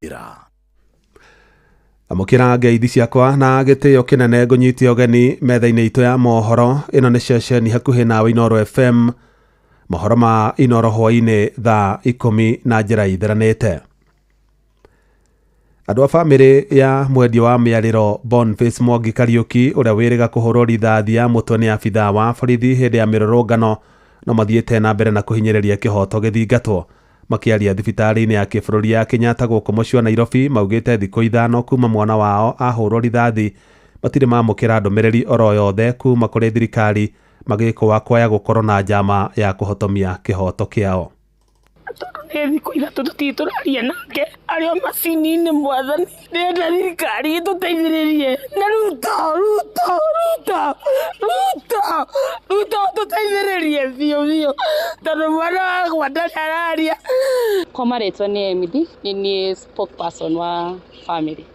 Waithira. Amukira ngeithi ciakwa na gitio kinene ngũnyitia ũgeni metha-inĩ itũ ya mohoro. Ĩno nĩ ceceni hakuhĩ nawe Inoro FM, mohoro ma Inoro hwainĩ thaa 10 na njĩra itheranĩte. Andũ a bamĩrĩ ya mwendia wa mĩarĩro Boniface Mwangi Kariuki ũrĩa wĩrĩga kũhũrwo rithathi ya mũtwe nĩ abithaa wa borithi hĩndĩ ya mĩrũrũngano no mathiĩte na mbere na kũhinyĩrĩria kĩhoto gĩthingatwo. Makĩaria thibitarĩ-inĩ ya kĩbũrũri ya Kenyatta gũkũ mũciĩ wa Nairobi maugĩte thikũ 5 kuma mwana wao ahũrwo rithathi matirĩ mamũkĩra ndũmĩrĩri oro yothe kuma kũrĩ thirikari magĩkũa kwaya gũkorwo na njama ya kũhotomia kĩhoto kĩao. Thikũ 3 tũtirĩ tũraria nake arĩ o macini-inĩ mwathani, ndĩrenda thirikari ĩtũteithĩrĩrie na Ruto tũteithĩrĩrie biũ tondũ mwana wakwa ndarĩ araria. Kwa marĩtwa nĩ Emily, nĩ spokesperson wa family.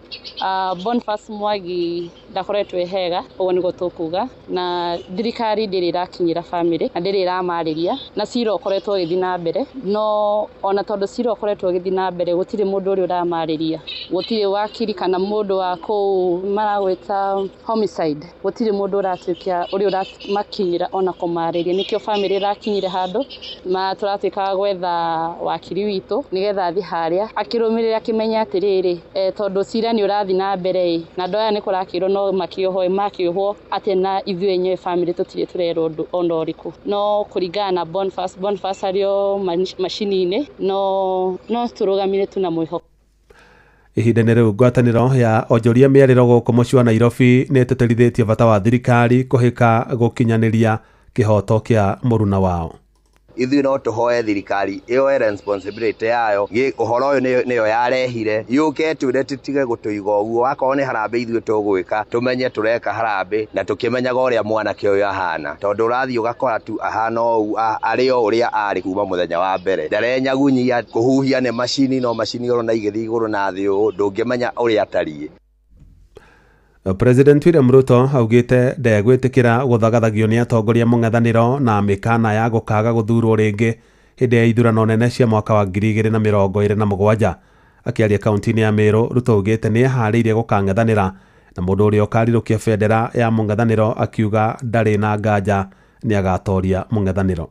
Boniface Mwangi ndakoretwo ehega, ũguo nĩguo tũkuga, na thirikari ndĩrĩ ĩrakinyĩra family na ndĩrĩ ĩramarĩria, na cira ũkoretwo ũgĩthiĩ na mbere, no ona tondũ cira ũkoretwo ũgĩthiĩ na mbere gũtirĩ mũndũ ũrĩa ũramarĩria, gũtirĩ wakiri kana mũndũ wa kũu maragwĩta homicide, gũtirĩ mũndũ ũratuĩkia ũrĩa ũramakinyĩra ona kũmarĩria, nĩkĩo family ĩrakinyire handũ na tũratuĩka gwetha wakiri witũ nĩgetha athiĩ harĩa akĩrũmĩrĩra akĩmenya atĩrĩrĩ, tondũ cira nĩ ũrathiĩ na mbere na andũ aya nĩ kũrakĩrwo no makĩohwo atĩ na ithuĩ enyewe family tũtirĩ tũrerwo ũndũ ona ũrĩkũ, no kũringana na Boniface arĩ o macini-inĩ no tũrũgamire tu na mwĩhoko. Ihinda-inĩ rĩu ngwatanĩro ya onjoria mĩarĩro gũkũ mũciĩ wa Nairobi nĩ ĩtĩtĩrithĩtie bata wa thirikari kũhĩka gũkinyanĩria kĩhoto kĩa mũruna wao. Ithuĩ no tũhoe thirikari ĩoe responsibility yayo, ũhoro ũyũ nĩyo yarehire, yũke twĩre tũtige gũtũiga ũguo, wakorwo nĩ harambĩ ithuĩ tũgwĩka tumenye tũreka harambĩ na tũkĩmenyaga ũrĩa mwanake ũyũ ahana, tondũ ũrathiĩ ũgakora tu ahana ũũ arĩ o ũrĩa arĩ kuma mũthenya wa mbere, ndarenyagunyia kũhuhia nĩ macini, no macini ona igĩthiĩ igũrũ na thĩ ũũ ndũngĩmenya ũrĩa atariĩ. President William Ruto augĩte ndegwĩtĩkĩra gũthagathagio nĩ atongoria mũng'ethanĩro na mĩkana ya gũkaga gũthurwo rĩngĩ hĩndĩ ya ithurano nene cia mwaka wa 2027. Akĩaria kaunti-inĩ ya Meru, Ruto augĩte nĩ eharĩirie gũkang'ethanĩra na mũndũ ũrĩa ũkarirũkia bendera ya mũng'ethanĩro akiuga ndarĩ na nganja nĩ agatoria mũng'ethanĩro.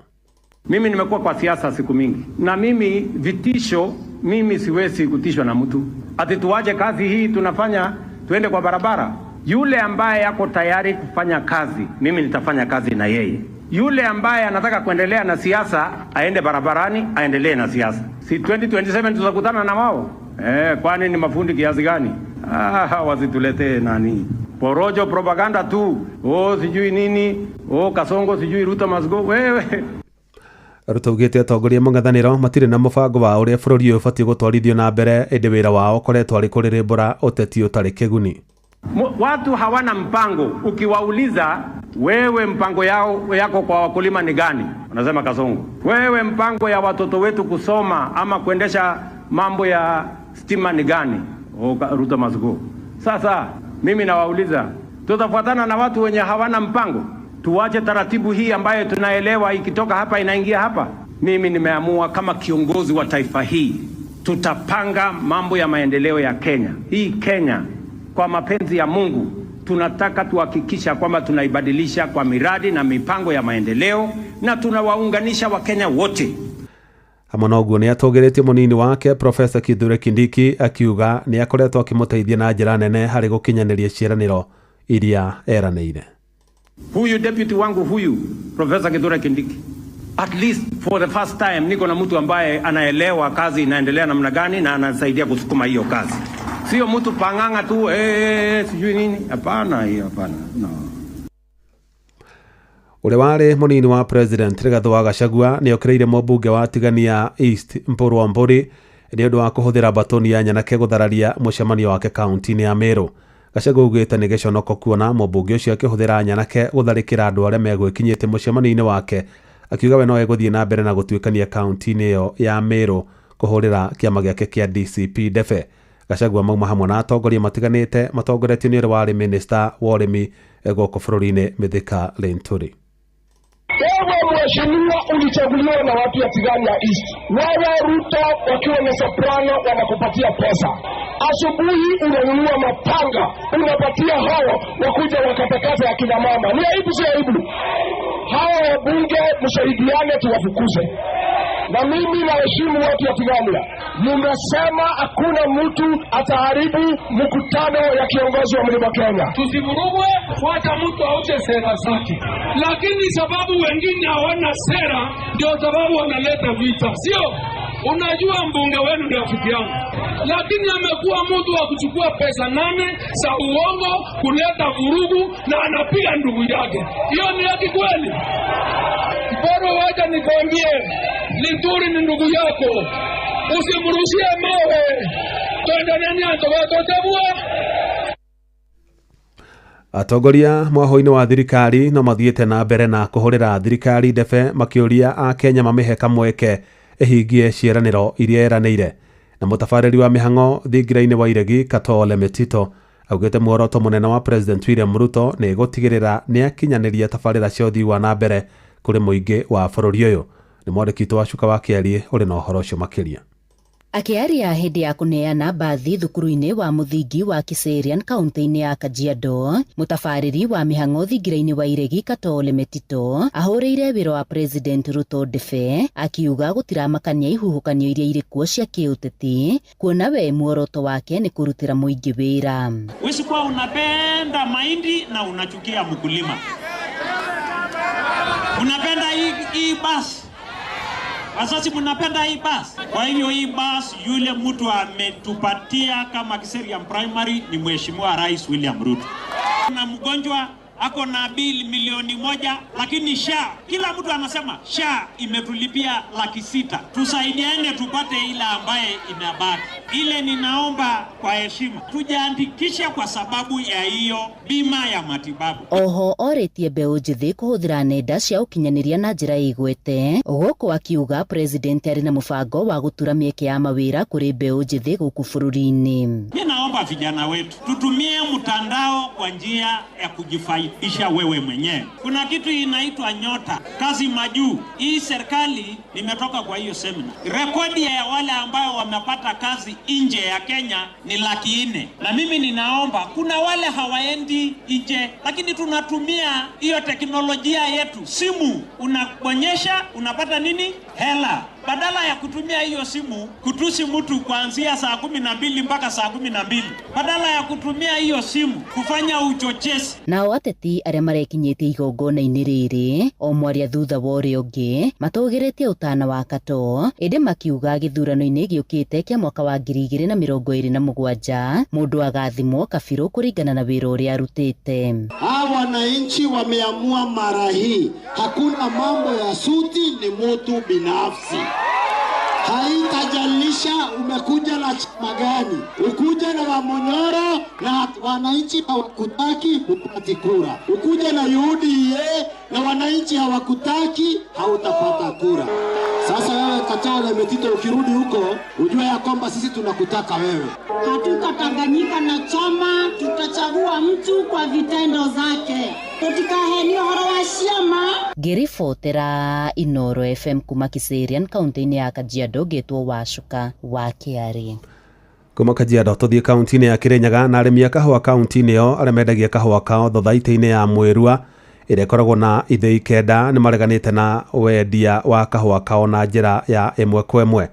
Mimi nimekuwa kwa siasa siku mingi na mimi vitisho, mimi siwezi kutishwa na mtu ati tuache kazi hii tunafanya tuende kwa barabara. Yule ambaye yako tayari kufanya kazi, mimi nitafanya kazi na yeye. Yule ambaye anataka kuendelea na siasa, aende barabarani, aendelee na siasa. Si 2027 tutakutana na wao? Kwani ni mafundi kiasi gani? Wasituletee nani porojo, propaganda tu. Sijui nini, Kasongo sijui Ruto must go. Wewe Ruto augĩte atongoria mũng'ethanĩro matirĩ na mũbango wa ũrĩa bũrũri ũyũ ũbatiĩ gũtwarithio na mbere, ĩndĩ wĩra wao ũkoretwo arĩ kũrĩrĩmbũra ũteti ũtarĩ kĩguni. Watu hawana mpango. Ukiwauliza wewe mpango yako kwa wakulima ni gani, wanasema Kasongo. Wewe mpango ya watoto wetu kusoma ama kuendesha mambo ya stima ni gani? Ruto must go. Sasa mimi nawauliza, tutafuatana na watu wenye hawana mpango? Tuwache taratibu hii ambayo tunaelewa ikitoka hapa inaingia hapa. Mimi nimeamua kama kiongozi wa taifa hii tutapanga mambo ya maendeleo ya Kenya. Hii Kenya kwa mapenzi ya Mungu tunataka tuhakikisha kwamba tunaibadilisha kwa miradi na mipango ya maendeleo na tunawaunganisha Wakenya wote. Hamwe na ũguo nĩ atũgĩrĩtie mũnini wake Profesa Kithure Kindiki akiuga nĩ akoretwo akĩmũteithia na njĩra nene harĩ gũkinyanĩria ciĩranĩro iria eranĩire. Huyu deputy wangu huyu Profesa Kithure Kindiki, at least for the first time niko na mtu ambaye anaelewa kazi inaendelea namna gani na anasaidia kusukuma hiyo kazi. Sio mtu panganga tu sijui nini. Hapana, hiyo hapana. No. Ũrĩa warĩ mũnini wa President Rigathĩ wa Gachagua nĩ okĩrĩire mũmbunge wa Tigania East Mpuru wa Mburi nĩ ũndũ wa kũhũthĩra batoni ya Nyanake gũthararia mũcemanio wake kaunti-inĩ ya Meru. Gachagua augĩte nĩ gĩconoko kuona mũmbunge ũcio akĩhũthĩra Nyanake gũtharĩkĩra andũ arĩa megwĩkinyĩte mũcemanio-inĩ wake, akiuga we no egũthiĩ na mbere na gũtuĩkania kaunti-inĩ ĩyo ya Meru kũhũrĩra kĩama gĩake kĩa DCP Ndefe. Gachagua mauma hamwe na atongoria matiganĩte matongoretio nĩ ũrĩa warĩ minista wa ũrĩmi gũkũ bũrũri-inĩ Mithika Linturi. Wewe mheshimiwa, ulichaguliwa na watu ya Tigania East. Wewe Ruto wakiwa na soprano wanakupatia pesa. Asubuhi unanunua mapanga, unapatia hao wakuja wakatakata ya kina mama. Ni aibu, si aibu? Hawa wabunge msaidiane tuwafukuze. Na mimi naheshimu watu wa Tigania. Mnasema hakuna mtu ataharibu mkutano ya kiongozi wa Mlima Kenya. Tusivurugwe, wacha mtu auje sera zake. Lakini sababu wengine hawana sera ndio sababu wanaleta vita. Sio? Unajua mbunge wenu ndio rafiki yangu. Lakini amekuwa mtu wa kuchukua pesa 8 za uongo, kuleta vurugu na anapiga ndugu yake. Hiyo ni haki kweli? Bora wacha nikwambie, Linturi ni ndugu yako. Usimrushie mawe. Twende nani atobatabua. Atongoria mwaho-ini wa thirikari no mathiete na mbere na kuhurira thirikari ndebe makiuria a Kenya mamiheka mweke ehingie ciĩranĩro iria eranĩire. Na mutafariri wa mihango thingira-ini wa Iregi Katole Metito augite muoroto munene wa President William Ruto ni gutigirira ni akinyaniria tafarira cia uthii wa na mbere kuri muingi wa bururi uyu. Ni mwandĩki wa Cuka wa Kiarie uri na uhoro ucio makiria. Akiaria hindi ya kuneana bathi thukuru-ini wa muthingi wa Kiserian kaunti-ini ya Kajiado, mutafariri wa mihango thingira-ini wa Iregi Katole Metito ahuriire wira wa President Ruto ndebe akiuga gutiramakania ihuhukanio iria iri kuo cia kiuteti, kuona we muoroto wake ni kurutira muingi wira. Usikuwa unapenda mahindi na unachukia mkulima. Unapenda hii basi. Asasi mnapenda hii basi. Kwa hivyo hii basi yule mtu ametupatia kama Kiserian Primary ni Mheshimiwa Rais William Ruto. Na mgonjwa ako na bili milioni 1, lakini SHA, kila mtu anasema SHA imetulipia 600,000. Tusaidiane tupate ile ambaye inabaki. Ile ninaomba kwa heshima tujiandikishe kwa sababu ya hiyo bima ya matibabu. Oho oritie mbeu njithi kuhuthira nenda cia ukinyaniria na njira igwete, guku akiuga President ari na mubango wa gutura mieke ya mawira kuri mbeu njithi guku bururi-ini. Mimi naomba vijana wetu tutumie mtandao kwa njia ya kujifaidisha wewe mwenyewe. Kuna kitu inaitwa Nyota, kazi majuu. Hii serikali nimetoka kwa hiyo seminar. Rekodi ya wale ambao wamepata kazi nje ya Kenya ni 400,000. Na mimi ninaomba, kuna wale hawaendi nje lakini tunatumia hiyo teknolojia yetu. Simu unabonyesha unapata nini? Hela. Badala ya kutumia hiyo simu kutusi mtu kuanzia saa 12 mpaka saa 12. Badala ya kutumia hiyo simu kufanya uchochezi. Nao ateti aria marekinyite igongona-ini riri o mwaria thutha wa uria ungi matogirite utana wa Kato, indi makiuga githurano-ini giukite kia mwaka wa 2027 mundu agathimwo kabiru kuringana na wira uria arutite. Hawa wananchi wameamua mara hii hakuna mambo ya suti, ni mtu binafsi. Haitajalisha umekuja na chama gani, ukuja na Wamonyoro na wananchi hawakutaki upati kura, ukuja na UDA na wananchi hawakutaki hautapata kura. Sasa wewe Katole Metito ukirudi huko ujue ya kwamba sisi tunakutaka wewe. Hatutatanganyika na chama, tutachagua mtu kwa vitendo zake. Tutikaheni horo wa ciama. Ngiribotera Inoro FM kuma Kiserian kaunti-ini ya Kajiado getwo wa Cuka wa Kiarie. Kuma Kajiado tuthie kaunti-ini ya Kirinyaga na arimi a kahua kaunti-ini yo aria mendagia kahua kao thothaitĩ-ini ya Mwirua iria ikoragwo na ithĩi 9 nĩ mareganĩte na wendia wa kahua kao na njĩra ya ĩmwe kwa ĩmwe.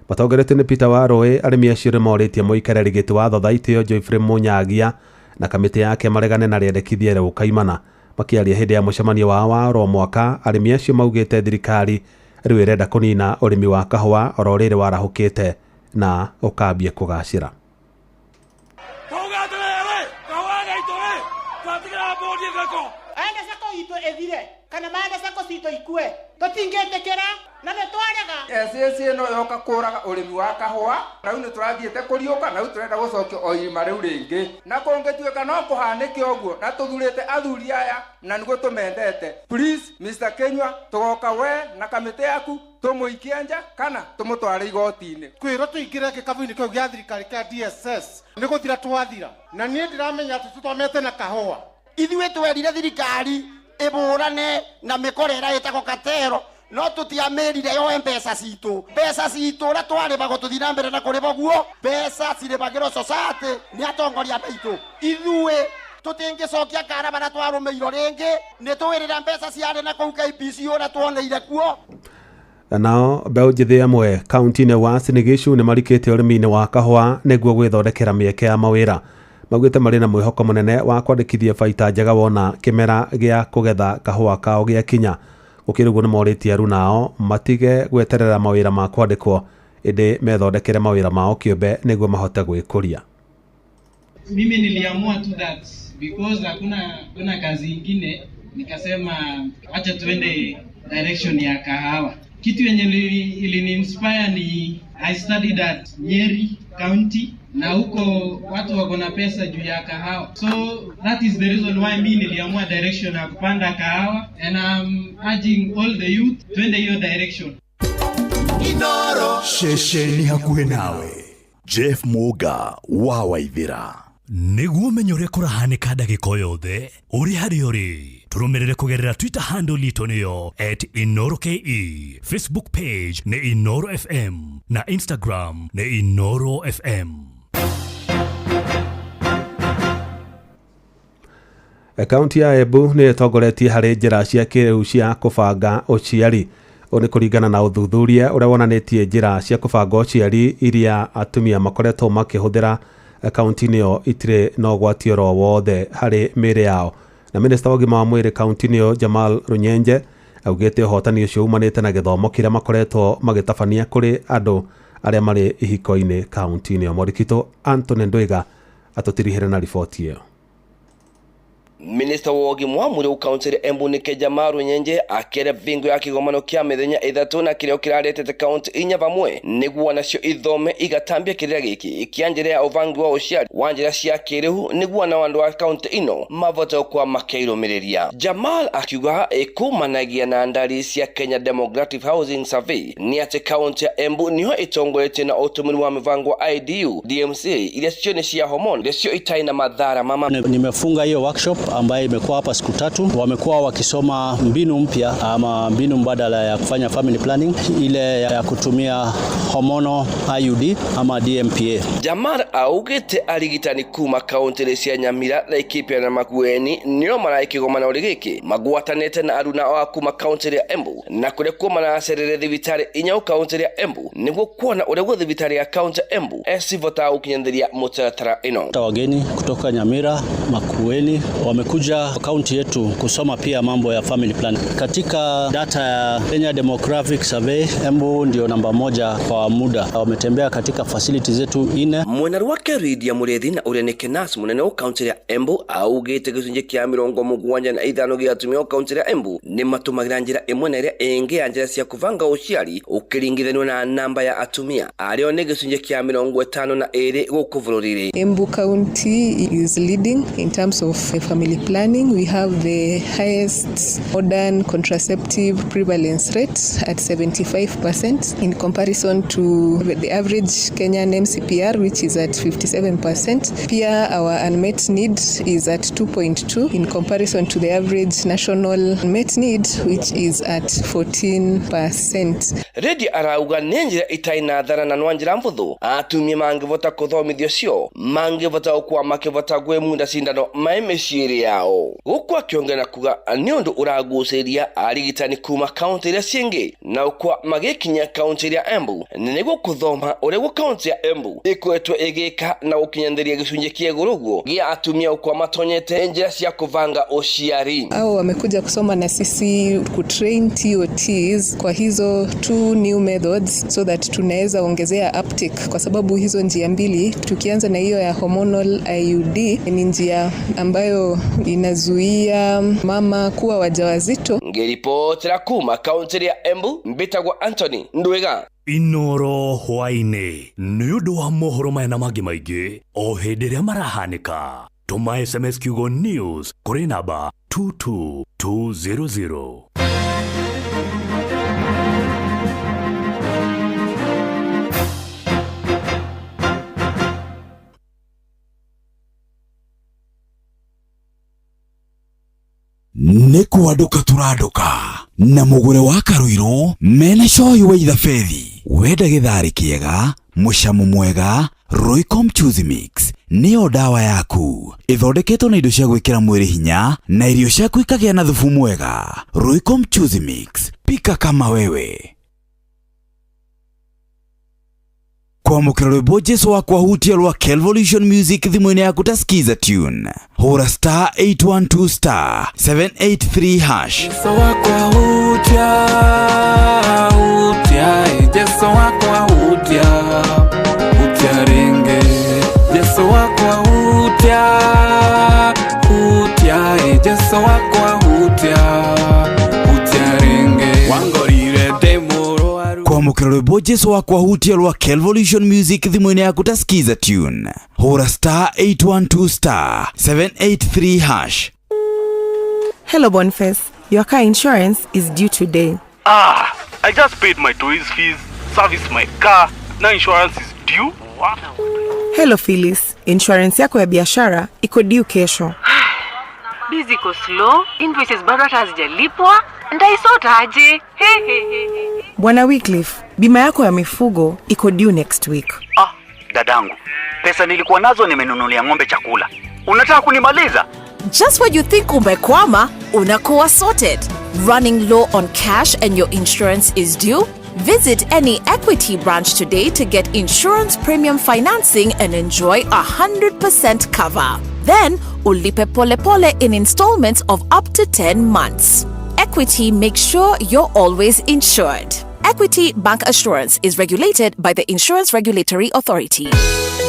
Matongoretio nĩ Peter Warũĩ, arĩmi acio nĩ morĩtie mũikarĩri gĩtĩ wa thothaitĩ ĩyo Geoffrey Mũnyagia na kamĩtĩ yake maregane na rĩendekithia rĩu kaimana. Makiaria hĩndĩ ya mũcemanio wao wa oro mwaka, arĩmi acio maugĩte thirikari rĩu ĩrenda kũnina ũrĩmi wa kahũa oro rĩrĩ warahũkĩte na ũkambie kũgacĩra. Kana maana sako sito ikue tutingetekera na netwarega esi no yoka kuraga urimi wa kahua na unu turathiete kuriuka na turenda gucokia oima riu ringi na kongetuika no kuhanike oguo na tuthurite athuri aya na nigo tumendete. Please Mr. Kenywa tugoka we na kamite yaku tumuikie nja kana tumutware igoti-ini kwiro tuingire gikabu-ini kiu gia thirikari kia DSS niguthira twathira na nie ndiramenya tutomete na kahua ithuĩ twerire thirikari iburane na mikorera itako katero no tutiamerire yo mpesa citu ra twari bago tuthina mbere na kuri boguo pesa cire bagiro society ni atongoria baitu ithue tutingicokia kara bara twarumeiro ringi ni tuwirira mpesa ciare na kou KPC ora tuoneire kuo. Nao mbeũ njĩthĩ amwe kaunti-inĩ wa Uasin Gishu nĩ marikĩte ũrĩmi-inĩ wa kahũa nĩguo gwĩthondekera mĩeke ya mawĩra. Maugĩte marĩ na mwĩhoko mũnene wa kwandĩkithia baita njega wona kĩmera gĩa kũgetha kahũa kao gĩa kinya. Gũkĩrĩguo nĩ morĩtie aru nao matige gweterera mawĩra ma kwandĩkwo ĩndĩ methondekere mawĩra mao kĩũmbe nĩguo mahote gwĩkũria. Mimi niliamua tu that because hakuna kazi ingine, nikasema acha tuende direction ya kahawa. Kitu yenye ilini inspire ni I studied at Nyeri County na huko watu wako na pesa juu ya kahawa. So that is the reason why mimi niliamua direction ya kupanda kahawa and I'm urging all the youth twende hiyo direction. Inoro shesheni hakuhe nawe. Jeff Muga wa Waithira. Niguo menyore kurahanika ndagĩka yothe uri hari uri turumirire kugerera Twitter handle itu niyo @InoroKE, Facebook page ni Inoro FM na Instagram ni Inoro FM. Kaunti ya Embu nĩ ĩtongoretie harĩ njĩra cia kĩrĩu cia kũbanga ũciari. Ũũ nĩ kũringana na ũthuthuria ũrĩa wonanĩtie njĩra cia kũbanga ũciari iria atumia makoretwo makĩhũthĩra kaunti-inĩ ĩyo itirĩ na ũgwati oro wothe harĩ mĩĩrĩ yao. Na minista wa ũgima wa mwĩrĩ kaunti-inĩ ĩyo Jamal Runyenje augĩte ũhotani ũcio umanĩte na gĩthomo kĩrĩa makoretwo magĩtabania kũrĩ andũ arĩa marĩ ihiko-inĩ kaunti-inĩ ĩyo. Mũrikito Anthony Ndwiga atũtirihĩre na riboti ĩyo. Minister wa ũgima wa mwĩrĩ kaunti ya Embu nĩke Jamal Runyenje akĩrĩa bingo ya kĩgomano kĩa mĩthenya ĩthatũ na kĩrĩa kĩraretete kaunti inya vamwe nĩguo nacio ithome igatambia kĩrĩa gĩkĩ kĩa njĩra ya ũbangi wa ũciari wa njĩra cia kĩrĩu nĩguo na andũ a kaunti ĩno mavote kwa makĩrũmĩrĩria. Jamal akiuga ĩkumanagia na ndari cia Kenya Demographic Housing Survey ni atĩ kaunti ya Embu niho ĩtongoretie na ũtũmĩri wa mĩbango wa IDU DMC iria cio nĩ cia homoni iria cio itarĩ na madhara mama. Nimefunga hiyo workshop ambaye imekuwa hapa siku 3. Wamekuwa wakisoma mbinu mpya ama mbinu mbadala ya kufanya family planning, ile ya kutumia hormonal IUD ama DMPA. Jamal augĩte arigitani kuma kaunti cia Nyamira, Laikipia na Makueni nĩo maraikĩgomana ũrĩ gĩkĩ magwatanĩte na aruna wa kuma kaunti ya Embu na kũrĩa kuuma na serere thibitarĩ inya kaunti ya Embu nĩguo kuona ũrĩa thibitarĩ ya kaunti ya Embu esivota ukinyandiria mũtaratara ĩno. Wageni kutoka Nyamira, Makueni wamekuja kaunti yetu kusoma pia mambo ya family planning. Katika data ya Kenya Demographic Survey, Embu ndio namba 1 kwa muda. Wametembea katika facilities zetu 4. Mwenaru wake Ridia Murethi na ũrĩa nĩ Kenas mũnene wa kaunti ya Embu augĩte gĩcunjĩ kĩa 75 gĩa atumia kaunti ya Embu nĩ matũmagĩra njĩra ĩmwe na ĩrĩa ĩngĩ ya njĩra cia kũbanga ũciari ũkĩringithanio na namba ya atumia arĩa nĩ gĩcunjĩ kĩa 52 gũkũ bũrũri-inĩ. Embu County is leading in terms of family planning. We have the highest modern contraceptive prevalence rate at 75% in comparison to the average Kenyan MCPR, which is at 57%. Pia our unmet need is at 2.2 in comparison to the average national unmet need, which is at 14%. Redi arauga nĩ njĩra itarĩ na thara na nĩ njĩra hũthũ atumia mangĩvota kũthomithio cio mangĩvota gũkorwo makĩvota gwĩmunda cindano maĩ mĩciĩ yao. Gũkũ akĩongera kuga nĩ ũndũ ũragucĩria arigitani kuma kaunti iria ciĩngĩ na ũkwa magĩkinya kaunti ya Embu nĩguo kũthoma ũrĩa kaunti ya Embu ĩkoretwo ĩgĩka na gũkinyanĩria gĩcunjĩ kĩa igũrũ ũguo gĩa atumia ũkwa matonyete njĩra cia kũbanga ũciari. Hao wamekuja kusoma na sisi kutrain TOTs kwa hizo 2 new methods so that tunaweza ongezea uptake, kwa sababu hizo njia mbili, tukianza na hiyo ya hormonal IUD ni njia ambayo inazuia mama kuwa wajawazito. Ngiripotera kuma kaunti ya Embu, mbitagwa Anthony Ndwiga. Inoro hwainĩ nĩ ũndũ wa mohoro maya na mangĩ maingĩ o hĩndĩ ĩrĩa marahanĩka. Tũma SMS kiugo news kũrĩ namba 22200. Nikuaduka turaduka na mugure wa Karuiro mena coyo wa ithabedi wenda githari kiega mucamo mwega Roycom Choose Mix niyo dawa yaku ithondeketwo na indo cia gwikira mwiri hinya na irio ciaku ikagia na thufu mwega. Roycom Choose Mix, pika kama wewe. Kwa mukira rwimbo Jesu wakwa hutia rwa Kelvolution Music thimwini yaku tasikiza tune hura star 812 star 783 hash. Jesu wakwa hutia Jesu wakwa hutia ringe Jesu wakwa hutia Jesu wakwa hutia ringe wangorire demuro kwa mukira rwimbo Jesu wakwa hutia rwa Kelvolution Music thimwini yaku tasikiza tune hura star 812 star 783 hash. Hello Boniface, your car insurance is due today. I just paid my toys fees, serviced my car, now insurance is due. What? Hello Phyllis, insurance yako ya biashara iko due kesho. Busy ko slow, invoices bado hazijalipwa, ndaisota aje. Bwana Wycliffe, bima yako ya mifugo iko due next week. Dadangu, pesa nilikuwa nazo nimenunulia ng'ombe chakula. Unataka kunimaliza? Just when you think umekwama, unakuwa sorted. Running low on cash and your insurance is due? Visit any Equity branch today to get insurance premium financing and enjoy 100% cover. Then, ulipe pole pole in installments of up to 10 months. Equity makes sure you're always insured. Equity Bank Assurance is regulated by the Insurance Regulatory Authority.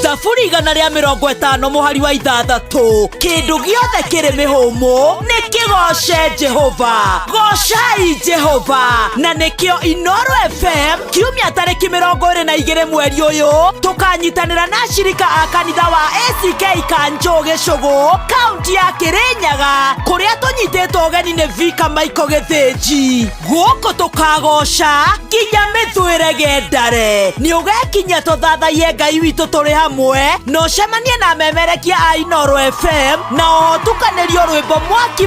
Tafuri igana rĩa 50 mũhari wa 6 kindu giothe kiri mihumu nikigoce Jehova. Gocai Jehova na nikio Inoro FM kiumia tariki 22 mweri uyu tukanyitanira na shirika a kanitha wa ACK Kanjo Gicugu kaunti ya Kirinyaga kuria tunyitetwo ugeni ni Vika Maiko Githinji. Guko tukagoca nginya mithwire gendare ni ugekinya tuthathaie Ngai witu turi hamwe no cemanie na memerekia a Inoro FM na otukanirio rwimbo mwaki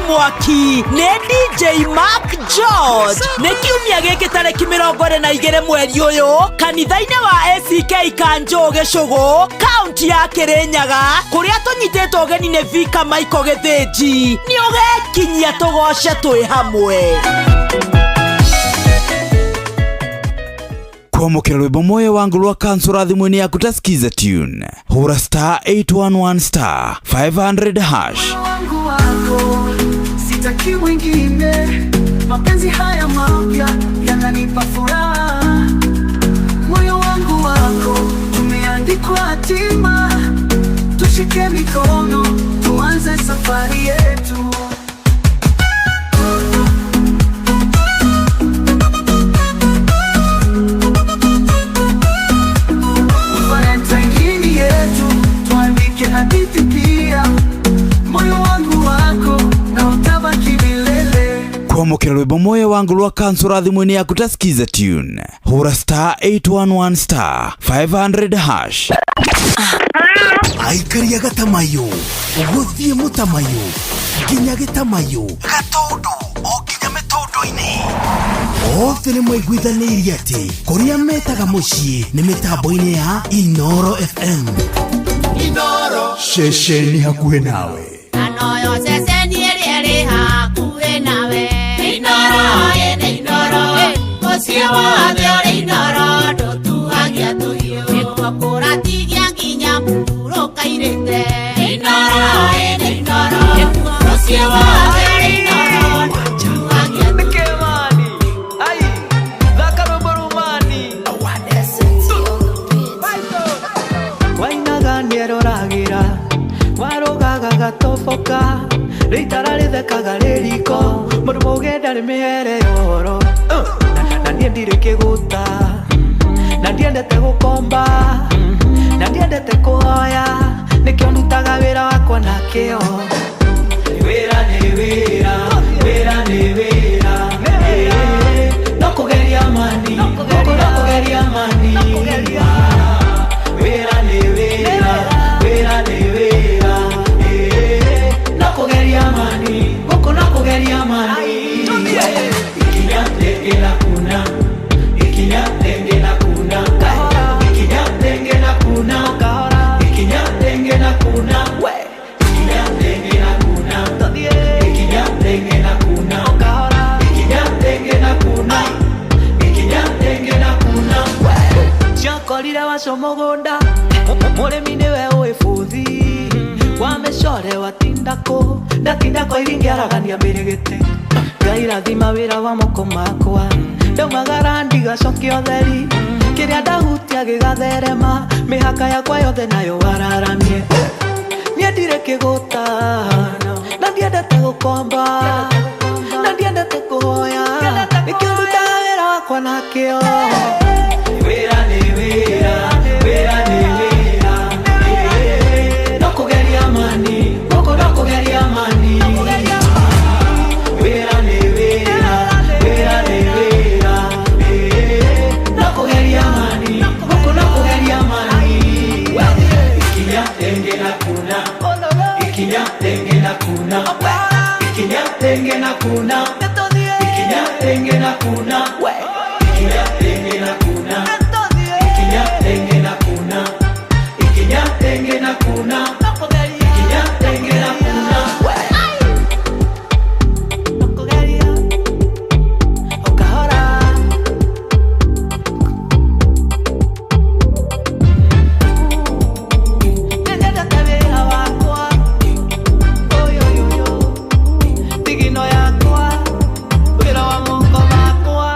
ni DJ Mark George. Ni kiumia giki tariki 22 mweri uyu kanitha-ini wa ACK Kanjo Gicugu kaunti ya Kirinyaga kuria tunyitetwo ugeni ni Vika Maiko Githinji. Ni ugekinyia tugoce twi hamwe. Kwa mukira rwimbo moyo wangu rwa kansura thimwini yaku tasikiza tune hura star 811 star 500 hash. wangu wako sitaki wengine, mapenzi haya mapya yananipa furaha. Moyo wangu wako tumeandikwa hatima, tushike mikono tuanze safari yetu. Kwa mukira rwimbo moyo wangu rwa kansura thimwini yaku tasikiza tune hura star 811 star 500 hash. Aikaria gatamayo uguthie mutamayo ginya gitamayo gatondo o ginya metondo-ini othe ni mwaiguithanirie ati kuria metaga mucii ni mitambo-ini ya Inoro FM. Inoro shesheni hakuhe nawe. Anoyo shesheni eri hakuhe nawe. Inoro ene Inoro Osia wathe ori Inoro Dotuhagia tuhiu Ekwa kuratigia nginya muro kairete. Inoro ene Inoro Osia wathe ori Inoro Dotuhagia Nikemani ai thaka rumorumani wainaga nieruragira warogaga gatoboka ritara rithekaga ririko murumo ugenda rimihere yoro na nie ndire kiguta na ndiendete gukomba na ndiendete kuhoya nikio ndutaga wira wakwa na kio wira ni wira wira ni wira no kugeria mani no kugeria mani wira ni wira wira ni wira no kugeria mani no kugeria mũgũnda mũrĩmi nĩwe ũĩ bũthi wamecore watindako ndatindako iringĩaragania mĩrĩgĩte Ngai rathima wĩra wa moko makwa ndaumagara ndigacokia ũtheri kĩrĩa ndahutia gĩgatherema mĩhaka yakwa yothe nayo wararamie niĩ ndirĩ kĩgũta na ndiendete gũkomba na ndiendete kũhoya nĩkĩo ndutaga wĩra wakwa na kĩo wĩra nĩ wĩra wĩra nĩ wĩra no kũgeria mani gũkũ no kũgeria mani wĩra nĩ wĩra wĩra nĩ wĩra no kũgeria mani gũkũ no kũgeria mani ikinya tenge na kuna ikinya tenge na kuna ikinya tenge na kuna ikinya tenge na kuna ikinya tenge na kuna ikinya tenge na kuna ikinya tenge na kuna ikinya tenge na kuna nokogeria okahora nenda tabera wakwa oyoyoyo tigino yakwa wira wa moko makwa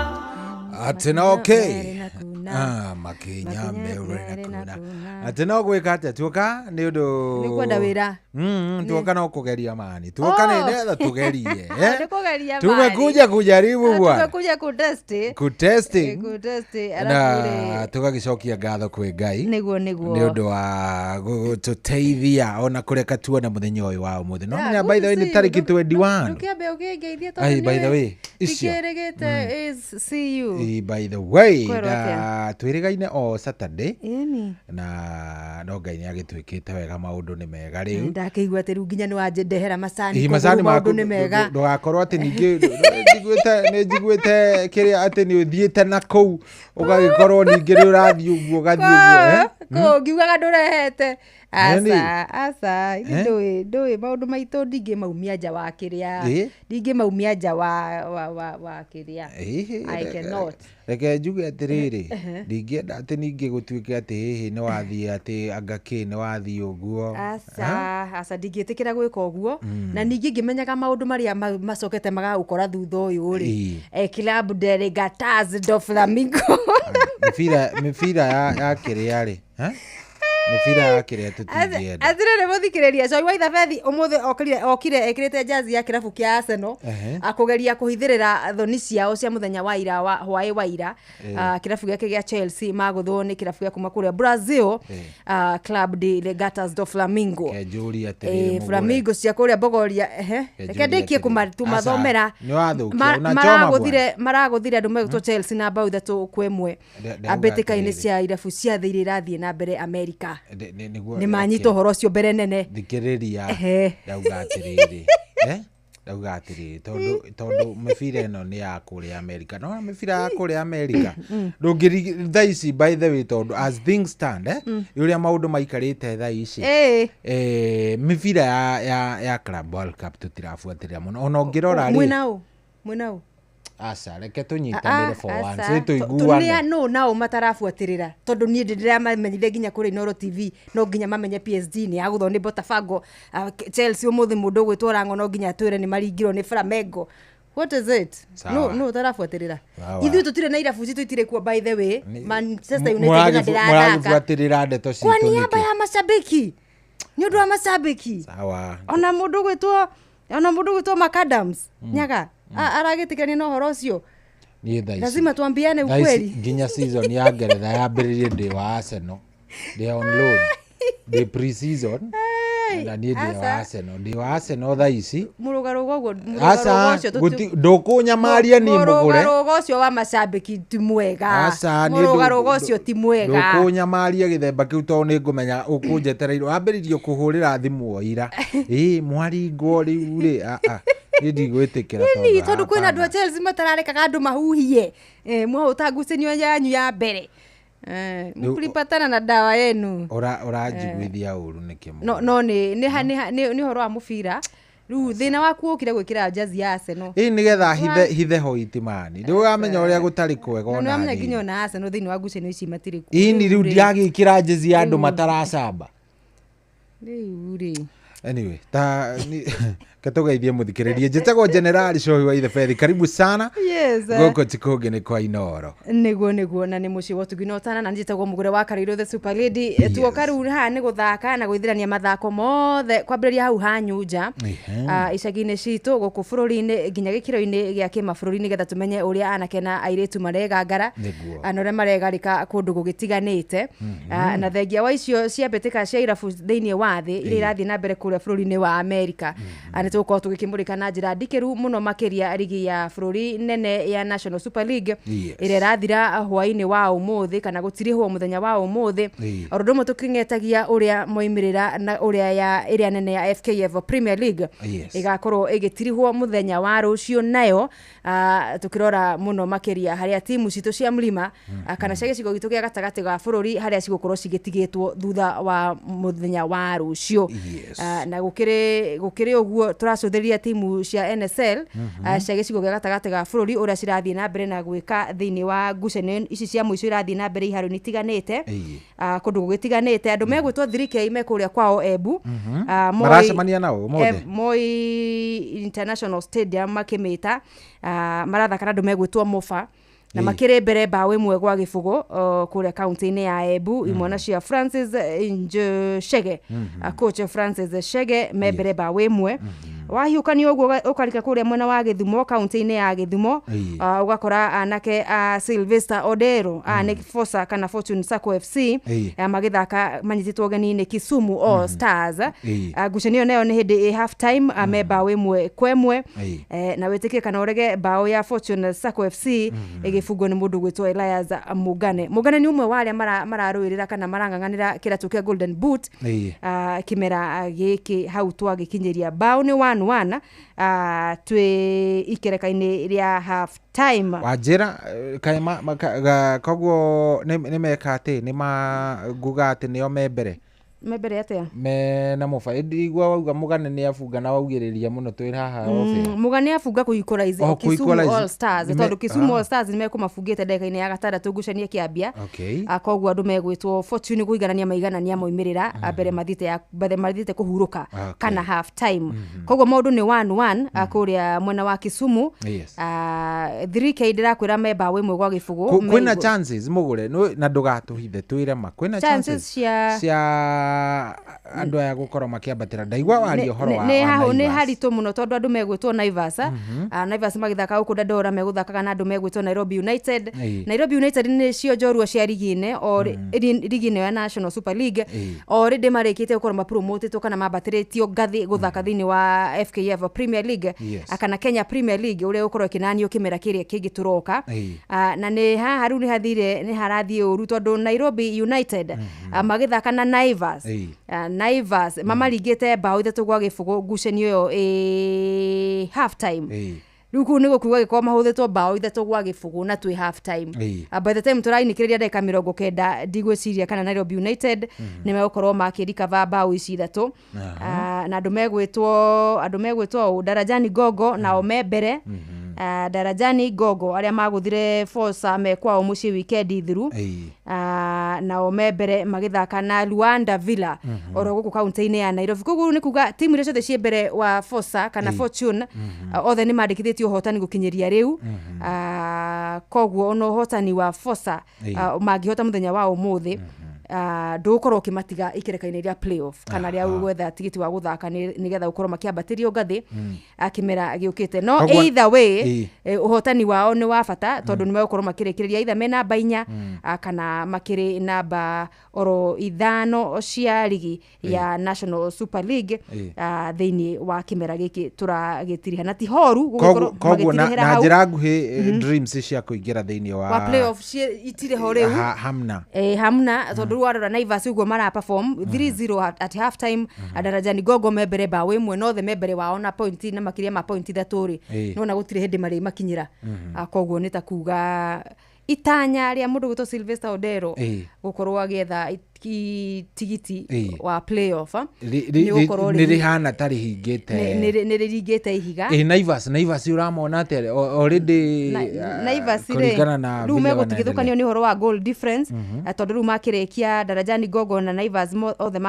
atena okay makinya meure na atena gwika atia tuoka ni undu ni kwenda wira tuoka no kugeria mani tuoka ni ndetha tugerie ni kugeria mani tumekuja kujaribu bwana tumekuja kutest na tugagicokia ngatho kwi Ngai niguo ni undu wa gututeithia ona kureka tuona muthenya uyu wa umuthi no menya by the way ni tariki 21 ukiambe ukigeithia to ai by the way icio is see you by the way twirigaine o Saturday na no Ngai ni agitwikite wega maundu ni mega riu ndakeigua ati nginya ni wanjendehera macani maundu ni mega ndugakorwo ati ningi njiguite kiria ati ni uthiite na kou ugagikorwo ningi ri urathii uguo gathii uguo ko ngiugaga ndurehete asa ndui maundu maitu ndingi maumia nja wa kiria ndingi maumia nja wa kiria I cannot reke njuge atiriri ndingienda ati ningi gutuike ati hihi ni wathii ati angaki ni wathii uguo asa ndingietikira gwika uguo na ningi ngimenyaga maundu maria macokete magagukora thutha uyu ri club de Gatas do Flamingo mifira ya kiria ri mifira ya kiria tutingienda atirere muthikiriria Joy Waithabethi umuthi okire ekirite jazi ya kirabu kia Arsenal akugeria kuhithirira thoni ciao cia muthenya wa ira wa ira kirabu giake gia Chelsea maguthwo ni kirabu gia kuma kuria Brazil Club de Gatas do Flamingo Flamingo cia kuria Bogoria reke ndikie kumathomera maraguthire andu megutwo Chelsea na bao 3-1 abetikaini cia irabu cia thiri rathie na mbere America ni manyito horo cio mbere nene thikiriria dauga atiriri tondu mibira ino ni ya kuria America no mibira ya kuria America ndungiri thaici by the way tondu as things stand uria maundu maikarite thaici mibira ya Club World Cup tutirafuatirira muno ona ngirora ri mwinau asa reke tunyitanire for once tuiguane no nao matarafuatirira tondu nie ndiramamenyire nginya kuri Inoro TV no nginya mamenye PSG ni agutho ni Botafogo Chelsea umuthi mundu gwitwo rango no nginya twire ni maringiro ni Flamengo what is it no tarafuatirira ithu tutire na irabu citu itire kuo by the way Manchester United ndirafuatirira ndeto citu kwa niaba ya mashabiki ni undu wa mashabiki sawa ona mundu gwitwo Macadams nyaga aragitikania no horo cio ni thaici lazima tuambiane ukweli nginya season ya Ngeretha yambiririe ndi wa Arsenal they on loan the pre-season na ni ndi wa Arsenal thaici murugarugo ucio ndukunyamaria ni mugure murugarugo ucio wa mashabiki ti mwega murugarugo ucio ti mwega ndukunyamaria githemba kiu to ni ngumenya ukunjetereirwo ambiririo kuhurira thimu oira mwaringwo riu ri ni ndigwitikira tondu kwina andu a Chelsea matararekaga andu mahuhie mwahutangucenio yanyu ya mbere mkulipatana na dawa yenu urajiguithia uru nikimo no ni horo wa mubira Riu thina waku ukire gwikira jazi ya Arsenal. Nigetha hithe ho itimani. Ndio wamenya uria gutari kwega ona. Ndio wamenya nginya na Arsenal thini wa gucenio ici matiri ku. Ni riu ndiagikira jazi ya andu mataracamba. Riu Anyway, katogeithie muthikiririe njitagwo General Shohi wa Ithe Fethi, karibu sana. Yes. Goko tikoge ni kwa Inoro. Niguo na ni muci wotu ginotana na njitagwo mugure wa Karairo the Super Lady. Tuoka riu ha ni guthaka na gwithirania mathako mothe kwambiria hau ha Nyunja. Icagi-ini citu guku bururi-ini nginya gikiro-ini gia kimabũrũri getha tumenye uria anake na airitu maregangara na uria maregarika kundu gugitiganite. Na thengia wa icio cia mbitika cia irabu thiini wa thi iria irathie na mbere kuria bururi-ini wa Amerika. Ani tuko tugikimurika na njira ndikiru muno makiria ligi ya bururi nene ya National Super League iria irathira hwaini wa umuthi kana gutiri ho muthenya wa umuthi. Orudomo tukingetagia uria moimirira na uria ya iria nene ya FKF Premier League igakorwo igitirihwo muthenya wa rucio nayo tukirora muno makiria haria timu citu cia mlima kana cia gicigo gitu gia gatagati ga bururi haria cigukorwo cigitigitwo thutha wa muthenya wa rucio. Na gukiri uguo turacuthiriria timu cia NSL cia gicigo gia gatagati ga bururi uria cirathie na mbere na gwika thiini wa ngucanio ici cia muico irathie na mbere iharo ni tiganite kundu gugitiganite andu megwitwo 3K mekuria kwao Ebu maracemania nao mothe Moi International Stadium makimita marathaka na andu megwitwo Mofa na makire mbere bawe imwe gwa gibugo kuria county-ini ya Ebu imwana cia Francis Njeshege coach Francis Shege membere bawe imwe wahiukani uguo ukarika kuria mwena wa Githumo county-ini ya Githumo ugakora anake Sylvester Odero Nick Fosa kana Fortune Sacco FC magithaka manyititwo geni-ini Kisumu All Stars. Ngucanio nayo ni hindi half time ameba wemwe kwemwe na wetike kana urege bao ya Fortune Sacco FC igifugwo ni mundu gwitwo Elias Mugane ni umwe wale mararuirira kana maranganganira kiratu kia Golden Boot kimera giki hau twagikinyiria bao ni 1-1 twi ikereka-ini ria half time wajira kaima koguo ni meka ati ni maguga ati nio membere atia me na Mofa ndigwa wauga Mugane ni afunga na waugiriria muno twira haha ofe Mugane afunga kuikorize Kisumu All Stars tondu Kisumu All Stars ni mekumafungite ndeka-ini ya gatandatu ngucania kiambia koguo andu megwitwo Fortune kuiganania maiganania moimirira mbere mathite kuhuruka kana half time koguo maundu ni 1-1 kuria mwena wa Kisumu 3K ndirakwira meba we mwe gwa gibugo kwina chances mugure na ndugatuhithe twirema kwina chances cia andu aya gukorwo makiambatira ndaigwa wari uhoro wa ni harito muno tondu andu megwitwo Naivasa Naivasa magithaka uku Dandora meguthakaga na andu megwitwo Nairobi United ni cio njorua cia ligi-ini o ligi-ini ya National Super League already marikite gukorwo mapromotetwo kana mambatiritio ngathi guthaka thiini wa FKF Premier League kana Kenya Premier League uria ukorwo kinanio kimera kiria kingi turoka na ni haha riu ni harathie uru tondu Nairobi United magithaka na Naivas mamaringite bao ithatu gwa gibugo ngucanio iyo half time riu ni gukuga giko mahuthitwo bao ithatu gwa gibugo na twi half time by the time turainikiriria ndeka 90 ndigwiciria kana Nairobi United ni megukorwo makirikava bao ici ithatu na andu megwitwo Darajani Gogo na omebere Darajani Gogo aria maguthire Forza mekwao muci weekend thiru na omebere magithaka na Luanda Villa oro guku county-ini ya Nairobi koguo ni kuga timu iria ciothe cie mbere wa Forza kana Fortune othe ni mandikithitio hotani gukinyiria riu koguo ono hotani wa Forza mangihota muthenya wa umuthi ndukorwo kimatiga ikereka-ini ria playoff kana ria gwetha tigiti wa guthaka nigetha ukorwo makiambatirio ngathi akimera giukite no either way uhotani wao ni wa bata tondu ni megukorwo makirikiria either me namba 4 kana makiri namba oro 5 cia ligi ya National Super League thiini wa kimera giki turagitiriha na tihoru koguo na njira nguhi dreams cia kuingira thiini wa playoff cie itire ho riu hamna tondu warora Naivas uguo mara perform 3-0 at half time Darajani Gogo membere bao imwe no the membere wao na point na makiria ma point thaturi no na gutire hindi mari makinyira koguo ni ta kuga itanya ria mundu gwitwo Sylvester Odero gukorwo agietha tigiti wa playoff nä rä hana tarä hingä nä rä ringä te ihiga Naivas uramona atä already kũringana na rä u megåtigithå kanio nä å horo wa goal difference tondå rä u makä rä kia Darajani Gogo na Naivas othe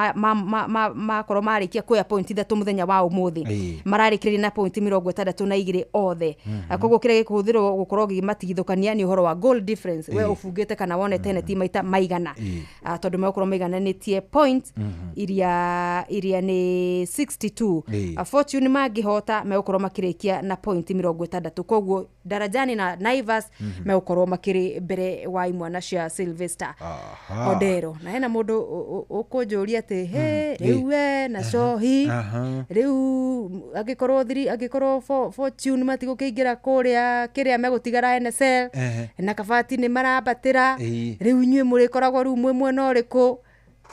makorwo marä kia kuoya point 3 må thenya wa å må thä mararä kä rä na point 62 othe koguo kä rä gä kå hå thä rwo gå korwo gä matigithå kania nä å horo wa goal difference we å bungä te kana wonete neti maita maigana tondå megåkorwo maigananä tie point iria nä 62 Fortune mangä hota megåkorwo makä rä kia na point 60 koguo Darajani na Naivas megåkorwo makä rä mbere wa imwana cia Sylvester Odero na hena må ndå å kå njå ria atä rä u we na cohi rä u angä korwo Fortune matigå kä ingä ra kå rä a kä rä a megå tigara NSL na Kabati nä marambatä ra rä u inyuä må rä koragwo rä u mwena å rä kå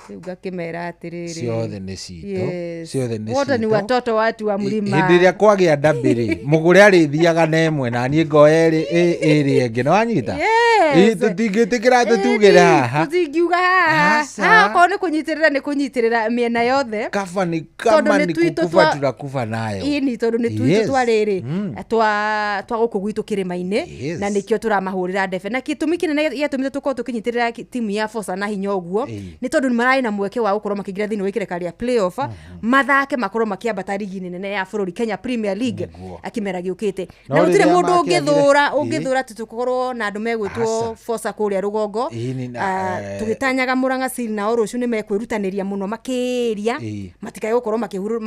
rä u ngakä mera atä rä ciothe nä citå wote ni watoto watu wa mlima hĩndĩ ĩrĩa kwagĩa nda mbĩrĩ mũgũre arĩthiaga na ĩmwe na niĩ ngoya ĩrĩ ĩngĩ nĩ wanyita tũtingĩtĩkĩra tũtugĩre haha tũtingiuga haha korwo nĩ kũnyitĩrĩra mĩena yothe kaba nĩ kũkuba tũrakuba nayo ĩni tondũ nĩ tuitũ twa rĩrĩ twa gũkũ gwitũ kĩrĩma-inĩ na nĩkĩo tũramahũrĩra ndebe na gĩtũmi kĩnene gĩatũmĩte tũkorwo tũkĩnyitĩrĩra timu ya Forca na hinya ũguo nĩ tondũ nĩ mararĩ na mweke wa gũkorwo makĩingĩra thĩinĩ wa ikereka rĩa playoff mathake makorwo makĩambata rigi nene ya bũrũri Kenya Premier League akĩmera gĩũkĩte na gũtirĩ mũndũ ũngĩthũra atĩ tũkorwo na andũ megwĩtwo Forca kũrĩa rũgongo tũgĩtanyaga Murang'a Seal nao rũciũ nĩ mekwĩrutanĩria mũno makĩria matikae gũkorwo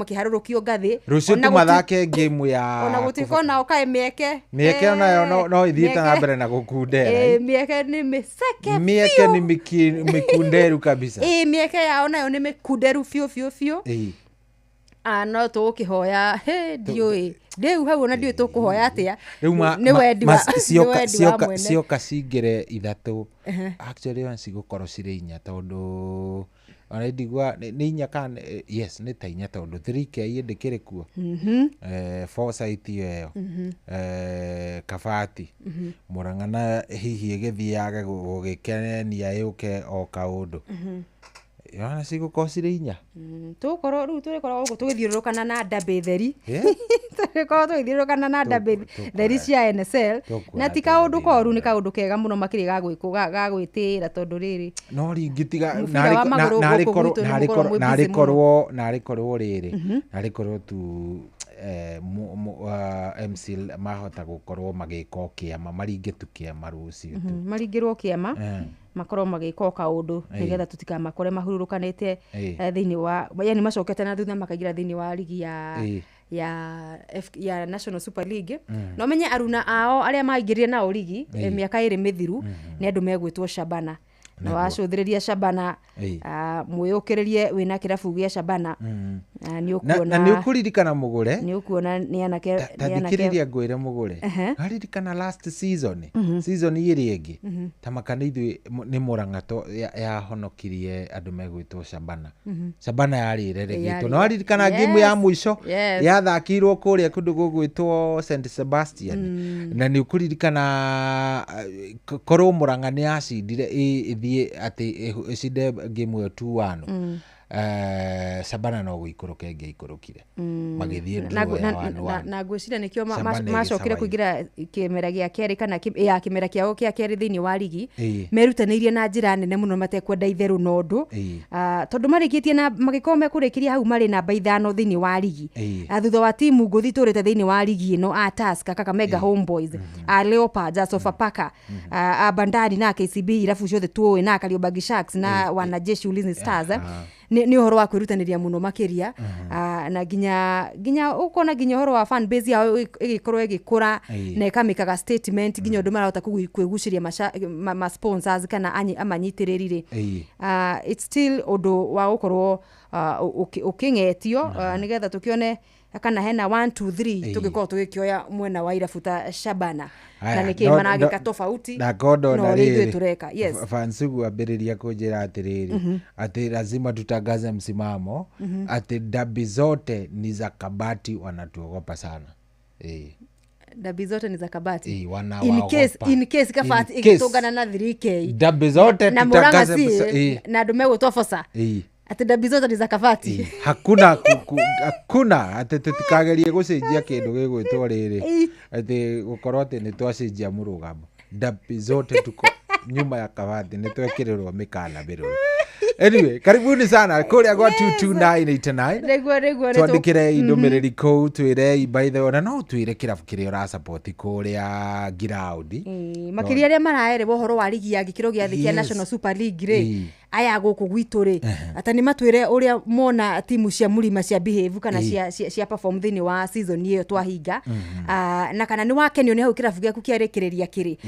makĩharũrũkio ngathĩ rũciũ tũmathake game ya ona gũtiko nao kae mĩeke onayo no ithiĩte na mbere na gũkundera mĩeke nĩ mĩceke mĩeke nĩ mĩkunderu kabisa mĩeke yao nayo nĩ mĩkunderu biũ no tũgũkĩhoya ndiũĩ rĩu hau ona ndiũĩ tũkũhoya atĩa nĩ wendi wa mwene cioka cingĩre ithatũ actually ona cigũkorwo cirĩ inya tondũ ona ndigua nĩ inya kana yes nĩ ta inya tondũ 3K ndĩkĩrĩ kuo Foresight ĩyo Kabati Murang'a na hihi ĩgĩthiage gũgĩkenania yũke o kaũndũ yana cigũkorwo cirĩ inya tũkorwo rĩu tũrĩkorwo gũkũ tũgĩthiũrũrũkana na ndambĩ theri tũrĩkorwo tũgĩthiũrũrũkana na ndambĩ theri cia NSL na ti kaũndũ koru nĩ kaũndũ kega mũno makĩria gagwĩtĩra tondũ rĩrĩ no ringĩtiga narĩkorwo rĩrĩ narĩkorwo tu MCL mahota gũkorwo magĩka kĩama maringĩtu kĩama rũciũ maringĩrwo kĩama makorwo magĩka kaũndũ nĩgetha tũtikamakore mahurũrũkanĩte thĩinĩ wa yani macokete na thutha makaingĩra thĩinĩ wa ligi ya National Super League no menye aruna ao arĩa maingĩrire nao ligi mĩaka ĩrĩ mĩthiru nĩ andũ megwĩtwo Shabana na wacũthĩrĩria Shabana mwĩũkĩrĩrie wĩna kĩrabu gĩa Shabana nĩ ũkuona na nĩ ũkũririkana mũgũre nĩ ũkuona nĩ anake tathikĩrĩria ngwĩre mũgũre aririkana last season ĩrĩ ĩngĩ ta makana ithuĩ nĩ Murang'a yahonokirie andũ megwĩtwo Shabana yarĩ relegĩtwo no aririkana game ya mũico yathakirwo kũrĩa kũndũ gũgwĩtwo St Sebastian na nĩ ũkũririkana korwo Murang'a nĩ yacindire ithiĩ atĩ icinde game ĩyo 2-1 Shabana no gũikũrũka ĩngĩikũrũkire magĩthiĩ na ngwĩciria nĩkĩo macokire kũingĩra kĩmera gĩa kerĩ kana kĩmera kĩao kĩa kerĩ thĩinĩ wa ligi merutanĩirie na njĩra nene mũno matekwenda itherũ na ũndũ tondũ marĩkĩtie na magĩkorwo mekũrĩkĩria hau marĩ namba 5 thĩinĩ wa ligi thutha wa timu ngũthi tũrĩte thĩinĩ wa ligi ĩno a Tusker Kakamega Homeboys a Leopards a Sofapaka a Bandari na KCB irabu ciothe tuoĩ na Kariobangi Sharks na Wanajeshi Ulinzi Stars nĩ ũhoro wa kwĩrutanĩria mũno makĩria na nginya ũkona nginya ũhoro wa fan base yao ĩgĩkorwo ĩgĩkũra na ĩkamĩkaga statement nginya ũndũ marahota kwĩgucĩria ma sponsors kana amanyitĩrĩri it's still ũndũ wa gũkorwo ũkĩng'etio nĩgetha tũkĩone kana hena 1 2 3 tũgĩkorwo tũgĩkĩoya mwena wa irabu ta Shabana na nĩkĩ maragĩka tofauti na kondo na rĩrĩ tureka fansugu ambĩrĩria kũnjĩra atĩrĩrĩ atĩ lazima tutangaze msimamo atĩ dabi zote ni za Kabati wanatuogopa sana Dabi zote ni za Kabati. Wana in case Kabati ikitongana na 3K. Dabi zote tutakaza na dume gutwafosa. Ati dabi zote ni za Kabati. Hakuna ati tutikagerie gucenjia kindu gigwitwo riri. Ati gukorwo ati ni twacenjia murugamo. Dabi zote tuko nyuma ya Kabati ni twekererwo mikana biruri. Anyway, karibuni sana kuria gwa 22989. Regua twandikire indomereri kou twire by the way no twire kirabu kiria ura support kuria ground. Makiria aria maraere bohoro wa ligi ya gikiro gia thiki National Super League ri aya guku gwitu ri ata ni matwire uria mona timu cia Murima cia behave kana cia perform thini wa season iyo twahinga na kana ni wakenio ni hau kirabu giaku kiarekereria kiri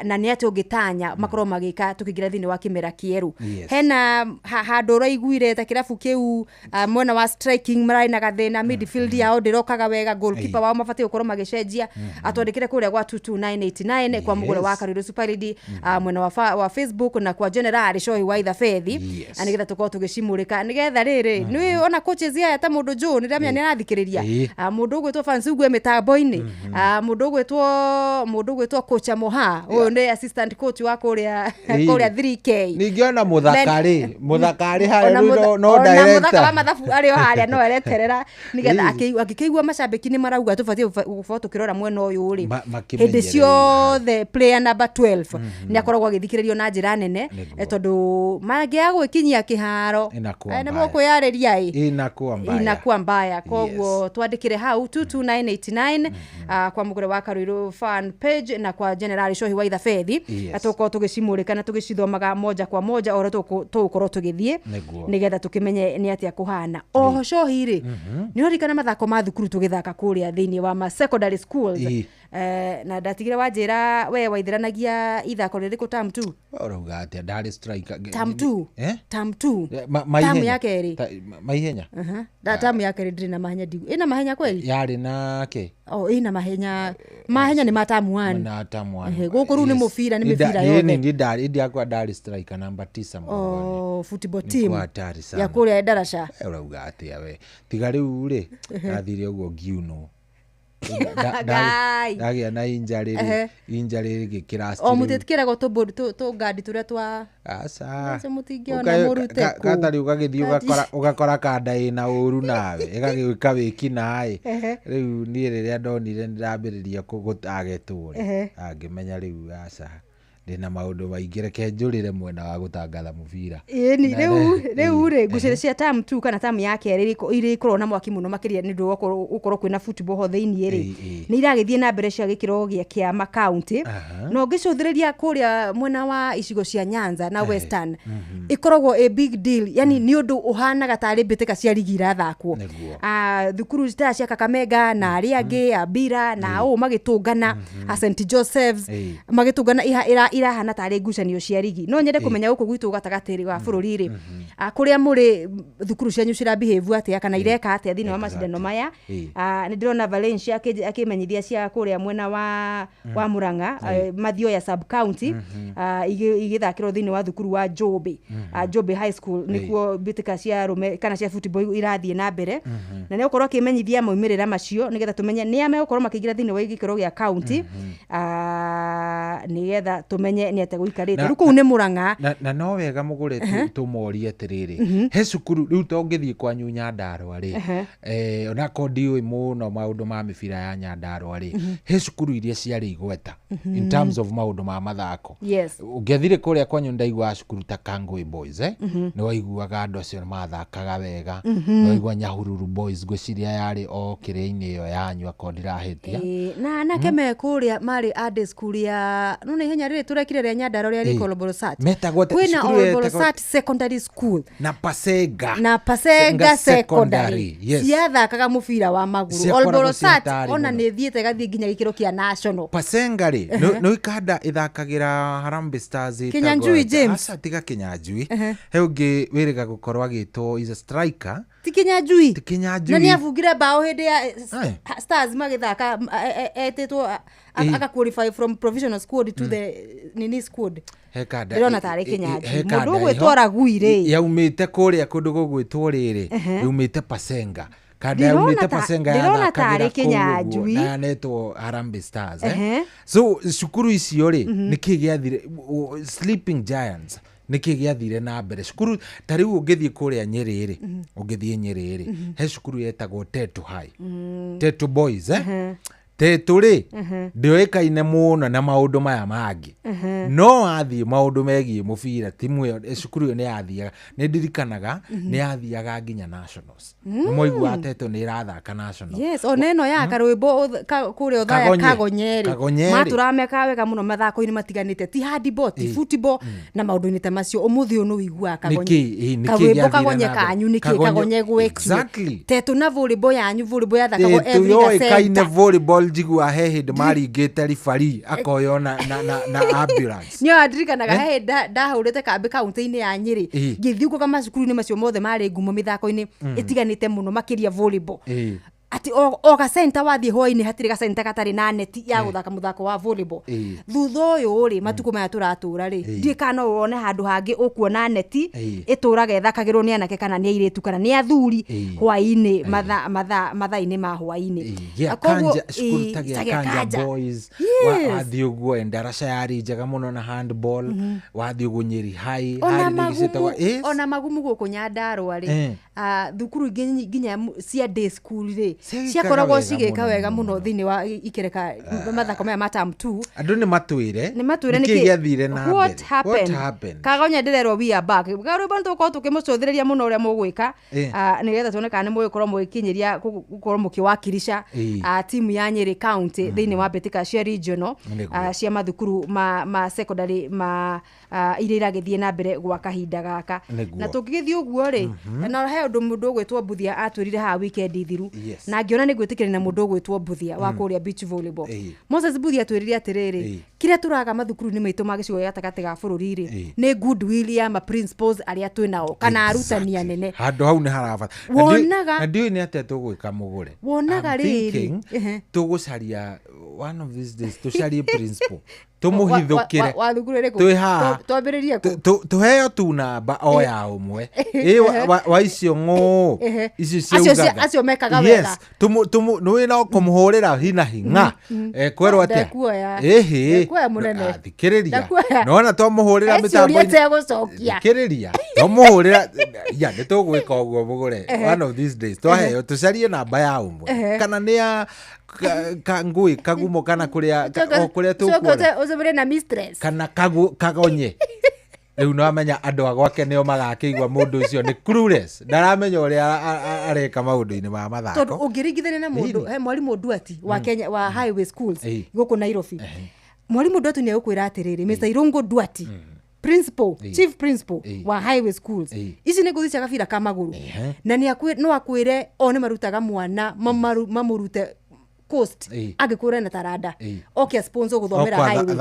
na ni ati ungitanya makoro magika tukigira thini wa kimera kieru hena handu raiguire ta kirabu kiu mwena wa striking marai na gathina midfield yao ndirokaga wega goalkeeper wao mabati gukorwo magicenjia atwandikire kuria gwa 22989 kwa mugure wa Kariro Super League mwena wa Facebook na kwa general show wa Fethi anigetha tuko tugicimurika nigetha riri ni ona coaches ya ta mundu Joe ni ramya ni arathikiriria mundu gwetwo fans ugwe mitambo-ini mundu gwetwo coach Moha uyu ni assistant coach wa kuria 3K ningiona muthakari haria no director muthaka wa mathabu ario haria no ereterera nigetha akikeigua macambiki ni marauga tubatie gufoto kirora mwena uyu ri hindi ciothe player number 12 ni akoragwo agithikiririo na njira nene tondu magia gwikinyia kiharo na moko yareria inakuwa mbaya koguo twandikire hau 22989 kwa mugure wa Kariro fan page na kwa general show wa Fethi atoko tugicimurika na tugicithomaga moja kwa moja ora tukorwo tugithie nigetha tukimenye ni atia kuhana oho show hiri ni orikana mathako ma thukuru tugithaka kuria thini wa ma secondary schools na ndatigire wanjira we waithiranagia ithako ririku term 2 urauga atia ndari striker term 2 term yake ri maihenya term yake ri ndina mahenya digu ina mahenya kweli yari nake ina mahenya ni matamu 1 na tamu 1 guku ru ni mufira ni mifira yone ni ndari akwa ndari striker number 9 mugoni football team ya kuria darasha urauga atia we tigari uri athire ugo giuno dagia na injari gikira o mutitikira go to gadi turia twa asa mutingiona murute ku katari ugagithii ugakora kada ina uru nawe igagika wiki nae riu ni riria ndonire ndambiriria kugutagetore angimenya riu asa ndina maundu maingire kenjurire mwena wa gutangatha mubira ni riu ri gucire cia term 2 kana term yake iri ikorwo na mwaki muno makiria ni ndu ukorwo kwina football ho thiini ri ni iragithie na mbere cia gikiro kia ma county no gicuthiriria kuria mwena wa icigo cia Nyanza na Western ikoragwo a big deal yani ni undu uhanaga tari mbitika cia ligi irathakwo thukuru cia Kakamega na Ariangi Abira na magitungana St Joseph's magitungana irahana tari ngucanio cia ligi no nyende kumenya guku gwitu gatagatiri wa bururi ri kuria muri thukuru cia nyucira behave atia kana ireka atia thini wa macindano maya ni ndirona Valencia akimenyithia cia kuria mwena wa Muranga mathio ya sub county igithakirwo thini wa thukuru wa Jobe High School nikuo bitika cia rume kana cia football irathie na mbere na ne ukorwo kimenyithia moimirira macio nigetha tumenye ni ame ukorwo makigira thini wa igikiro gia county nigetha tumenye ni ate guikarite ruku ni Muranga na no wega mugure tumorie atiriri he cukuru riu tongithie kwa Nyandarua ri ona kodi muno maundu ma mibira ya Nyandarua ri he cukuru iria ciari igweta in terms of maundu ma mathako ungethire kuria kwa Ndaigua cukuru ta Kangwe Boys ni waiguaga andu acio mathakaga wega no waigua Nyahururu Boys gwiciria yari o kire-ini iyo yanyu akondirahitia na nake me kuria mari ade school ya none henya riri turekire ria Nyandarua ria ri Olborosat kwina Olborosat secondary school na Pasenga secondary ciathakaga mubira wa maguru Olborosat ona ni thiete gathie nginya gikiro kia national Pasenga ri no ikanda ithakagira Harambee Stars Kinyanjui James tiga Kinyanjui he ungi wiriga gukorwa gitwo is a striker Kinyanjui na ni avugire bao hindi ya Stars magithaka etetwo aka qualify from provisional squad to the nini squad hekada irona tare Kinyanjui mundu gwitwara guire yaumite kuria kundu gugwitwo riri yaumite Pasenga kada yaumite Pasenga ndirona tarĩ Kĩnyanjui na netwo Harambee Stars so cukuru icio ri niki gĩathire Sleeping Giants niki gĩathire na mbere cukuru tariu ũngĩthie kũrĩa Nyeri ri ũngĩthie Nyeri ri he cukuru yetagwo Tetu High Tetu Boys Tetu ri ndioĩkaine mũno na maũndũ maya mangĩ no athie maũndũ megie mũbira timu ĩyo cukuru ĩyo nĩ yathiaga nĩ ndirikanaga nĩ yathiaga nginya nationals nĩ moigua Tetu nĩ irathaka national yes oneno ya karwĩmbo kũrĩa ũthaya Kagonyeri maturameka wega mũno mathako-inĩ matiganĩte ti handball ti football na maũndũ-inĩ ta macio ũmũthĩ ũyũ nĩ ũiguaga Karwĩmbo Kagonye kanyu nĩkĩ Kagonye gwĩkire Tetu na volleyball yanyu volleyball yathakagwo every center volleyball njigua he hĩndĩ maringĩte ribari akoyona na ambulance nĩo andirikanaga he ndahũrĩte kambĩ kaunti-inĩ ya Nyeri ngĩthiĩ kuo macukuru-inĩ macio mothe marĩ ngumo mĩthako-inĩ ĩtiganĩte mũno makĩria volleyball ati o ga center wathie hwaini hatire ga center katari na neti ya guthaka muthako wa volleyball thutha uyu ri matuko maya turatura ri ndikana urone handu hangi ukuona neti ituraga ethakagirwo ni anake kana ni airetu kana ni athuri hwaini matha-ini ma hwaini akogwo Kanja Boys wathie uguo endaraca yari njega muno na handball wathie uguo Nyeri High ona magumu guku Nyandarua ri thukuru nginya cia day school ri ciakoragwo cigĩka wega mũno thĩinĩ wa ikereka mathako maya ma term 2 andũ nĩ matwĩre nĩkĩ gĩathire na mbere what happened Kagonya ndirerwo we are back garũba nĩtũkorwo tũkĩmũcũthĩrĩria mũno ũrĩa mũgwĩka nĩgetha tuone kana nĩ mũgĩkorwo mũgĩkinyĩria gũkorwo mũkĩwakilisha timu ya Nyeri County thĩinĩ wa mbĩtĩka cia regional cia mathukuru ma secondary ma iria iragĩthiĩ na mbere gwa kahinda gaka na tũngĩgĩthiĩ ũguo rĩ na he ũndũ mũndũ ũgwĩtwo Mbuthia atwĩrire ha weekend thiru na ngiona nĩ gwĩtĩkĩra na mũndũ ũgwĩtwo Mbuthia wa kũrĩa beach volleyball Moses Mbuthia atwĩrire atĩrĩrĩ kĩrĩa tũraga mathukuru-inĩ maitũ ma gĩcigo gatagatĩ ga bũrũri rĩ nĩ goodwill ya ma principals arĩa twĩnao kana arutani anene handũ hau nĩ harabata wonaga ndiũ nĩ atĩa tũgwĩka mũgũre wonaga rĩrĩ tũgũcaria one of these days tũcarie principal tumuhithukire twĩ haha twambĩrĩrie tuheo tu namba o ya ũmwe wa icio ng'ũ icio ciugaga acio mekaga wega nĩ no kũmũhũrĩra hina hinga kwerwo atĩa thikĩrĩria nona twamũhũrĩra mĩtambo-inĩ thikĩrĩria twamũhũrĩra ya nĩ tũgwĩka ũguo mũgũre one of these days twaheo tũcarie namba ya ũmwe kana nĩ ya kangui kagumo kana kuria tukuona uzobere na mistress kana Kagonye riu no amenya andu agwake nio magakĩigua mundu ucio ni clueless ndaramenya uria areka maundu-ini ma mathako tondu ungiringithania na mundu he mwalimu Nduati wa Kenya wa highway schools guku Nairobi mwalimu Nduati ni agukwira atiriri Mr. Irungu Nduati principal chief principal wa highway schools ici nĩ ngũthi cia gabira ka maguru na no akwire one marutaga mwana mamurute coast agĩkũra na taranda okay sponsor guthomera highway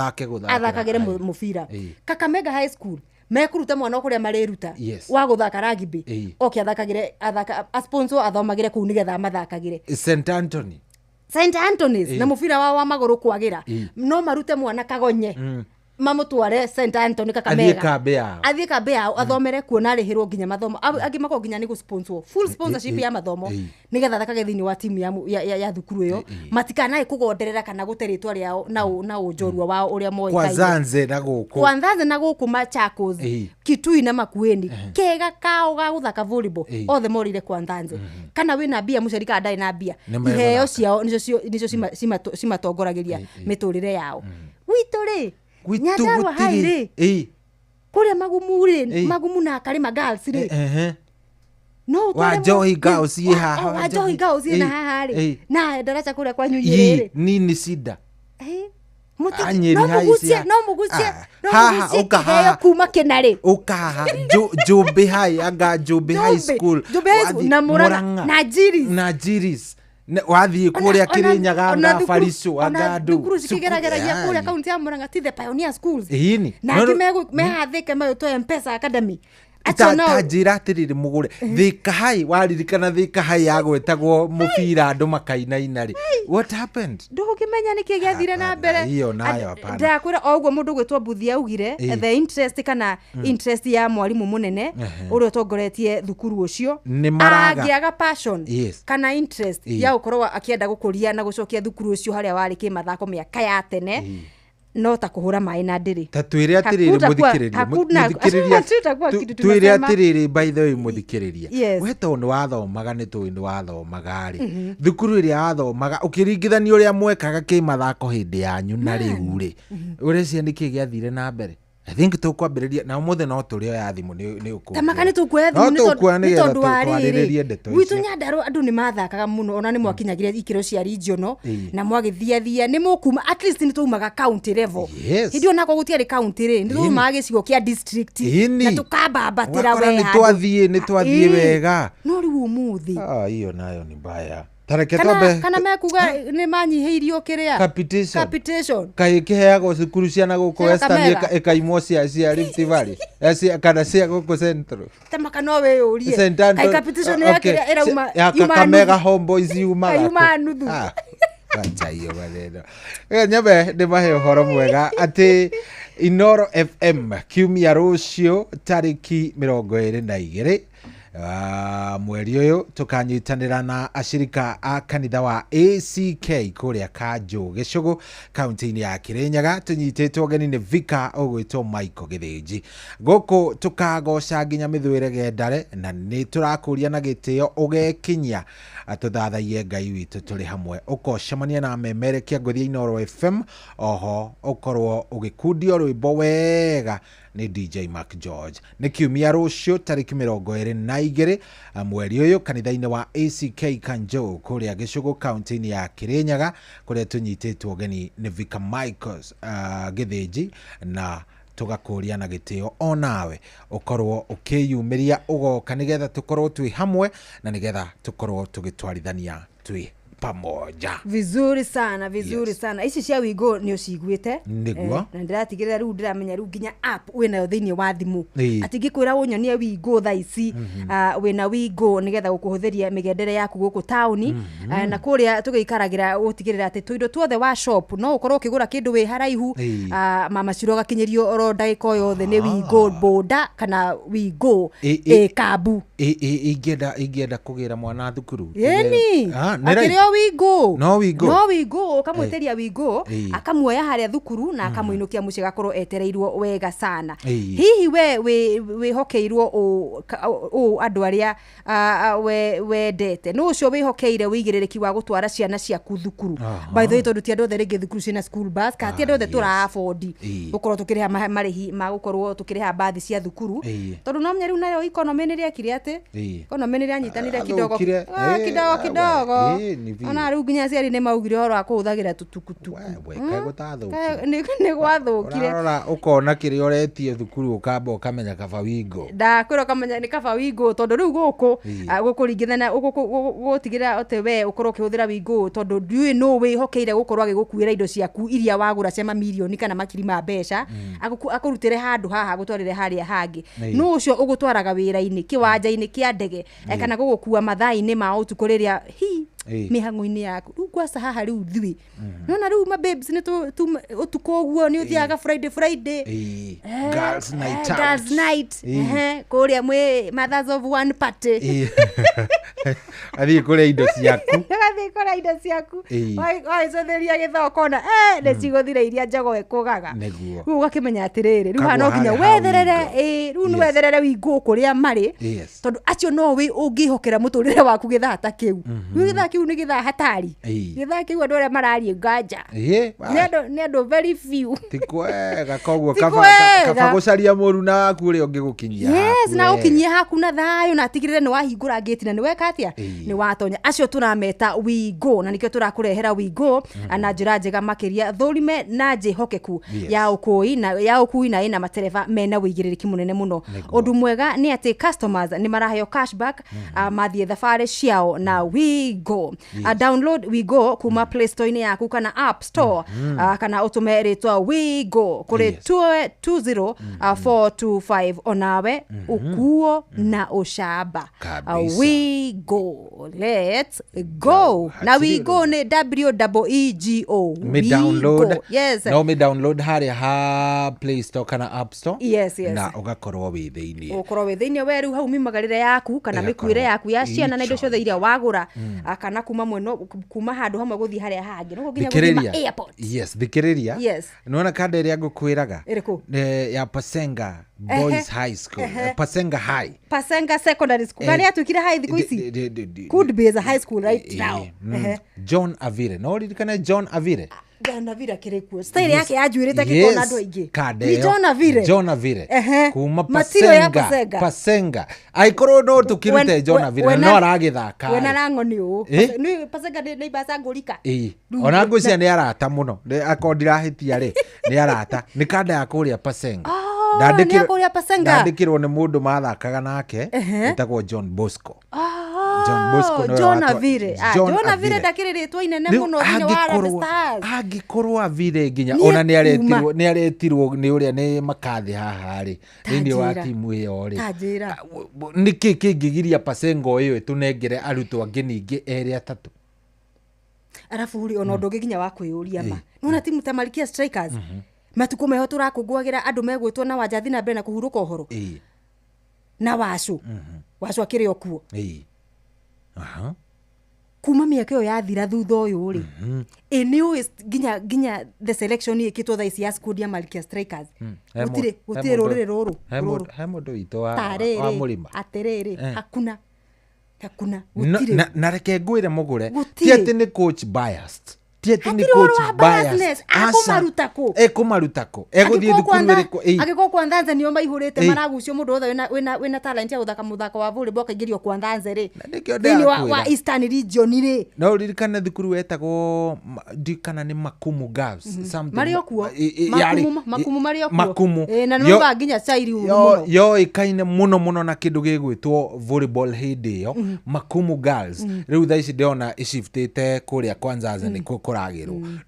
athakagĩre mũbira Kakamega high school mekuruta mwana okuria mariruta wa guthaka rugby okay athakagĩre sponsor athomagĩre kũu nĩgetha mathakagĩre St Anthony's na mũbira wa magũrũ kwagĩra no marute mwana Kagonye mamutware St Anthony Kakamega athiĩ kambe yao athomere kuona arĩhĩrwo nginya mathomo angĩ makoo nginya nĩ sponsor full sponsorship ya mathomo nĩgetha thakage thĩinĩ wa timu ya thukuru ĩyo matikanaĩ kũgonderera kana gũte rĩtwa rĩao na ũnjorua wao ũrĩa moĩkaine kwa Nzanze na gũkũ Machakos Kitui na Makueni kega kao ga gũthaka volleyball othe morire kwa Nzanze kana wĩna mbia mũciari kana ndarĩ na mbia iheo ciao nicio cimatongoragĩria mĩtũrĩre yao witũ rĩ Nyandarua hairi kuria magumu na Karima girls ri no Wanjohi girls ye haha Wanjohi girls ye na haha ri na daraja kuria kwa Nyunyiri ri nini shida no mugucie haha kuma Kenare ukaha Jumbe High anga Jumbe High School na Murang'a na Jiris wathie kuria Kirinyaga na Fariso anga ndu thukuru cikĩgerageragia kuria kaunti ya Murang'a ti the pioneer schools ini na mehathĩke mayo to M-Pesa Academy Tajira atiriri mugure Thika High waririkana Thika High yagwetagwo mubira andu makaina inari. What happened? Ndukimenya niki giathire na mbere. Hiyo nayo hapana. Ndakwira ogwo mundu gwitwo Mbuthi augire the interest kana interest ya mwarimu munene uri utongoretie thukuru ucio agiaga passion kana interest ya ukorwo akienda gukuria na gucokia thukuru ucio haria wari kimathako miaka ya tene. No ta kuhura mai na ndiri tatwire atiriri muthikiriria twire atiriri by the way muthikiriria weto ni wathomaga ni twi ni wathomaga ri thukuru iria wathomaga ukiringithania uria mwekaga kimathako hindi yanyu na riu ri urecia niki giathire na mbere. I think tukwambiriria na umuthe no turi o ya thimu ni uku tamaka ni tukwe thimu ni tondu wariri witu Nyandarua andu ni mathakaga muno ona ni mwakinyagiria ikiro cia regional na mwagithia ni mukuma at least ni tumaga county level hindi ona ko gutiari county ri ni tumaga gicigo kia district na tukabambatira wega ni twathie wega no riu umuthi hiyo nayo ni mbaya. Kana mekuga ni manyihiirio kiria capitation kai kiheago cukuru ciana guku Western ekaimwo cia Rift Valley kana cia guku Central tamaka no we urie kai capitation ya kiria irauma Kakamega Homeboys yuma nuthu acha hiyo maneno nyabe ndi mahe uhoro mwega ati Inoro FM kiumia rucio tariki 22 mweri uyu tukanyitanira na ashirika a kanitha wa ACK kuria Kanjo Gicugu kaunti-ini ya Kirinyaga tunyititwo geni ni Vika ogwitwo Michael Githinji guku tukagoca nginya mithwire gendare na ni turakuria na gitio ugekinya atuthathaie Ngai witu turi hamwe ukocemania na memerekia nguthia Inoro FM oho ukorwo ugikundio rwimbo wega ni DJ Mark George ni kiumia rucio tariki 22 mweri uyu kanitha-ini wa ACK Kanjo kuria Gicugu kaunti-ini ya Kirinyaga kuria tunyititwo geni ni Vika Michael Githinji na tugakuria na gitio onawe ukorwo ukiyumiria ugoka nigetha tukorwo twi hamwe na nigetha tukorwo tugitwarithania twi pamoja. Vizuri sana ici cia wigo ni uciguite niguo na ndiratigirira riu ndiramenya riu nginya app wina thiini wa thimu ati ngikwira unyonie wigo tha ici wina wigo nigetha gukuhutheria migendere yaku guku town na kuria tugiikaragira gutigirira ati tuindo tuothe wa shop no ukorwo ukigura kindu wi haraihu mama ciro gakinyerio oro ndagika yothe ni wigo boda kana wigo kabu ingienda kugira mwana thukuru yeni akirio wigo no wigo kamweteria wigo akamuoya haria thukuru na akamuinukia muci gakorwo etereirwo wega sana hihi we hokeirwo o andu aria wendete no ucio wihokeire wigirereki wa gutwara ciana ciaku thukuru by the way tondu ti andu othe ringi thukuru cina school bus ka ti andu othe tura afford gukorwo tukiriha marihi ma gukorwo tukiriha bathi cia thukuru tondu no menya riu nayo economy ni riakire ati economy ni rianyitanire kidogo ona riu nginya ciari ni maugire horo akuhuthagira tutukutu ni gwathukire rora ukona kiria uretie thukuru ukamba ukamenya kaba wingo ndakwira ukamenya ni kaba wingo tondu riu guku gukuringithana gutigirira ote we ukorwo kihuthira wingo tondu ndiui no we hokeire gukorwo agigukuira indo ciaku iria wagura cia mamilioni kana makiri ma mbeca akurutire handu haha gutwarire haria hangi no ucio ugutwaraga wira-ini kiwanja-ini kia ndege kana gugukua mathai-ini ma utuku riria mihango-ini yaku riu gwasa haha riu thui nona riu ma babes ni utuko guo ni uthiaga Friday girls night kuria mwe mothers of one party athi kuria indo ciaku oi cotheria githoko na ne cigothire iria njago ekugaga riu gakimenya atiriri riu hano nginya wetherere riu ni wetherere wingu kuria mari tondu acio no we ungihokera muturire waku githata kiu githata kiu ni githa hatari githa kiu andu aria marari nganja ni andu very few tikwega koguo kaba gucaria muru na waku uri ungigukinyia na ukinyia haku na thayo na tigirire ni wahingura gate na ni weka atia ni watonya acio turameta wigo na nikio turakurehera wigo na njira njega makiria thurime na njihokeku ya ukui na ina matereva mena wigiririki munene muno undu mwega ni ati customers ni maraheo cashback mathie thafari ciao na wigo download wigo go kuma Play Store -ini yaku kana App Store kana utume ritwa We Go kuri 20425 onawe ukuo na ushaba. We Go, let's go. Na We Go ni WEEGO. Me download. Yes. No me download ha Play Store kana App Store. Yes. Na ugakorwo wi thiini. Ukorwo wi thiini weru hau mimagarire yaku kana mikuire yaku ya ciana na indo ciothe iria wagura kana kuma mweno kuma handu hamwe guthi haria hangi no nginya guthima airport. Yes, thikiriria. Yes. Nona kanda iria ngukwiraga Iriku? Ya Pasenga Boys High School. Pasenga High. Pasenga Secondary School. Gani atukire high thiku ici? Could be as a high school right now. John Avire. No ririkane John Avire. John Avire kirikuo. Style yake ajuirite kikona andu aingi. Ni John Avire. John Avire. Kuma Pasenga. Pasenga. Aikoro no tukirute John Avire no aragithaka. Wena rangoni u. Ni Pasenga ni ibasa ngurika. Ona ngwiciria ni arata muno. Akondira hitia ri. Ni arata. Ni kanda ya kuria Pasenga. Ndandikirwo ni mundu mathakaga nake etagwo John Bosco. John Avire. John Avire ndakiriritwo inene muno thiini wa Harambee Stars. Angikorwo Avire nginya ona ni aretirwo ni uria ni makathi haha ri thiini wa timu iyo ri. Niki kingigiria Pasenga iyo tunengere arutwo angi ningi eri atatu. Arafu uri ona ndoge nginya wa kwiyuria ma. Nona timu ta Malkia Strikers. Matuko meho turakungwagira andu megwitwo na wajathi na mbere na kuhuruka uhoro. Na wacu. Wacu akiri okuo. Kuma miaka yo yathira thutha uyu ri. Ni ginya the selection ikitwo tha cia squad ya Malkia Strikers. Gutire rurire ruru. He mundu wito wa Murima. Atiriri hakuna gutire. Na reke ngwire mugure. Ti ati ni coach biased. Tieti ni coach bias. Ekumarutako. Eguthie thukuru iriku. Agiko kwa Ndanze niyo maihurite maragucio mundu othe wina talent ya guthaka muthako wa volleyball kaingirio kwa Ndanze ri. Ni wa Eastern region ri. No ririkana thukuru wetagwo ndikana ni Makumu Girls. Mario kuo. Makumu Mario kuo. Makumu. Na no baginya chairi muno. Yo ikaine muno na kindu gigwitwo volleyball hindi yo Makumu Girls. Riu tha ici ndiona ishiftite kuria kwanza ni kuragirwo.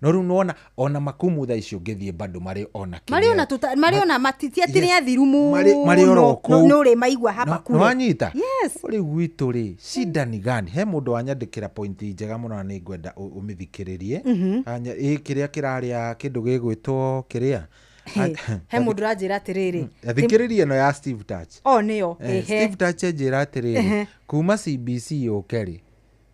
No riu nona ona Makumu tha icio ngithie bado mari ona kile. Mari ona matitia tini athiru mu. Mari oroko. No ri maigwa hapa kule. No anyita. Yes. Uri gwitu ri shida ni gani? He mundu wanyandikira point njega muno na ni ngwenda umithikiririe. Anya kiria kiraria kindu gigwitwo kiria. He mundu ranjira atiriri. Thikiririe no ya Steve Touch. Niyo. Steve Touch njira atiriri. Kuma CBC yokeri.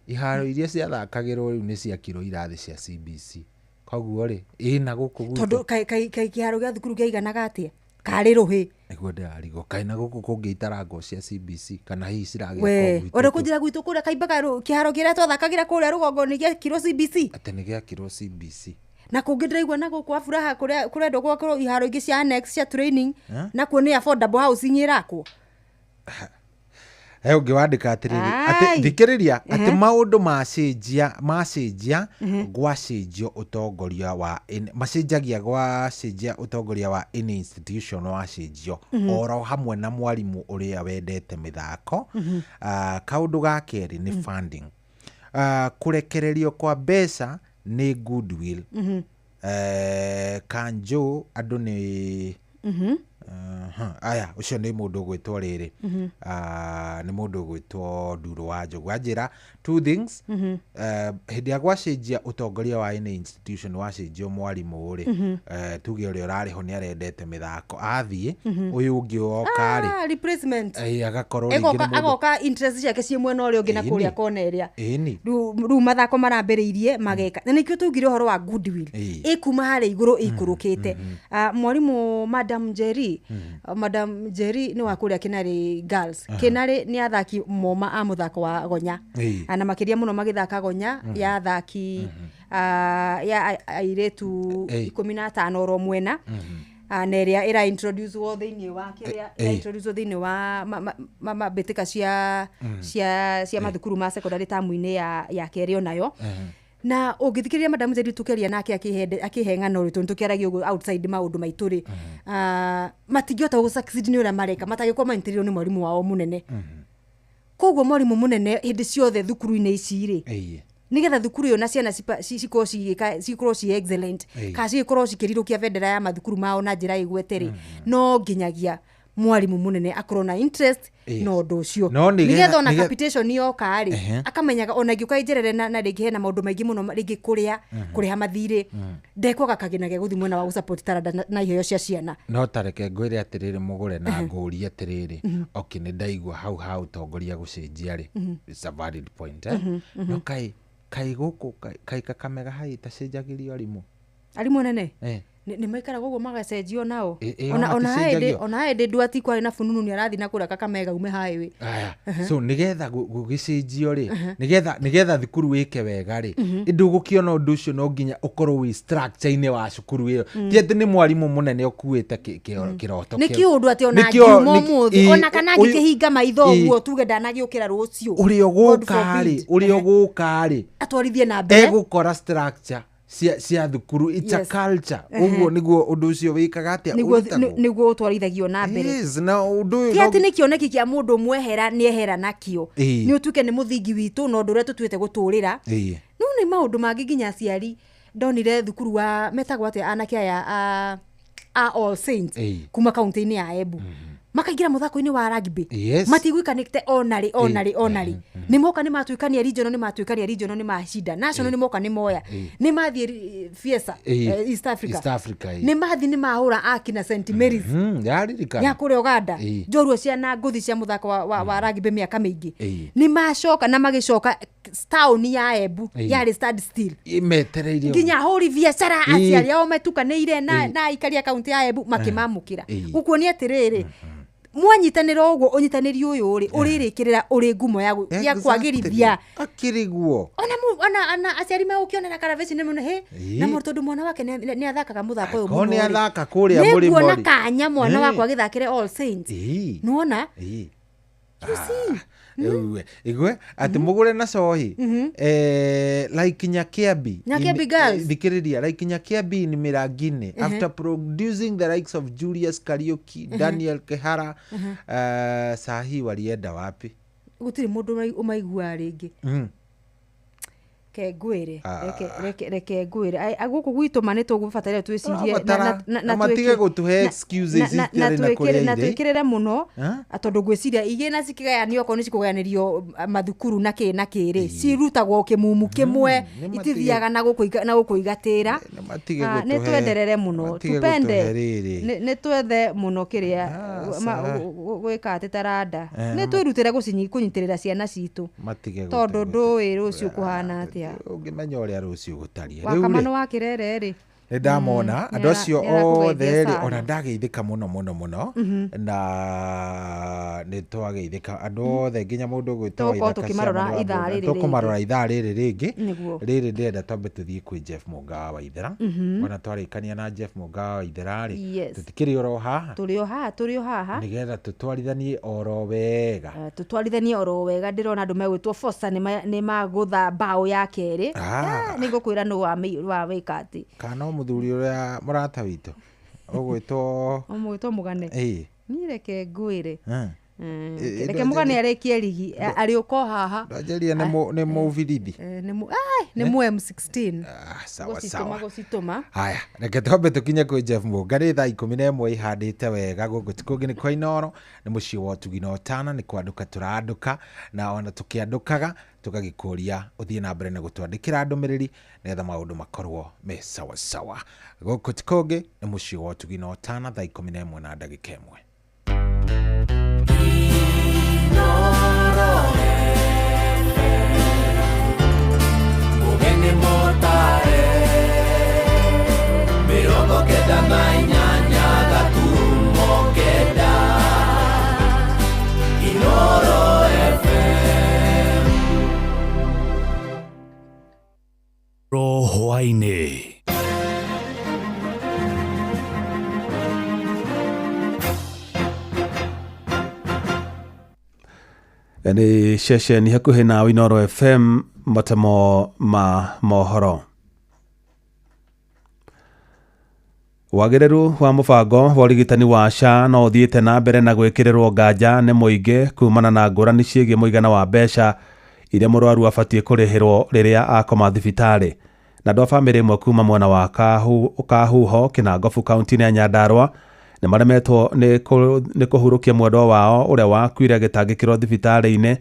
Iharo iria ciathakagirwo riu ni cia kiro irathi cia CBC. Koguo ri ina guku gutu. Tondu kai kiharo gia thukuru giaiganaga atia? Kari ruhi. Niguo ndarigo kaina guku kungiitarango cia CBC kana hihi ciragĩa we ore kunjira gwitu kuria kaimbaga kiharo giria twathakagira kuria rugongo ni gia kiro CBC. Ate ni gia kiro CBC. Na kungi ndiraigua na guku afuraha kuria ndo gwakoro iharo ingi cia next cia training na kuone affordable housing irakwo. He ungi wandika atiriri ati thikiriria ati maundu macenjia gwacenjio utongoria wa macenjagia gwacenjia utongoria wa any institution wacenjio oro hamwe na mwarimu uria wendete mithako. Kaundu ga keri ni funding. Kurekererio kwa mbeca ni goodwill. Kanjo andu ni aya ucio ni mundu gwitwo riri ni mundu gwitwo Nduru wa Njogu ajira two things. Hindi agwacenjia utongoria wa any institution wacenjio mwarimu ri tuge uri urariho ni arendete mithako athie uyu ungi oka ri replacement agakorwo agoka interest yake cie mwena uri ungi na kuria kona iria ru mathako marambiriirie mageka na nikio tugire horo wa goodwill ikuma hari iguru ikurukite. Mwarimu Madam Jerry ni wa kuria Kinari Girls. Kinari ni athaki moma a muthako wa gonya na makiria muno magithaka gonya ya athaki ya airetu 15 oro mwena na iria ira introduce wo thiini wa kiria introduce thiini wa mabetika cia mathukuru ma secondary tamu-ini ya kerio nayo. Na ugithikiria Madam Jerry tukeria nake akihengana uritu tukiaragia outside maundu maituri matingiota gusucceed ni ura mareka matagikwa maintirio ni mwarimu wao munene. Koguo mwarimu munene hindi ciothe thukuru-ini ici ri nigetha thukuru yo na ciana cikorwo ci excellent ka cikorwo cikirirukia bendera ya mathukuru mao na njira igweteri no nginyagia mwarimu munene akorwo na interest no ndo cio nigetha ona capitation yoka ri akamenyaga ona ngiuka injerere na ringi hena maundu maingi muno ringi kuriha mathiri ndeko gakagina ge guthi mwena wa support tarada na iheo cia ciana no tareke ngwire atiriri mugure na nguri atiriri okay ni ndaigua hau tongoria gucenjia ri it's a valid point no kai guku kai Kakamega hai tacenjagirio arimu nene ni maikara gogo magacenjio nao ona hede ndwati kwari na fununu ni arathi na kura Kakamega ume highway so nigetha gugicenjio ri nigetha thukuru wike wega ri ndugukiona undu ucio no nginya ukorwo wi structure ine wa cukuru iyo ti ati ni mwarimu munene ukuite kiroto ni kiundu ati ona ngiumo muthi ona kana ngikihinga maitho guo tuge ndanagiukira rucio uri oguka ri atwarithie na mbere egukora structure cia thukuru it's a culture uguo niguo undu ucio wikaga atia niguo utwarithagio na mbere na undu uyu ati ni kioneki kia mundu mwehera ni ehera nakio ni utuke ni muthingi witu no ndu retu twete guturira no ni maundu mangi nginya aciari ndonire thukuru wa metagwo atia anake aya All Saints kuma kaunti-ini ya Embu makaingira muthako-ini wa rugby matigwikanite onari ni moka ni matuikania regional ni macinda national ni moka ni moya ni mathie Fiesta East Africa ni mathi ni mahura akina St Mary's ya kure Uganda njorua ciana nguthi cia muthako wa rugby miaka mingi ni macoka na magicoka town ya Embu yari stand still imetereirio nginya hori biacara aciari ao metukanĩire na ikaria kaunti ya Embu makimamukira ukuonia atiriri mwanyitanira uguo unyitaniri uyu uririkirira uri ngumo ya kwagirithia akiriguo ona aciari ma ukionera karaveci ni muno na murtondu mwana wake ni athakaga muthako uyu muno ni athaka kuria muri mori ni kanya mwana wakwa agithakire All Saints nuona you see igwe ati mugure na cohi like Nyakiambi girls thikiriria like Nyakiambi ni Mirangini after producing the likes of Julius Kariuki Daniel Kehara sahi walienda wapi gutiri mundu umaigua ringi ke ngwire reke ngwire aguku gwitu manito gubatarira twicirie na matige gutuhe excuses na twikirire muno atondu gwiciria ige na cikigayanio ko ni cikugayanĩrio mathukuru na kiri cirutagwo kimumu kimwe itithiaga na gukuigatira ni twenderere muno tupende ni twethe muno kiria gwika titarada ni twirutire kunyitirira ciana citu tondu ndui rucio kuhana atia ungimenya uria rucio gutarie wakamano wa kirere ri ndamona andu acio othe ri ona ndageithika muno na ni twageithika andu othe nginya mundu gwitwa tukumarora ithaa riri ringi riri ndenda twambe tuthie kwi Jeff Muga wa Waithera ona twarikania na Jeff Muga wa Waithera ri tutikiri oro haha turi haha nigetha tutwarithanie oro wega ndirona andu megwitwo Fosa ni magutha bao ya keri ningukwira no wa wikati kana muthuri uria murata witu ugwitwo Mugane ni reke ngwire reke Mugane arekie ligi ari uko haha ndajeria ni muvirithi ni mu M16 sawa gusituma haya reke twambe tukinye kwi Jeff Muga ri thaa 11 ihandite wega guku tikungi ni kwa Inoro ni mucii wa Tugino Tana ni kwanduka turaanduka na ona tukiandukaga tukagikuria uthie na mbere na gutwandikira ndumiriri netha maundu makorwo me sawa guku tikungi ni mucii wa Tugino Tana thaa 11 na ndagika 1 Ugeni motare mirongo kenda na inyanya gaturumo kenda Inoro FM Rohwaine ni ceceni hakuhi na Inoro FM matamo ma mohoro wagereru wa mubango wa urigitani wa SHA no uthiite na mbere na gwikirirwo nganja ni muingi kumana na ngurani ciegie muigana wa mbeca iria mũrwaru abatie kũrĩhĩrwo rĩrĩa akoma thibitarĩ. Na andũ a bamĩrĩ ĩmwe kuma mwena wa Kahuho Kinangofu kaunti-inĩ ya Nyandarua nĩ maremetwo nĩ kũhurũkia mwendwa wao ũrĩa wakuire agĩtangĩkĩrwo thibitarĩ-inĩ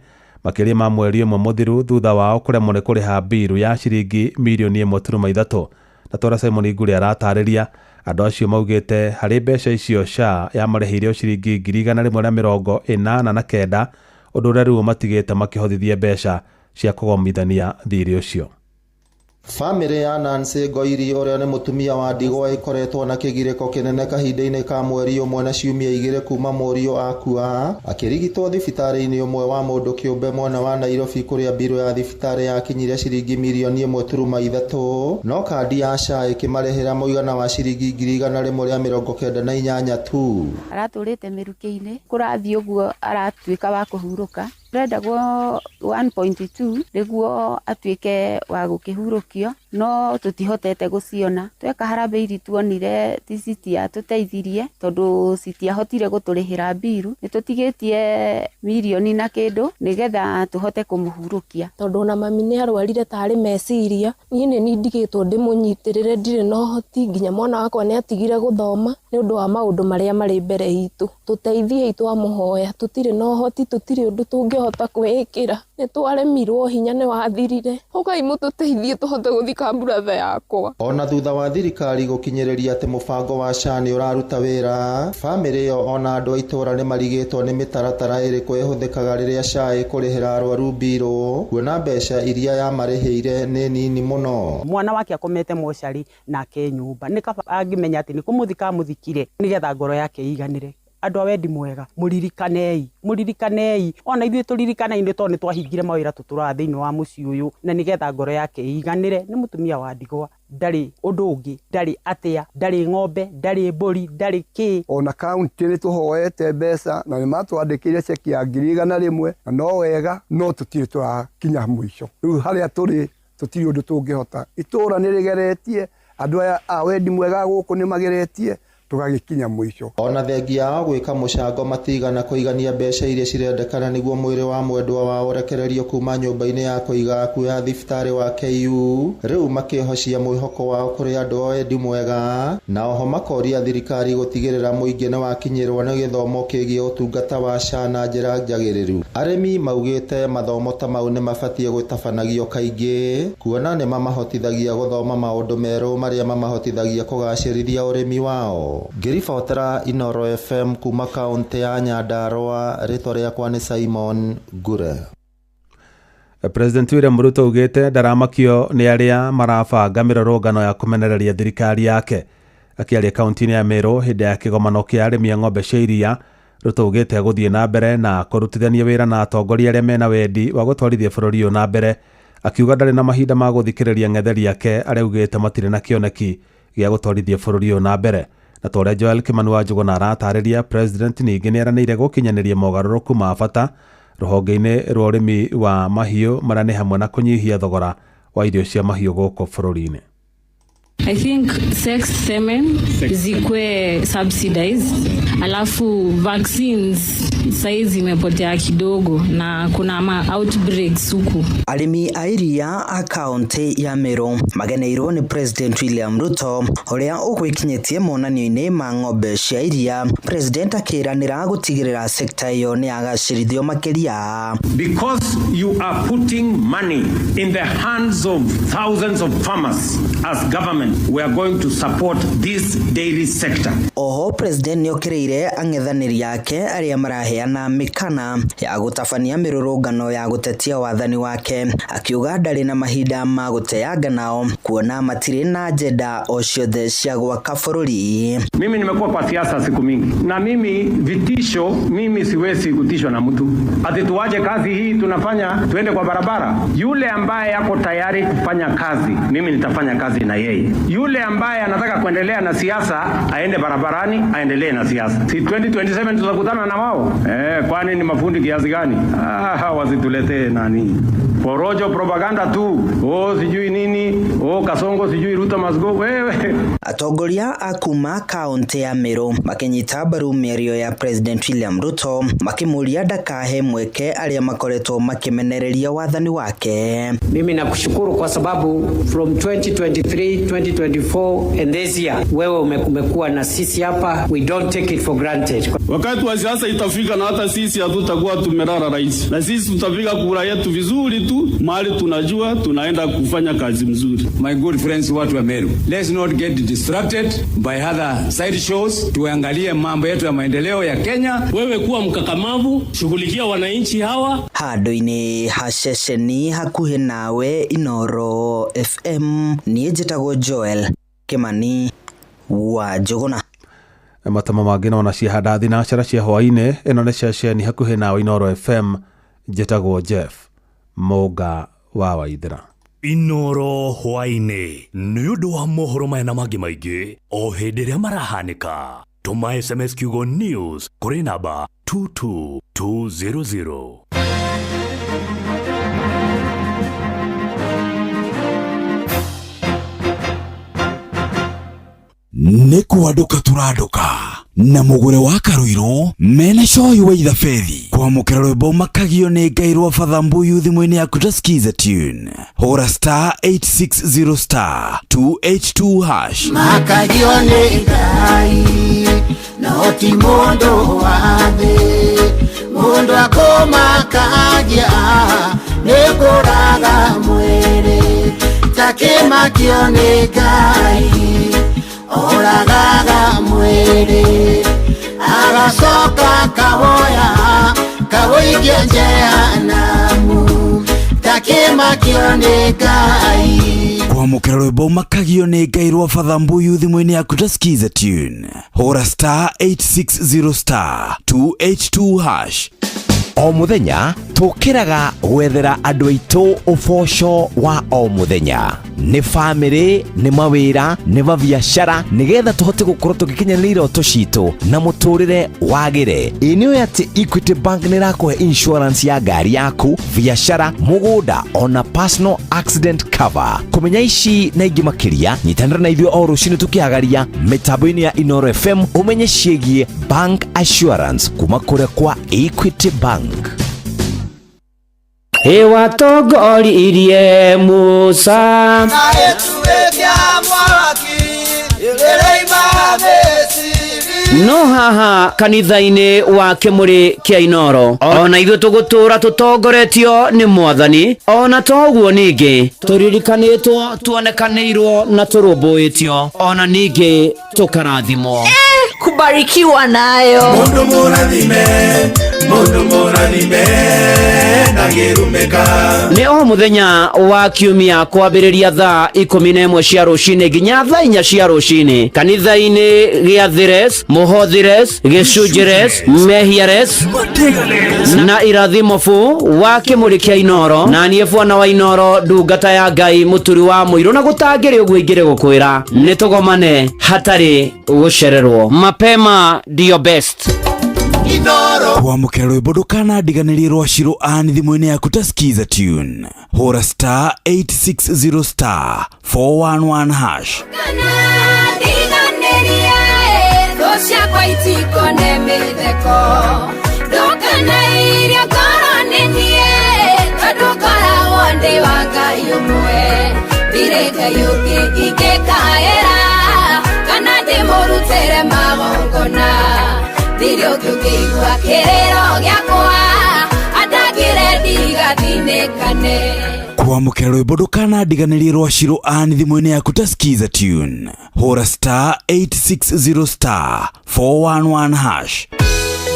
makĩria ma mweri ũmwe mũthiru thutha wao kũremwo nĩ kũrĩha mbiru ya ciringi mirioni 1.3. Na Tora Simon Igũrĩ aratarĩria andũ acio maugĩte harĩ mbeca icio SHA yamarĩhĩire ciringi 149 ũndũ ũrĩa rĩu matigĩte makĩhothithia mbeca cia kũgomithania thirĩ ũcio. Family ya Nancy Ngoiri ũrĩa nĩ mũtumia wa ndigwa ĩkoretwo na kĩgirĩko kĩnene kahinda-inĩ ka mweri ũmwe na ciumia 2 kuma mũriũ akua akĩrigitwo thibitarĩ-inĩ ũmwe wa mũndũ kĩũmbe mwena wa Nairobi kũrĩa mbirũ ya thibitarĩ yakinyire ciringi mirioni 1.3 no kandi ya SHA ĩkĩmarĩhĩra mũigana wa ciringi 198 tu. Aratũrĩte mĩrukĩ-inĩ kũrathiĩ ũguo aratuĩka wa kũhurũka rendagwo 1.2 nĩguo atuĩke wa gũkĩhurũkio no tũtihotete gũciona tweka harambĩ iri tuonire ticitia tũteithirie tondũ citiahotire gũtũrĩhĩra mbiru nĩ tũtigĩtie mirioni na kĩndũ nĩgetha tũhote kũmũhurũkia tondũ na mami nĩ arwarire tarĩ meciria niĩ nĩ ndigĩtwo ndĩmũnyitĩrĩre ndirĩ na ũhoti nginya mwana wakwa nĩ atigire gũthoma nĩ ũndũ wa maũndũ marĩa marĩ mbere itũ tũteithie itũ amũhoya tũtirĩ na ũhoti tũtirĩ ũndũ tũngĩhota kwĩkĩra nĩ twaremirwo hinya nĩ wathirire ũkai mũtũteithie tũhote gũthika mburatha yakwa. Ona thutha wa thirikari gũkinyĩrĩria atĩ mũbango wa SHA nĩ ũraruta wĩra famĩlĩ ĩyo ona andũ a itũra nĩ marigĩtwo nĩ mĩtaratara ĩrĩkũ ĩhũthĩkaga rĩrĩa SHA ĩkũrĩhĩra arwaru mbirũ kuona mbeca iria yamarĩhĩire nĩ nini mũno. Mwana wake akomete mocarĩ nake nyũmba nĩ kaba angĩmenya atĩ nĩ kũmũthika mũthikire nĩgetha ngoro yake ĩiganĩre. Andũ a wendi mwega mũririkanei ona ithuĩ tũririkanaine tondũ nĩ twahingire mawĩra tũtũraga thĩinĩ wa mũciĩ ũyũ na nĩgetha ngoro yake ĩiganĩre. Nĩ mũtumia wa ndigwa ndarĩ ũndũ ũngĩ ndarĩ atĩa ndarĩ ng'ombe ndarĩ mbũri ndarĩ kĩ. Ona kaunti nĩ tũhoete mbeca na nĩ matwandĩkĩire ceki ya 100,000 na no wega no tũtirĩ tũrakinya mũico. Rĩu harĩa tũrĩ tũtirĩ ũndũ tũngĩhota. Itũra nĩ rĩgeretie andũ aya a wendi mwega gũkũ nĩ mageretie tũgagĩkinya mũico. Ona thengia wa gwĩka mũcango matigana kũigania mbeca iria cirendekana nĩguo mwĩrĩ wa mwendwa wao ũrekererio kuma nyũmba-inĩ ya kũiga akuo ya thibitarĩ wa KU rĩu makĩhocia mwĩhoko wao kũrĩ andũ a wendi mwega na oho makoria thirikari gũtigĩrĩra mũingĩ nĩ wakinyĩrwo nĩ gĩthomo kĩgiĩ ũtungata wa SHA na njĩra njagĩrĩru. Arĩmi maugĩte mathomo ta mau nĩ mabatie gwĩtabanagio kaingĩ kuona nĩ mamahotithagia gũthoma maũndũ merũ marĩa mamahotithagia kũgacĩrithia ũrĩmi wao. Ngĩribotera Inoro FM kuma kaunti ya Nyandarua rĩtwa rĩakwa nĩ Simon Ngure. President William Ruto ugĩte ndaramakio nĩ arĩa marabanga mĩrũrũngano ya kũmenereria thirikari yake. Akĩaria kaunti-inĩ ya Meru hĩndĩ ya kĩgomano kĩa arĩmi a ng'ombe cia iria, Ruto ugĩte agũthiĩ na mbere na kũrutithania wĩra na atongoria arĩa mena wendi wa gũtwarithia bũrũri ũyũ na mbere. Akiuga ndarĩ na mahinda ma gũthikĩrĩria ng'etheri yake arĩa ugĩte matirĩ na kĩoneki gĩa gũtwarithia bũrũri ũyũ na mbere. Na tore Joel Kimani wa Njuguna aratarĩria president ningĩ nĩ aranĩire gũkinyanĩria mogarũrũku ma bata rũhonge-inĩ rwa ũrĩmi wa mahiũ marĩa nĩ hamwe na kũnyihia thogora wa irio cia mahiũ gũkũ bũrũri-inĩ. I think sex semen zikwe subsidized, alafu vaccines saizi imepotea kidogo na kuna outbreaks huku. Arĩmi a iria a kaunti ya Meru mageneirwo nĩ President William Ruto ũrĩa ũgwĩkinyĩtie monanio-inĩ ma ng'ombe cia iria. President akĩranĩra gũtigĩrĩra sekta ĩyo nĩ yagacĩrithio makĩria. Because you are putting money in the hands of thousands of farmers as government, we are going to support this dairy sector. Oho president nĩ okĩrĩire ang'ethanĩri yake arĩa maraheana mĩkana ya gũtabania mĩrũrũngano ya gũtetia wathani wake, akiuga ndarĩ na mahinda ma gũteanga nao kuona matirĩ na ajenda o ciothe cia gwaka bũrũri. Mimi nimekuwa kwa siasa siku mingi na mimi siwezi kutishwa na mtu ati tuache kazi hii tunafanya tuende kwa barabara. Yule ambaye yako tayari kufanya kazi, mimi nitafanya kazi na yeye. Yule ambaye anataka kuendelea na siasa aende barabarani, aendelee na siasa. Si 2027 tutakutana na wao? Kwani ni mafundi kiasi gani? Wasituletee nani porojo, propaganda tu. Sijui nini, Kasongo sijui Ruto must go. Wewe atongoria akuma kaunti ya Meru makinyita mbaru mĩario ya President William Ruto makimuria ndakahe mweke aria makoretwo makimenereria wathani wake. Mimi nakushukuru kwa sababu from 2023 2024 and this year wewe umekuwa na sisi hapa, we don't take it for granted. Wakati wa siasa itafika na hata sisi hatutakuwa tumerara rais, na sisi tutapiga kura yetu vizuri tu, mahali tunajua tunaenda kufanya kazi mzuri. My good friends, watu wa Meru, let's not get distracted by other side shows. Tuangalie mambo yetu ya maendeleo ya Kenya. Wewe kuwa mkakamavu, shughulikia wananchi hawa. Handu-ini haceceni hakuhi nawe Inoro FM, niĩ njĩtagwo Joel Kimani wa Njuguna. Matama mangĩ no na ciahanda thinacara cia hwainĩ. Ĩno nĩ ceceni hakuhi nawe Inoro FM, njĩtagwo Jeff Moga wa Waithĩra. Inoro hwainĩ nĩ ũndũ wa mohoro maya na mangĩ maingĩ o hĩndĩ ĩrĩa marahanĩka. Tũma SMS kiugo news kũrĩ namba 22200. Nĩ kwanduka tũranduka na mũgũre wa Karuiro mena coyi wa ithabedi kwamũkĩra rwĩmbo makagio nĩ Ngai rwa Fathambuyu thimũ-inĩ yaku ta skiza tune. Hũra *860 2H2 hash. Makagio nĩ Ngai no ti mũndũ wa thĩ, mũndũ akũmakagia nĩ kũraga mwĩrĩ, ta kĩmakio nĩ Ngai oragaga mwere agacoka kawoya kawoigia jehanamu, takimakio nĩ Ngai. Kwamũkĩra rwĩmbo makagio nĩ Ngai rwa Fathambuyu thimũ-inĩ yaku ta skiza tune. Hũra *860 2H2 hash. O muthenya tukiraga gwethera andu aitu uboco wa o muthenya, ni family, ni mawira, ni mabiashara, nigetha tuhote gukorwo tugikinyanira iroto citu na muturire wagire. Inio ati Equity Bank nirakuhe insurance ya ngari yaku, biashara, mugunda ona personal accident cover. Kumenya ici na ingi makiria, nyitanira na ithuĩ o rucini tukihagaria mitambo-ini ya Inoro FM umenye ciĩgiĩ bank assurance kuma kure kwa Equity Bank. Watongoririe Musa na etuwekya mwaki igereima mesiri no haha kanitha-ini wa Kimuri kia Inoro ona ithuĩ tũgũtũra tũtongoretio nĩ Mwathani, ona toguo ningĩ tũririkanĩtwo, tuonekanĩirwo na tũrũmbũĩtio, ona ningĩ tũkarathimwo. Kubarikiwa nayo Mundu mũrathime nagĩrumĩka. Nĩ o mũthenya wa kiumia kwambĩrĩria thaa 11 cia rũcinĩ nginya thaa 4 cia rũcinĩ kanitha-inĩ gĩa Thires, Mũhothires, Gĩcunjĩres, Mehiares na Irathimofu wa Kimuri kia Inoro, na niĩ Bwana wa Inoro ndungata ya Ngai mũturi wa mũirũ, na gũtangĩrĩ ũguo ingĩrĩ gũkwĩra nĩ tũgomane hatarĩ gũcererwo. Mapema ndio best. Inoro Kwamũkĩra rwĩmbo ndũkanandiganĩrie rwa Shiro Ann thimũ-inĩ yaku ta skiza tune. Hũra *860 411 hash. ndiganĩrie thũ ciakwa itikone mĩtheko, ndũkanairio ngoro nĩ niĩ, tondũ ngoragwo ndĩ wa Ngai ũmwe, ndirĩ Ngai ũngĩ ingĩkaĩra kana ndĩmũrutĩre magongona, ndirĩ ũngĩ ũngĩigua kĩrĩro gĩakwa andagĩre ndigathinĩkane. Kwamũkĩra rwĩmbo ndũkanandiganĩrie rwa Shiro Ann thimũ-inĩ yaku ta skiza tune. Hũra *860 411 hash.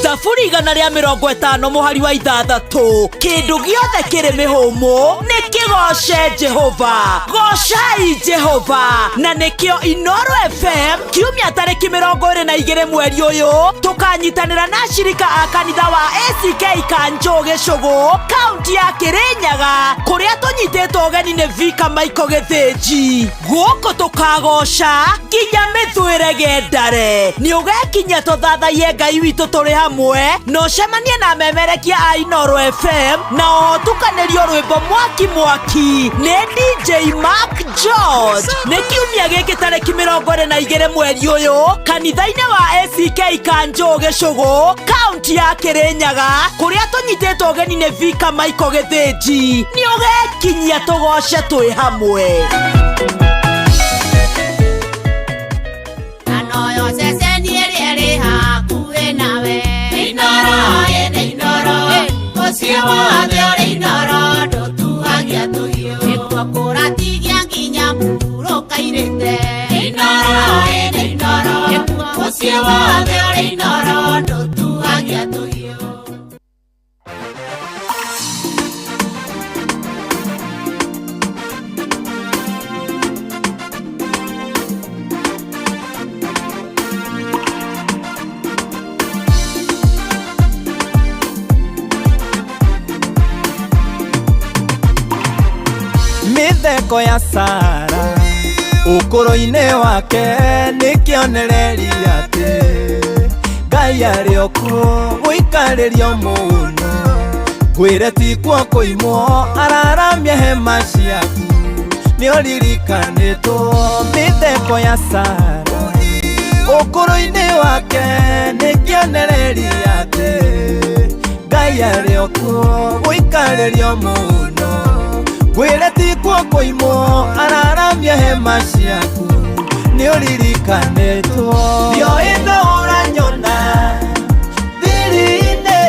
thaburi 150 mũhari wa 6 kĩndũ gĩothe kĩrĩ mĩhũmũ nĩ kĩgoce Jehova. Gocai Jehova. Na nĩkĩo Inooro FM kiumia tarĩki 22 mweri ũyũ tũkanyitanĩra na shirika a kanitha wa ACK Kanjo Gĩcũgũ kaunti ya Kĩrĩnyaga kũrĩa tũnyitĩtwo ũgeni nĩ Vika Michael Gĩthĩnji. Gũkũ tũkagoca nginya mĩthũĩre gendare. Nĩ ũgekinya tũthathaie Ngai witũ tũrĩ hamwe na ũcemanie na memerekia a Inooro FM na ũtukanĩrio rwĩmbo mwaki nĩ DJ Mark George. Nĩ kiumia gĩkĩ tarĩki 22 mweri ũyũ kanitha-inĩ wa ACK Kanjo Gĩcũgũ kaunti ya Kĩrĩnyaga kũrĩa tũnyitĩtwo ũgeni nĩ Vika Michael Gĩthĩnji. Nĩ ũgekinyia tũgoce twĩ hamwe. Mĩtheko ya Sara ũkũrũ-inĩ wake nĩ kĩonereria atĩ Ngai arĩ o kuo gũikarĩrio mũno. Kwĩre ti kuo kũimwo araramia hema ciaku nĩ ũririkanĩtwo. Mĩtheko ya Sara ũkũrũ-inĩ wake nĩ kĩonereria atĩ Ngai arĩ o kuo gũikarĩrio mũno. Kwĩre ti kuo kũimwo araramia hema ciaku nĩ ũririkanĩtwo. Nĩo ĩno ũranyona thiri-inĩ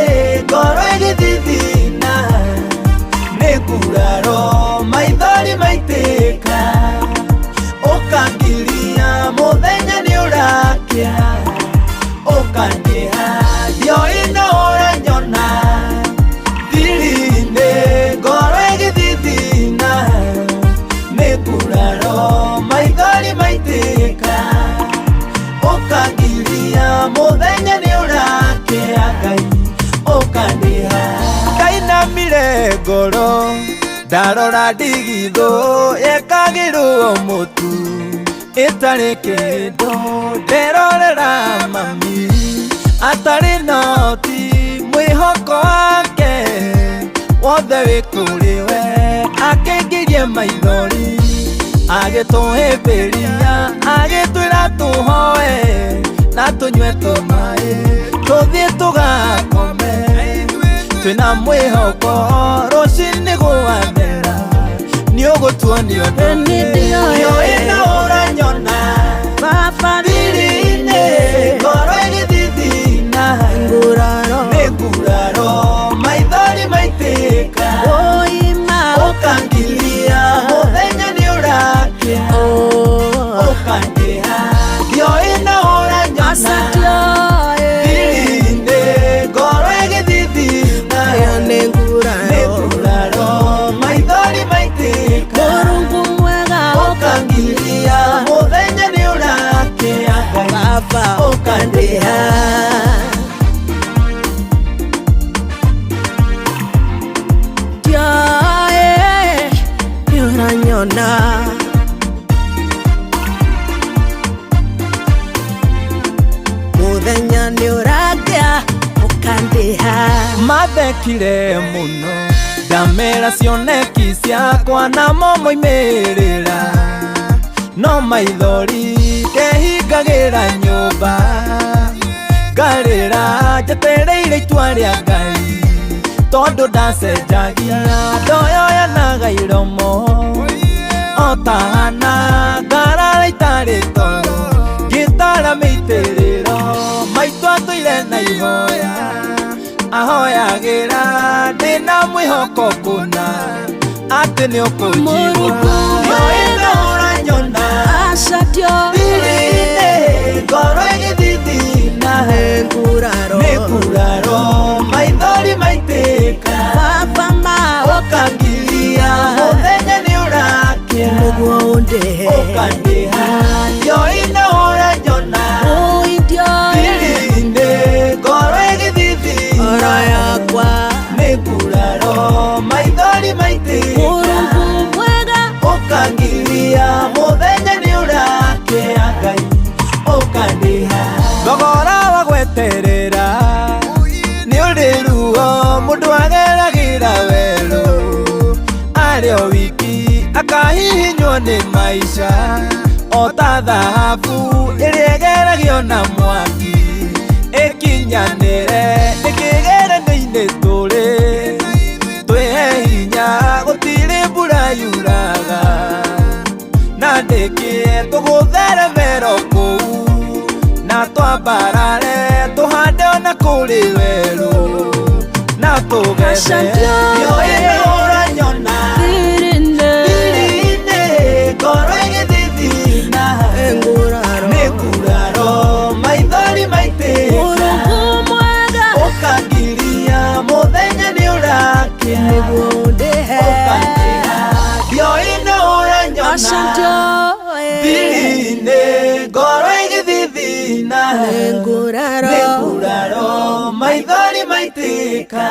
ngoro ĩgĩthithina nĩ nguraro maithori maitĩka ũkangiria mũthenya nĩ ũrakĩa ũkandĩha. Nĩo ĩno ũranyona thiri-inĩ ngoro ĩgĩthithina nĩ nguraro maithori maitĩka ũkangiria mũthenya nĩ ũrakĩa Ngai ũkandĩha. Ngai namire ngoro ndarora ndigithũ yekagĩrwo mũtu ĩtarĩ kĩndũ nderorera mami atarĩ noti mwĩhoko wake wothe wĩ kũrĩ we akĩingĩrie maithori agĩtũhĩmbĩria agĩtwĩra tũhoe na tũnyue tũmaĩ tũthiĩ tũgakome twĩna mwĩhoko rũciinĩ gwathera nĩ ũgũtuonio nĩyo ĩno ũranyona baba thiri-inĩ ngoro ĩgĩthithina nĩ nguraro maithori maitĩka ũkangiria mũthenya nĩ ũrakĩa ũkandĩha. Nĩyo ĩno ũranyona thiri-inĩ ngoro ĩgĩthithina nĩ nguraro maithori maitĩka ũkangiria mũthenya nĩ ũrakĩa Ngai ũkandĩha. Mũthenya nĩ ũrakĩa ũkandĩha. Mathekire mũno ndamera cioneki ciakwa namo moimĩrĩra no maithori ndehingagĩra nyũmba ngarĩra njetereire itua rĩa Ngai tondũ ndacenjagia ndoyoyanaga iromo otahana ngarara itarĩ toro ngĩtara mĩitĩrĩro maitũ atũire na ihoya ahoyagĩra ndĩna mwĩhoko kũna atĩ nĩ ũkũnjigua. Nĩyo ĩno ũranyona thiri-inĩ ngoro ĩgĩthithina Nenguraro maithori maiteka baba mao Okangilia muthenya ni urakia niguo undehe Okandiha yoina uranyona uindio Thiri-inĩ ngoro ĩgĩthithina oro yakwa Nenguraro maithori maiteka Mũrungu mwega Okangilia muthenya ni urakia Ngai Okandiha thogora wa gweterera nĩ ũrĩ ruo mũndũ ageragĩra werũ arĩ o wiki akahihinywo nĩ maica o ta thahabu ĩrĩa ĩgeragio na mwaki ĩkinyanĩre ĩkĩgeranĩinĩ tũrĩ twĩhe hinya gũtirĩ mbura yuraga na ndĩkĩe tũgũthere mero kũu na twambarare tuhande ona kũrĩ werũ na tũgethe yoĩna ũranyona thiri-inĩ ngoro ĩgĩthithina nĩnguraro maithori maitĩka ũkangiria mũthenya nĩ ũrakia ũkandiha yoĩna ũranyona thiri-inĩ ngoro ĩgĩthithina nenguraro maithori maitĩka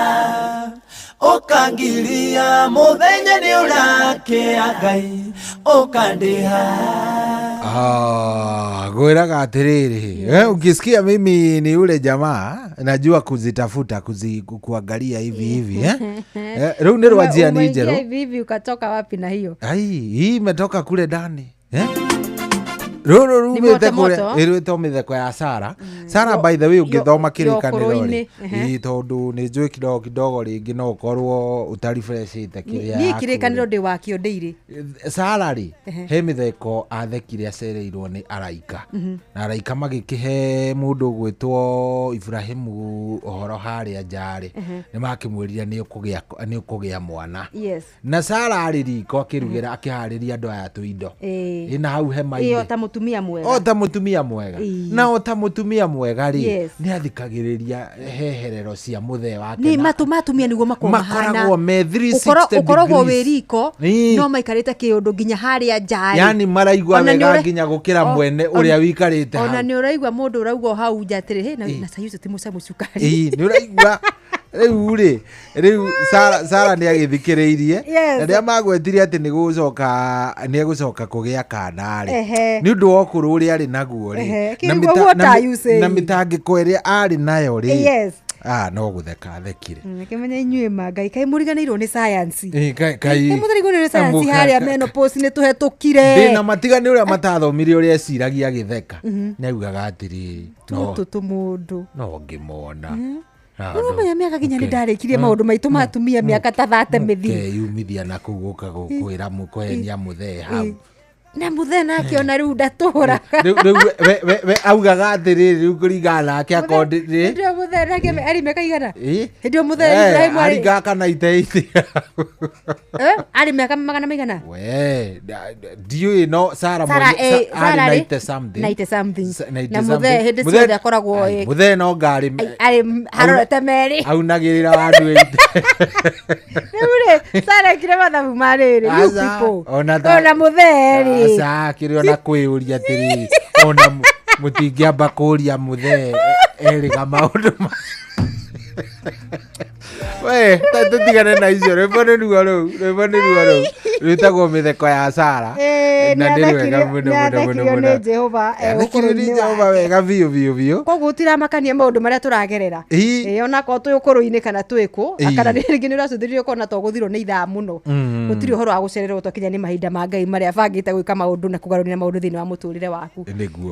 ũkangiria mũthenya nĩ ũrakia Ngai ũkandiha gwĩraga atĩrĩrĩ ukisikia mimi ni ule jamaa najua kuzitafuta kuangalia hivi rĩu nĩ rwanjia ni njerũ hivi ukatoka wapi na hiyo hii imetoka kule ndani Roro rumite kure irwito mitheko ya Sara. Sara by the way ungithoma kirikaniro-ri. Tondu ni njui kidogo ringi no ukorwo utari fresh ite kiria. Ni kirikaniro ndi wakio ndeiri. Sara ri he mitheko athekire acereirwo ni araika. Na araika magikihe mundu gwitwo Ibrahimu ohoro haria njari. Ni makimwirire ni ukugia mwana. Yes. Na Sara ari riko akirugira akihariria andu aya tuindo. Ina hau hema iyo mutumia mwega ota mutumia mwega na ota mutumia mwega ri ni athikagiriria heherero cia muthee wake ni matumia niguo makoragwo me 360 ukoragwo wiriko no maikarite kiundu nginya haria njari yani maraigwa wega nginya gukira mwene uria wikarite ona ni uraigwa mundu uraugwa hau njatiri he na sayuze ti muca mucukari ni uraigwa riu Sara ni agithikiriirie na ria magwetire ati ni gucoka kugia kana ri ni undu wa ukuru uria ari naguo ri na mitangiko iria ari nayo ri no gutheka thekire kimenya inyue Ngai kai muriganirwo ni science kai muriganirwo ni science haria menopause ni tuhetukire ndina matigani uria matathomire uria ciragia githeka ni augaga atiri tumundu no ngimona Urumenya miaka ginya ni ndarikirie maundu maitu matumia miaka ta 30 mithi yumithia na kuguka gukwira mukwenia muthee hau na muthee nake ona riu ndatura we augaga atiri riu kuringana nake akondi ndio muthee nake ari miaka igana ndio muthee Ibrahim ari gaka na ite ari miaka magana maigana we diu no Sara ari 90 something na muthee hindi ciothe akoragwo muthee no ngari ari harorete meri aunagirira wandu ite nĩũrĩ Sara kire mathabu marĩrĩ you people ona muthee asa kire ona kwĩũria atĩrĩ ona mũtingĩamba kũria muthee eriga maũndũ we tutigane na icio rwĩmbo nĩ ruo rũu rwĩtagwo mĩtheko ya Sara na ndĩ wega mũno Jehova wega biũ koguo utiramakania maũndũ marĩa tũragerera ona ko twĩ ũkũrũ-inĩ kana twĩkũ kana rĩngĩ nĩ ũracũthĩrĩrio kona to gũthirwo nĩ ithaa mũno gũtirĩ ũhoro wa gũcererwo twakinya nĩ mahinda ma Ngai marĩa bangĩte gwĩka maũndũ na kũgarũrĩra maũndũ thĩinĩ wa mũtũrĩre waku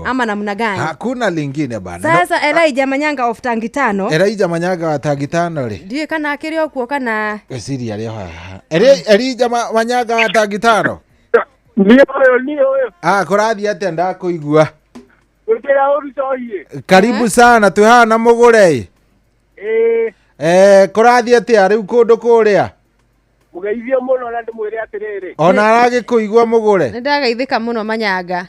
ama namna gani hakuna lingine bana sasa Elijah Manyanga of Tangitano Elijah Manyanga wa Tangitano ri ndiye kana akĩrĩ okuo kana eciria rĩ haha Elijah Manyanga wa Tangitano niyo kũrathiĩ atĩa ndakũigua wĩkĩra ũrucohie karibu sana twĩhana mũgũre kũrathiĩ atĩa rĩu kũndũ kũrĩa mũgeithie mũno na ndĩmwĩre atĩrĩrĩ ona aragĩkũigua mũgũre nĩ ndagaithĩka mũno Manyanga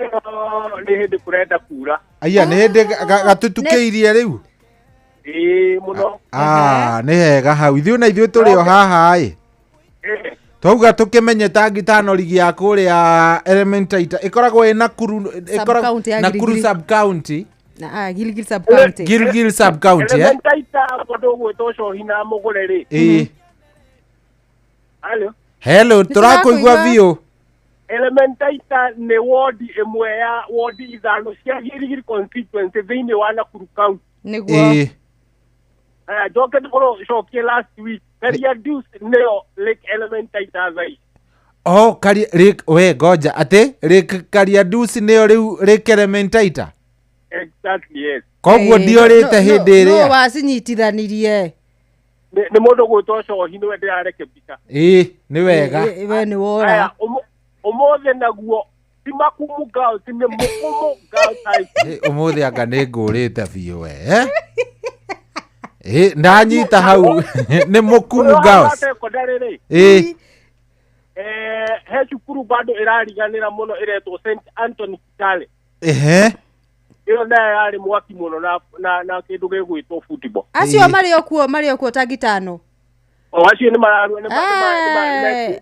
nä hä ndä kå renda kura aya nä hä ndä gatutukä irie rä u må no nä hega hau ithuä na ithuä tå rä o haha ä twauga tå kä menye tangi tano ligi ya kå rä a Elementaita ä koragwo ä Nakuru sub county Gilgil sub county Elementaita må gwä two cohi na må gå re rä hello tå rakå igua biå Elementaita nä ward ĩmwe ya ward ithano cia Gilgil constituency thĩinĩ wa Nakuru county nĩguo njoke ndĩkorwo cokie last week Kariadus nĩyo Lake Elementaita thai we ngoja atä Kariadus nĩyo rä u Lake Elementaita exactly yes koguo ndiorä te hä ndä ä rä a wacinyitithanirie nä må ndå gwä two cohi nä we ndä rareke mbica nä wega we nä wora å måthä naguo ti makumu girls nä må kumu å må thä anga nä ngå rä te biå we ndanyita hau nä må kumu girls he cukuru bado ä rariganä ra må no ä retwo St Anthony Kitale ä yo nayo yarä mwaki må no na kä ndå gä gwä two football acio marä o kuo tangi tano acio nä mararua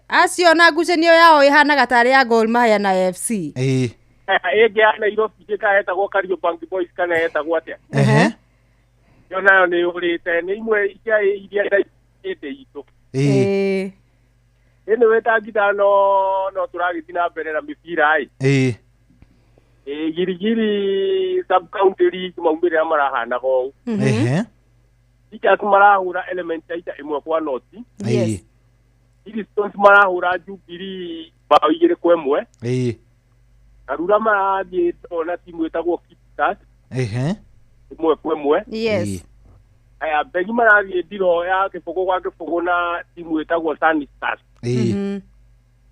acio na ngucanio yao ihanaga tarä ya Gor Mahia na FC ĩngĩ ya Nairobi ĩkahetagwo Kariobangi Boys kana hetagwo atia yo nayo nĩ ũrĩte nĩ imwe cia iria ĩndĩ itũ ĩnĩ wetangithano no tũragĩthi na mbere na mĩbira Girigiri sub county league maumĩrĩra marahanaga ũũ Teachers marahura Elementaita ĩmwe kwa noti Stones marahura Jubilee bao 2-1 Karura marathiĩ na timu ĩtagwo Kipstars 1-1 aya Begi marathiĩ ndiro ya Kĩbũgũ gwa Kĩbũgũ na timu ĩtagwo Sunny Stars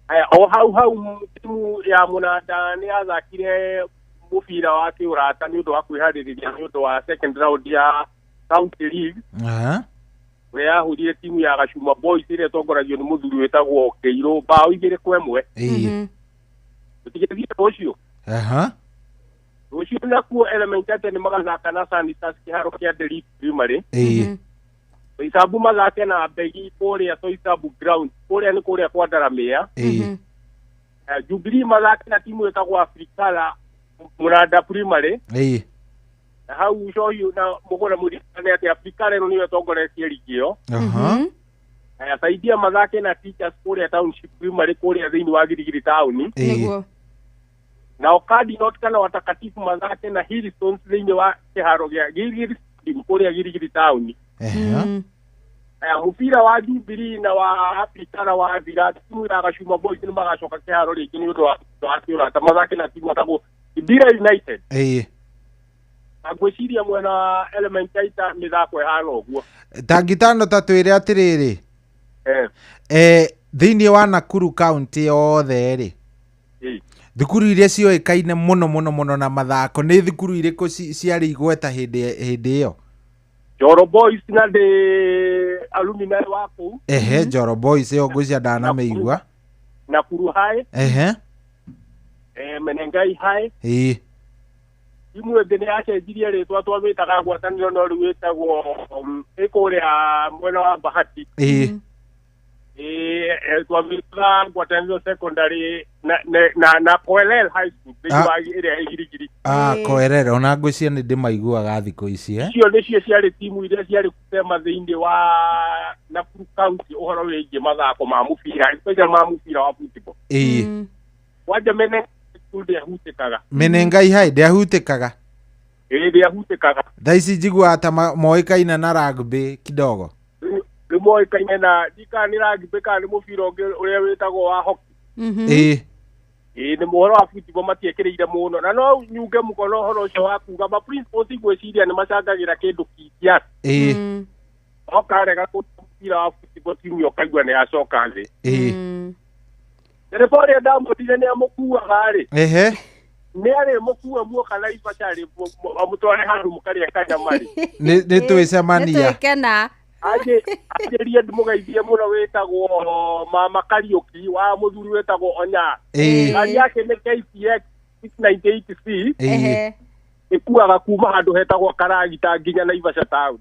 aya o hau timu ya Mũnanda nĩ yathakire mũbira wa kĩũrata nĩ ũndũ wa kwĩharĩrĩria nĩ ũndũ wa second round ya county league ũrĩa yahũrire timu ya Gacuma Boys ĩrĩa ĩtongoragio nĩ mũthuri wĩtagwo Kĩirũ bao 2-1 tũtigĩthiĩ rũciũ rũciũ nakuo Elementaita nĩ magathaka na Sunny Stars kĩharo kĩa Delhi Primary Toisabu mathake na Begi kũrĩa Toisabu ground kũrĩa nĩ kũrĩa kwa Ndaramĩa Jubilee mathake na timu ĩtagwo Africala Mũnanda Primary na hau cohiũ na mũgũra mũrikane atĩ Africala ĩno nĩyo ĩtongoretie ligi ĩyo Saidia mathake na Teachers kũrĩa Township Primary kũrĩa thĩinĩ wa Girigiri town na Cardinals kana Watakatifu mathake na Hillstones thĩinĩ wa kĩharo gĩa Girigiri kũrĩa Girigiri town mũbira wa Jubilee na wa Africala wa thira timu ya Gacuma Boys nĩ magacoka kĩharo rĩngĩ nĩ ũndũ wa kĩũrata mathake na timu ĩtagwo Ndira United ngwĩciria mwena wa Elementaita mĩthako ĩhana ũguo tangi tano ta twĩre atĩrĩrĩ thĩinĩ wa Nakuru county yothe rĩ thukuru iria cioĩkaine mũno na mathako nĩ thukuru irĩkũ ciarĩ igweta hĩndĩ ĩyo Joro Boys na de alumni wa kũu Joro Boys ĩyo ngwĩcia ndanamĩigua Nakuru High Menengai High timu ĩngĩ nĩ yacenjirie rĩtwa twamĩtaga ngwatanĩro no rĩu ĩtagwo ĩkũrĩa mwena wa Bahati twamĩtaga ngwatanĩro secondary na Koelel High School thĩinĩ wa ĩrĩa ĩgirigiri Koelel ona ngwĩcia nĩ ndĩmaiguaga thikũ ici icio nĩcio ciarĩ timu iria ciarĩ gũcema thĩinĩ wa Nakuru County ũhoro wĩgiĩ mathako ma mũbira especially ma mũbira wa football wanja ndĩahutĩkaga Menengai High ndĩahutĩkaga ndĩahutĩkaga thaa ici njiguaga ta moĩkaine na rugby kidogo nĩ moĩkaine na ndika nĩ rugby kana nĩ mũbira ũngĩ ũrĩa wĩtagwo wa hockey nĩ mũhoro wa football matiekĩrĩire mũno na no nyuge mũkono ũhoro ũcio wa kuga ma principals ngwĩciria nĩ macangagĩra kĩndũ kĩngĩ okarega mũbira wa football timu ũkaigua nĩ yacoka thĩ Telefoni ya ndamũtire nĩ amũkuaga rĩ nĩ arĩ mũkua muoka na ibacarĩ amũtware handũ mũkarĩa kanyamarĩ nĩ twĩcemania nĩtwĩkena anjĩrie ndĩmũgeithie mũno wĩtagwo Mama Kariũki wa mũthuri wĩtagwo Onya ngari yake nĩ KCX 698C ikuaga kuma handu hetagwo Karagita nginya Naivasha town.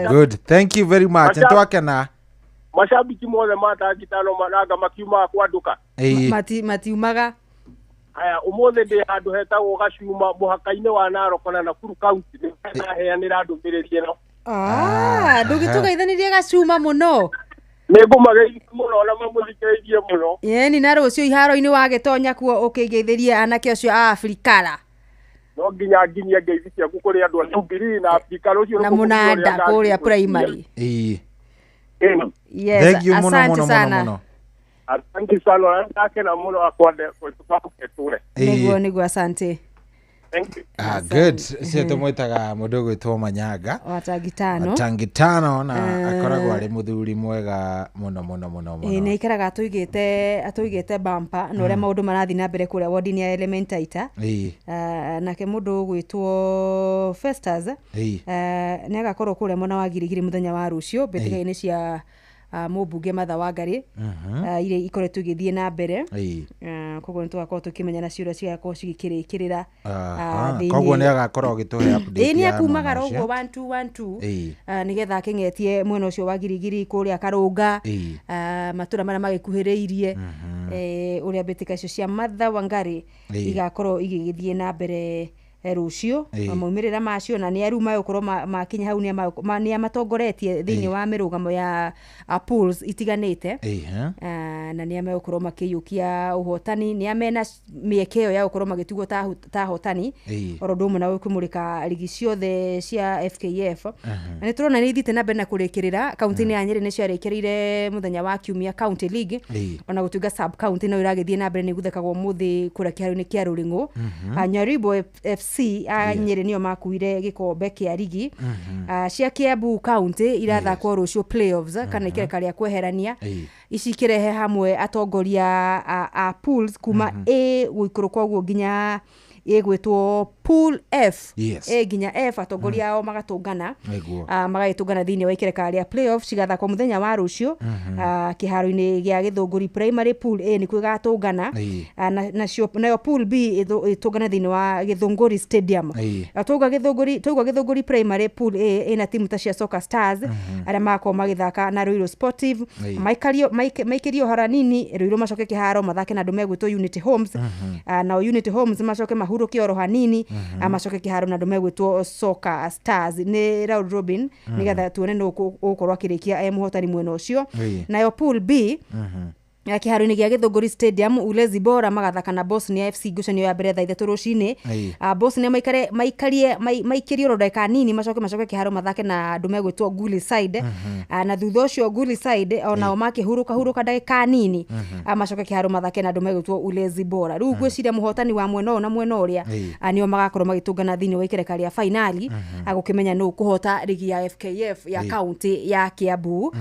Good, thank you very much. Ntwakena mashabiki mothe matangitano managa makiuma kwanduka matiumaga aya umuthi ndi handu hetagwo Gacuma muhaka-ini wa Narok na Nakuru county heanira ndumiririe no ndugitugeithanirie Gacuma muno nigumageithia muno na mamuthikiririe muno ni na rucio iharo-ini wagitonya kuo ukigeithirie anake acio a Afrikara no nginya nginya ngeithi ciaku kuri andu a Jubilee na Afrikara ucio na munanda kuria primary. Yes, thank you asante sana. Asante sana ndakena muno akwende kwetukaketure niguo asante. Good. Cio tumwitaga mundu gwitwo Manyaga Watangitano na akoragwo ari muthuri mwega muno. Ni ikaraga atuigite bumper na uria maundu marathi na mbere kuria wardini ya Elementaita. Nake mundu gwitwo Festus ni agakorwo kuria mwana wa Girigiri muthenya wa rucio betikaini cia mubunge Martha Wangari ire ikoretwo igithie na mbere koguo nitwakorwo tukimenya na ciuria cigakorwo cigikirikirira koguo ni agakorwo gituhe update ni akumagara uguo 1212 nigetha akingetie mwena ucio wa Girigiri kuria Karunga matura maria magikuhiriirie uria betika icio cia Martha Wangari igakorwo igigithie na mbere rucio maumirira macio na ni aruma ukorwo makinya hau ni amatongoretie thiini wa mirugamo ya pools itiganite na ni ameukorwo makiyukia uhotani ni amena miekeo ya ukorwo magitugwo ta hotani orodum na ukumurika ligi ciothe cia FKF na turona ni ithite na bena kurikirira county ni ya Nyeri ni ciarikirire muthenya wa Kiumia county league ona gutuga sub county no iragithie na mbere ni guthekagwo muthi kura kiharu-ini kia Ruringu Nyaribo FC Nyeri nio makuire gikombe kia ligi cia Kiambu county irathakwo rucio playoffs kana ikireka ria kweherania ici kirehe hamwe atongoria a pools kuma A guikuru koguo nginya gwitwo pool F nginya F atongoria ao magatungana magagitungana thiini wa ikireka ria playoffs cigathakwo muthenya wa rucio kiharo-ini gia Githunguri primary pool A ni kwigatungana nayo pool B itungana thiini wa Githunguri stadium tauga Githunguri primary pool A ina timu ta cia Soccer Stars aria mako magithaka na Ruiru Sportive maikirio haranini Ruiru macoke kiharo mathake na andu megwitwo Unity Homes na Unity Homes macoke mahuruke oro hanini macoke kiharo na andu megwitwo Soccer Stars ni round robin nigetha tuone no ukorwo akirikia muhotani mwena ucio nayo pool B kiharo-ini gia Githunguri stadium Ulezi Bora magathaka na Bosnia FC ngucanio ya mbere thaa 3 rucini Bosnia maikirie oro ndagika nini macoke kiharo mathake na andu megwitwo Guli Side na thutha ucio Guli Side onao makihuruka ndagika nini macoke kiharo mathake na andu megwitwo Ulezi Bora riu gwiciria muhotani wa mwena na mwena uria nio magakorwo magitungana thiini wa ikireka ria finali agukimenya no kuhota ligi ya FKF ya county ya Kiambu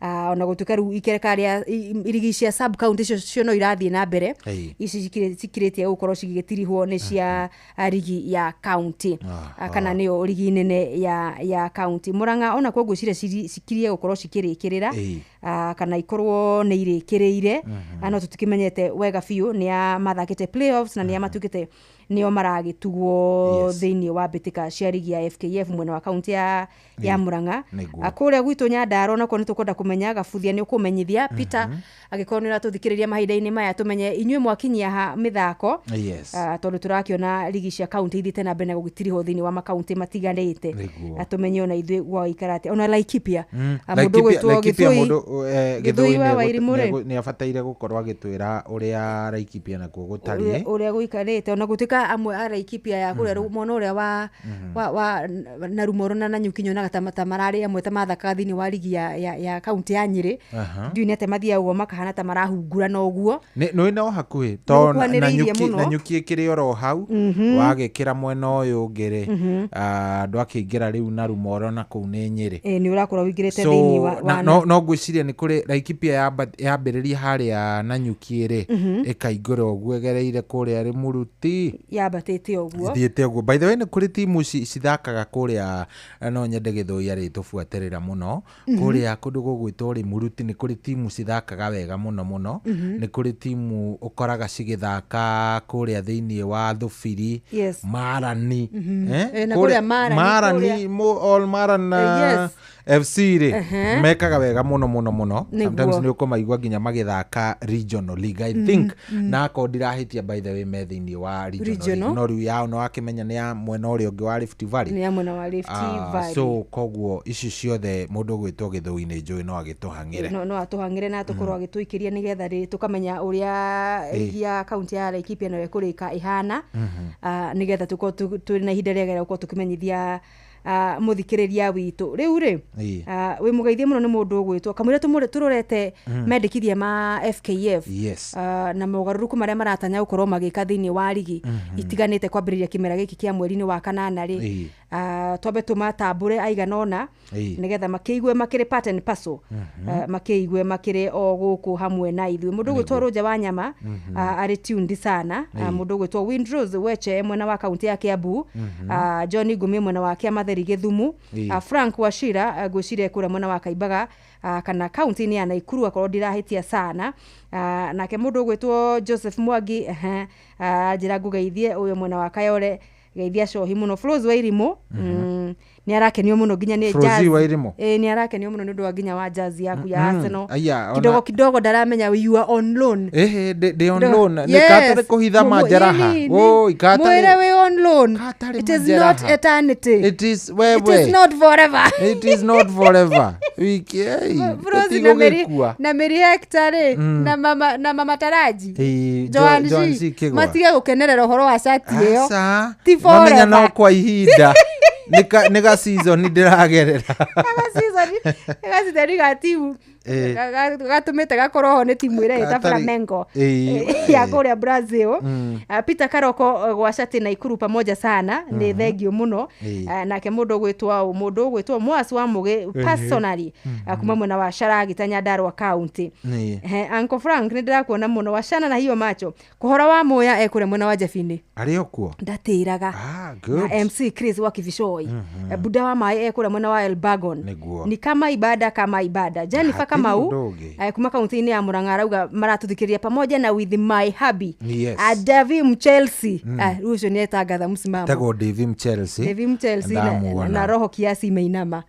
ona gutuka riu ikireka ria ligi cia sub county cio no irathie na mbere ici cikiritie gukorwo cigitirihwo ni cia ligi ya county kana nio ligi nene ya county Muranga ona kwa gwiciria cikirie gukorwo cikirikirira kana ikorwo ni irikiriire no tutikimenyete wega fiu ni mathakite playoffs na ni matukite nio maragitugwo thiini wa bitika cia ligi ya FKF mwena wa county ya Muranga akuria gwitu Nyandaro nako nitukwenda kumenya gabuthia ni ukumenyithia Peter agikorwo ni ratuthikiriria mahinda-ini maya tumenye inyue mwakinyia ha mithako tondu turakiona ligi cia county ithite na mbere gugitiriho thiini wa makaunti matiganite atumenye ona ithue gwa ikarate ona Laikipia mundu gwitwo Githui wa Wairimure ni abataire gukorwo agitwira uria Laikipia nakuo gutari uria guikarite ona gutika amwe a Laikipia ya kuria rumono uria wa Narumoro na Nanyukinyo na Gatamata marari amwe ta mathaka thiini wa ligi ya county ya Nyeri ndiune ate mathia uguo makahana ta marahungura na uguo no hakuhi to Nanyuki kiri oro hau wagikira mwena uyu ngiri andu akingira riu Narumoro na kuu ni Nyeri ni urakorwo wingirite thiini wa no gwiciria ni kuri Laikipia yambiriria haria Nanyuki ri ikaingura uguo egereire kuria ri Muruti yabatete uguo thiete uguo by the way ni kuri timu cithakaga kuria no nyende Githui ari tubuatirira muno kuria kundu gugwitwo ri Muruti ni kuri timu cithakaga wega wega muno nĩ kũrĩ timu ũkoraga cigĩthaka kũrĩa thĩinĩ wa Thubiri Marani Marani all Maran FC rĩ mekaga wega muno sometimes nĩ ũkũmaigua nginya magĩthaka regional league I think na kondirahĩtia by the way me thĩinĩ wa regional no rĩu yao no akĩmenya nĩ ya mwena ũrĩa ũngĩ wa Rift Valley nĩ ya mwena wa Rift Valley so koguo ici ciothe mũndũ gwĩtwo Gĩthũi-inĩ njũĩ no agĩtũhang'ĩre no atũhang'ĩre na tũkorwo agĩtũikĩria nĩgetha rĩ tũkamenya ũrĩa ya kaunti ya Laikipia nayo ĩkũrĩka ĩhana nĩgetha tũkorwo tũrĩ na ihinda rĩega gũkorwo tũkĩmenyithia muthikiriria witu riu ri wi mugeithie muno ni mundu ugwitwo kamwira turorete mendekithia ma FKF na mogaruruku maria maratanya gukorwo magika thiini wa ligi itiganite kwambiriria kimera giki kia mweri-ini wa kanana ri twambe tumatambure aiganona nigetha makiigwe makiri part and parcel makiigwe makiri o guku hamwe na ithuĩ mundu ugwitwo Roja wa Nyama ari tuned sana mundu ugwitwo Windrose Weche mwena wa kaunti ya Kiambu Johnny Gumi mwena wa Kiamatheri Githumu Frank Wachira gwicire kura mwena wa Kaimbaga kana kaunti ni ya Naikuru akorwo ndirahitia sana nake mundu ugwitwo Joseph Mwangi njira ngugeithie uyo mwena wa Kayore geithia cohi muno Flows wa Irimo ni arakenio muno ginya ni jazz ni arakenio muno ndu wa ginya wa jazz yaku ya Arsenal kidogo ndaramenya you are on loan they on loan ni katare kuhitha majeraha ikatare mwere we on loan it is not eternity it is not forever na Mary Hector na mama Taraji Joanji matige gukenerera uhoro wa shati iyo ti forever no kwa ihinda nega season ndiragerera season gatimu gatumite gakoroho ni timu ire ta Flamengo ya kule Brazil Peter Karoko gwacati na Ikuru pamoja sana ni thengio muno nake mundu gwitwa Mwasi wa Muge personally kuma mwena wa Sharagi Nyandarua county Uncle Frank ni ndirakuona muno washana na hiyo macho kuhora wa moya ekure mwena wa Jafini ari okuo ndatiraga na MC Chris wa Kivishoi buda wa mai ekure mwena wa Elbagon ni kama ibada Jennifer Kamau kuma kaunti ya Murang'a rauga maratuthikiria pamoja na with my hubby David Chelsea rucio ni etangatha musimamo tago David Chelsea na roho kiasi imeinama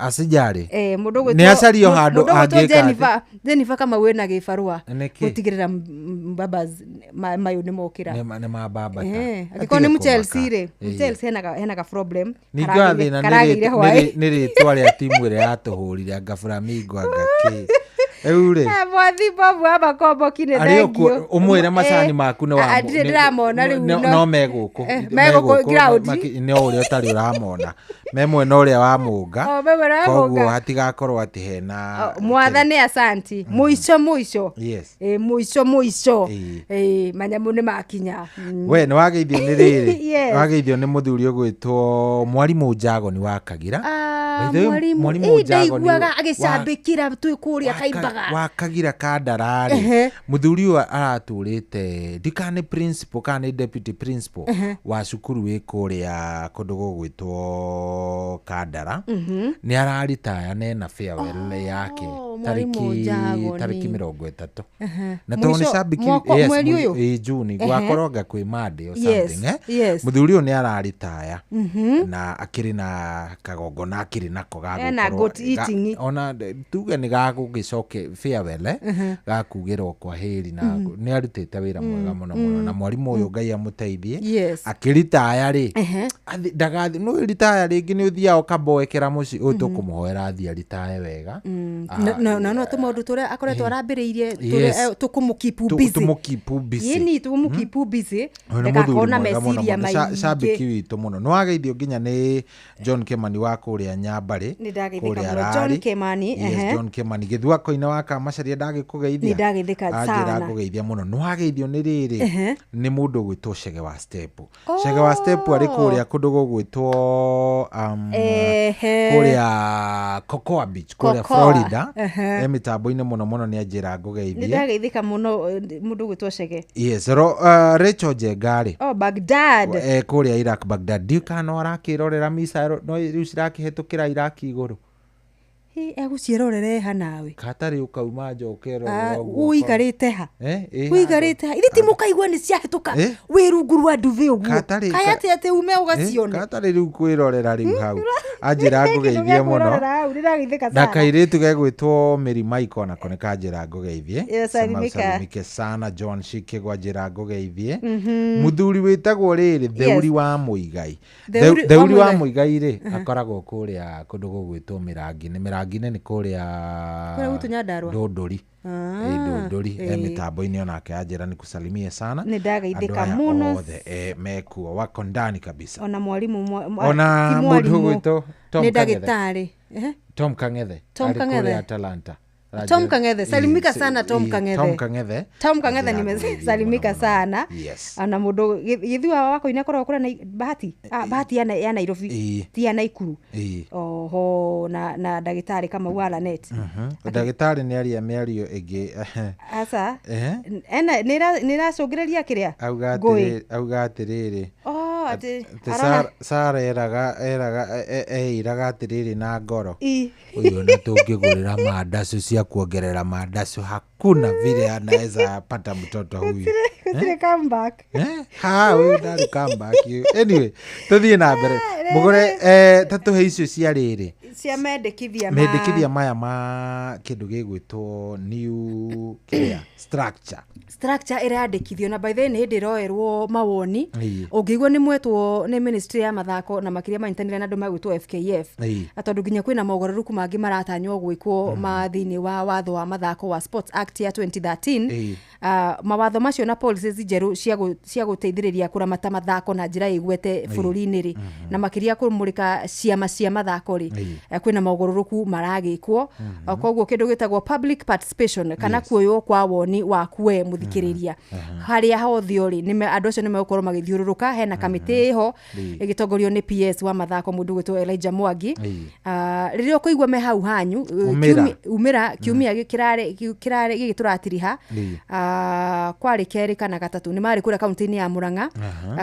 asijari mundu gwetwo ni acario handu angika Jennifer Kamau wena gibarua gutigirira babas mayo ni mokira ni mababa akiko ni Chelsea ri Chelsea hena ka problem ningwathina ni ritwa ria timu ria yatuhurire anga Flamingo ngaki eure mwathi babu aba kombo kine thengio umwire macani maku ni wa ndiramona riu no meguku ground ni uri utari uramona memwe no ria wa munga koguo hatigakorwo ati hena mwathani asanti muico muico manyamu ni makinya we ni wageithio ni riri wageithio ni muthuri ugwitwo Mwarimu Njago ni wakagira Mwarimu Njago ni agicambikira twikuria Kaimbaga wakagira kandarari muthuri uyu araturite ndikane principal kana deputy principal wa cukuru wikuria kundu gugwitwo Kandara ni araritaya nena farewell yake tariki 30 na to ni sabiki June gwakoronga kwi Monday or something muthuri uyu ni araritaya na akiri na kagongo na akiri nako gagukorwo ona tuge ni gagugicoke farewell gakugirwo kwa heri na ni arutite wira mwega muno na mwarimu uyu Ngai amuteithie akiritaya ri ndagathi no ritaya ringi ni uthiao kaboekera muci uyu tukumuhoera athia ritaya wega no tumundu tore akoretwo arambiriirie tukumukipu busy tukumukipu busy ndakakona meciria maingi shabiki witu muno no ageithio nginya ni John Kimani wa kuria Nyambari kuria John Kimani John Kimani githua koina waka macaria ndagikugeithia ni ndagithika sana ndakugeithia muno no ageithio ni riri ni mundu gwitwo Chege wa Step Chege wa Step ari kuria kundu gugwitwo kuria Cocoa Beach kuria Florida mitambo-ini muno ni ajira ngugeithie ni ndageithika muno mundu gwitwo Chege Rachel Jengari Baghdad kuria Iraq Baghdad dikano arakirorera misa no riu cirakihetukira Iraq iguru Eguciarorere ha nawe. Katari ukauma njokero oguo. Uikarite ha. Uikarite ha. Ithi ti mukaigua ni ciahituka. Wi rungu rwa nduthi uguo. Kaya ate ume ugacione. Katari riu kwirorera riu hau. Anjira ngugeithie muno. Ndakairitu gegwitwo Mirima ikona kone kanjira ngugeithie. Salimike sana John Shikigwa njira ngugeithie. Muthuri witagwo riri Theuri wa Muigai. Theuri wa Muigai ri akoragwo kuria kundu gugwitwo Mirangine ni kuria Ndondori. Ndondori mitambo-ini onake anjira ni kusalimie sana. Ni ndagaithika muno. Mekuo wako ndani kabisa. Ona mwalimu ona mundu gwitwo Tom Kang'ethe. Tom Kang'ethe. Kuria Atalanta. Tom Kang'ethe, salimika sana Tom Kang'ethe. Tom Kang'ethe nimesalimika sana. Ana mundu githua wako inakorwo kura na Bahati. Bahati ya Nairobi, ti ya Naikuru. Oho na ndagitari kama wala net. Ndagitari ni aria miario igi. Asa. Nira cogereria kiria. Auga atiriri. Ati Sara eraga atiriri na ngoro. Uyu na tungigurira mandacu cia kuongerera mandacu hakuna vile anaweza pata mtoto huyu. Kutire come back. Uyu ndari come back. Anyway, tuthie na mbere. Mugore tatuhe icio cia riri. Cia mendekithia maya ma kindu gigwitwo new structure irandikithio na by the way ni ndiroerwo mawoni ungigwa ni mwetwo ni ministry ya mathako na makiria manyitanire na andu magwitwo FKF atondu nginya kwina mogoreruku mangi maratanywo gwikwo mathini wa watho wa mathako wa Sports Act ya 2013 mawatho macio na policies njeru cia guteithiriria kuramata mathako na njira igwete bururi-ini ri na makiria kumurika ciama cia mathako ri kwina mogoreruku maragikwo koguo kindu gitagwo public participation kana kuoyo kwa woni wa kuwe muthikiriria haria hothio ri ni andu acio ni megukorwo magithiururuka hena kamiti ho igitongorio ni PS wa mathako mundu gwitwo Elijah Mwangi ririo kuigwa me hau hanyu umira kiumia kirare gigituratiriha kwari keri kana gatatu ni mari kura kaunti-ini ya Murang'a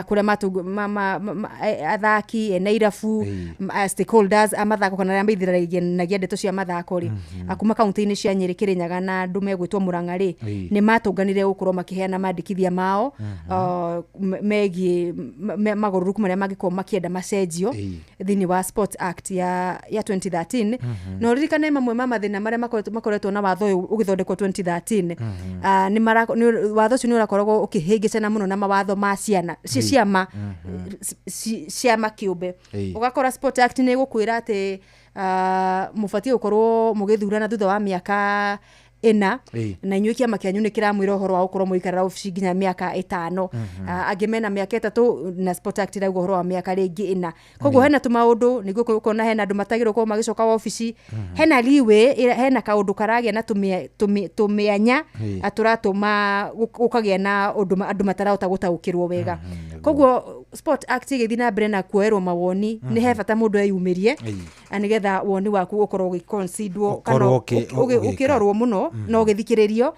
kura matu athaki Nairafu stakeholders amathako kana aria maithiragia ndeto cia mathako ri akuma kaunti-ini cia Nyeri Kirinyaga na andu megwitwo Murang'a ri ni matunganire gukorwo makiheana mandikithia mao megi magoruruku maria magikorwo makienda macenjio thini wa Sports Act ya 2013 no ririkane mamwe ma mathina maria makoretwo na watho ugithondekwo 2013 ni watho ucio ni urakoragwo ukihingicana muno na mawatho ma ciana ciama kiumbe ugakora Sports Act ni gukwira ati mubatie gukorwo mugithurana thutha wa miaka ena na inyuĩ kiama kĩanyu nĩ kĩramwĩra ũhoro wa gũkorwo mũikarĩra ofici nginya mĩaka 5 angĩ mena mĩaka 3 na Sport Act irauga ũhoro wa mĩaka rĩngĩ 4 koguo hena tũmaũndũ nĩguo ũkona hena andũ matagĩrĩirwo gũkorwo magĩcoka ofici hena liwe hena kaũndũ karagĩa na tũmĩanya tũratũma gũkagĩa na andũ matarahota gũtaũkĩrwo wega koguo Sport Act igĩthiĩ na mbere na kuoerwo mawoni nĩ he bata mũndũ eyumĩrie nĩgetha woni waku ũkorwo ũgĩconsiderwo kana ũkĩrorwo mũno no gĩthikĩrĩrio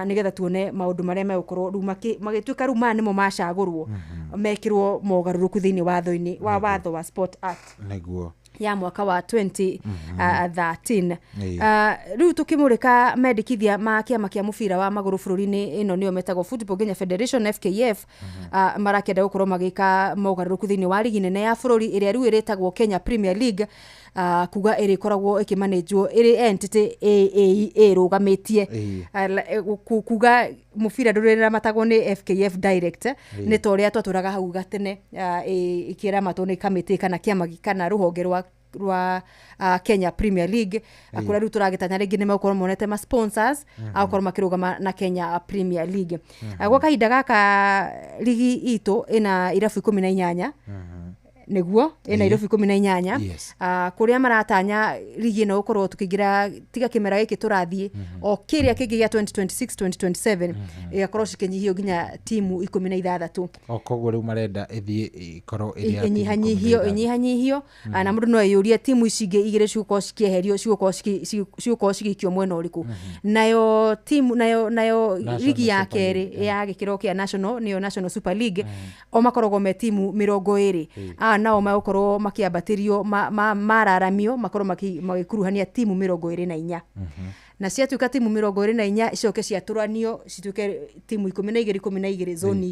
nigetha tuone maundu maria megũkorwo riu magĩtuĩka riu maya nĩmo macagũrwo mekĩrwo mogarũrũku thĩinĩ watho-inĩ wa watho wa Sport Act nĩguo ya mwaka wa 2013 riu tukimurika mendikithia ma kiama kia mubira wa maguru bururi-ini ino nio metagwo Football Kenya Federation FKF marakenda gukorwo magika mogarũrũku thĩinĩ wa ligi nene ya bururi iria riu iretagwo Kenya Premier League kuga iri koragwo ikimanagwo iri entity rugametie kuga mubira ndurira matagwo ni FKF direct ni toria twaturaga hau gatene ikira matwo ni kamiti kana kiama kana ruhonge rwa Kenya Premier League akura riu turagitanya ringi ni mekorwo monete ma sponsors akorwo makirugama na Kenya Premier League gwa kahinda gaka ligi itu ina irabu 18 niguo Nairobi 18 kuria maratanya ligi ino ukorwo tukigira tiga kimera giki turathie o kiria kingi ya 2026-2027 igakorwo cikinyihio nginya timu 16 koguo riu marenda ithie ikorwo iria inyihanyihio na mundu no eyuria timu ici ingi igire ciuko cikieherio ciuko cigikio mwena uriku nayo timu nayo ligi ya keri ya gikiro kia national niyo National Super League o makoragwo me timu 20 Division 1 nao magokorwo makiambatirio mararamio makorwo magikuruhania timu 24 na ciatuika timu 24 icoke ciaturanio cituike timu 12 zone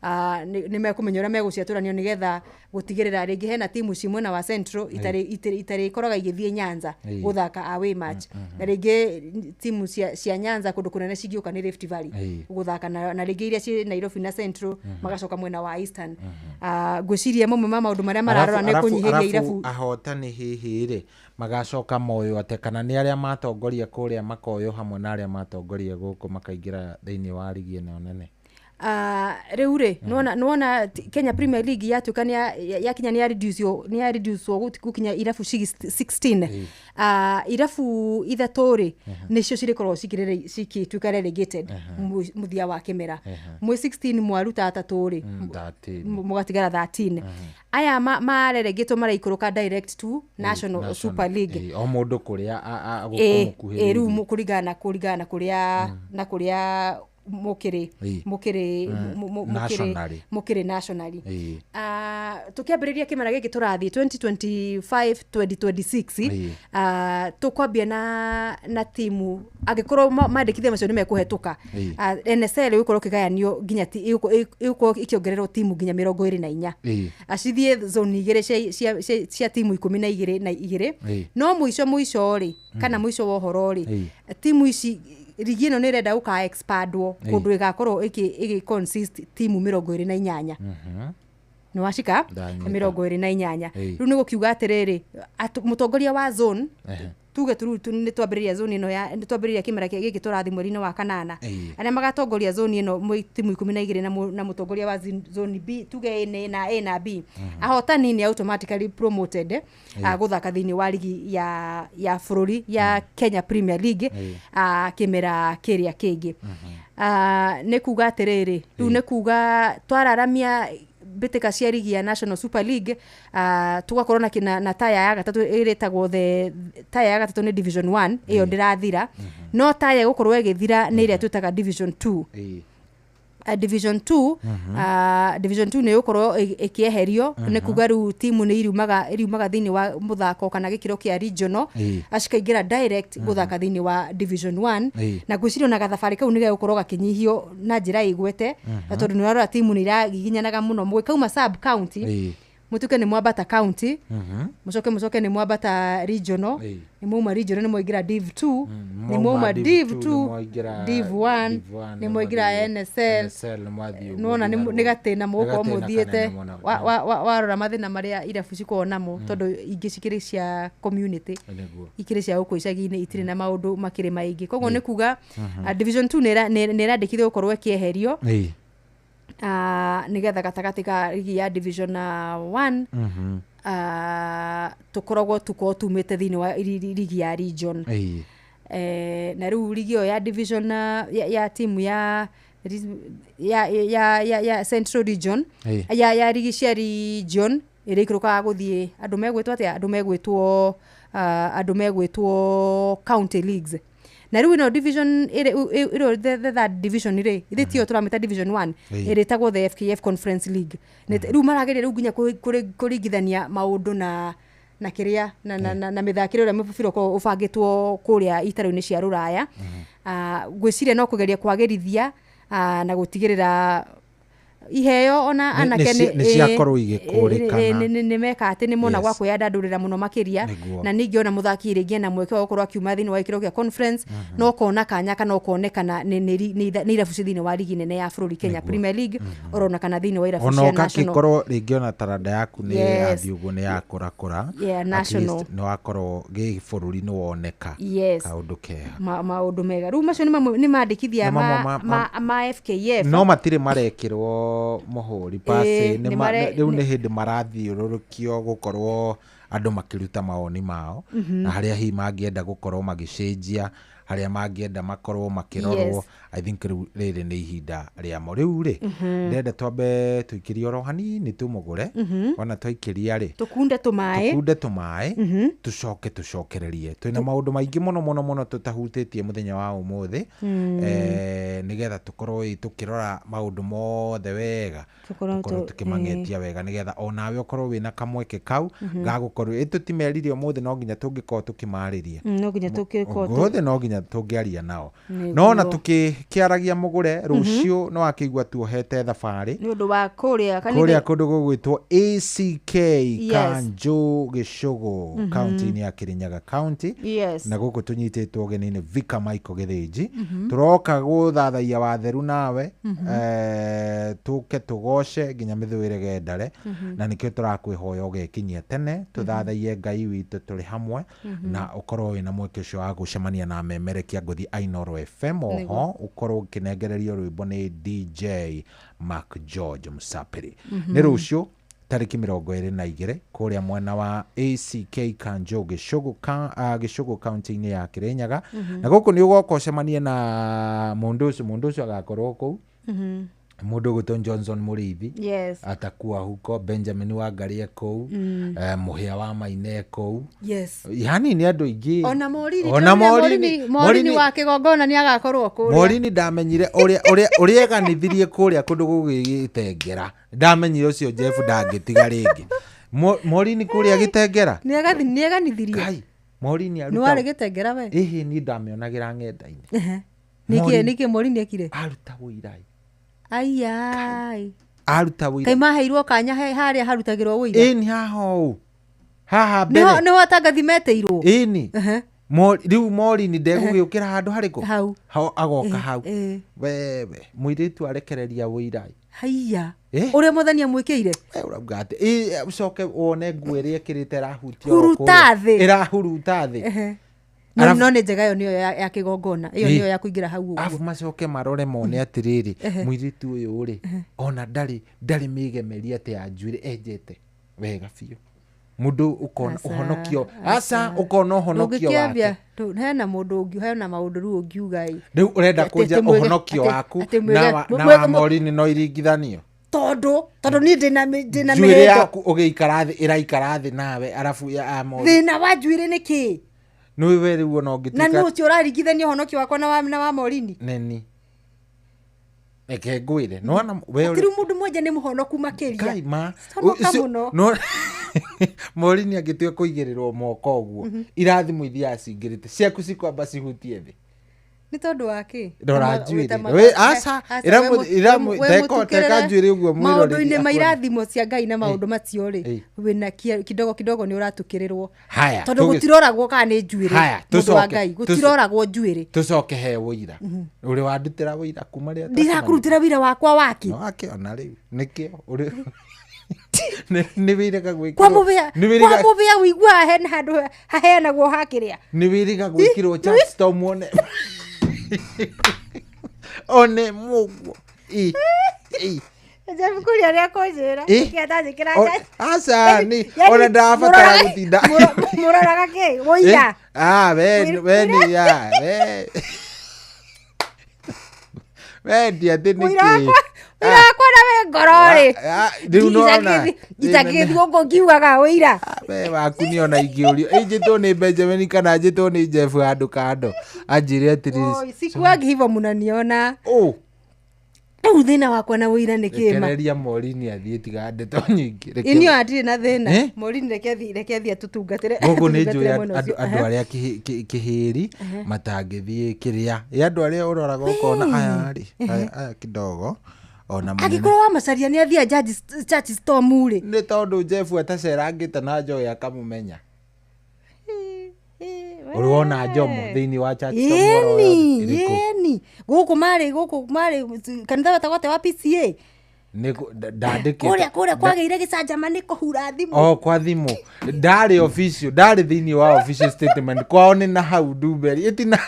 2 ni mekumenya ura meguciaturanio nigetha gutigirira ringi hena timu cimwe na wa Central itari koraga igithie Nyanza guthaka away match na ringi timu cia Nyanza kundu kunene cigioka ni Rift Valley guthaka na ringi iria ci Nairobi na Central magacoka mwena wa Eastern gwiciria mamwe ma maundu maria mararora ne kunyihiria irabu ahotani hihi ri magacoka moyo ate kana ni aria matongoria kuria makoyo hamwe na aria matongoria guku makaingira thiini wa ligi ino nene reure nona Kenya Premier League yatuka ya Kenya ni reduce gukinya irabu 16 irabu ithaturi nicio cirikorwo cikituka relegated muthia wa kimera mwe 16 mwaruta ataturi mugatigara 13 aya marelegato maraikuruka direct to National Super League o mundu kuria agukumukuhiriria rumu kurigana kuria na kuria mukiri nationally tukiambiriria kimera giki turathi 2025 2026 tukwambia na timu agikorwo mandikithia macio ni mekuhetuka NSL ikorwo kigayanio ginya ikorwo ikiongererwo timu ginya 24 acithie zone 2 cia timu 12 no muico ri kana muico wa horo ri timu ici ligi ino ni renda uka expandwo kundu igakorwo iki consist timu 28 no washika 28 riu ni gukiuga atiriri mutongoria wa zone tuge ni twambiriria zone ino ya twambiriria kimera giki turathi mweri-ini wa kanana aria magatongoria zone ino timu 12 na mutongoria wa zone B tuge na A na B ahotani ni automatically promoted guthaka thiini wa ligi ya bururi ya Kenya Premier League kimera kiria kingi ni kuga atiriri riu ni kuga twararamia bitika cia ligi ya National Super League tugakorwo na taya ya gatatu iretagwo taya ya gatatu ni Division 1 iyo ndirathira no taya gukorwo igithira ni iria twitaga Division 2 Division 2 ni ukorwo ikieherio ni kuga ru timu ni iriumaga thiini wa muthako kana gikiro kia regional acikaingira direct guthaka thiini wa Division 1 na gwicirio na gathabari kau ni gukorwo gakinyihio na njira igwete tondu ni rora timu ni iragiginyanaga muno mwikauma sub county mutuke ni mwambata county mucoke ni mwambata regional ni muma regional ni moigira div 2 ni muma div 2 div 1 ni moigira NSL nona ni gatena muko muthiete warora mathina maria irabu cikona mo tondu ingi cikiri cia community ikiri cia uko icagi-ini itiri na maundu makiri maingi koguo ni kuga Division 2 ni irandikithio ukorwo kieherio nigetha gatagati ka ligi ya Division 1 tukoragwo tumite thiini wa ligi ya region na riu ligi ya Division ya timu ya Central Region ya ligi cia region irikuruka guthie andu megwitwo county leagues na riu no division the third division ire ithitio turamita Division 1 iretagwo the FKF Conference League riu marageria riu ginya kuringithania maundu na kiria na mithakire ria mubira ko ubangitwo kuria itaro-ini cia ruraya gwiciria no kugeria kwagirithia na gutigirira iheo ona anake ni ciakorwo igikurikana ni meka ati ni mona gwa kwiyandandurira muno makiria na ningi ona muthaki ringi na mweke wa gukorwo akiuma thiini wa ikiro kia conference no kona kanya kana ukonekana ni irabu thiini wa ligi nene ya bururi Kenya Premier League orona kana thiini wa irabu cia national ona kakikorwo ringi ona taranda yaku ni athi uguo ni yakura national ni wakorwo gi bururi ni woneka kaundu kega maundu mega riu macio ni mandikithia ma FKF no matire marekirwo muhuri pase riu ni hindi marathiururukio gukorwo andu makiruta maoni mao na haria hi mangienda gukorwo magicenjia haria mangienda makorwo makirorwo. I think riri ni ihinda riamo riu ri ndenda twambe tuikirie oro hanini tumugure ona twaikiria ri tukunde tumae tucokererie twina maundu maingi muno tutahutitie muthenya wa umuthi nigetha tukorwo tukirora maundu mothe wega tukorwo tukimangetia wega nigetha onawe ukorwo wina kamweke kau gagukorwo tutimeririe umuthi no nginya tungikorwo tukimariria no nginya tungiaria nao no na tukiaragia mugure rucio no akigwa tuohete thabari ni undu wa kuria kundu gugwitwo ACK Kanjo Gicugu county ya Kirinyaga county na guku tunyititwo genini Vika Michael Githinji turoka guthathaia watheru nawe tuke tugoce nginya mithuire gendare na nikio turakwihoya ugekinyia tene tuthathaie Ngai witu turi hamwe na ukorwo wina mweke ucio wa gucemania na memerekia nguthi Ainoro FM oho ukorwo ukinengererio rwimbo ni DJ Mark George Musapiri ni rucio tariki 22 kuria mwena wa ACK Kanjo Gicugu county ya Kirinyaga na guku ni ugoka cemanie na mundu ucio agakorwo ku mundu gutwa Johnson Muriithi atakuwa huko Benjamin Wangari kou Muhia wa Maine kou yani ni andu ingi ona Morini wa Kigongona ni agakorwo kuria Morini ndamenyire uria eganithirie kuria kundu gugitengera ndamenyire ucio Jeff ndangitiga ringi Morini kuria gitengera ni eganithirie kai Morini aruta ni wari gitengera we ni ndamionagira ng'enda-ini niki Morini ekire aruta wirai ai aruta wira kai maheirwo kanya haria harutagirwo wira ni haha mbere no atangathi meteirwo ni riu Morini ndegugiukira handu hariku hau agoka hau wewe muiritu arekereria wirai haiya uria muthania mwikire urauga ati ucoke wone nguiri ekirite irahuruta thi no ni njega yo niyo ya Kigongona iyo niyo ya kuingira hau uguo afu macoke marore mone atiriri muiritu uyu ri ona ndari migemeria ati anjuire enjete wega biu mundu ukona uhonokio ukona uhonokio wake hena mundu ungi hena maundu ru ungiuga riu urenda kunja uhonokio waku na Morini no iringithanio tondu ni ndina njuire yaku ugiikara thi iraikara thi nawe arafu ya Morini thina wa njuire niki no we riu no ngitika na nucio uraringithania uhonokio wakwa na wa Morini neni eke ngwire no we uri mundu mwenja ni muhonoku makiria kai ma no Morini agitwe kuigirirwo moko uguo irathimo ithia cingirite ciaku cikwamba cihutie thi ni tondu waki ndora njuire we iramu teka njuire uguo mwiro maundu-ini mairathimo cia Ngai na maundu macio ri wina kidogo ni uratukirirwo tondu gutiroragwo kana ni njuire mundu wa Ngai gutiroragwo njuire tucoke he wira uri wandutira wira kuma ria ndirakurutira wira wakwa waki ona riu nikio uri ni wiriga gwikirwo kwa mubia wigua hena handu hahenagwo hakiria ni wiriga gwikirwo Charleston one one muguo Jeff kuria ria kujira kiatajikira asa ni ona ndabatara gutinda muroraga ki woira we ya we dia tini ki irakora we ngorori riu nona itagithwo ngo kiugaga wira we waku ni ona ingiurio injitwo ni Benjamin kana njitwo ni Jeff handu kando anjire atiriri sikuagi hivyo munaniona thina wakwa na wira ni kima kereria Morini athie tiga ndeto nyingi inio atire na thina Morini rekethi atutungatire gugu ni njui andu aria kihiri matangithie kiria andu aria uroraga ukona aya kidogo ona agikorwo wa macaria ni athia Church Storm ri ni tondu Jeff atacerangite na Njoya akamumenya uliona Jomo thiini wa Church Storm yeni guku mari kanitha watagote wa PCA ni ndandike kuria kwageire gicajama ni kuhura thimu kwa thimu ndari official ndari thiini wa official statement kwao ni na hau Dumberi itina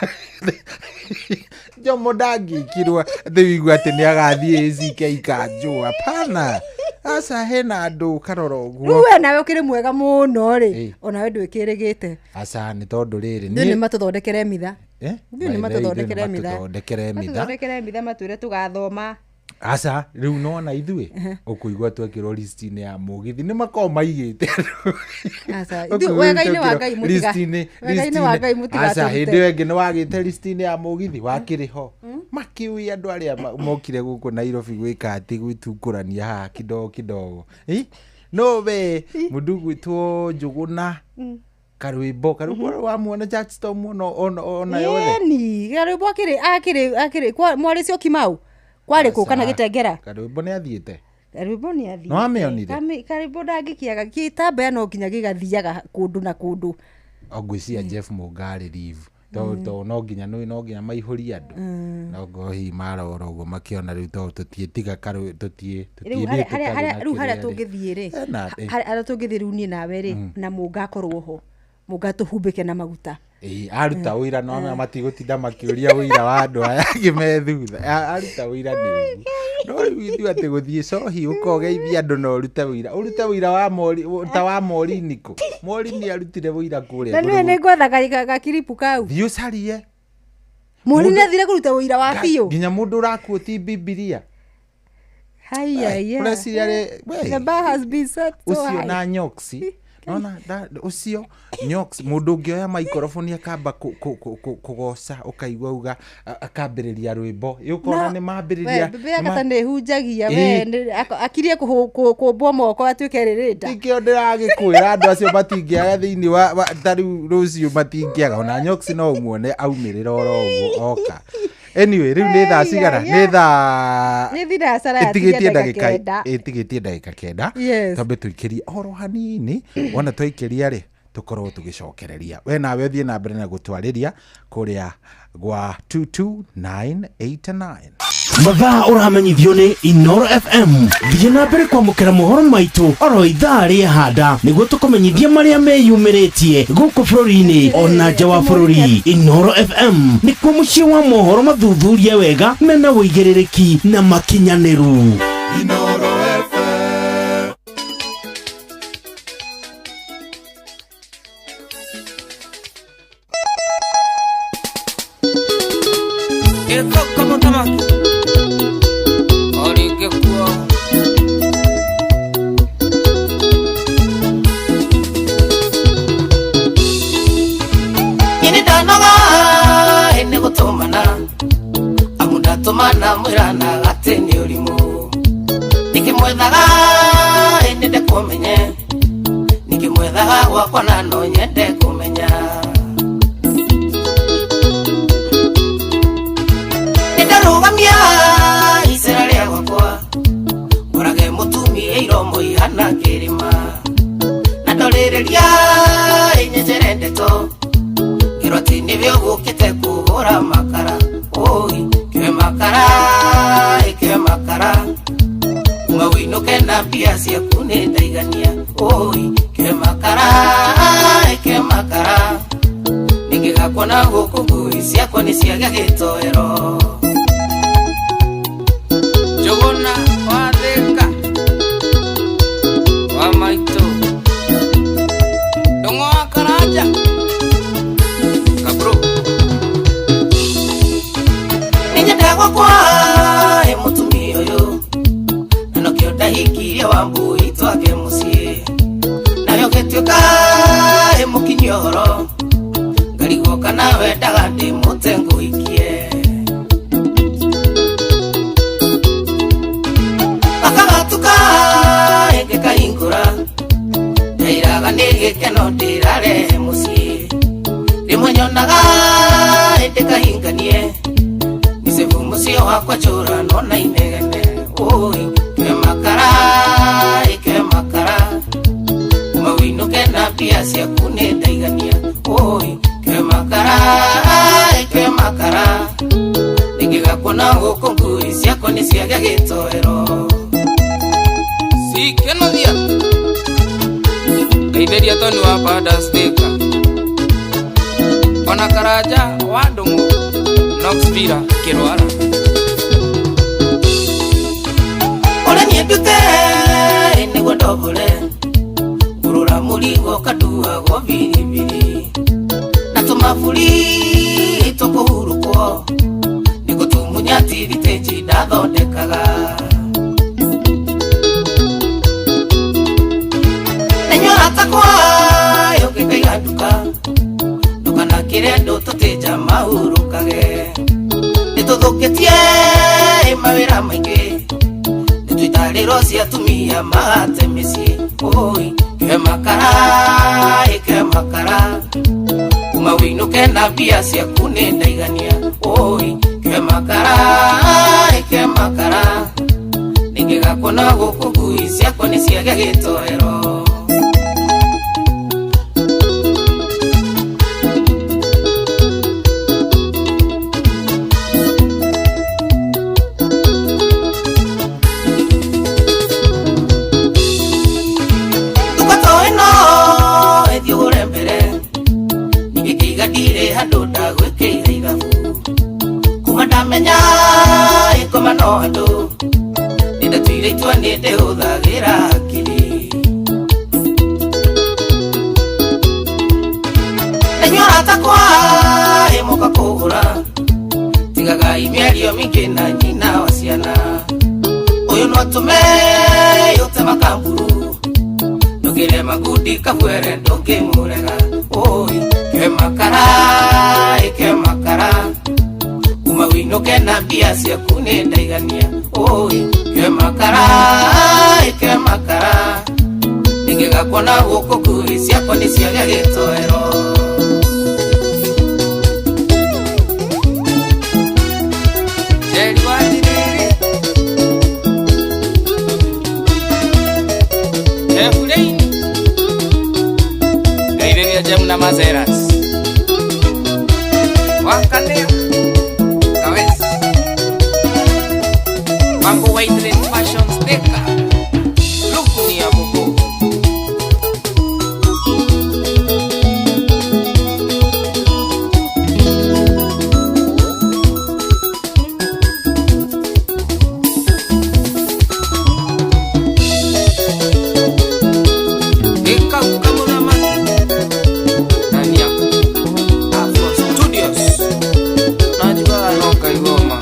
Jomo ndangikirwa thiigua ati ni agathie ACK Kanjo hapana asa hena andu karoro guo we nawe ukiri mwega muno ri ona we ndwikirigite asa ni tondu riri ni matuthondekere mitha Ni matuthondekere mitha. Matuthondekere mitha matwire tugathoma. Asa riu nona ithue ukuigwa twekirwo list-ini ya mugithi ni makao maigite asa ithu wega-ini wa Ngai mutiga asa hindi wengi ni wagite list-ini ya mugithi wakiriho makiui andu aria mokire guku Nairobi gwika ati gwitukurania haha kidogo no we mundu gwitwo Njuguna karwimbo wa mwana Jackstorm ona yothe ni karwimbo akiri kwa mwari cio Kimau kwari ku kana Gitengera karwimbo ni athiete no ameonire karwimbo ndagikiaga gitamba no nginya gigathiaga kundu na kundu ogwisia Jeff Mugari live to no nginya maihuri andu no gohi marora ugo makiona riu to tutietiga karu tutie riu haria tungithie ri haria tungithie riu ni nawe ri na mungakorwo ho mungatuhumbike na maguta aruta wira no matigutinda makiuria wira wa andu aya ngimethutha aruta wira ni no ithu ati guthie cohi ukogeithia andu no urute wira wa mori ta wa mori niko mori ni arutire wira kuria na ni ngwetha gakiripu kau thiu carie mori ni athire kuruta wira wa biu nginya mundu urakuoti Biblia the bar has been set so high ucio na nyoksi nona ucio nyoks mundu ngioya microphone akamba kugoca ukaigwa uga akambiriria rwimbo yukona ni mambiriria bebe akata ne hunjagia we akirie kumbwo moko atuike ririta ikio ndiragikwira andu acio matingiaga thiini wa tariu rucio matingiaga ona nyoksi no umuone aumirira oro uguo oka anyway riu ni thaa cigana ni thira sara itigitie ndagika kenda tambe tuikirie oro hanini wona twikiria ri tukorwo tugicokereria we nawe thie na mbere na gutwariria kuria gwa 22989 mathaa uramenyithio ni Inoro FM thie na mbere kwamukira mohoro maitu oro ithaa ria handa niguo tukumenyithia maria meyumiritie guku bururi-ini ona nja wa bururi. Inoro FM ni kuo mucii wa mohoro mathuthurie wega mena uigiririki na makinyaniru. Inoro FM como tamaki oligekuwa ini danoga ene gutumana amunda tumana mwirana gateni urimu nikimwethaga ene ndekumenye nikimwethaga gwakwa na no nyende kumenya rugamia Israeli wakwa urage mutumia iromo ihana kirima na ndorereria inyejerendeto iroti nibyo gukite kuhora makara oi kiwe makara mwawinuke na pia cia kunenda igania oi kiwe makara ningigakona guku ngui ciakwa ni ciaga gitoero Njuguna wa Thika wa Maitu Ndung'u wa Karanja Kabru ninyendagwa kwa mutumia uyu nano kio ndahikirie Wambui twake mucii nayo gituika mukinyoro ngarigoka nawe ndaga ndimute nguikie akagatuka engekahingura ndairaga nigikeno ndirare mucii rimwe nyonaga ndikahinganie nicebu mucio wakwa cura nona inegene oi kiwe makara mawinuke na pia ciaku ni ndaigania oi kiwe makara ningigakona guku ngui ciakwa ni ciaga gitoero sikenothia Kaiberia Toni wa Padas Thika ona Karanja wa Ndung'u Knoxville Kirwara ole niendute niguo ndobore kurura murigo kadua go biribiri natuma maburi tukuhurukwo nigutumunya tiriteji ndathondekaga nenyora takwa yokikaiga nduka na kire ndu tutija mahurukage nituthukitie mawira maingi nitwitariro cia tumia mahate micii oi ke makara kuma winuke na bia ciaku ni ndaigania oi ke makara ningigakona guku ngui ciakwa ni ciaga gitoero menya ikoma no andu ninde tuiritwa ninde uthagira akiri nenyora takwa imoka kugura tigaga imierio mingi na nyina wa ciana uyu no tume yote makamburu ndugire magudi kabwere ndungimurega oi ke makara winuke na bia ciaku ni ndaigania oi ke makara ningigakona guku ngui ciakwa ni ciaga gitoero Jerry Wadiriri Jeffrey Gaireria Jamuna Mazeras Wakanea Mambo White Fashion Sticker Look ni abuko Eka ukamuna mati Nani yako Afro Studios Najua anoka igoma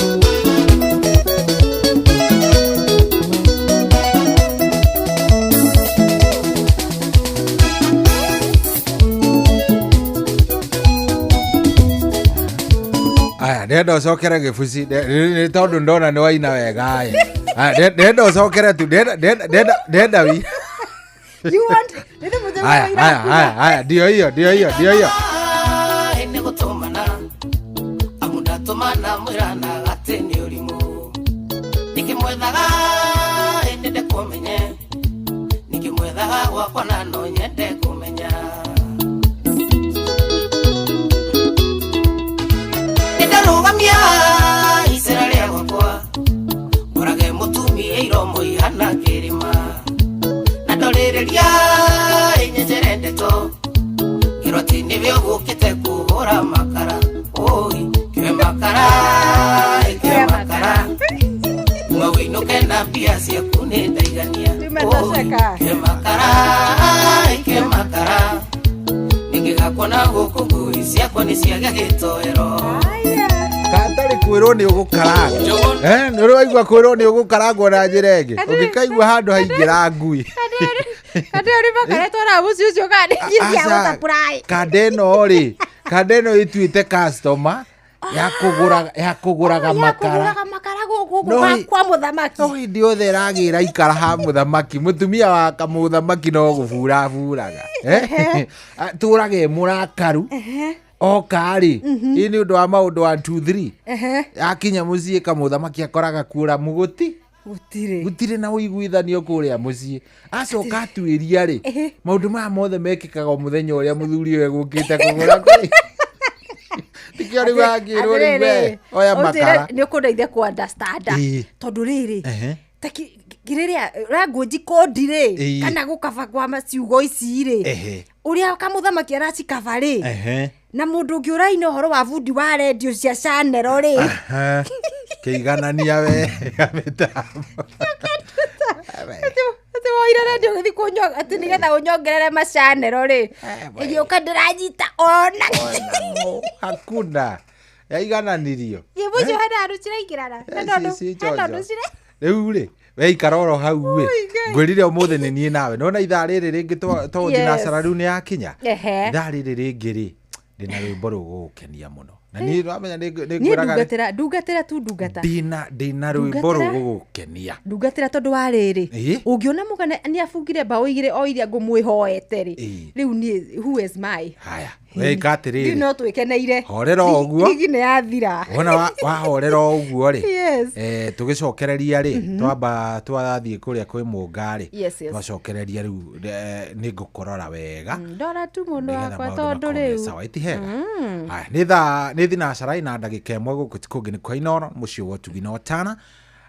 Ndenda ucokere gibuci ni tondu ndona ni waina wega ndenda ucokere tu ndenda wi haya ndio hiyo ene gutumana amuda tumana mwirana gateni urimu nikimwethaga ende ndekumenye nikimwethaga gwakwa na no nyende kumenya rugamia isera ria gwakwa murage mutumia iromo ihana kirima na ndorireria inyenjere ndeto kiroti nibyo gukite kuhura makara oi ke makara mwawinuke na bia ciaku ni ndaigania ke makara ningigakona guku ngui ciakwa ni ciaga gitoero katari kwirwo ni ugukaranga ni uraigua kwirwo ni ugukarangwo na njira ingi ungikaigua handu haingira ngui kaderi makaretwo na muci ucio kandikia gutapurai kadeno ituite customer ya kuguraga makara kwa muthamaki no hindi othe ragira ikara ha muthamaki mutumia wa kamuthamaki no gubura turage murakaru okari ini undu wa maundu 1 2 3 akinya mucii kamuthamaki akoraga kura muguti gutire na uiguithanio kuria mucii acoka atuiria ri maundu maya mothe mekikaga muthenya uria muthuri uyu egukite kugura kwi tikio ri wagirwo rimbe oya makara ni ukundeithia ku understand tondu riri kiriria ranguji kodire kana gukaba kwa maciugo ici ri uria kamuthamaki aracikaba ri na mundu ungi uraina horo wa bundi wa radio cia channel ri kiiganania we mitambo ati ira radio githi kunyo ati nigetha unyongerere machanero ri igioka ndiranyita ona hakuna yaigananirio yebujo hana aruchira ikirara ndondo riu ri we ikaroro hau we ngwirire umuthi ni nie nawe nona ithaa riri ringi to dinasara riu ni yakinya ithaa riri ringi ri ndina rwimbo rugukenia muno na ni ramenya ni ngwiraga ndugatira tu ndugata ndina rwimbo rugukenia ndugatira tondu wa riri ungiona mugane ni afungire bao igire o iria ngumwihoete ri riu ni who is my haya we katiriri no twikeneire horera oguo igine yathira wona wahorera oguo ri tugicokereria ri twamba twathie kuria kwi mungari twacokereria riu ni ngukorora wega ndora tu mundu wakwa tondu riu sawa itihega ni thinacara ina ndagika imwe gukuti ni kwa Inoro muciĩ wa Ũtugi na Otana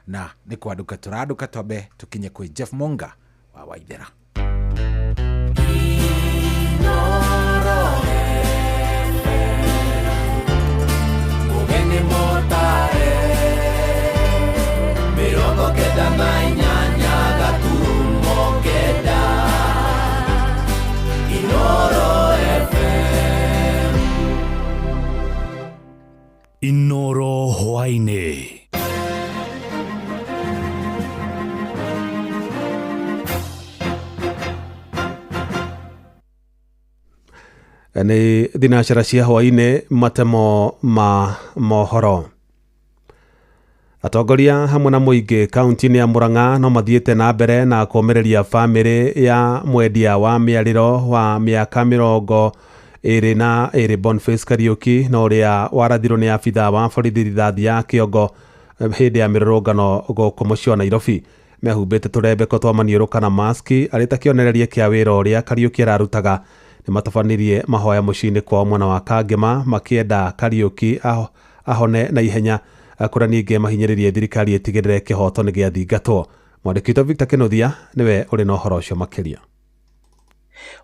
na ni kwanduka tũranduka twambe tukinye kwĩ Jeff Monga wa Waithera. Inoro hwainĩ. Nĩ thinacara cia hwainĩ matemo ma mohoro. Atongoria hamwe na mũingĩ kaunti-inĩ ya Murang'a no mathiĩte na mbere na kũũmĩrĩria bamĩrĩ ya mwendia wa mĩarĩro wa mĩaka 22 Boniface Kariuki na ũrĩa warathirwo nĩ abithaa wa borithi rithathi ya kĩongo hĩndĩ ya mĩrũrũngano gũkũ mũciĩ wa Nairobi. Mehumbĩte tũrembeko twa maniũrũ kana maski arĩ ta kĩonereria kĩa wĩra ũrĩa Kariuki ararutaga. Nĩ matabanirie mahoya mũciĩ-inĩ kwao mwena wa Kangema makĩenda Kariuki ahone na ihenya kũrĩa ningĩ mahinyĩrĩrie thirikari ĩtigĩrĩre kĩhoto nĩ gĩathingatwo. Mwandĩki witũ Victor Kĩnuthia nĩwe ũrĩ na ũhoro ũcio makĩria.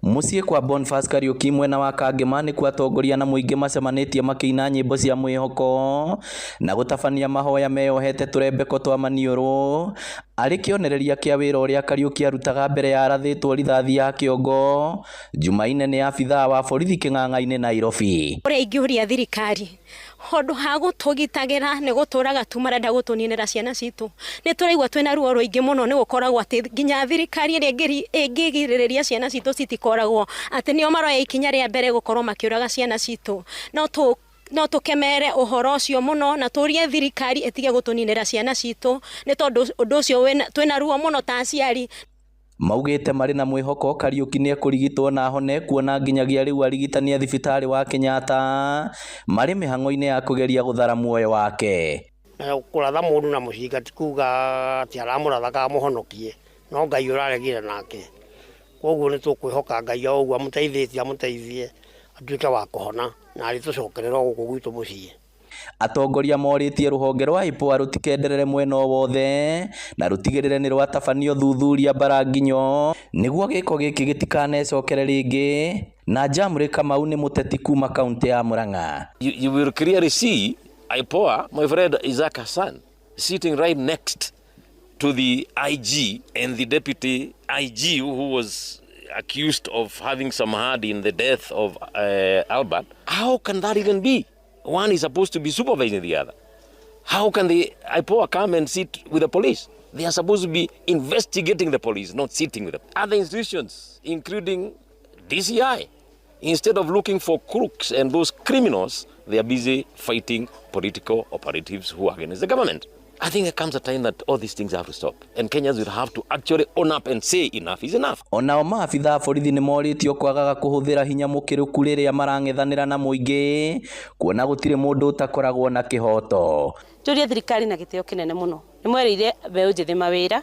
Muciĩ kwa Boniface Kariuki mwena wa Kangema nĩ kwa atongoria na mũingĩ macemanĩtie makĩina nyĩmbo cia mwĩhoko na gũtabania mahoya meyohete tũrembeko twa maniũrũ arĩ kĩonereria kĩa wĩra ũrĩa Kariuki arutaga mbere ya arathĩtwo rithathi ya kĩongo Jumaine nĩ abithaa wa borithi Kĩng'ang'a-inĩ Nairobi. Ũrĩa ingĩũria thirikari hondu ha gutugitagĩra nĩ gũtũraga tu marenda gũtũninĩra ciana citũ. Nĩ tũraigua twĩna ruo rũingĩ mũno nĩ gũkoragwo atĩ nginya thirikari ĩrĩa ĩngĩgirĩrĩria ciana citũ citikoragwo atĩ nĩo maroya ikinya rĩa mbere gũkorwo makĩũraga ciana citũ. No tukemere ũhoro ũcio mũno na tũrie thirikari ĩtige gũtũninĩra ciana citũ nĩ tondũ ũndũ ũcio twĩna ruo mũno ta aciari. Maugĩte marĩ na mwĩhoko Kariuki nĩ ekũrigitwo na hone kuona nginyagia rĩu arigitani a thibitarĩ wa Kenyatta marĩ mĩhang'o-inĩ ya kũgeria gũthara muoyo wake. Kũratha mũndũ na mũcinga ti kuga atĩ aramũratha kana mũhonokie, no Ngai ũraregire nake. Koguo nĩ tũkwĩhoka Ngai o ũguo amũteithie atuĩke wa kũhona na arĩtũcokerera gũkũ gwitũ mũciĩ. Atongoria morĩtie rũhonge rwa IPOA rũtikenderere mwena wothe na rũtigĩrĩre nĩ rwatabanio thuthuria baranginyo nĩguo gĩko gĩkĩ gĩtikanecokere rĩngĩ. Na Jamre Kamau nĩ mũteti kuma kaunti ya Murang'a. You will clearly see IPOA, my friend Isaac Hassan, sitting right next to the IG and the deputy IG who was accused of having some hand in the death of Albert. How can that even be? One is supposed to be supervising the other. How can the IPOA come and sit with the police? They are supposed to be investigating the police, not sitting with them. Other institutions, including DCI, instead of looking for crooks and those criminals, they are busy fighting political operatives who are against the government. I think there comes a time that all these things have to stop. And Kenyans will have to actually own up and say enough is enough. Onao maabithaa borithi nĩ morĩtio kwagaga kũhũthĩra hinya mũkĩrũku rĩrĩa marang'ethanĩra na mũingĩ kuona gũtirĩ mũndũ ũtakoragwo na kĩhoto. Tũrie thirikari na gĩtĩo kĩnene mũno. Nĩ mwereire mbeũ njĩthĩ mawĩra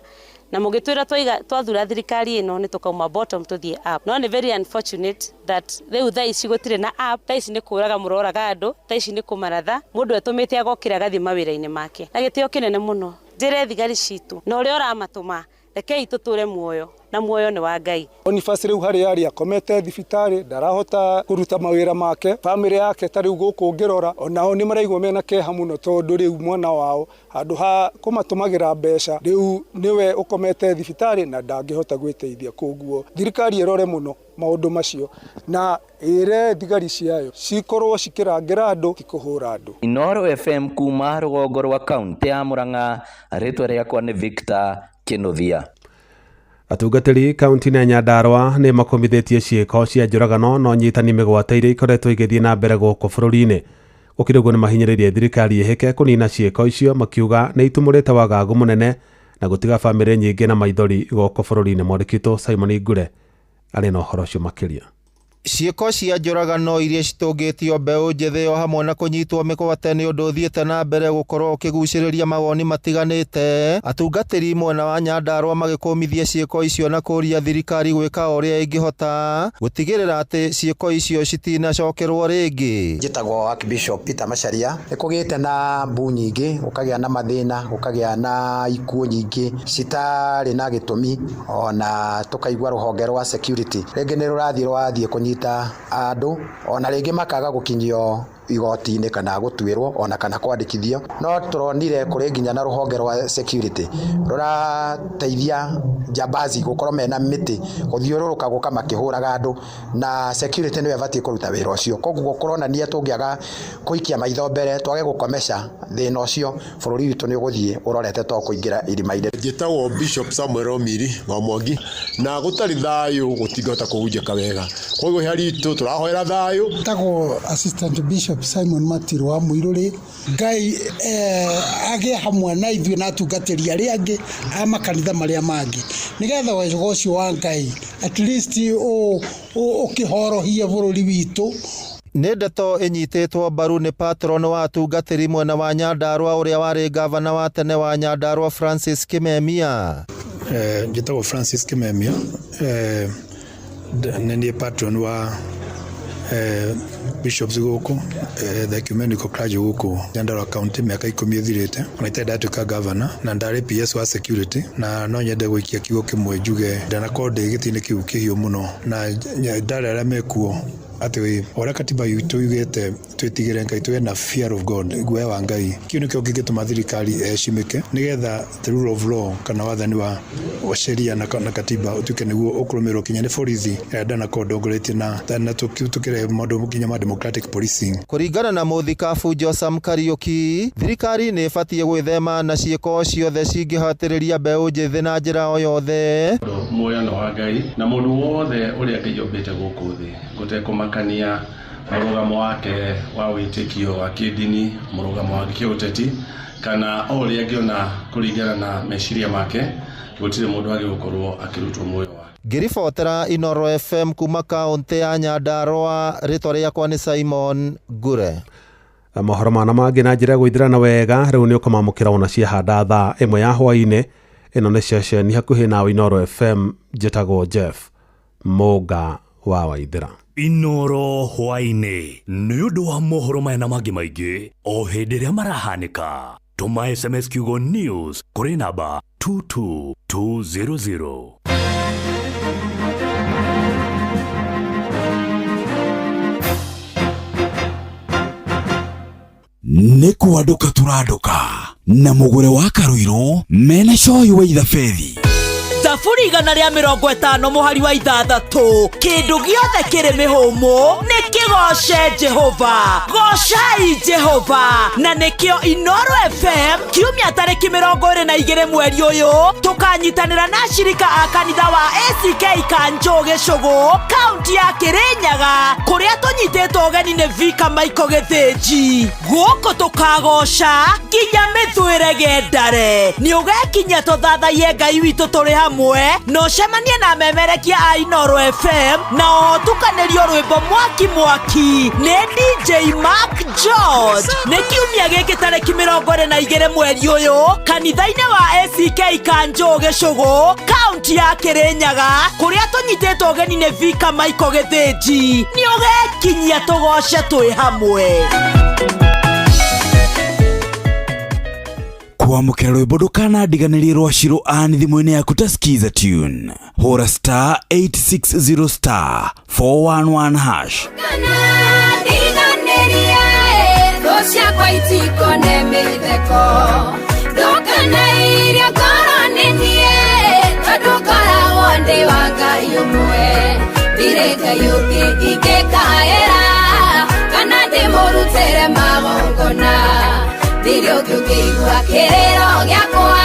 na mũgĩtwĩra twathura thirikari ĩno nĩ tũkauma bottom tũthiĩ up. No nĩ very unfortunate that rĩu thaa ici gũtirĩ na up. Thaa ici nĩ kũraga mũroraga andũ, thaa ici nĩ kũmaratha. Mũndũ etũmĩte agokĩra agathiĩ mawĩra-inĩ make. Na gĩtĩo kĩnene mũno. Njĩre thigari citũ na ũrĩa ũramatũma rekei tuture muoyo na muoyo ni wa Ngai. Boniface riu hari yari akomete thibitari ndarahota kuruta mawira make family yake tari guku ngirora onao ni maraigwo mena keha muno tondu riu mwana wao handu ha kumatumagira mbeca riu niwe ukomete thibitari na ndangihota gwiteithia koguo thirikari erore muno maundu macio na ire thigari ciayo cikorwo cikirangira andu tikuhura andu. Inoro FM kuma rugongo rwa kaunti ya Murang'a, ritwa riakwa ni Victor Kinuthia. Atungatĩri kaunti-inĩ ya Nyandarua nĩ makomithitie ciĩko cia njũragano no nyitani mĩgwate iria ikoretwo igĩthiĩ na mbere gũkũ bũrũri-inĩ. Gũkĩrĩ ũguo nĩ mahinyĩrĩirie thirikari ĩhĩke kũnina ciĩko icio makiuga nĩ itumũrĩte wagagu mũnene na gũtiga bamĩrĩ nyingĩ na maithori gũkũ bũrũri-inĩ. Mwandĩkitwo Simon Ngure arĩ na ũhoro ũcio makĩria. Ciĩko cia njũragano iria citũngĩtio mbeũ njĩthĩ o hamwe na kũnyitwo mĩgwate nĩ ũndũ ũthiĩte na mbere gũkorwo ũkĩgucĩrĩria mawoni matiganĩte. Atungatĩri mwena wa Nyandarua magĩkũmithia ciĩko icio na kũria thirikari gwĩka ũrĩa ĩngĩhota gũtigĩrĩra atĩ ciĩko icio citinacokerwo rĩngĩ. Njĩtagwo Archbishop Peter Macharia. Nĩkũgĩte na mbu nyingĩ, gũkagĩa na mathĩna, gũkagĩa na ikuũ nyingĩ citarĩ na gĩtũmi, ona tũkaigua rũhonge rwa security rĩngĩ nĩ rũrathiĩ kũnyita andu ona rĩngĩ makaga gũkinyio igoti-inĩ kana gũtuĩrwo ona kana kwandĩkithio. No turonire kũrĩ nginya na rũhonge rwa security rũrateithia jambazi gũkorwo mena mĩtĩ gũthiũrũrũka gũka makĩhũraga andũ na security nĩwe abatie kũruta wĩra ũcio. Koguo kũronania tũngĩaga kũikia maitho mbere twage gũkomesha thĩna ũcio bũrũri witũ nĩ ũgũthiĩ ũrorete to kũingĩra irima-inĩ. Njĩtagwo Bishop Samuel Omiri wa Mwangi na gũtarĩ thayũ gũtingĩhota kũhunjĩka wega. Koguo harĩ itũ tũrahoera thayũ. Njĩtagwo Assistant Bishop Simon Matiru wa Muiruri. Ngai agĩ hamwe na ithuĩ na atungatĩri arĩa angĩ a makanitha marĩa mangĩ nĩgetha wega ũcio wa Ngai at least ũkĩhorohia bũrũri witũ. Nĩ ndeto ĩnyitĩtwo mbaru nĩ patron wa atungatĩri mwena wa Nyandarua ũrĩa warĩ gavana wa tene wa Nyandarua Francis Kimemia. Njĩtagwo Francis Kimemia, nĩ patron wa bishops gũkũ the ecumenical clergy gũkũ Nyandarua County mĩaka 10 ĩthirĩte. Ona ndatuĩka governor na ndarĩ PS wa security na no nyende gũikia kiugo kĩmwe njuge ndanakorwo ndĩ gĩtĩ-inĩ kĩu kĩhiũ mũno na ndarĩ arĩa mekuo atĩ ũrĩa katiba itũ yugĩte twĩtigĩre Ngai twĩ na fear of God, guoya wa Ngai. Kĩu nĩkĩo kĩngĩtũma thirikari ĩcimĩke nĩgetha the rule of law kana wathani wa sheria na katiba ũtuĩke nĩguo ũkũrũmĩrĩrwo kinya nĩ borithi ndanakorwo ndongoretie na tũkĩre maũndũ kinya ma democratic policing. Kũringana na mũthikabu Josam Kariuki, thirikari nĩ ĩbatiĩ gwĩthema na ciĩko ciothe cingĩhatĩrĩria mbeũ njĩthĩ na njĩra o yothe. Muoyano wa Ngai na mũndũ wothe ũrĩa Ngai ombĩte gũkũ thĩ gũtekũmakania mũrũgamo wake wa wĩtĩkio wa kĩndini, mũrũgamo wa kĩũteti kana o ũrĩa angĩona kũringana na meciria make, gũtirĩ mũndũ agĩgũkorwo akĩrutwo muoyo wake. Ngĩribotera Inoro FM kuma kaunti ya Nyandarua, rĩtwa rĩakwa nĩ Simon Ngure. Mohoro mana mangĩ na njĩra gwĩthirana wega rĩu nĩ ũkamamũkĩra ona ciahanda thaa 1 ya hwaĩ-inĩ. Ĩno nĩ ceceni hakuhĩ na Inoro FM. Njĩtagwo Jeff Mũga wa Waithĩra. Inoro hwaĩ-inĩ nĩ ũndũ wa mohoro maya na mangĩ maingĩ o hĩndĩ ĩrĩa marahanĩka. Tũma SMS kiugo news kũrĩ namba 22200. Nĩ kwanduka tũranduka na mũgũre wa Karuiro mena coyi wa ithabedi. Thaburi 150 mũhari wa 6. Kĩndũ gĩothe kĩrĩ mĩhũmũ nĩ kĩgoce Jehova. Gocai Jehova. Na nĩkĩo Inoro FM kiumia tarĩki 22 mweri ũyũ tũkanyitanĩra na shirika a kanitha wa ACK Kanjo Gĩcũgũ kaunti ya Kĩrĩnyaga kũrĩa tũnyitĩtwo ũgeni nĩ Vika Maiko Gĩthĩnji. Gũkũ tũkagoca nginya mĩthũĩre gendare. Nĩ ũgekinya tũthathaie Ngai witũ tũrĩ hamwe no cemanie na memerekia a Inoro FM na otukanĩrio rwĩmbo mwaki nĩ DJ Mark George. Nĩ kiumia gĩkĩ tarĩki 22 mweri ũyũ kanitha-inĩ wa ACK Kanjo Gĩcũgũ kaunti ya Kĩrĩnyaga kũrĩa tũnyitĩtwo ũgeni nĩ Vika Maiko Gĩthĩnji. Nĩ ũgekinyia tũgoce twĩ hamwe. kwamũkĩra rwĩmbo ndũkanandiganĩrie rwa Shiro Ann thimũ-inĩ yaku ta skiza tune hũra star 860 star 411 hash Ciakwa itikone mĩtheko ndũkanairia ngoro nĩniĩ tondũ ngoragwo ndĩ wa Ngai ũmwe ndirĩ Ngai ũngĩ ingĩkaĩra kana ndĩmũrutĩre magongona ndirĩ ũngĩ ũngĩigua kĩrĩro gĩakwa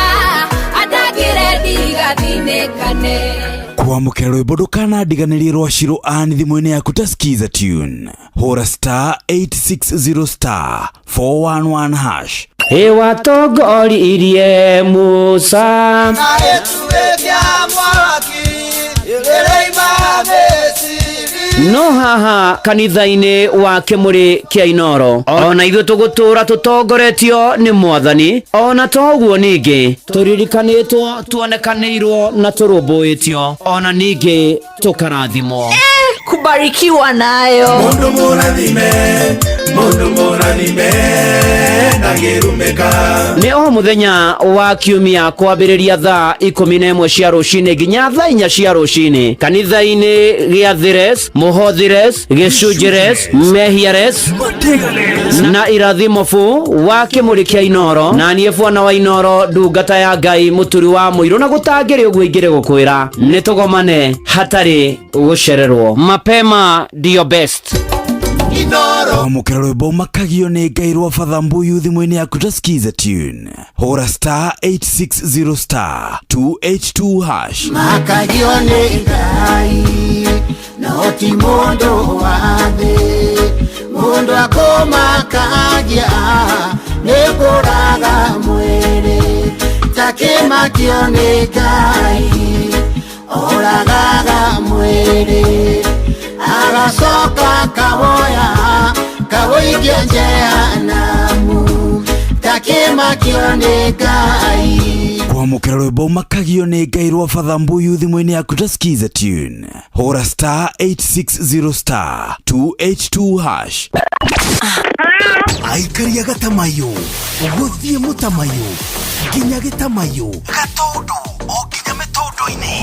andagĩre ndigathinĩkane kwamũkĩra rwĩmbo ndũkanandiganĩrie rwa Shiro Ann thimũ-inĩ yaku ta skiza tune hũra star 860 star 411 hash watongoririe Musa no haha kanitha-inĩ wa Kĩmũrĩ kĩa Inoro ona ithuĩ tũgũtũra tũtongoretio nĩ Mwathani ona toguo ningĩ tũririkanĩtwo tuonekanĩirwo na tũrũmbũĩtio ona ningĩ tũkarathimwo kubarikiwa nayo mundu mũrathime ndagĩrumĩka nĩ o mũthenya wa kiumia kwambĩrĩria thaa 11 cia rũcinĩ nginya thaa 4 cia rũcinĩ kanitha-inĩ gĩa Thires, Mũhothires, Gĩcunjĩres, Mehiares na Irathimofu wa Kĩmũrĩ kĩa Inoro na niĩ bwana wa Inoro ndungata ya Ngai mũturi wa mũirũ na gũtangĩrĩ ũguo ingĩrĩ gũkwĩra nĩ tũgomane hatarĩ gũcererwo mapema ndio best kwamũkĩra rwĩmbo makagio nĩ Ngai rwa Father Mbuyu thimũ-inĩ yaku ta skiza tune hũra star 860 star 282 hash makagio nĩ Ngai no ti mũndũ wa thĩ mũndũ akũmakagia nĩ kũraga mwĩrĩ takĩmakio nĩ Ngai oragaga mwĩrĩ agacoka kawoya kawoigia jehanamu takĩmakio nĩ Ngai kwamũkĩra rwĩmbo makagio nĩ Ngai rwa Father Mbuyu thimũ-inĩ yaku ta skiza tune hũra star 860 star 282 hash aikaria gatamayo gũthiĩ mũtamayo nginya gĩtamayo gatũndũ o nginya mĩtũndũ-inĩ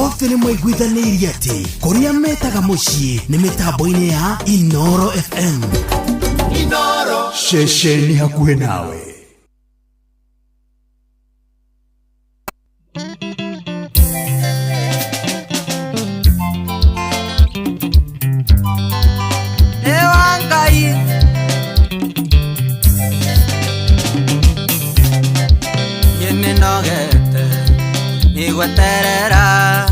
othe nĩ maiguithanĩirie atĩ kũrĩa metaga mũciĩ nĩ mĩtambo-inĩ ya Inoro FM Inoro ceceni hakuhĩ nawe Igweterera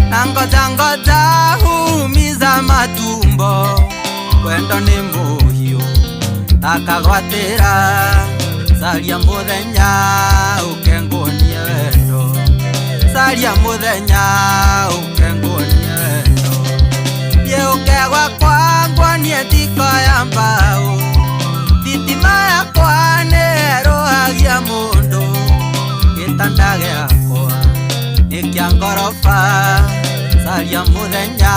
na ngoja humiza matumbo wendo ni muhiu takagwatira saria muthenya ukengunie wendo saria muthenya ukengunie wendo ye ukegwa kwangwa nie tiko ya mbao thitima yakwa nĩĩrũhagia mũndũ gĩtanda gĩakwa nĩkĩa ngoroba caria mũthenya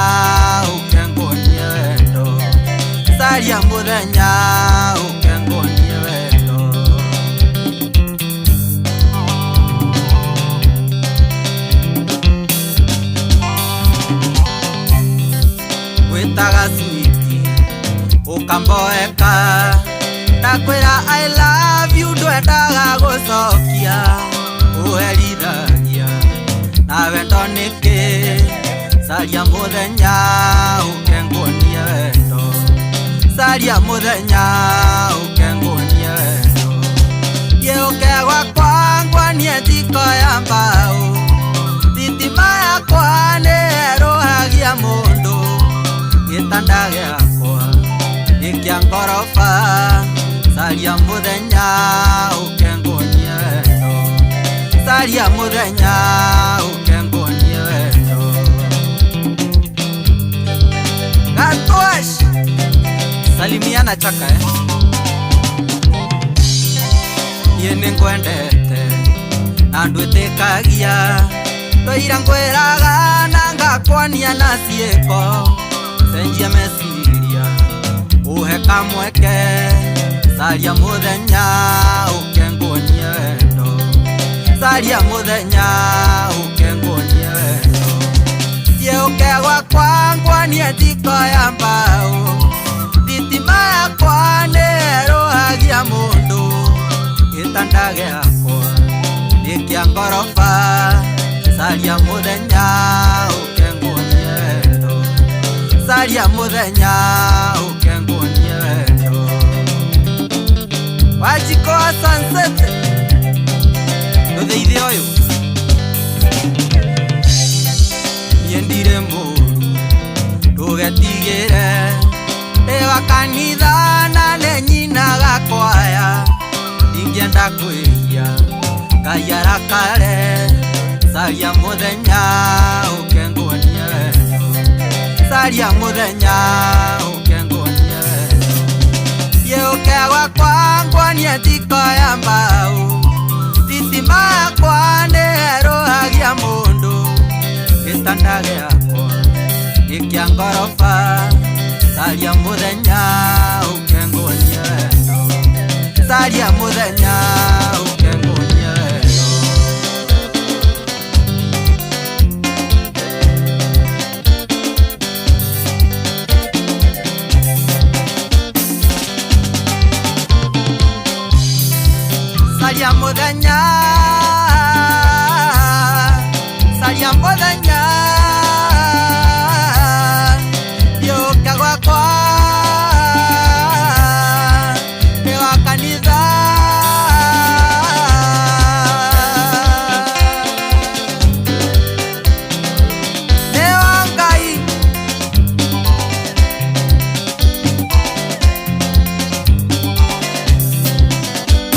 ũkengunie wendo caria mũthenya ũkengunie wendo gwĩtaga switi ũkamboeka ndakwĩra I love you ndwendaga gũcokia ũherithagia na wendo nĩkĩ caria mũthenya ũkengunie wendo caria mũthenya ũkengunie wendo gĩũkegwa kwangwa niĩ thiko ya mbao thitima yakwa nĩĩrũhagia mũndũ gĩtanda gĩakwa nĩkĩa ngoroba caria mũthenya ũkengunie wendo caria mũthenya ũkengunie wendo Gatwash salimiana chaka niĩ nĩngwendete na ndwĩtĩkagia twaira ngwĩraga na ngakwania na ciĩko cenjia meciria uhe kamweke caria mũthenya ũkengunie caria muthenya ukengunie wendo thiuke gwakwa ngwanie thiko ya mbao thitima yakwa nĩĩrũhagia mũndũ gĩtanda gĩakwa nĩ kĩa ngoroba caria mũthenya ũkengunie wendo caria mũthenya ũkengunie wendo Wajiko wa Sunset Nũthĩithie ũyũ niĩ ndirĩ mũru ndũgetigĩre wa kanitha na nĩ nyinaga kwaya ingĩenda kwĩhia Ngai arakare caria mũthenya ũkengunie wendo caria mũthenya ũkengunie wendo thiũke gwakwa ngwanie thiko ya mbao thitima yakwa nĩĩrũhagia mũndũ gĩtanda gĩakwa nĩ kĩa ngoroba caria mũthenya ũkengunie wendo caria mũthenya ũkengunie wendo caria mũthenya caria mũthenya thiũke gwakwa nĩ wa kanitha nĩ wa Ngai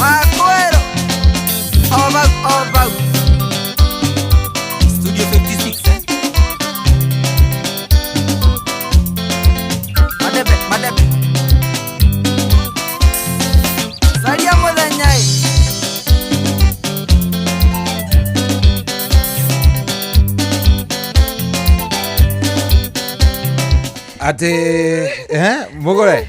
Wakwĩrũ Ovau Studio 56 Madebe Caria mũthenya ati mugore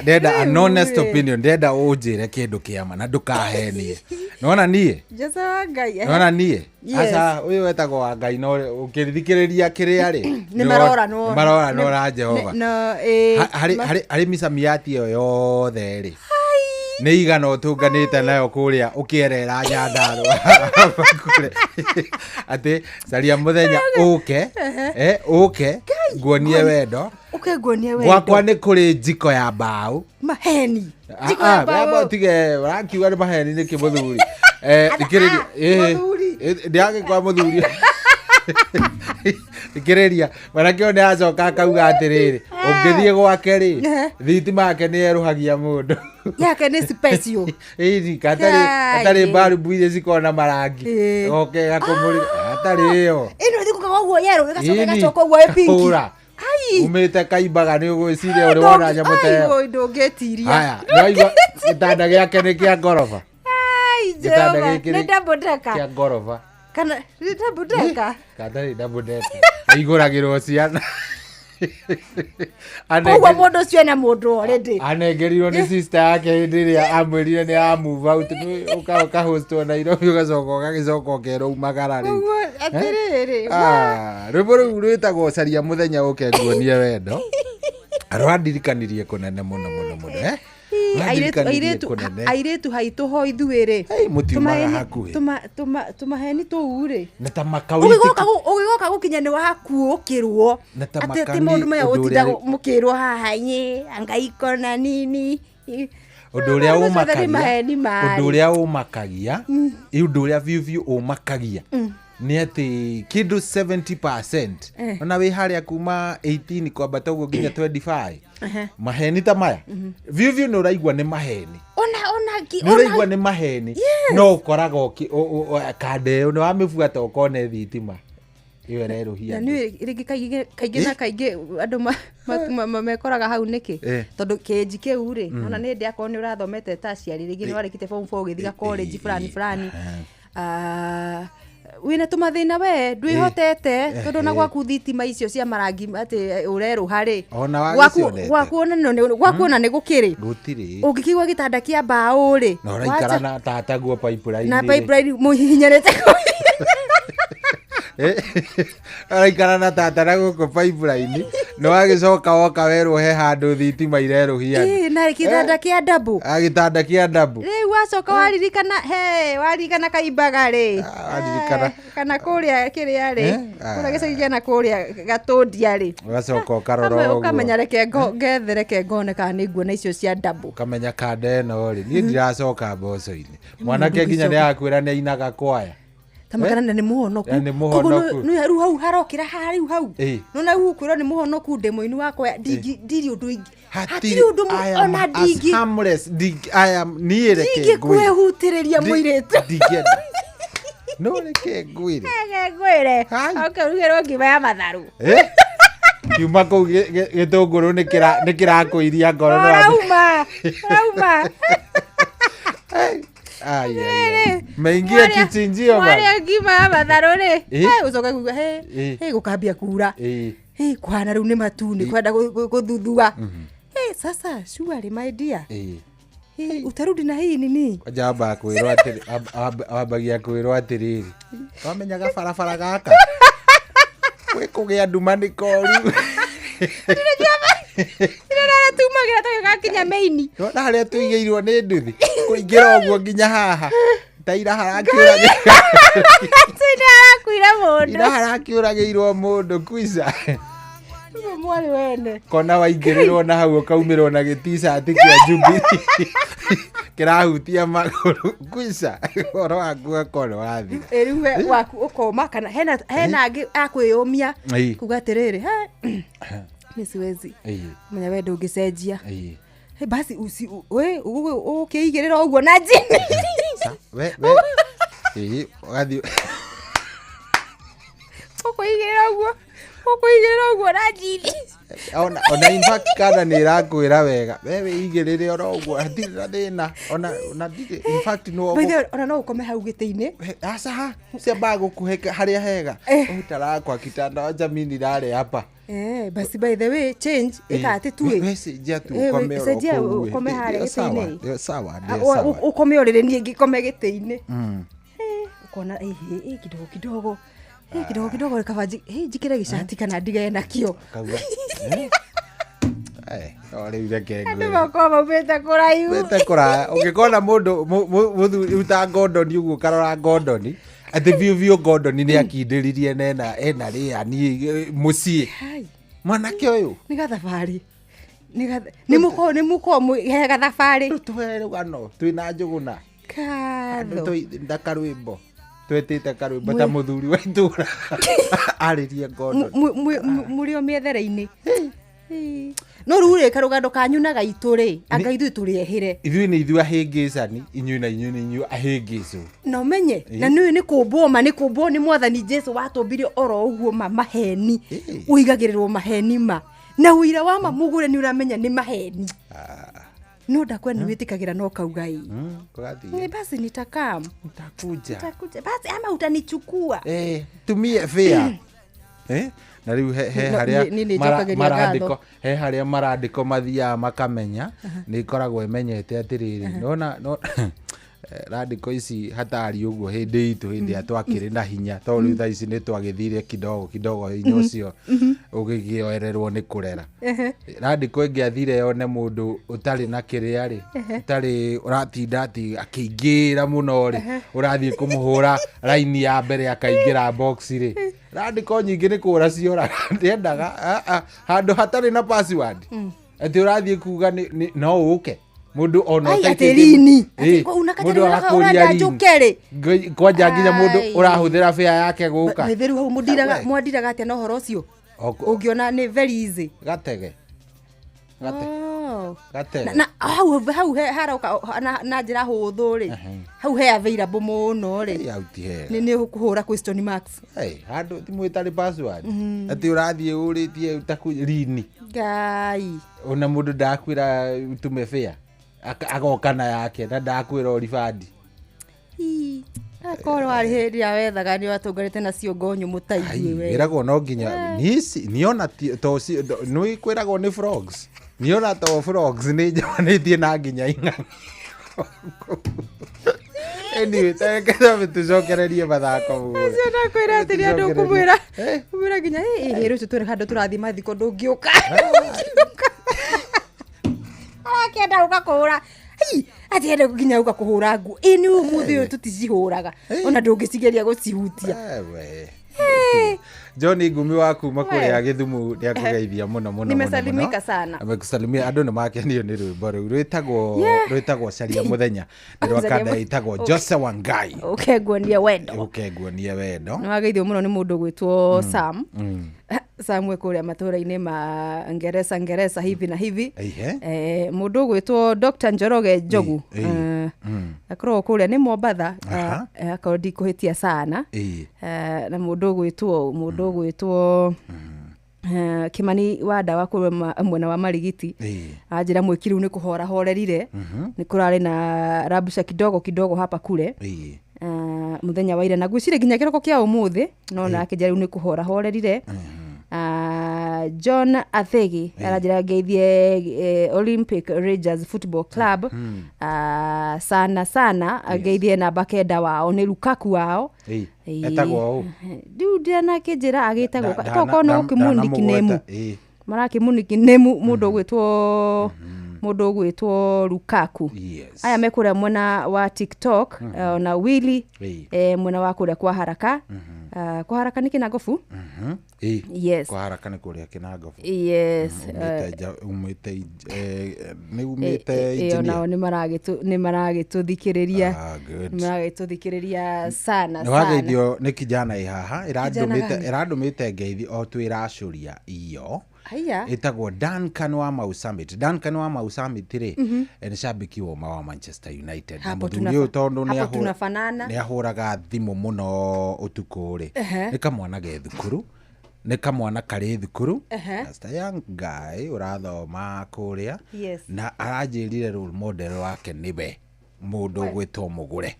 ndenda an honest opinion ndenda unjire kindu kiama na ndukahenie nona nie Jesu wa Ngai nona nie asa uyu wetagwo wa Ngai no ukirithikiriria kiria ri ni marora no ra Jehova hari misamiati yo yothe ri nĩ igana ũtũnganĩte nayo kũrĩa ũkĩerera Nyandarũa atĩ caria mũthenya ũke nguonie wendo gwakwa nĩ kũrĩ njiko ya mbaũ maheni tige ũrakiuga nĩ maheni nĩkĩ mũthuri ndĩagĩkwa mũthuri ikĩrĩria manake o nĩ acoka akauga atĩrĩrĩ ũngĩthiĩ gwake rĩ thitima yake nĩ yerũhagia mũndũ yake nĩ special atarĩ mbarubu iria cikona marangi oke gakũmũrĩ atarĩ ĩyo ĩno ĩthikũkaga ũguo yerũ ĩgacoka ũguo ĩ pinki umĩte kaimbaga nĩ ũgwĩciria ũrĩ wona nyamũ ta ĩyo ndũngĩtiria haya nĩwaigua gĩtanda gĩake nĩ kĩa ngoroba gĩtanda gĩkĩ nĩ double decker kĩa ngoroba kana nĩ double decker kana nĩ double decker igũragĩrwo ciana koguo mũndũ ũcio ena mũndũ already anengerirwo nĩ sister yake hĩndĩ ĩrĩa amwĩrire nĩ a move out ũkahostwo Nairobi ũgagĩcoka ũkerũmagara rĩu atĩrĩrĩ rwĩmbo rũu rwĩtagwo caria mũthenya ũke nguonie wendo rwandirikanirie kũnene mũno airĩtu haitũ ho ithuĩ rĩ mũtiumaga hakuhĩ tũmaheni tũu rĩ ũgĩgoka gũkinya nĩ wakuũkĩrwo atĩ ti maũndũ maya gũtinda mũkĩrwo haha Ngai kona nini ũndũ ũrĩa ũmakagia ũndũ ũrĩa biũ ũmakagia nĩ atĩ kĩndũ 70% ona wĩ harĩa kuma 18 kwambata ũguo nginya 25 maheni ta maya biũ nĩ ũraigua nĩ maheni nĩ ũraigua nĩ maheni no ũkoraga kande ĩyo nĩ wamĩbuata ũkone thitima ĩyo ĩrerũhia kaingĩ na kaingĩ andũ mekoraga hau nĩkĩ tondũ kĩnji kĩu rĩ ona nĩ hĩndĩ akorwo nĩ ũrathomete tertiary rĩngĩ nĩ warĩkĩte form 4 ũgĩthiga college fulani wina tumathina we ndwihotete tondu na gwaku thitima icio cia marangi ati ureruha ri gwakuona ni gukiri ungikigwa gitanda kia mbao ri no raikara na tata guo pipeline na pipeline muhinyarete araikara na tata na guko pipeline no agicoka woka weru he handu thitima ireruhia na gitanda kia ndabu gitanda kia ndabu riu wacoka waririkana kaimbaga ri waririkana kana kuria kiria ri kuria gicagia na kuria gatundia ri wacoka ukarora ukamenya reke ngethere ke ngone kana niguona icio cia ndabu ukamenya kanda ino ri ni ndiracoka mboco-ini mwanake nginya ni akwira ni ainaga kwaya tamakana ni muhonoku no ru hau harokira hariu hau no na ukwira ni muhonoku ndemo-ini wakwa ndiri undu ingi hatiri undu ona ndingi harmless I am niereke kwehutiriria muiretu no reke ngwire akarugirwo ngima ya matharu kiuma kuu gitunguru ni kirakuiria ngoro no rauma maingia kichinjio maria ngima ya matharu ri ucoka kuga gukambia kura kwana riu ni matu ni kwenda guthuthua sasa surely my dear utarudi na hii nini jamba kwirwo atiri abagia kwirwo atiriri wamenyaga barabara gaka kugia nduma ni koru Ndirara tumagira tugakinya maini no haria tuigeirwo ni nduthi kuingira uguo nginya haha taira harakiuragirwo mundu kuica mwari wene kona waingĩrĩrwo na hau ũkaumirwo na gĩti-shirt kĩa Jubilee kĩrahutia magũrũ kuica ũhoro waku ũgakorwo wathira rĩu waku ũkoma kana hena angĩ akwĩyũmia kuga atĩrĩrĩ nĩsiwezi menya we ndũngĩcenjia basi ũkĩigĩrĩra ũguo na njini ũgathiĩ ũkũigĩrĩra ũguo na njini ona in fact kana nĩ ĩrakwĩra wega we wĩigĩrĩre oro ũguo hatirĩ na thĩna ona ndirĩ in fact ona no ũkome hau gĩtĩ-inĩ aca ciambaga gũkũhe harĩa hega utarakwa kitanda wacha mimi nilale hapa basi by the way change ikate tuwe wecenjia tu ukome oro ukome harĩa gĩtĩ-inĩ sawa ukome orĩrĩ niĩ ngĩkome gĩtĩ-inĩ ukona kidogo kidogo kavaji njikire gicati kana ndige nakio rĩu reke andũ makoma maumĩte kũraya ũngĩkona mũndũ mũthuri uta ngondoni ũguo karora ngondoni atĩ biũ ngondoni nĩ akindĩririe na ena rĩani mũciĩ mwanake ũyũ nĩ gathabarĩ nĩ mũkorwo he gathabarĩ tũhe rũgano twĩna njũgũna ndakarwĩmbo twetete karwĩmbo ta mũthuri wa itũra arĩrie ngondoni mũrĩ o mĩethere-inĩ no rĩu karũgano kanyu na gaitũ rĩ anga ithuĩ tũrĩehĩre ithuĩ nĩ ithuĩ ahĩngĩcani inyuĩ na inyuĩ nĩ inyuĩ ahĩngĩcũ na ũmenye na nĩ kũmbwo nĩ mwathani Jesũ watũmbirie oro ũguo maheni ũigagĩrĩrwo maheni na ũira wa mũgũre nĩ ũramenya nĩ maheni no ndakwe ni wĩtĩkagĩra no kauga ĩ basi nitakuja basi ama utanichukua tumie fare na rĩu he harĩa marandĩko mathiaga makamenya nĩ ikoragwo imenyete atĩrĩrĩ no randĩko ici hatari ũguo hĩndĩ itũ hĩndĩ ya twakĩrĩ na hinya tondũ rĩu thaa ici nĩ twagĩthire kidogo hinya ũcio ũgĩgĩoererwo nĩ kũrera randĩko ĩngĩathire yone mũndũ ũtarĩ na kĩrĩa rĩ ũtarĩ ũratinda atĩ akĩingĩra mũno rĩ ũrathiĩ kũmũhũra raini ya mbere akaingĩra box rĩ randĩko nyingĩ nĩ kũra ciora ndiendaga handũ hatarĩ na password atĩ ũrathiĩ kuga no ũke mundu ona atĩrini mundu akakuria njũkere kwanja nginya mundu ũrahũthĩra fare yake gũka wĩtheru hau mwandiraga atĩa na ũhoro ũcio ũngĩona nĩ very easy gatege na hau haroka na njĩra hũthũ rĩ hau he available mũno rĩ nĩ ũkũhũra question marks handũ thimũ ĩtarĩ password atĩ ũrathiĩ ũrĩtie utakurini ngai ona mũndũ ndakwĩra utume fare agoka na yake na ndakwĩra oribandi Korwo ari hindi ya wethaga ni watungarite na cio ngonyu mutaigui we. Iragwo no nginya niona to no ikwiragwo ni frogs. Niona to frogs ni jamanitie na nginya ing'ang'i. Anyway, tayakeza vitucokererie mathako muno. Ciana kwira atiri andu kumwira. Kumwira nginya hiru tutore handu turathi mathiko ndungiuka. Akenda ugakuhura. Ati hende nginya ugakuhura ngu. Ini umuthi uyu tuticihuraga. Ona ndungicigeria gucihutia. Johnny Ngumi waku makuria Githumu ni akugeithia muno muno. Nimesalimika sana. Amekusalimia andu ni makenio ni rwimbo riu rwitagwo caria muthenya ni rwakanda itagwo Jose Wangai. Ukengwonia wendo. Ni wageithio muno ni mundu gwitwo Sam. Samwe kuria matura-ini ma Ngeresa hivi na hivi. Mundu gwitwo Dr. Njoroge Njogu. Akorwo kuria ni Mombatha. Akorwo ndikuhitia sana. Na mundu gwitwo Kimani wa dawa kwe mwena wa Marigiti. Ajira mwikiru ni kuhora horerire. Ni kurari na rabusha kidogo hapa kule. Muthenya wa ira na gwicire nginya kiroko kia umuthi no nake jari ni kuhora horerire. John Athegi arajira geithie Olympic Rangers Football Club. Sana ageithie na bakenda wao ni Lukaku wao. Etagwo dude nake jira agitagwo toko no kimuni kinemu. Maraki muni kinemu mundu gwitwo Lukaku. Aya mekuria mwena wa TikTok na Willy mwena wa kuria kwa haraka. Kwa haraka ni Kinagofu. Yes. Kwa haraka ni kuria Kinagofu. Yes. Umite engineer. Ni maragituthikiriria. Ni maragituthikiriria sana. Ni wageithio ni kijana ihaha iradumite ngeithi o twiracuria iyo. Itagwo Duncan wa Mau Summit. Duncan wa Mau Summit ri ni shabiki wa Manchester United. Hapo tunafanana. Ni ahuraga thimu muno utuku ri. Ni kamwana ge thukuru. Ni kamwana kari thukuru. Just a young guy urathoma kuria. Na aranjirire role model wake niwe mundu gwitwo Mugure.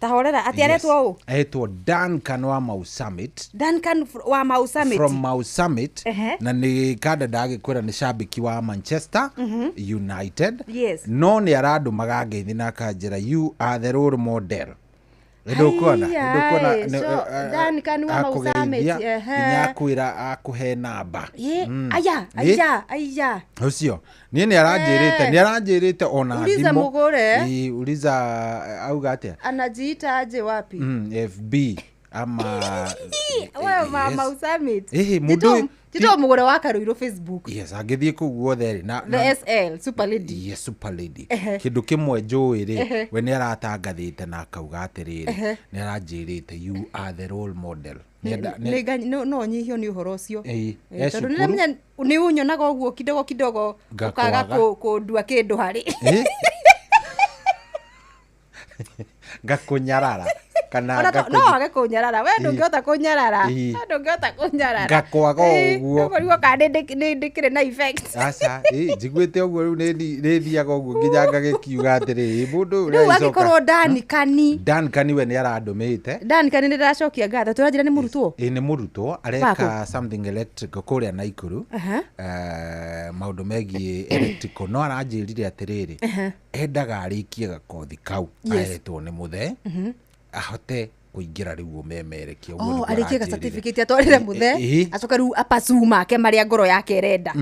Tahorera ati aretwo u etwo Duncan wa Mau Summit. Duncan wa Mau Summit from Mau Summit. Na ni kada dagikwira ni shabiki wa Manchester United. No ni aradu magageithi na kanjira you are the role model. Ndukona Duncan wa Mau Summit nyakwira akuhe namba. Aya ucio ni aranjirite ona thimo uliza Mugure uliza auga atia anajiita aje wapi FB ama wewe Mau Summit mundu Tito Mugure wa Karuiro Facebook. Yes, agithie kuguo theri na the SL Super Lady. Yes, Super Lady. Kindu kimwe njui ri we ni aratangathite na akauga atiriri ni aranjirite you are the role model. No nyihio ni uhoro ucio. Tondu niramenya ni unyonaga uguo kidogo ukaga kundua kindu hari. Gakunyarara kana no age kunyarara we ndungihota kunyarara gakwaga uguo ngorigo kandi ndikire na effect aca njiguite uguo riu ni thiaga uguo nginya ngagikiuga atiri mundu riu agikorwo Dankani we ni arandumite Dankani ni ndacokia ngatho turanjira ni murutwo ni murutwo areka something electrical kuria Naikuru maundu megie electrical no aranjirire atiriri endaga arikie gakothi kau ahetwo ni muthe ahote kuingira riu umemerekia uguo arikie ga certificate atwarire muthe acoka riu apasu make maria ngoro yake erenda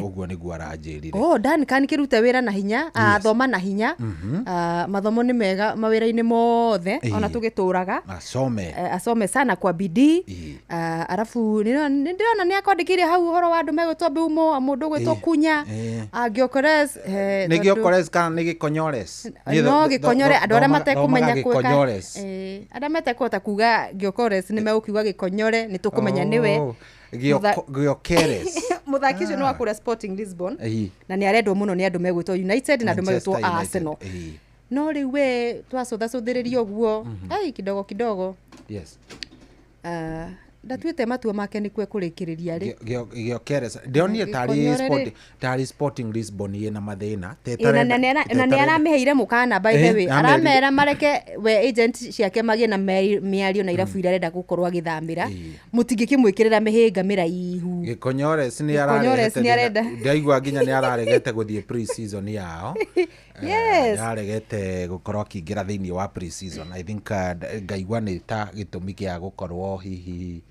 uguo niguo aranjirire Duncan kirute wira na hinya athoma na hinya mathomo ni mega mawira-ini mothe ona tugituraga asome sana kwa bidii arafu ndirona ni akondikirie hau horo wa andu megwitwo Biumo mundu gwitwo Kunya Giokores ni Giokores kana ni Gikonyores no Gikonyore andu aria matekumenya kweka ada metekota kuga Giokores ni megukiuga Gikonyore ni tukumenya niwe Giokeres muthaki ucio no akura Sporting Lisbon na ni arendwo muno ni andu megwitwo United na andu megwitwo Arsenal no riu we twacutha cuthiririo guo ai kidogo ndatuite matua make ni kwe kurikiria ri Gyökeres ndionire tari Sporting Lisbon ina mathina na ni aramiheire mukana by the way aramera mareke we agent ciake magie na miario na irabu ira renda gukorwa githamira mutingikimwikirira mihinga miraihu Gyökeres ni ararenda ndaigua nginya ni araregete guthie pre-season yao yes aregete gukorwo kingira thiini wa pre-season I think ngaigua ni ta gitumi kia gukorwo hihi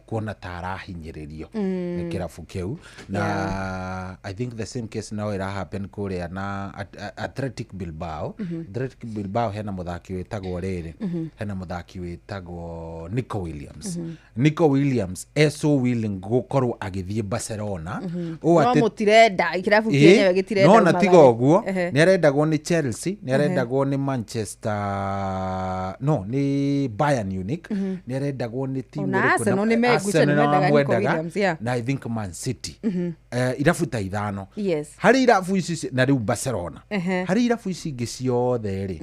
kuona tarahinyiririo ni kirabu kiu na I think the same case now ira happen kuria na Athletic Bilbao Athletic Bilbao hena muthaki witagwo riri hena muthaki witagwo Nico Williams so willing gukorwo agithie Barcelona no mutirenda kirabu kienyewe gitirenda no na tiga uguo ni arendagwo ni Chelsea ni arendagwo ni Manchester no ni Bayern Munich ni arendagwo ni timu Arsenal ni megucha ni mendaga na I think Man City irabu ta ithano yes hari irabu ici na riu Barcelona hari irabu ici ingi ciothe ri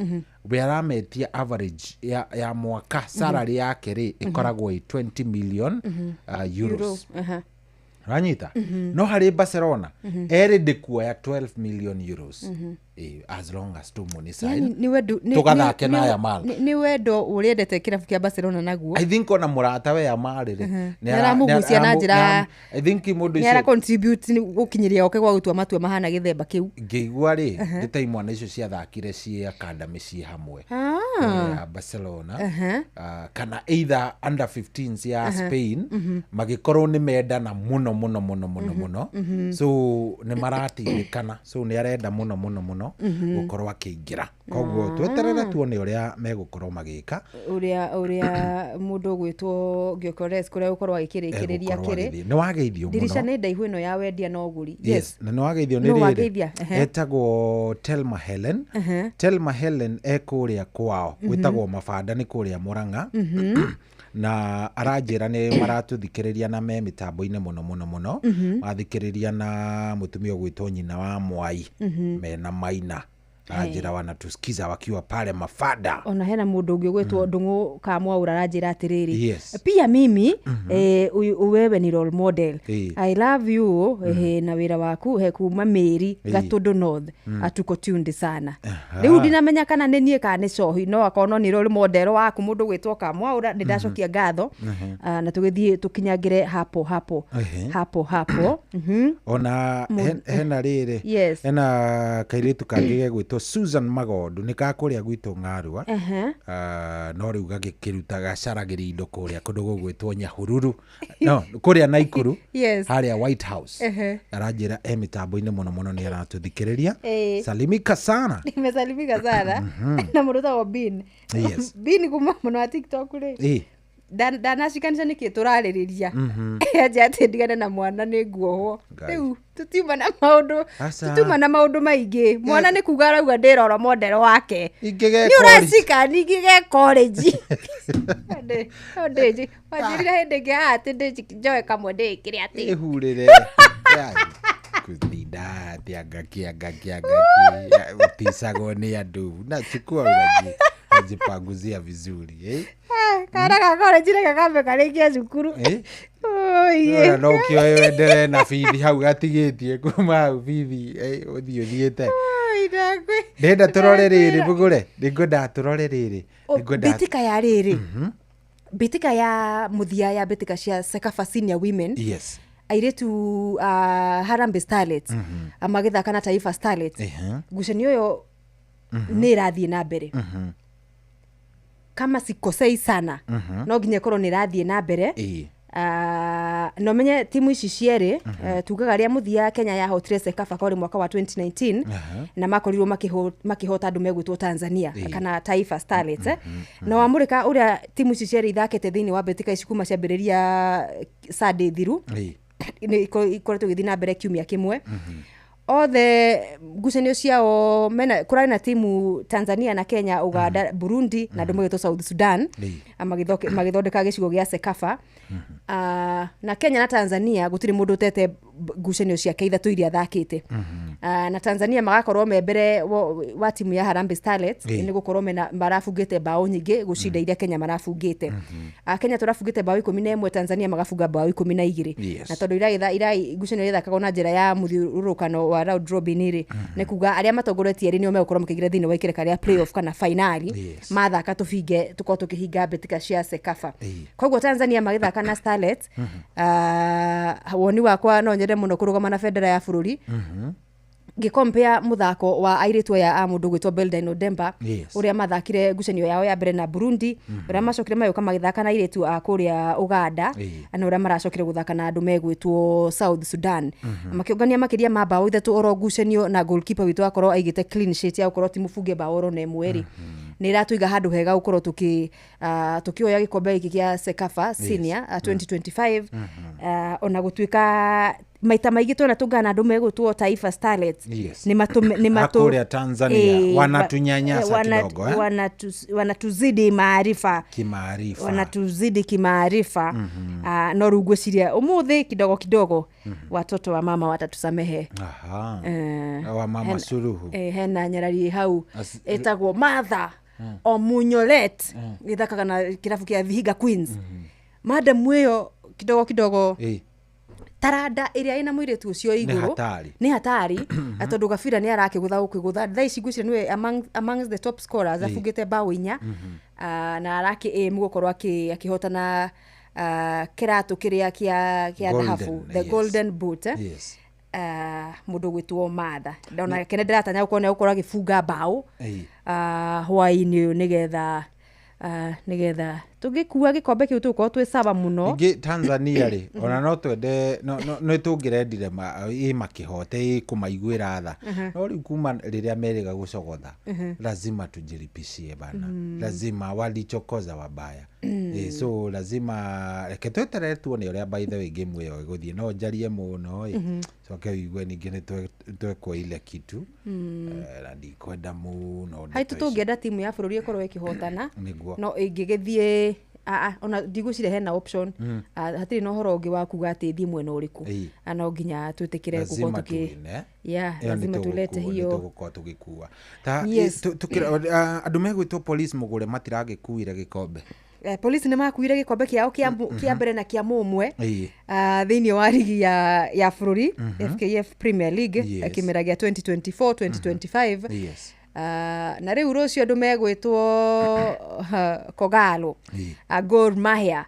we arametia average ya mwaka salary yake ri ikoragwo 20 million euros ranyita no hari Barcelona ere de kuoya 12 million euros as long as tu money sign tugathake na ya mal ni wendo uriendete kirabu kia Barcelona naguo I think ona murata we ya mari ri ni aramugucia na njira I think mundu icio ni ara contribute gukinyiria oke gwa gutua matua mahana githemba kiu ngeigua ri ni ta imwana icio cia thakire cie academy cie hamwe Barcelona kana either under 15s ya Spain magikorwo ni mendana muno so ni maratirikana so ni arenda muno gukorwo akiingira koguo tweterere tuone uria megukorwo magika uria mundu gwitwo Gyökeres kuria gukorwo agikirikiria kiri ni wageithio muno dirisha ni ndaihu ino ya wendia na uguri yes na ni wageithio ni riri etagwo Telma Helen Telma Helen ekuria kwao gwitagwo Mabanda ni kuria Murang'a na aranjira ni maratuthikiriria na me mitambo-ini muno mathikiriria na mutumia gwitwo nyina wa Mwai mena Maina aranjira wanatusikiza wakiwa pale Mabanda ona hena mundu ungi gwitwo Ndungu Kamwaura aranjira atiriri yes. pia mimi wewe ni role model I love you na wira waku he kuma Meri Gatundu North atuko tuned sana riu ndinamenya kana ni nie kana cohi no akono ni role model waku mundu gwitwo Kamwaura ni ndacokia ngatho na tugithie tukinyagire hapo ona hena riri hena kairitu kangige gwitwo Susan Magondu ni kakuria gwitwo Ng'arua no riu gagikiruta gacaragiri indo kuria kundu gugwitwo Nyahururu no kuria Naikuru haria White House aranjira mitambo-ini muno ni aratuthikiriria salimika sana nimesalimika sana na muruta wa Bin Bin kuma muno wa TikTok ri danashikanisha niki turaririria aje ati ndigane na mwana ni guoho riu tutiuma na maundu maingi mwana ni kuga arauga ndirora model wake ni uracika ningige college ode wajirira hindege ati ndijoe kamwe ndikire ati ihurire kuthinda tiangakia utisago ni andu na chukua uraji ajipanguzia vizuri kana kakore jire kakambe karekia cukuru oye no kioe endere na bithi hau gatigitie kuma hau bithi uthiete ndenda turore riri bugure ningwenda turore riri bitika ya riri bitika ya muthia ya bitika cia Sekafa Senior Women yes airetu Harambee Starlets amagithaka na Taifa Starlets ngucanio yo ni rathie na mbere kama sikosei sana no nginya korwo ni rathie na mbere no menye timu ici ciere tugaga ria muthia Kenya ya hotire Sekafa kori mwaka wa 2019 na makorirwo makihota andu megwitwo Tanzania kana Taifa Starlets no amurika uria timu ici ciere ithakete thiini wa betika ici kuma ciambiriria Sunday thiru ni ikoretwo githii na mbere kiumia kimwe othe ngucanio ciao mena kurari na timu Tanzania na Kenya Uganda Burundi na ndu mwetwo South Sudan magithondeka gicigo gia Sekafa na Kenya na Tanzania gutiri mundu tete ngucanio ciake ithatũ iria thakite. Na Tanzania magakorwo me mbere wa timu ya Harambee Starlets ni gukorwo marafungite bao nyingi gucinda iria Kenya marafungite. Kenya turafungite bao 11, Tanzania magafunga bao 12. Na tondu ira ngucanio ithakagwo na njira ya muthiururukano wa round robin ri ni kuga aria matongoretie ri nio megukorwo makigira thini wa ikireka ria playoff kana finali mathaka tufinge tuko tukihinga betika cia Sekafa. Koguo Tanzania magithaka na Starlets woni wakwa no nyende muno kurugama na federa ya bururi ngikompea muthako wa airitu ya mundu gwitwo Belden Odemba uria mathakire ngucanio yao ya mbere na Burundi uria macokire mayoka magithaka na airitu a kuria Uganda ana uria maracokire guthaka na andu megwitwo South Sudan makiongania makiria mabao ithatu oro ngucanio na goalkeeper witũ akorwo aigite clean sheet ya ukorwo timufunge bao oro na mweri ni iratuiga handu hega ukorwo tukioya gikombe giki kia Sekafa Senior 2025 ona gutuika maita maigi tuna tungana andu megutwo Taifa Starlets ni makuria Tanzania wanatunyanyasa kidogo wanatuzidi maarifa wanatuzidi kimaarifa no rugweciria umuthi kidogo watoto wa mama watatusamehe wa mama Suluhu hena nyarari hau etagwo Martha Omunyolet githakaga na kirafu kia Vihiga Queens madam weyo kidogo taranda iria ina muiretu ucio iguru ni hatari atondu Gabira ni arakigutha ukigutha thaici ngwicira niwe among the top scorers afungite bao 4 na araki mugokorwo akihotana kiratu kiria kia dhahabu the golden boot mundu gwitwo Martha ndona kene ndiratanya ukone ukora gifunga bao hwaini nigetha tugikua gikombe kiu tuko twicaba muno ingi Tanzania ri ona no twende no tungirendire makihote kumaiguira tha no riu kuma riria meriga gucogotha lazima tujiripishie bana lazima walichokoza wabaya so lazima reke tweterere tuone uria by the way game iyo iguthie no njarie muno so ke igwe ningi ni twekwo ile kitu na ndikwenda muno haitu tungenda timu ya bururi ikorwo ikihotana no ingigithie ona ndigusire hena option hatiri no horo ungi wa kuga ati thie mwena uriku no nginya twitikire guko tuki lazima tulete hiyo tuko tugikua ta andu megwitwo police mugure matiragikuire gikombe police ni makuire gikombe kiao kia mbere na kia mumwe thiini wa ligi ya bururi FKF Premier League kimera gia 2024 2025 na riu rucio andu megwitwo Kogalo Gor Mahia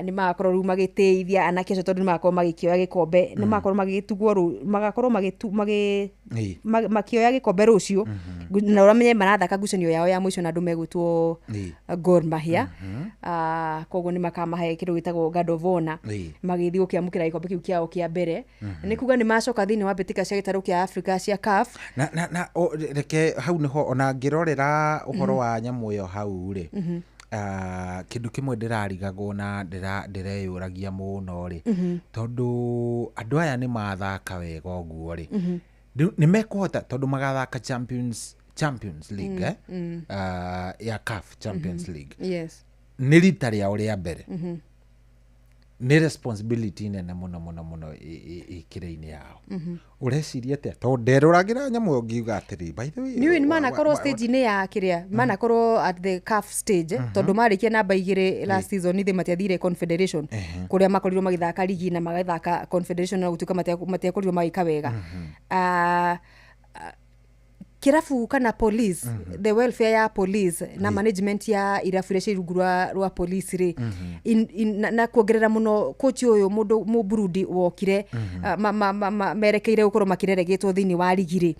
ni makorwo ru magiteithia anake tondu ni makorwo magikioya gikombe ni makorwo magitugwo ru magakorwo makioya gikombe rucio na uramenye marathaka ngucanio yao ya mwisho na andu megwitwo Gor Mahia koguo ni makamahe kindu gitagwo God of Honor magithii gukiamukira gikombe kiu kiao kia mbere ni kuga ni macoka thiini wa betika cia gitaru kia Africa cia CAF na reke hau niho ona ngirorera uhoro wa nyamu yo hau ri kindu kimwe ndirarigagwo na ndireyuragia muno ri tondu andu aya ni mathaka wega uguo ri ni mekuhota tondu magathaka Champions League ya CAF Champions League ni rita riao ria mbere ni responsibility nene muno ikire-ini yao ureciria atia to nderuragira nyamu ngiuga atiri by the way ni mana korwo stage ni ya kiria mana korwo at the CAF stage tondu marikia namba 2 last season ni matiathire Confederation kuria makorirwo magithaka ligi na magathaka Confederation na gutuka matiakorirwo magika wega kirafu kana police the welfare ya police na management ya irafuresha irungu rwa police ri na kuongerera muno coach uyu mundu mu Burundi wokire merekeire gukorwo makireregitwo thiini wa ligi ri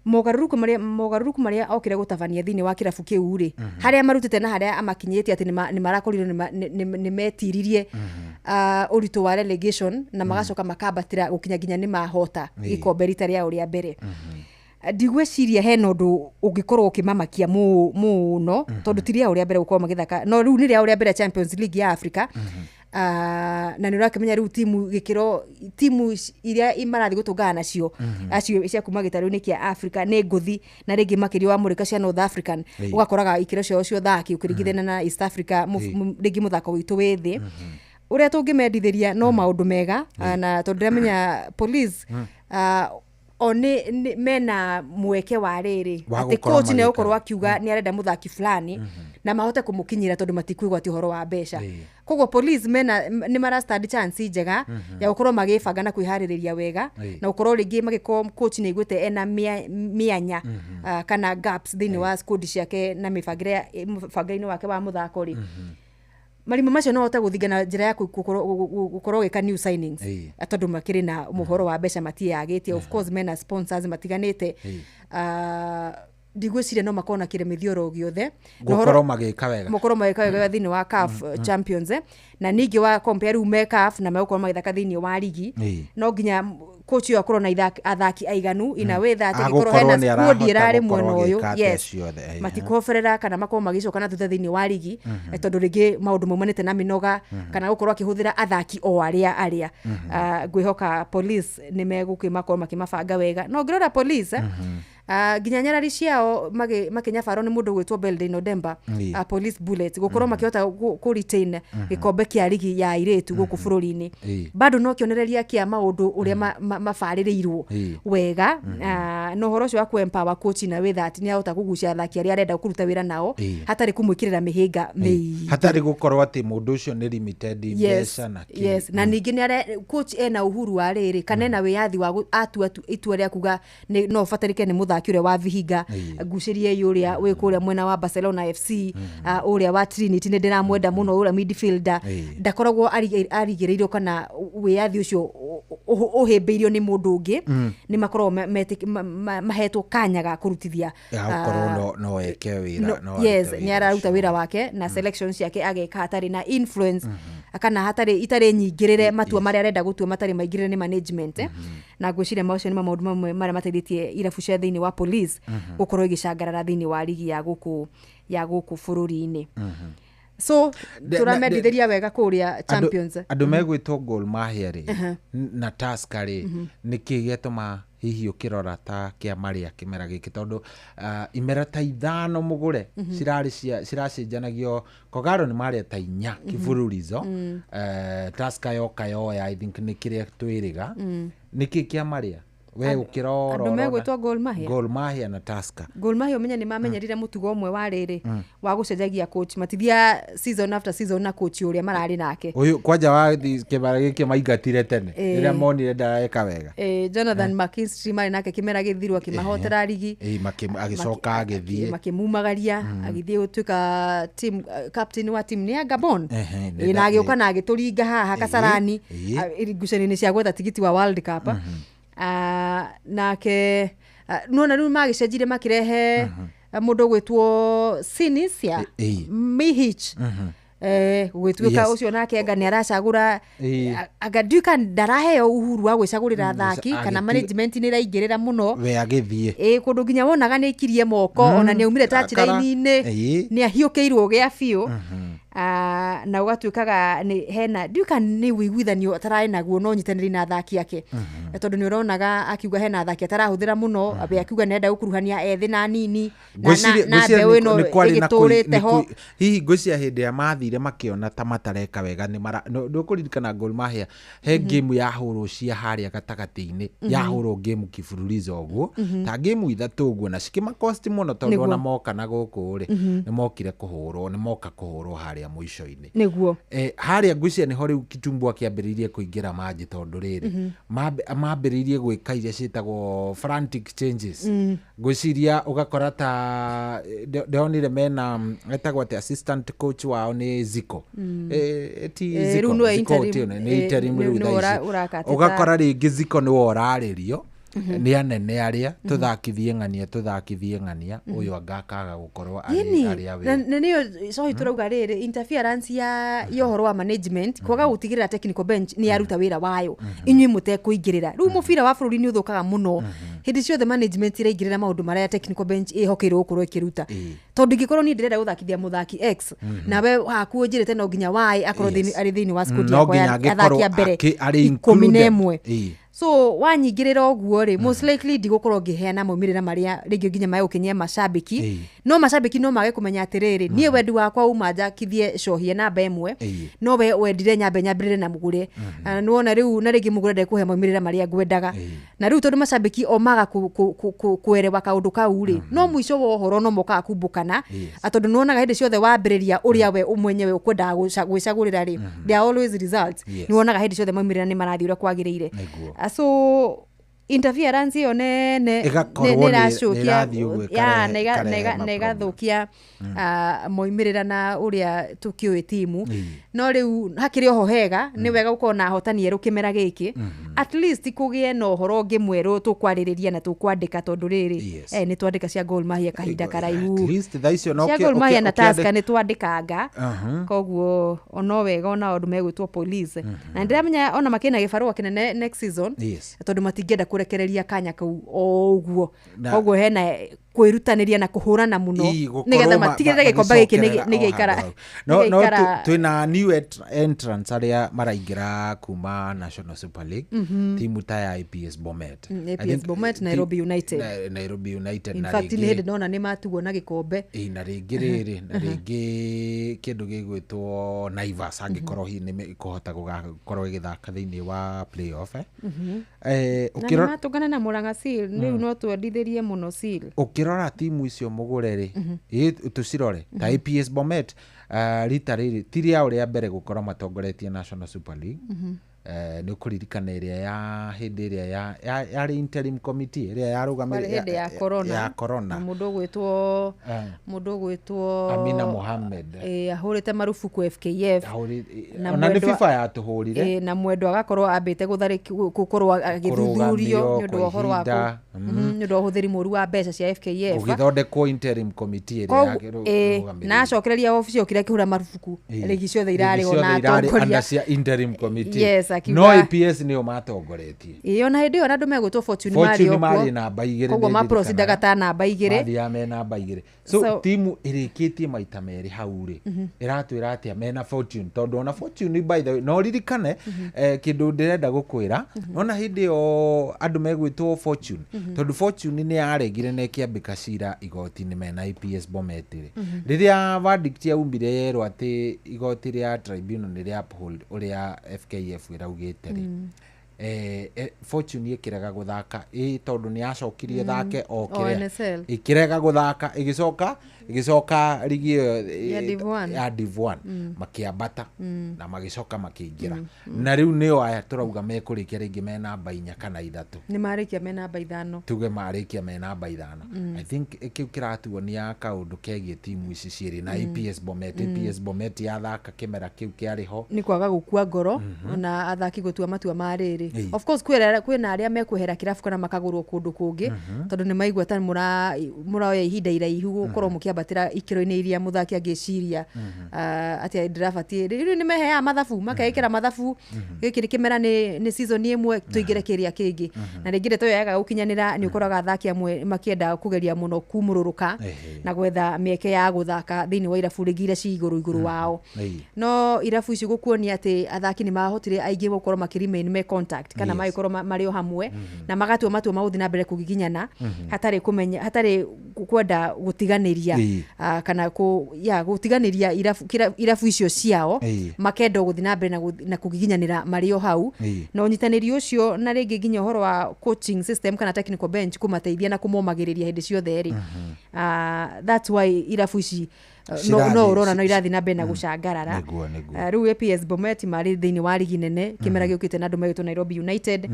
mogaruruku maria okire gutavania thiini wa kirafu kiu ri haria marutite na haria amakinyete ati ni marakorirwo ni metiririe urito wa relegation na magacoka makabatira gukinya ginya ni mahota gikombe rita ria uria mbere ndigweciria hena undu ungikorwo ukimamakia muno tondu tiria uria mbere gukorwo magithaka no riu ni ria uria mbere Champions League ya Africa na ni urakimenya riu timu iria imarathi gutungana nacio acio cia kuma gitaru-ini kia Africa ni nguthi na ringi makirio wa murika cia North African ugakoraga ikiro cio thaki ukiringithana na East Africa ringi muthako witu withi uria tungimendithiria no maundu mega na tondu ndamenya police oni mena mweke wa riri ati coach ne ukorwa akiuga ni arenda muthaki fulani na mahote kumukinyira tondu matikuigwa ti horo wa besha koguo police mena ni mara stand chance njega ya gukorwo magibanga na kwihariria wega na gukorwo ringi magiko coach ne igwete ena mianya kana gaps thini wa squad ciake na mibangire wake wa muthako ri marimo macio no guthingana na njira ya gukorwo gika new signings tondu makiri na muhoro wa besha matiagitie of course mena sponsors matiganite ndigwiciria no makona kiremithio ro giothe gukorwo magika wega thini wa CAF Champions na ningi wa compare ume CAF na megukorwo magithaka thini wa ligi no nginya coach yo akorwo na athaki aiganu ina we that gikorwo hena squad irare mwena uyu yes matikoferera kana makorwo magicoka na thutha thini wa ligi tondu ringi maundu maumanite na minoga kana gukorwo akihuthira athaki o aria ngwihoka police ni megukimakorwo makimabanga wega no ngirora police ginya nyarari ciao makinya faro ni mundu gwitwo Beldino Demba police bullets gukorwo makihota ku retain gikombe kia ligi ya iretu guku bururi-ini bado no kionereria kia maundu uria mafaririirwo wega no horo cio ku empower coach na with that ni ahota kugucia athaki aria arenda kuruta wira nao hatari kumwikirira mihinga hatari gukorwo ati mundu ucio ni limited investor na yes na ningi ni coach ena uhuru wa riri kana na wiyathi wa atua itua ria kuga no fatarike ni muthaki ure wa Vihiga gucirie yuria we kuria mwena wa Barcelona FC uria wa Trinity ni ndiramwenda muno uria midfielder ndakoragwo arigireirio kana wiyathi ucio uhimbiirio ni mundu ungi ni makorwo mahetwo kanyaga kurutithia no eke wira yes ni araruta wira wake na selections yake ageka hatari na influence kana hatari itare nyingirire matua maria arenda gutua matari maigirire ni management na gwicire macio ni maundu mamwe maria mateithĩtie irabu cia thĩinĩ wa police gukorwo igicangarara thĩinĩ wa ligi ya guku bururi-ini so turamendithĩria wega kuria Champions andu megwitwo Gor Mahia ri na Tusker ri niki gituma hihi ukirora ta kia maria kimera giki tondu imera ta 5 mugure ciracenjanagio Kogalo ni maria ta 4 kibulurizo Tusker yoya I think ni kiria twiriga niki kia maria we ukirora andu megwitwo Gor Mahia na Tusker Gor Mahia umenya ni mamenyerire mutugo umwe wa riri wa gucenjagia coach matithia season after season na coach uria marari nake uyu kwanja wa kibara giki maigatire tene ria monire ndareka wega Jonathan McKinstry mari nake kimera githirwo kimahotera ligi agicoka agithie makimumagaria agithie gutuika team captain wa team ni Gabon na agioka na agituringa haha Kasarani irigucani-ini cia gwetha tigiti wa World Cup nake nona riu magicenjire makirehe mundu gwitwo Sinisia Mihich gwituika ucio nake anga ni aracagura agaduka ndaraheo uhuru wa gwicagurira athaki kana management ni raingirira muno we agithie kundu nginya wonaga ni ikirie moko ona ni aumire touchline-ini ni ahiukiirwo gia biu na ugatuikaga ni hena duka ni wiguithanio atarai naguo no nyitaniri na athaki yake tondu ni uronaga akiuga hena athaki atarahuthira muno abe akiuga nenda gukuruhania ethi na nini na bewe no igiturite ho hihi ngwiciria hindi ya mathire makiona ta matareka wega ni ndukuririkana Gor Mahia he game ya huru cia haria gatagati-ini ya huru game kibulurizo uguo ta game ithatu uguo na cikima cost muno tondu ona moka na guku ri ni mokire kuhurwo ni moka kuhurwo haria mwisho-ini niguo haria ngwiciria ni ho riu Kitumbua kiambiririe kuingira maji tondu riri mambiririe gwika iria cietagwo frantic changes ngwiciria ugakora ta ndonire mena etagwo ati assistant coach wao ni Zico Zico ni interim ugakora ringi Zico ni woraririo ni anene aria tuthakithie ng'ania uyu angakaga gukorwo ari awe na niyo so turauga riri interference ya yohoro wa management kwaga gutigirira technical bench ni aruta wira wayo inyui mute kuingirira riu mubira wa bururi ni uthukaga muno hindi cio the management iraingirira maundu maria technical bench ihokirwo gukorwo ikiruta tondu ngikorwo ni ndirenda guthakithia muthaki X na we hakuo njirite no nginya Y akorwo ari thini wa squad yako ya athaki a mbere 11 so wanyingirira oguo ri most likely ndigukorwo ngiheana maumirira maria ringi nginya mayo kinyia mashabiki no mashabiki no mage kumenya atiriri nie wendi wakwa umanja kithie cohie namba imwe no we wendire nyambire na mugure nuona riu na ringi mugure ndekuhe maumirira maria ngwendaga na riu tondu mashabiki o maga kuerewa kaundu kau ri no mwisho wa horo no moka kumbukana atondu nuonaga hindi ciothe wambiriria uria we umwenyewe ukwenda gwicagurira ri they are always results nuonaga hindi ciothe maumirira ni marathi uria kwagirire so interference yo ne racokia ya nega thukia moimirira na uria tukiwe timu no riu hakiri oho hega ni wega gukorwo na hotani eru kimera giki at least kugie no horo ngimweru tukwariria na tukwandika tondu riri ni twandika cia Gor Mahia kahinda karaihu at least thaicio no Gor Mahia na Tusker ni twandikanga koguo ono wega ona ondu megwitwo police na ndiramenya ona makina gibarua kinene next season tondu matingenda kurekereria kanya kau oguo koguo hena kwirutaniria na kuhurana muno nigetha matigirire gikombe giki nigeikara no twina new entrants aria maraingira kuma National Super League timu ta ya APS Bomet Nairobi United in fact ni hindi nona ni matugo na gikombe na ringi riri na ringi kindu gigwitwo Naivas angikorwo hi ni ikohota gugakorwo igithaka thiini wa playoff ukiro na matugana na Murang'a Seal riu no twendithirie muno Seal ukirora timu icio mugure ri tucirore ta APS Bomet rita riri tiria uria mbere gukorwo matongoretie National Super League ni kuririkana iria ya hindi iria ya interim committee iria yarugamira ya corona mundu gwitwo Amina Mohamed ahurite marufuku FKF na ni FIFA ya tuhurire na mwendo agakorwo ambite gukorwo agithuthurio ni undu horo wako ni undu huthiri muru wa mbeca cia FKF ugithondekwo interim committee iria yarugamira na acokereria office okira kihura marufuku rigi ciothe irari ona atongoria cia interim committee no APS niyo matongoretie iyo na hindi ona ndume gwitwo Fortune Mari namba 2 koguo maproceed agata namba 2 mathi ya me namba 2 so timu irikitie maita meri hau ri iratwira atia mena Fortune tondu ona Fortune by the way no ririkane kindu ndirenda gukwira ona hindi o andu megwitwo Fortune tondu Fortune ni yaregire na kiambika cira igoti ni mena APS Bomet ri riria verdict ya umbire yero ati igoti ria tribunal ni ria uphold uria FKF iraugite ri Fortune ikiraga guthaka tondu ni yacokirie thake o kire ikirega guthaka igicoka ligi ya Div1 makiambata na magicoka makiingira na riu nio aya turauga mekurikia ringi me namba 4 kana 3 ni marikia me namba 5 tuge marikia me namba 5 I think kiu kiratuonia kaundu kegie timu ici ciiri na APS Bomet yathaka kimera kiu kiariho ni kwaga gukua ngoro na athaki gutua matua mariri of course kwina aria mekwehera kirafu kana makagurwo kundu kungi tondu ni maigua tan muraoya ihinda iraihu gukorwo mukiambatira ikiro-ini iria muthaki angiciria ati ndirabatie riu ni meheya mathabu makaikira mathabu giki kimera ni season imwe tuigire kiria kingi na ringire to yaga gukinyanira ni ukoraga athaki amwe makienda kugeria muno kumururuka na gwetha mieke ya guthaka thiini wa irabu rigire ci iguru wao no irabu ici gukuonia ati athaki ni mahotire aingi gukorwo makiremain me contact kana maikorwo mari o hamwe na magatua matua mauthi na mbere kugiginyana hatari kumenya hatari kwenda gutiganiria kana gutiganiria irabu icio ciao makenda guthi na mbere na kugiginyanira mari o hau no nyitaniri ucio na ringi ginya uhoro wa coaching system kana technical bench kumateithia na kumomagiriria hindi ciothe ri that's why irabu ici no urona no irathi na mbere na gucangarara riu APS Bomet mari thiini wa ligi nene kimera giukite na andu megitwo Nairobi United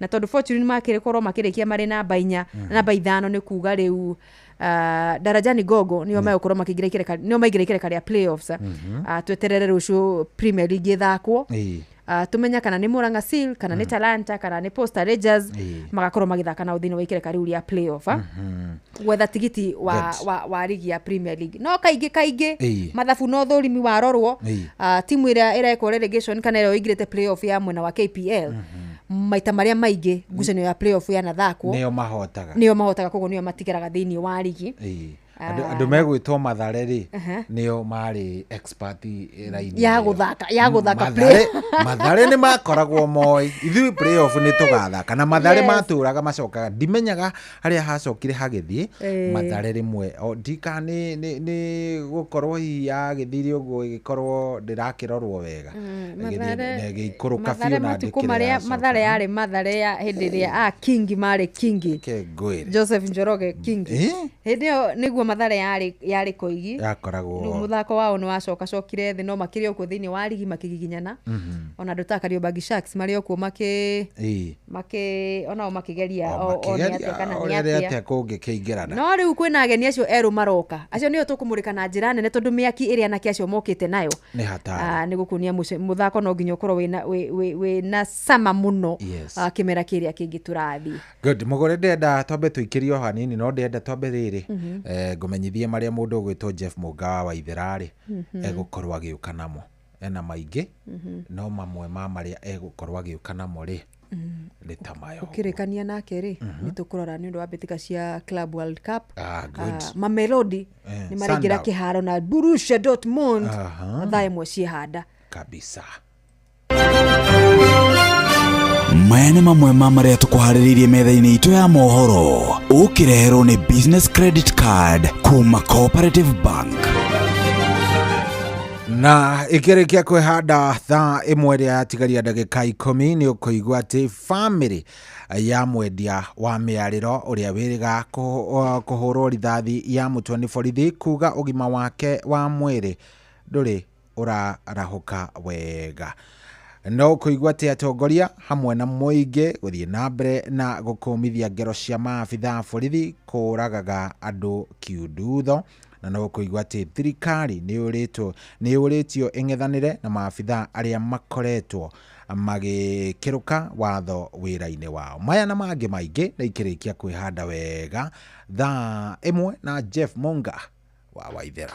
na tondu Fortune makire korwo makirikia mari namba 4 namba 5 ni kuga riu Darajani Gogo niyo megukorwo makigira ikireka ria playoffs tweterere rucio Premier League ithakwo tumenya kana ni Murang'a Seal kana ni Talanta kana ni Posta Rangers magakorwo magithaka na uthini wa ikireka riu ria playoff wetha tigiti wa ligi ya Premier League no kaingi mathabu no thurimi warorwo timu iria ireko relegation kana iro igirete playoff ya mwena wa KPL maita maria maingi ngucanio ya playoff ya nathakwo niyo mahotaga koguo niyo matigeraga thiini wa ligi Andu megwitwo Mathare ri nio mari expert raini ya guthaka play. Mathare ni makoragwo moi ithui playoff ni tugathaka na Mathare maturaga macokaga ndimenyaga haria hacokire hagithie Mathare rimwe ndika ni gukorwo hi ya githiri uguo igikorwo ndirakirorwo wega ngikuruka fiu na ndikire Mathare yari Mathare ya hindiria King mari King Joseph Njoroge King hindio niguo Mathare yari koigi yakoragwo muthako wao ni wacoka cokire thi no makiri okuo thiini wa ligi makigiginyana ona Dota Kariobangi Sharks mari okuo onao makigeria oni atia kana ni atia kungikiingirana no riu kwina ageni acio eru maroka acio nio tukumurika na njira nene tondu miaki iri anake acio mokite nayo ni hatari ni gukunia muthako no nginya ukorwo wina sama muno kimera kiria kingi turathi good mugore ndenda twambe tuikirio hanini no ndenda twambe riri ngumenyithie maria mundu gwitwo Jeff Monga wa Waithera egukorwo agiuka namo ena maingi no mamwe ma maria egukorwo agiuka namo ri litamayo ukirikania nake ri nitukurora ni undu wa bitika cia Club World Cup Mamelodi ni maringira kiharo na Borussia Dortmund thae mwe hada kabisa. Maya nĩ mamwe ma marĩa tũkũharĩrĩirie metha-inĩ itũ ya mohoro ũkĩreherwo nĩ Business Credit Card kuma Cooperative Bank. Na ikirikia kwihanda thaa imwe ria yatigaria ndagika 10 ni ukuigua ati family ya mwendia wa miariro uria wiriga kuhurwo rithathi ya mutwe ni borithi kuga ugima wake wa mwiri nduri urarahuka wega. No kuigua ati atongoria hamwe na muingi guthie na mbere na gukumithia ngero cia maabitha borithi kuragaga andu kiundutho na no kuigua ati thirikari ni uritio ing'ethanire na maabitha aria makoretwo magikiruka watho wira-ini wao. Maya na mangi maingi na ikirikia kwihanda wega thaa imwe na Jeff Monga wa Waithera.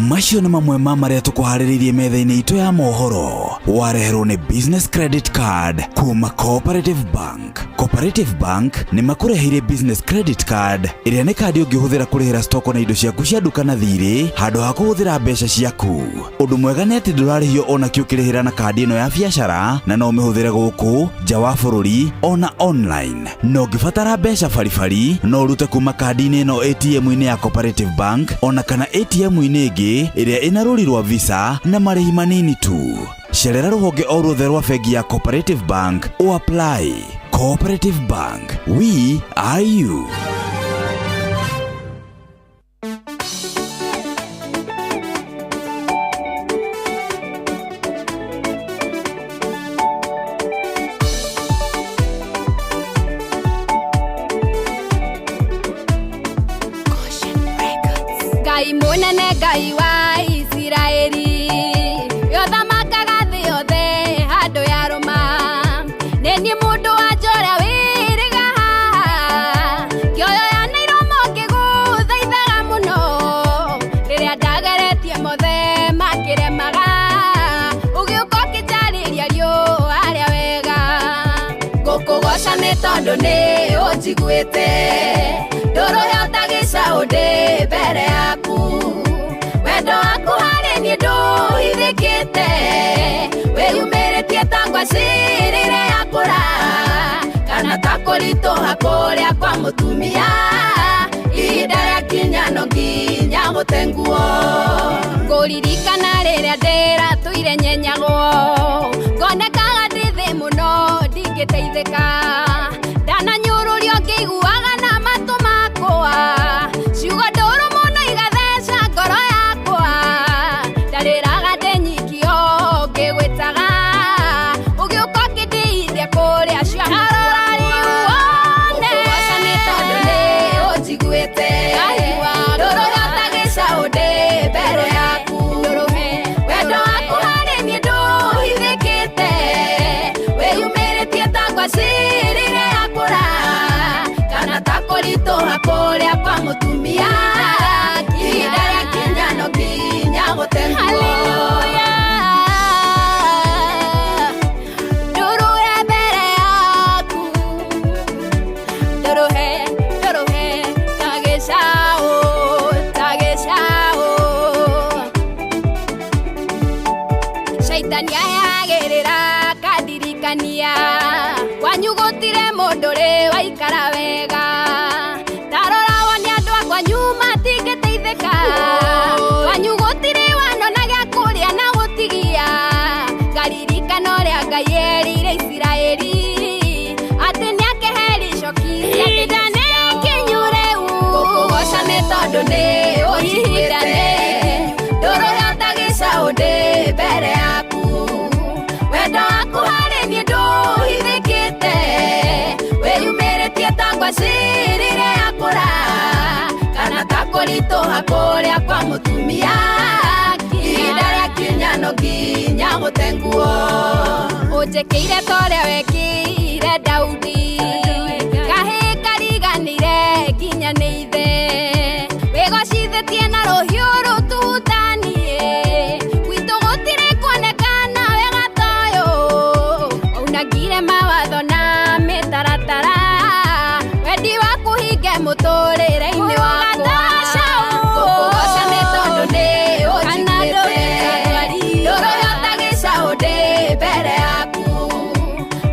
Macio nĩ mamwe ma marĩa tũkũharĩrĩirie metha-inĩ itũ ya mohoro wareherwo nĩ Business Credit Card kuma Cooperative Bank. Cooperative Bank nĩ makũreheire Business Credit Card ĩrĩa nĩ kandi ũngĩhũthĩra kũrĩhĩra stoko na indo ciaku cia nduka na thirĩ handũ ha kũhũthĩra mbeca ciaku. Ũndũ mwega nĩ atĩ ndũrarĩhio ona kĩ ũkĩrĩhĩra na kandi ĩno ya biacara na no ũmĩhũthĩre gũkũ nja wa bũrũri ona online. No ũngĩbatara mbeca baribari no ũrute kuma kandi-inĩ ĩno ATM-inĩ ya Cooperative Bank ona kana ATM-inĩ ĩngĩ ĩrĩa ĩna rũri rwa visa na marĩhi manini tu. Cerera rũhonge o ruothe rwa bengi ya Cooperative Bank o apply. Cooperative Bank, we are you. Ngai munene Ngai wa Israeli yothamakaga thĩ yothe handũ ya rũma nĩ mũndũ wa njora wĩrĩga haha kĩoyo ya Nairomo ngĩgũthaithaga mũno rĩrĩa ndageretie mothe makĩremaga ũgĩũka ũkĩnjarĩria riũa rĩa wega ngũkũgoca nĩ tondũ nĩ ũnjiguĩte ndũrũhe ũtagĩcaũ ndĩ mbere yaku wendo waku harĩ niĩ ndũhithĩkĩte wĩyumĩrĩtie ta ngwacĩ rĩrĩa yakũra kana ta kũritũha kũrĩa kwa mũtumia ihinda rĩakinya no nginya gũtenguo ngũririkana rĩrĩa ndĩratũire nyenyagwo ngonekaga ndĩ thĩ mũno ndingĩteithĩka ndananyũrũrio ngĩiguaga na matũ makwa ciugo ndũrũ mũno igatheca ngoro yakwa ndarĩraga ndĩ nyikio ngĩgwĩtaga ũgĩũka ũkĩndĩithia kũrĩa ciarora riuone ũgũgoca nĩ tondũ nĩ ũnjiguĩte ndũrũhe ũtagĩcaũ ndĩ mbere yaku wendo waku harĩ niĩ ndũhithĩkĩte wĩyumĩrĩtie ta ngwacĩ rĩrĩa yakũra kana ta kũritũha kũrĩa kwa mũtumia ihinda rĩakinya no nginya gũtenguo ndũrũhe mbere yaku ndũrũhe kagĩcaũ ngania yagirira kadirikania kwanyu gutire mundu ri waikara wega tarora woni andu akwa nyuma tingiteithika kwanyu gutire wanona gya kuria na gutigia ngaririkana uria Ngai erire Isiraeli ati niakeheri coki atidane kinyure gukugoca ni tondu ni unyitane ndoro yatagica undi mbere yaku wendo waku hari ni nduhithikite wiyumiritie ta ngwacirire yakura kana ta kurituha kuria kwa mutumia ihinda ria kinya no nginya gutenguo unjikire toria wekire Daudi kahi kariganire nginya ni ithe wigocithitie na ruhiu rututanie gwitu gutire kuonekana wega toyo unagire mawatho na mitaratara wendi waku hinge muturire-ini wakwa gukugoca ni tondu ni unjiguite ndoro yotagica undi mbere yaku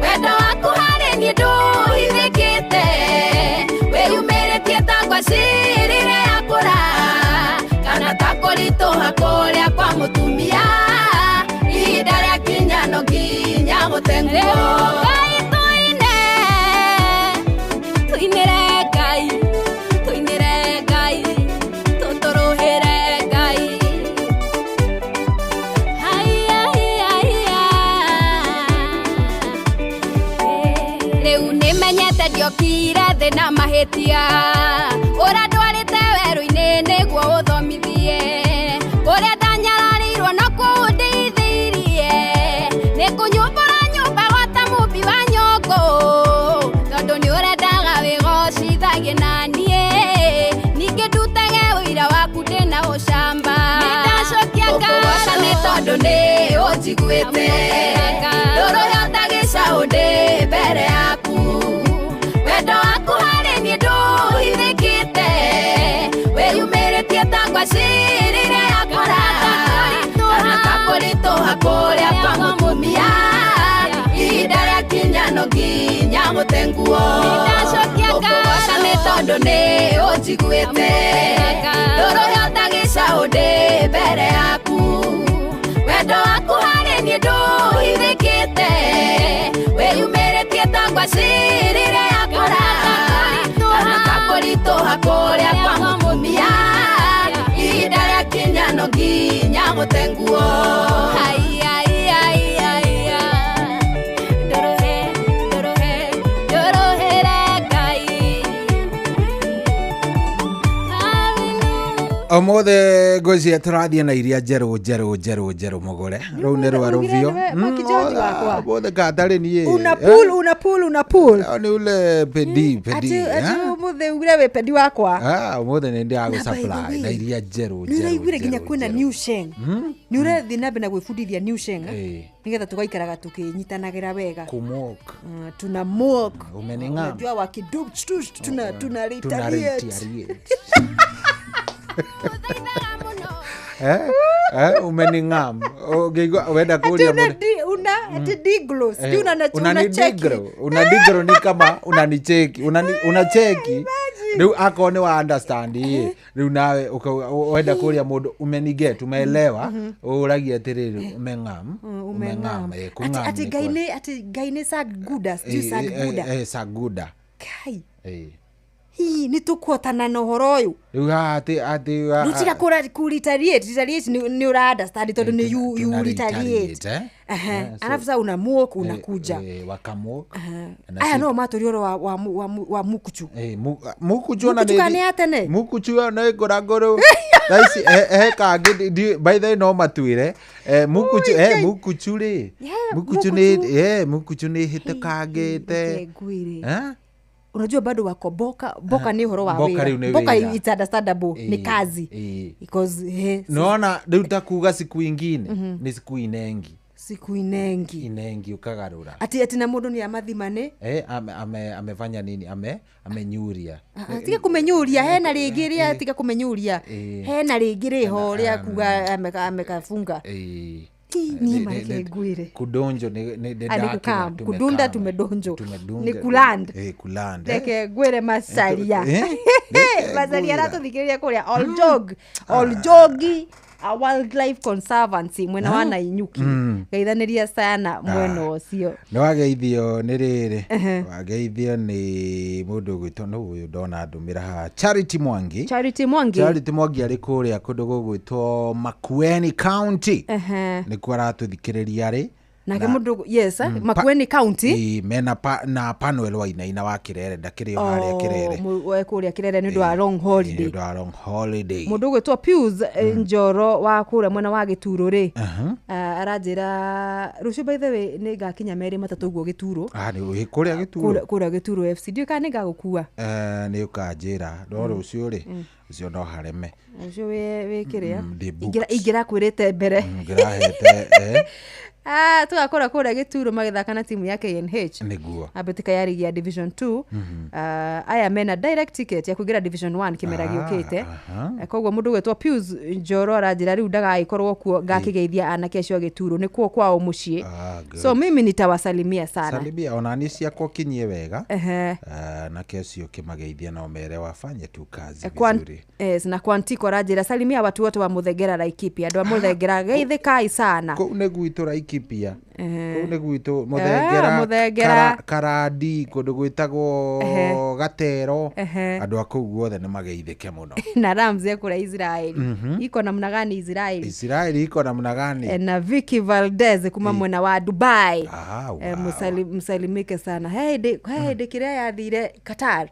wendo waku hari ni nduhithikite wiyumiritie ta ngwacirire yakura kana ta kurituha kuria kwa mutumia ihinda ria kinya no nginya gutenguo Ngai tuinire Ngai tuinire Ngai tuturuhire Ngai riu nimenyete ndiokire thi na mahitia uria ndwarite weru-ini niguo uthomithie uria ndanyararirwo na kundithĩirie nĩ kũnyũmbũra nyũmba gwata mũmbi wa nyongo tondũ nĩ ũrendaga wĩgocithagie na niĩ ningĩ ndutage ũira waku ndĩna ũcamba nĩndacokia ngũkũgoca nĩ tondũ nĩ ũnjiguĩte ndũrũ yotagica ũndĩ mbere yaku wendo waku harĩ niĩ ndũhithĩkĩte wĩyumĩrĩtie ta ngwacirire yakora kana ta kũrituha kuria kwa mutumia ihinda ria kinya no nginya gutenguo ngũkũgoca nĩ tondũ nĩ ũnjiguĩte ndũrũ yotagica ũndĩ mbere yaku wendo waku harĩ niĩ ndũhithĩkĩte wĩyumĩrĩtie ta ngwacirire yakora kana ta kũrituha kuria kwa mutumia ihinda ria kinya no nginya gutenguo omothe ngwĩciria tũrathiĩ na iria njerũ mũgũre rĩu nĩ rwa rũvio omothe katarĩ niĩ una nĩ ule pedi umuthe ugire we pedi wakwa omothe nĩ ndĩra supply na iria njerũ nĩũraiguire nginya kwĩna new sheng nĩ ũrathiĩ na mbere na gwĩbundithia new sheng nĩgetha tũgaikaraga tũkĩnyitanagĩra wega tuna mok unajua wakidu tuna retaliate umeningam wenda kuria unadigro ni kama unanicheki unacheki riu ako ni wa understand riu nawe wenda kuria mundu umeniget umeelewa uragia atiriri umengam ati gaine saguda saguda kai hii ni tukuotana na uhoro uyu riu ati rutiga retaliate ni ura understand tondu ni you retaliate alafu sasa unamuoka unakuja wakamuoka aya no maturioro wa mukuchu mukuchu na ni mukuchu na ngoragoro daisi kangi by the no matwire mukuchu ri mukuchu ni hite kangite unajua bado wako boka ni uhoro wa wira boka it's understandable ni kazi because naona nduta kuga siku ingine ni siku inengi ukagarura ati na mundu ni amathimane amefanya nini amenyuria tiga kumenyuria hena ringi tiga kumenyuria hena ringi riho ria kuga amekafunga Ni mareke ngwire. Kudonjo ni kukam. Kudunda tumedonjo. Ni kuland. Kuland. Reke ngwire masaria. Masaria rato thikiria kuria Oljogi a Wildlife Conservancy mwena wa Nainyuki. Geithaniria sana mwena ucio. No wageithio ni riri. Wageithio ni mundu gwitwo no uyu ndona ndumira ha Charity Mwangi. Charity Mwangi ari kuria kundu gugwitwo Makueni County. Ni kwara tuthikiriria ri. Nake mundu Makueni County mena na Panuel Wainaina wa Kirere ndakirio haria Kirere we kuria Kirere ni ndwa long holiday mundu gwetwa Pius Njoro wa kuria mwena wa Gituro ri aranjira rucio by the way ni ngakinya meri matatu guo Gituro ni kuria Gituro FC ndio kana ngagukua ni ukanjira ndo rucio ri ucio no hareme ucio we kiria ingira kwirite mbere ngirahete tugakora kura Gituro magithaka na timu ya KNH niguo abetika yari ya Division 2 aya mena direct ticket ya kugira Division 1 kimera giukite koguo mundu gwetwa Pius Njoro aranjira riu ndaga ikorwo kuo ngakigeithia anake acio Gituro ni kuo kwao mucii so mimi nitawasalimia sana salimia ona ni ciakwa kinyie wega na kesio kimageithia na omere wafanye tu kazi vizuri na kwantiko aranjira salimia watu wote wa Muthegera Laikipia andu wa Muthegera geithikai sana ko ne gwito Laikipia kune gwito Muthegera Karadi kundu gwitagwo Gatero andu akuu guothe ni mageithike muno na Ramsey kura Israeli iko namna gani Israeli iko namna gani na Vicky Valdez kuma mwena wa Dubai msalimike sana hede kiria yathire Qatar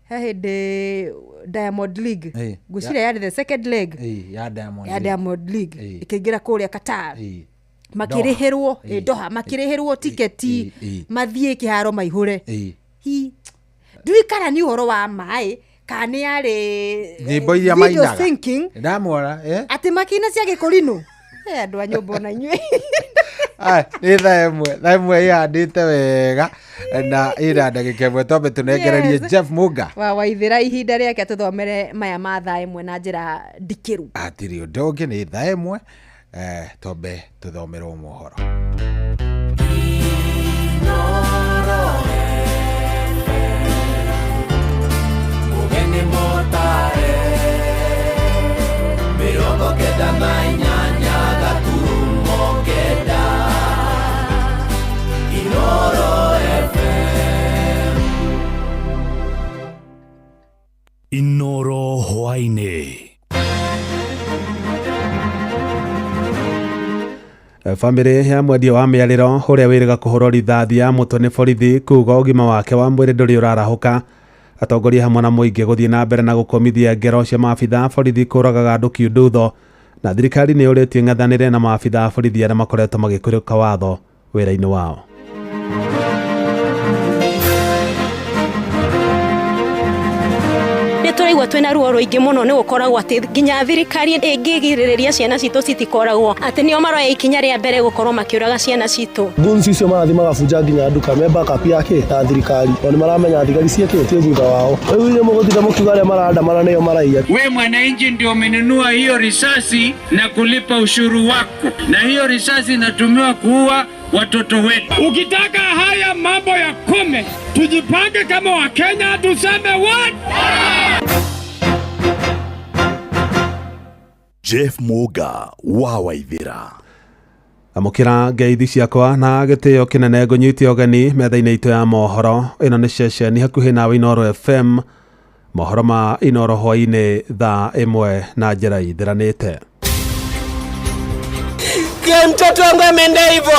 hede Diamond League gushira yari the second leg ya Diamond League ikigira kuria Qatar makirihirwo Doha makirihirwo tiketi mathie kiharo maihore duikara ni horo wa mai kani yari nyimbo iria mainaga ndamwora ati makina cia gikorino andu anyombo na inywe ni thaimwe yandite wega na ira ndagika imwe tombe tunegererie Jeff Muga wa Waithira ihinda riake tuthomere maya ma thaimwe na njira ndikiru atiri ndonge ni thaimwe tombe tuthomerwo mohoro Ugeni motare mirongo kenda na inyanya gaturumo kenda Inoro FM Inoro hwaine family ya mwendia wa miariro uria wiriga kuhoro rithathia mutwe ni borithi kuga ugima wake wa mwiri nduri urarahuka atongoria hamwe na muingi guthie na mbere na gukomithia ngero cia maabitha borithi kuragaga andu kiundutho na thirikari ni uritie ng'athanire na maabitha borithi aria makoretwo magikuruka watho wira-ini wao turaigua twina ruo ruingi muno ni gukoragwo ati nginya thirikari ingigiriria ciana citu citikoragwo ati nio maroya ikinya ria mbere gukorwo makiuraga ciana citu gunzi cio marathi magabunja nginya nduka memba kapi yake ya thirikari oni maramenya thigari ciake tie thutha wao riu ile muguthitha mukiuga aria maranda mara nio maraia we mwananchi ndio umenunua hiyo risasi na kulipa ushuru wako na hiyo risasi inatumiwa kuua watoto wetu. Ukitaka haya mambo ya kome, tujipange kama Wakenya tuseme what? Jeff Muga wa Waithira amukira ngeithi ciakwa na gitio kinene ngunyiti ogeni metha-ini itu ya mohoro ino ni ceceni hakuhi nawe Inoro FM mohoro ma Inoro hwaine thaa imwe na njira ithiranite mtoto wangu ameenda hivyo.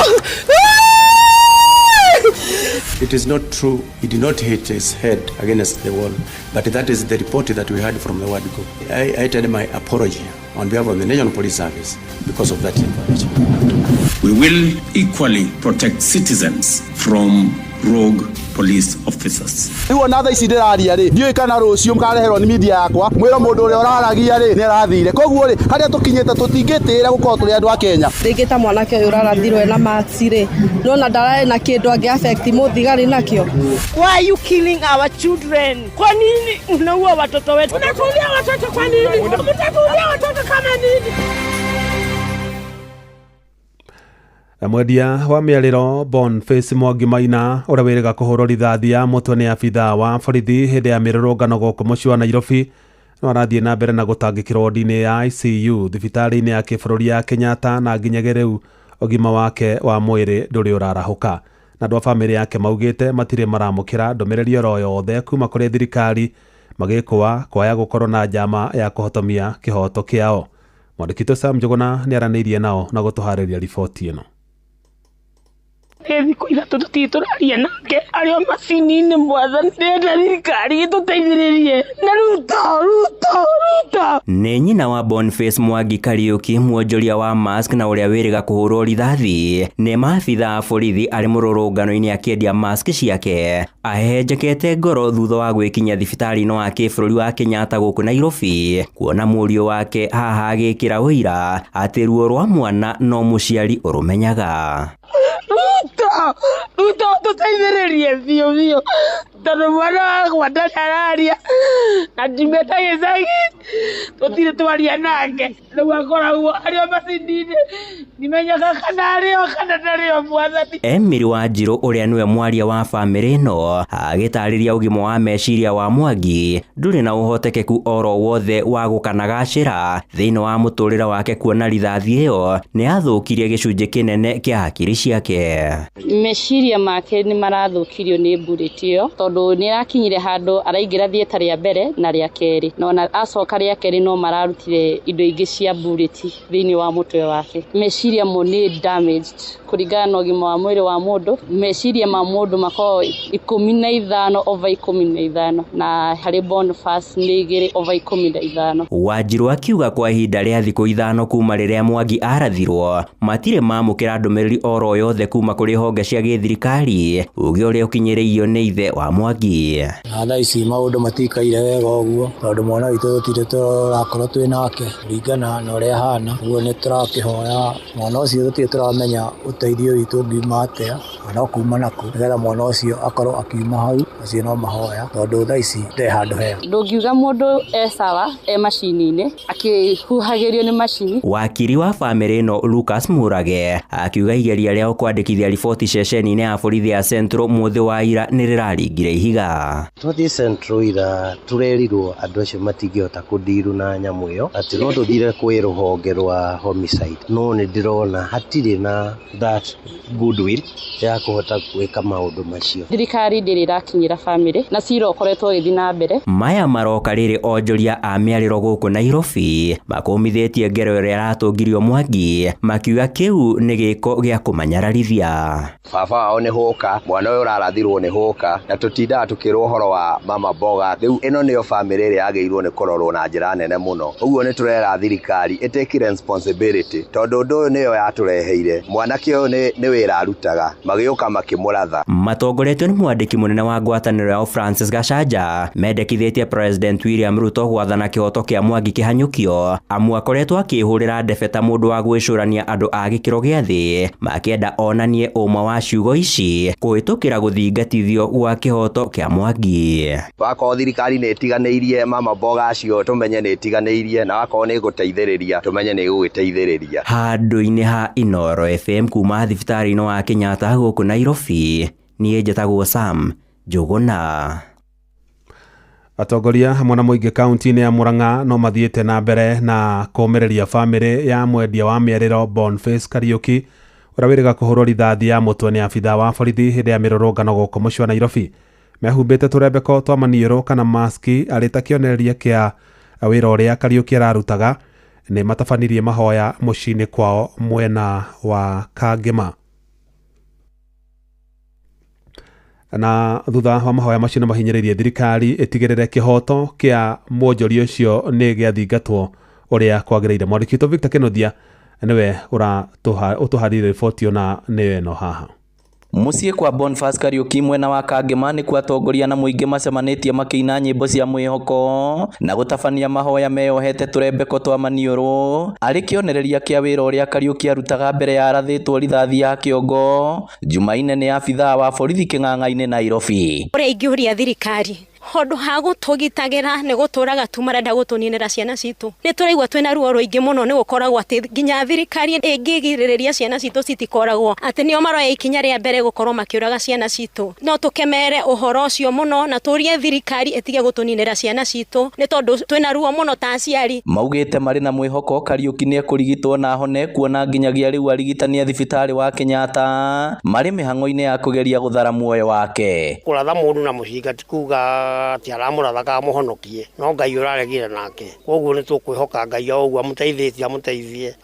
It is not true. He did not hit his head against the wall, but that is the report that we had from the ward group. I tell my apology on behalf of the National Police Service because of that information. We will equally protect citizens from rogue police officers. Iwo na tha ici ndiraria ri ndioi kana rucio mkareherwo ni media yakwa mwiro mundu uri uraragia ri ni arathire koguo ri haria tukinyete tutingitira gukorwo turi andu a Kenya ndingita mwanake uyu urarathirwe na max ri nona ndarae na kindu angi affect muthigari nakio. Why are you killing our children? Kwa nini unaua watoto wetu? Unakulia watoto kwa nini? Unatakulia watoto kama nini? Mwendia wa mĩarĩro Boniface Mwangi Maina ũrĩa wĩrĩga kũhũrwo rithathi ya mũtwe nĩ abithaa wa borithi hĩndĩ ya mĩrũrũngano gũkũ mũciĩ wa Nairobi no arathiĩ na mbere na gũtangĩkĩrwo wodi-inĩ ya ICU thibitarĩ-inĩ ya kĩbũrũri ya Kenyatta na nginyagia rĩu ũgima wake wa mwĩrĩ ndũrĩ ũrarahũka. Na andũ a bamĩrĩ yake maugĩte matirĩ maramũkĩra ndũmĩrĩri oro yothe kuma kũrĩ thirikari magĩkũa kwaya gũkorwo na njama ya kũhotomia kĩhoto kĩao. Mwandĩki witũ Sam Njuguna nĩ aranĩirie nao na gũtũharĩria riboti ĩno. Thikũ ithatũ tũtirĩ tũraria nake arĩ o macini-inĩ mwathani ndĩrenda thirikari ĩtũteithĩrĩrie na ruta. Nĩ nyina wa Boniface Mwangi Kariuki mwonjoria wa mask na ũrĩa wĩrĩga kũhũrwo rithathi nĩ maabithaa a borithi arĩ mũrũrũngano-inĩ akĩendia mask ciake ahehenjekete ngoro thutha wa gwĩkinyia thibitarĩ-inĩ wa kĩbũrũri wa Kenyatta gũkũ Nairobi kuona mũriũ wake haha agĩkĩra ũira atĩ ruo rwa mwana no mũciari ũrũmenyaga. Ruta tũteithĩrĩrie biũ tondũ mwana wakwa ndarĩ araria na ndimeta gĩcagi tũtirĩ twaria nake rĩu akoragwo arĩ o macini-inĩ ndimenyaga kana arĩ o kana ndarĩ o mwathani. Emiri Wanjirũ ũrĩa nĩwe mwaria wa bamĩrĩ ĩno agĩtarĩria ũgima wa meciria wa Mwangi ndũrĩ na ũhotekeku oro wothe wa gũkanagacĩra thĩinĩ wa mũtũrĩre wake kuona rithathi ĩyo nĩ athũkirie gĩcunjĩ kĩnene kĩa hakiri ciake. Meciria make nĩ marathũkirio nĩ bullet ĩyo tondũ nĩ arakinyire handũ araingĩra thieta rĩa mbere na rĩa kerĩ no na acoka rĩa kerĩ no mararutire indo ingĩ cia bullet thĩinĩ wa mũtwe wake. Meciria mo nĩ damaged kũringana na ũgima wa mwĩrĩ wa mũndũ. Meciria ma mũndũ makoragwo 15/15 na harĩ Boniface nĩ 2/15. Wanjirũ akiuga kwa ihinda rĩa thikũ ithano kuma rĩrĩa Mwangi arathirwo matirĩ mamũkĩra ndũmĩrĩri oro yothe kuma kũrĩ honge cia gĩthirikari uge ũrĩa ũkinyĩrĩirio nĩ ithe wa Mwangi. Thaa ici maũndũ matikaire wega ũguo tondũ mwana witũ tũtirĩ tũrakorwo twĩ nake kũringana na ũrĩa ahana ũguo nĩ tũrakĩhoya mwana ũcio tũtirĩ tũramenya ũteithio witũ ngiuma atĩa kana kuma naku nĩgetha mwana ũcio akorwo akiuma hau acio no mahoya tondũ thaa ici ndĩ handũ hega. Ndũngiuga mũndũ sawa macini-inĩ akĩhuhagĩrio nĩ macini. Wakiri wa bamĩrĩ ĩno Lucas Murage akiuga igeria rĩao kwandĩkithia riboti ceceni-inĩ ya borithi ya Central mũthĩ wa ira nĩ rĩraringire ihiga. Tũthiĩ Central ira tũrerirwo andũ acio matingĩhota kũndiru na nyamũ ĩyo atĩ no tũthire kwĩ rũhonge rwa homicide no nĩ ndĩrona hatirĩ na that goodwill ya kũhota gwĩka maũndũ macio. Thirikari ndĩrĩ ĩrakinyĩra bamĩrĩ na cira ũkoretwo ũgĩthiĩ na mbere. Maya maroka rĩrĩ onjoria a mĩarĩro gũkũ Nairobi makũmithĩtie ngero ĩrĩa yaratũngirio Mwangi makiuga kĩu nĩ gĩko gĩa kũmanyararithia. Baba wao nĩ hũka mwana ũyũ ũrarathirwo nĩ hũka na tũtindaga tũkĩrwo ũhoro wa mama Boga. Rĩu ĩno nĩyo bamĩrĩ ĩrĩa yagĩrĩirwo nĩ kũrorwo na njĩra nene mũno. Ũguo nĩ tũrera thirikari ĩtake responsibility tondũ ũndũ ũyũ nĩyo yatũreheire mwanake ũyũ nĩ wĩra arutaga magĩũka makĩmũratha. Matongoretio nĩ mwandĩki mũnene wa ngwatanĩro yao Francis Gachanja mendekithĩtie President William Ruto gwathana kĩhoto kĩa Mwangi kĩhanyũkio amu akoretwo akĩhũrĩra ndebe ta mũndũ wa gwĩcũrania andũ a gĩkĩro gĩa thĩ makĩenda onanie ũma wa ciugo ici kũhĩtũkĩra gũthingatithio gwa kĩhoto kĩa Mwangi. Wakorwo thirikari nĩ ĩtiganĩirie mama Boga acio tũmenye nĩ ĩtiganĩirie na wakorwo nĩ ĩgũteithĩrĩria tũmenye nĩ ĩgũgĩteithĩrĩria. Handũ-inĩ ha Inooro FM kuma thibitarĩ-inĩ wa Kenyatta gũkũ Nairobi niĩ njĩtagwo Sam Njuguna. Atongoria hamwe na mũingĩ kaunti-inĩ ya Murang'a no mathiĩte na mbere na kũũmĩrĩria bamĩrĩ ya mwendia wa mĩarĩro Boniface Kariuki ũrĩa wĩrĩga kũhũrwo rithathi ya mũtwe nĩ abithaa wa borithi hĩndĩ ya mĩrũrũngano gũkũ mũciĩ wa Nairobi. Mehumbĩte tũrembeko twa maniũrũ kana maski arĩ ta kĩonereria kĩa wĩra ũrĩa Kariuki ararutaga nĩ matabanirie mahoya mũciĩ-inĩ kwao mwena wa Kangema. Na thutha wa mahoya macio nĩ mahinyĩrĩirie thirikari ĩtigĩrĩre kĩhoto kĩa mwonjoria ũcio nĩ gĩathingatwo ũrĩa kwagĩrĩire. Mwandĩki witũ Victor Kĩnuthia nĩwe ũtũharĩirie riboti ĩyo na nĩwe ĩno haha. Muciĩ kwa Boniface Kariuki mwena wa Kangema nĩ kwa atongoria na mũingĩ macemanĩtie makĩina nyĩmbo cia mwĩhoko na gũtabania mahoya meyohete tũrembeko twa maniũrũ arĩ kĩonereria kĩa wĩra ũrĩa Kariuki arutaga mbere ya arathĩtwo rithathi ya kĩongo Jumaine nĩ abithaa wa borithi Kĩng'ang'a-inĩ Nairobi. Ũrĩa ingĩũria thirikari hondu ha gutugitagira ni guturaga tu marenda gutuninira ciana citu ni turaigwa twina ruo ruingi muno ni gukoragwo ati ginya thirikari ingigiriria ciana citu citikoragwo ati nio maroya ikinya ria mbere gukorwo makiuraga ciana citu no tukemere uhoro ucio muno na turie thirikari etige gutuninira ciana citu ni tondu twina ruo muno ta aciari. Maugite mari na mwihoko Kariuki ni kurigitwo na hone kuona nginyagia riu arigitania thibitari wa Kenyatta mari mihango-ini ya kugeria guthara muoyo wake. Kuratha mundu na mucinga tikuga ti aramuratha ka muhonokie no Ngai uraregire nake koguo ni tukwihoka Ngai o uguo muteithie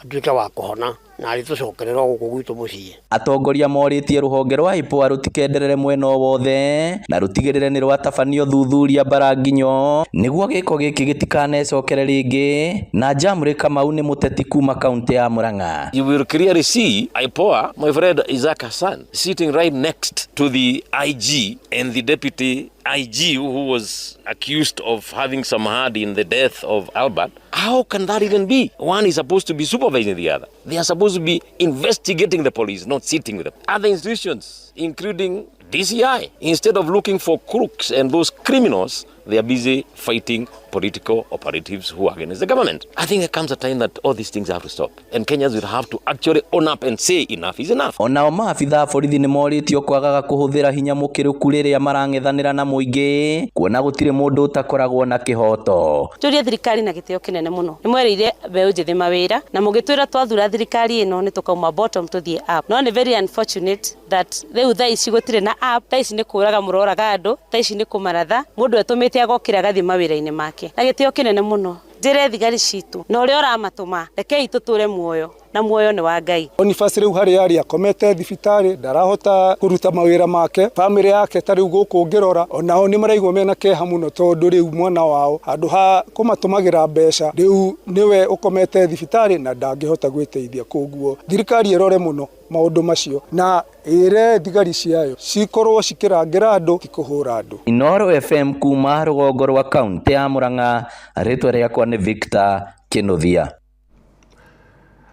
atuike wa kuhona na ritucokerera guku gwitu mucii. Atongoria moritie ruhonge rwa IPOA rutikenderere mwena wothe na rutigirire ni rwatabanio thuthuria baranginyo niguo giko giki gitikanecokere ringi. na Jamri Kamau ni muteti kuma kaunti ya Murang'a. You will clearly see IPOA, my friend Isaac Hassan, sitting right next to the IG and the deputy IG who was accused of having some hand in the death of Albert. How can that even be? One is supposed to be supervising the other. They are supposed to be investigating the police, not sitting with them. Other institutions, including DCI, instead of looking for crooks and those criminals, they are busy fighting political operatives who are against the government. I think there comes a time that all these things have to stop. And Kenyans will have to actually own up and say enough is enough. Onao maabitha borithi ni moritio kwagaga kuhuthira hinya mukiruku riria marang'ethanira na muingi kuona gutire mundu utakoragwo na kihoto. Turia thirikari na gitio kinene muno. Ni mwereire beu njithi mawira na mugitwira twathura thirikari ino ni tukauma bottom to the up. No ni very unfortunate that riu thaa ici gutire na up. Thaa ici ni kuraga muroraga andu, thaa ici ni kumaratha. Mundu etumite agokira gathi mawira-ini make. Na gitio kinene muno. Njire thigari citu na uria uramatuma rekei tuture muoyo na muoyo ni wa Ngai. Boniface riu hari yari akomete thibitari ndarahota kuruta mawira make family yake tari guku ngirora onao ni maraigwo mena keha muno tondu riu mwana wao andu ha kumatumagira mbeca riu niwe ukomete thibitari na ndangihota gwiteithia koguo thirikari irore muno maundu macio na ire thigari ciayo cikorwo cikirangira andu tikuhura andu. Inoro FM kuma rugongo rwa kaunti ya Murang'a, ritwa riakwa ni Victor Kinuthia.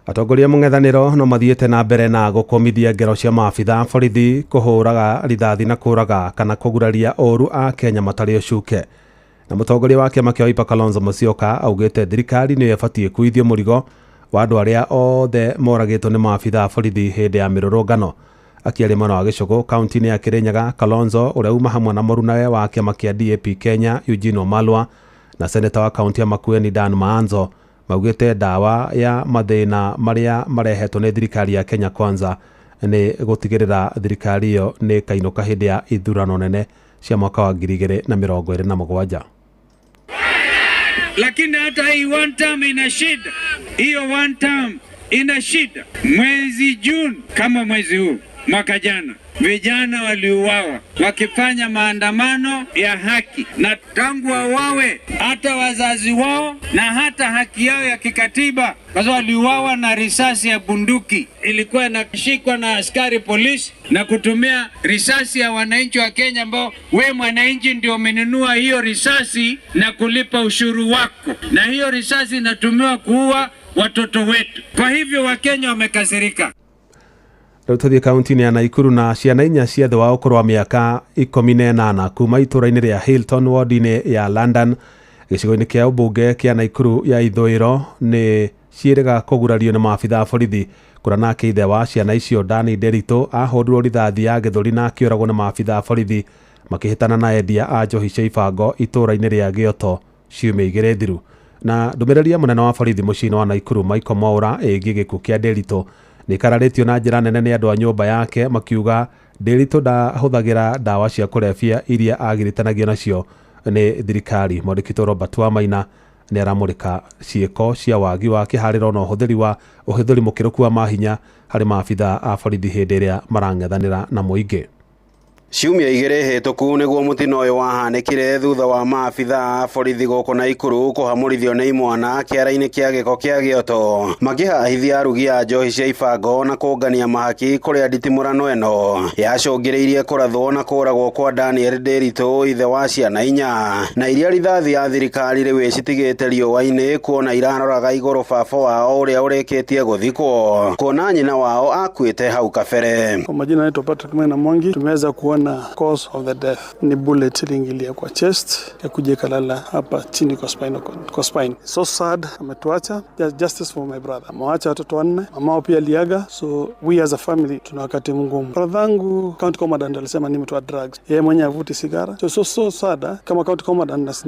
Atongoria mung'ethaniro no mathiete na mbere na gukomithia ngero cia maabitha borithi kuhuraga rithathi na kuraga kana kuguraria oru a Kenya matari ucuke. Na mutongoria wa kiama kia Wiper Kalonzo Musyoka augite thirikari ni yabatie kuithio murigo wa andu aria othe moragitwo ni maabitha borithi hindi ya mirurungano. Akiaria mwena wa Gicugu kaunti-ini ya Kirinyaga, Kalonzo uria uma hamwe na murunawe wa kiama kia DAP Kenya Eugene Wamalwa na seneta wa kaunti ya Makueni Dan Maanzo maugite dawa ya mathina maria marehetwo ni thirikari ya Kenya Kwanza ni gutigirira thirikari iyo ni kainuka hindi ya ithurano nene cia mwaka wa 2027. Lakini hata hii one term ina shida. Hiyo one term ina shida. Mwezi Juni kama mwezi huu mwaka jana vijana waliuawa wakifanya maandamano ya haki, na tangu wawe hata wazazi wao na hata haki yao ya kikatiba, kwa sababu waliuawa na risasi ya bunduki ilikuwa inashikwa na askari polisi na kutumia risasi ya wananchi wa Kenya, ambao we mwananchi ndio umenunua hiyo risasi na kulipa ushuru wako, na hiyo risasi inatumiwa kuua watoto wetu. Kwa hivyo Wakenya wamekasirika. Riu tuthie kaunti-ini ya Naikuru na ciana inya cia thi wa ukuru wa miaka 18 kuma itura-ini ria Hilton ward-ini ya London gicigo-ini kia ubunge kia Naikuru ya ithwiro ni ciiriga kugurario ni maabitha borithi kurana ke ithe wa ciana icio Dani Derito ahurwo rithathi ya githuri na akiuragwo ni maabitha borithi makihitana na endia a njohi cia ibango itura-ini ria Gioto ciumia igiri thiru. Na ndumireria munene wa borithi muciĩ-inĩ wa Naikuru Michael Mwaura ĩgiĩ gĩkuũ kĩa Derito ni kararetio na njira nene ni andu a nyumba yake makiuga Derito ndahuthagira dawa cia kurebia iria agiritanagio nacio ni thirikari. Mwandĩkitwo Robert Wamaina ni aramurika ciiko cia wagi wa kihariro na uhuthiri mukiruku wa mahinya hari maabitha a borithi hindi iria marang'ethanira na muingi. Ciumia igiri hituku niguo mutino uyu wahanikire thutha wa maabitha borithi guku Naikuru kuhamurithio ni imwana kiara-ini kia giko kia Gioto makihahithia arugi a njohi cia ibango na kungania mahaki kuria nditimurano eno yacungiriirie kurathwo na kuragwo kwa Daniel Derito ithe wa ciana inya, na iria rithathi ya thirikari riu icitigite riũa-ini kuona iraroraga iguru baba wao uria urikitie guthikwo kuona nyina wao akuite hau kabere. Kwa majina naitwa Patrick Mwena Mwangi. Tumeweza kuona na cause of the death ni bullet iliingilia kwa chest ya kuja kalala hapa chini kwa spine. So sad, ametuacha. Justice for my brother. Amewacha watoto 4, mamao pia aliaga. So we as a family tuna wakati mgumu. Brothangu county commandant alisema ni mtu wa drugs. Yeye mwenyewe avuti sigara. So sad. Kama county commandant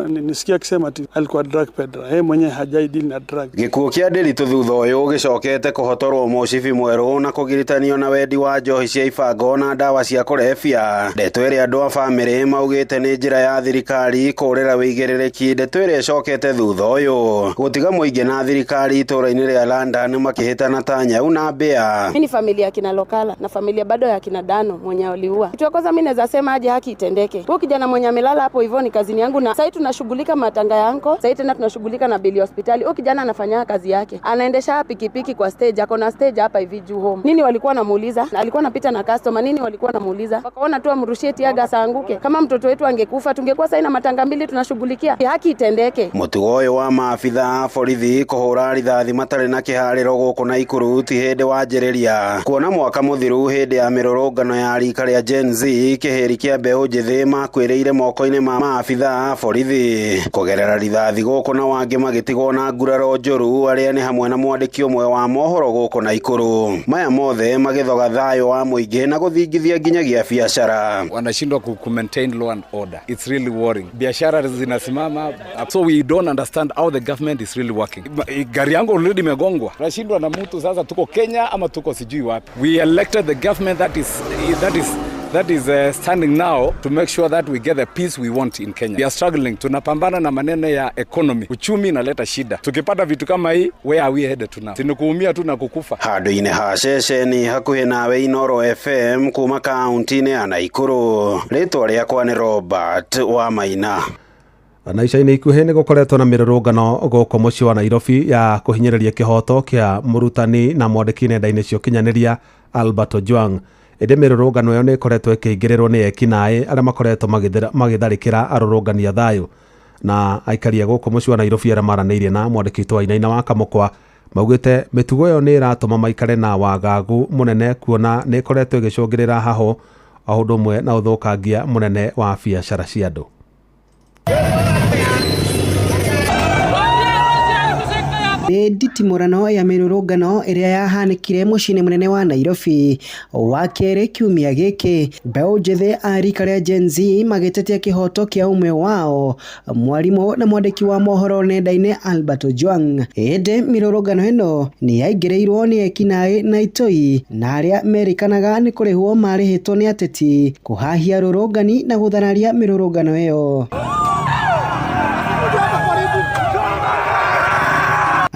nisikia akisema ati alikuwa drug peddler. Yeye mwenyewe hajai deal na drugs. Gikuo kia Nderitu thutha uyu gicokete kuhotorwo mucibi mweru na kugiritanio na wendi wa njohi cia ibango na ndawa cia kurebia. Ndeto iria andu a family maugite ni njira ya thirikari kurera wigerereki. Ndeto iria icokete thutha uyu gutiga muingi na thirikari itura-ini ria London makihitana ta nyau na mbea. Mimi ni familia ya kina Lokala na familia bado ya kina Dano mwenye waliua. Kitu kwanza mimi naweza sema aje haki itendeke. Huyo kijana mwenye amelala hapo hivyo ni kazini yangu na sasa tunashughulika matanga yangu. Sasa tena tunashughulika na bili hospitali. Huyo kijana anafanya kazi yake. Anaendesha pikipiki kwa stage, ako na stage hapa hivi juu home. Nini walikuwa wanamuuliza? Alikuwa anapita na customer, nini walikuwa wanamuuliza? Wakaona tu amrushie tiaga saanguke. Kama mtoto wetu angekufa tungekuwa sasa na matanga 2 tunashughulikia. Haki itendeke. Mutugo uyu wa maabitha borithi kuhura rithathi matari na kihariro guku Naikuru ti hindi wanjiriria kuona mwaka muthiru hindi ya mirurungano ya rika ria Gen Z kihiri kia mbeu njithi makwiriire moko-ini ma maabitha borithi kugerera rithathi guku na wangi magitigwo na nguraro njuru aria ni hamwe na mwandiki umwe wa mohoro guku Naikuru. Maya mothe magithoga thayo wa muingi na guthingithia nginyagia biashara. Wanashindwa ku maintain law and order. It's really worrying. Biashara zinasimama, so we don't understand how the government is really working. Gari yangu already imegongwa. Tunashindwa na mtu sasa, tuko Kenya ama tuko sijui wapi. We elected the government that is standing now to make sure that we get the peace we want in Kenya. We are struggling. Tunapambana na maneno ya economy. Uchumi inaleta shida. Tukipata vitu kama hii, where are we headed to now? Tunakuumia tu na kukufa. Handu-ini ha ceceni hakuhi nawe Inoro FM kuma kaunti-ini ya Naikuru. Ritwa riakwa ni Robert wa Maina. Na ica-inĩ ikuhĩ nĩ gũkoretwo na mĩrũrũngano gũkũ mũciĩ wa Nairobi ya kũhinyĩrĩria kĩhoto kĩa mũrutani na mwandĩki nenda-inĩ cia ũkinyanĩria Albert Ojwang. Ĩndĩ mĩrũrũngano ĩyo nĩ ĩkoretwo ĩkĩingĩrĩrwo nĩ ekinaĩ arĩa makoretwo magĩtharĩkĩra arũrũngani a thayũ. Na aikaria gũkũ mũciĩ wa Nairobi arĩa maranĩirie na mwandĩki witũ Wainaina wa Kamũkwa maugĩte mĩtugo ĩyo nĩ ĩratũma maikare na wagagu mũnene kuona nĩ ĩkoretwo ĩgĩcũngĩrĩra haho o ũndũ ũmwe na ũthũkangia mũnene wa biacara cia andũ. Nditimũrano ya mĩrũrũngano ĩrĩa yahanĩkire mũciĩ-inĩ mũnene wa Nairobi wa kerĩ kiumia gĩkĩ. Mbeũ njĩthĩ a rika rĩa Gen Z magĩtetia kĩhoto kĩa ũmwe wao mwarimũ na mwandĩki wa mohoro nenda-inĩ Albert Ojwang. Ĩndĩ mĩrũrũngano ĩno nĩ yaingĩrĩirwo nĩ ekinaĩ na itoi na arĩa merĩkanaga nĩ kũrĩhwo marĩhĩtwo nĩ ateti kũhahia rũrũngani na gũthararia mĩrũrũngano ĩyo.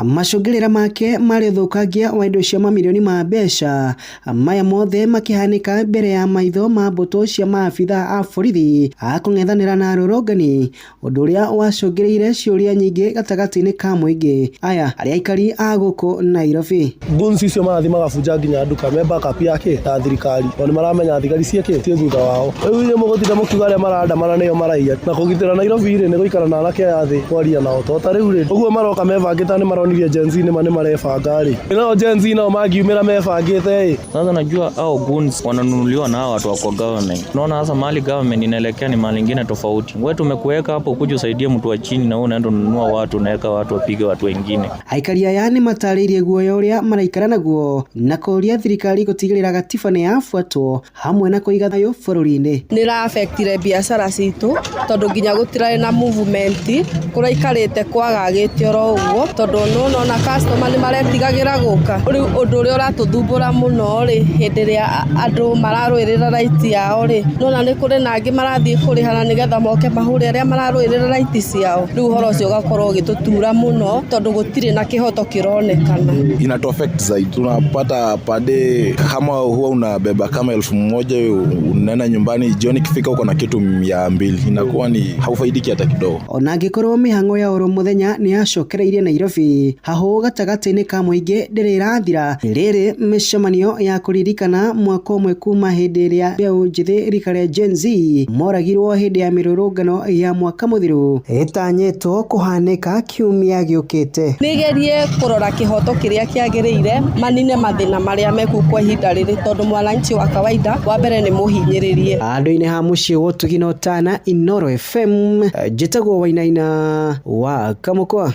Macũngĩrĩra make marĩ ũthũkangia wa indo cia mamirioni ma mbeca, maya mothe makĩhanĩka mbere ya maitho ma mbũtũ cia maabitha a borithi a kũng'ethanĩra na arũrũngani, ũndũ ũrĩa wacũngĩrĩire ciũria nyingĩ gatagatĩ-inĩ ka mũingĩ aya arĩa aikari a gũkũ Nairobi. Gunzi icio marathiĩ magabunja nginya nduka memba kapi yake ya thirikari, na nĩ maramenya thigari ciake tie thutha wao. Rĩu nĩ mũgũtinda mũkiuga arĩa marandamana nĩo maraiya na kũgitĩra Nairobi nĩ gũikara na anake a thĩ kwaria nao to ta rĩu ũguo maroka mebangĩte nĩ maronirie Gen Z nĩ marefanga rĩ. Nao Gen Z nao mangiumĩra mebangĩte. Sasa najua hao goons wananunuliwa na hao watu wa government. Unaona sasa mali government inaelekea ni mali nyingine tofauti. Wewe tumekuweka hapo kuja usaidie mtu wa chini na wewe unaenda kununua watu unaweka watu wapige watu wengine. Aikari aya nĩ matarĩirie guoya ũrĩa maraikara naguo na kũria thirikari gũtigĩrĩra gatiba nĩ yafuatwo hamwe na kũiga thayũ bũrũri-inĩ. Nĩ ra-affectire biacara citũ tondũ nginya gũtirarĩ na movement kũraikarĩte kwagagĩte oro ũguo tondũ na customer nĩ maretigagĩra gũka. Rĩu ũndũ ũrĩa ũratũthumbũra mũno rĩ hĩndĩ ĩrĩa andũ mararũĩrĩra right yao rĩ nona nĩ kũrĩ na angĩ marathiĩ kũrĩhana nĩgetha moke mahũre arĩa mararũĩrĩra right ciao. Rĩu ũhoro ũcio ũgakorwo ũgĩtũtura mũno tondũ gũtirĩ na kĩhoto kĩronekana. Inatu affect zaidi. Tunapata pade kama huwa unabeba kama 1000 unaenda nyumbani jioni kifika uko na kitu 200 inakuwa ni haufaidiki hata kidogo. Ona angĩkorwo mĩhang'o ya oro mũthenya nĩ yacokereirie Nairobi haho gatagati-inĩ ka mũingĩ ndĩrĩrathira. Rĩrĩ mĩcemanio ya kũririkana mwaka ũmwe kuma hĩndĩ ĩrĩa mbeũ njĩthĩ rika rĩa Gen Z moragirwo hĩndĩ ya mĩrũrũngano ya mwaka mũthiru ĩtanyĩtwo kũhanĩka kiumia gĩũkĩte. Nĩgerie kũrora kĩhoto kĩrĩa kĩagĩrĩire manine mathĩna marĩa mekuo kwa ihinda rĩrĩ, tondũ mwananchi wa kawaida wa mbere nĩ mũhinyĩrĩrie. Andũ-inĩ ha mũciĩ gũtugina Otana, Inooro FM, njĩtagwo Wainaina wa Kamũkwa.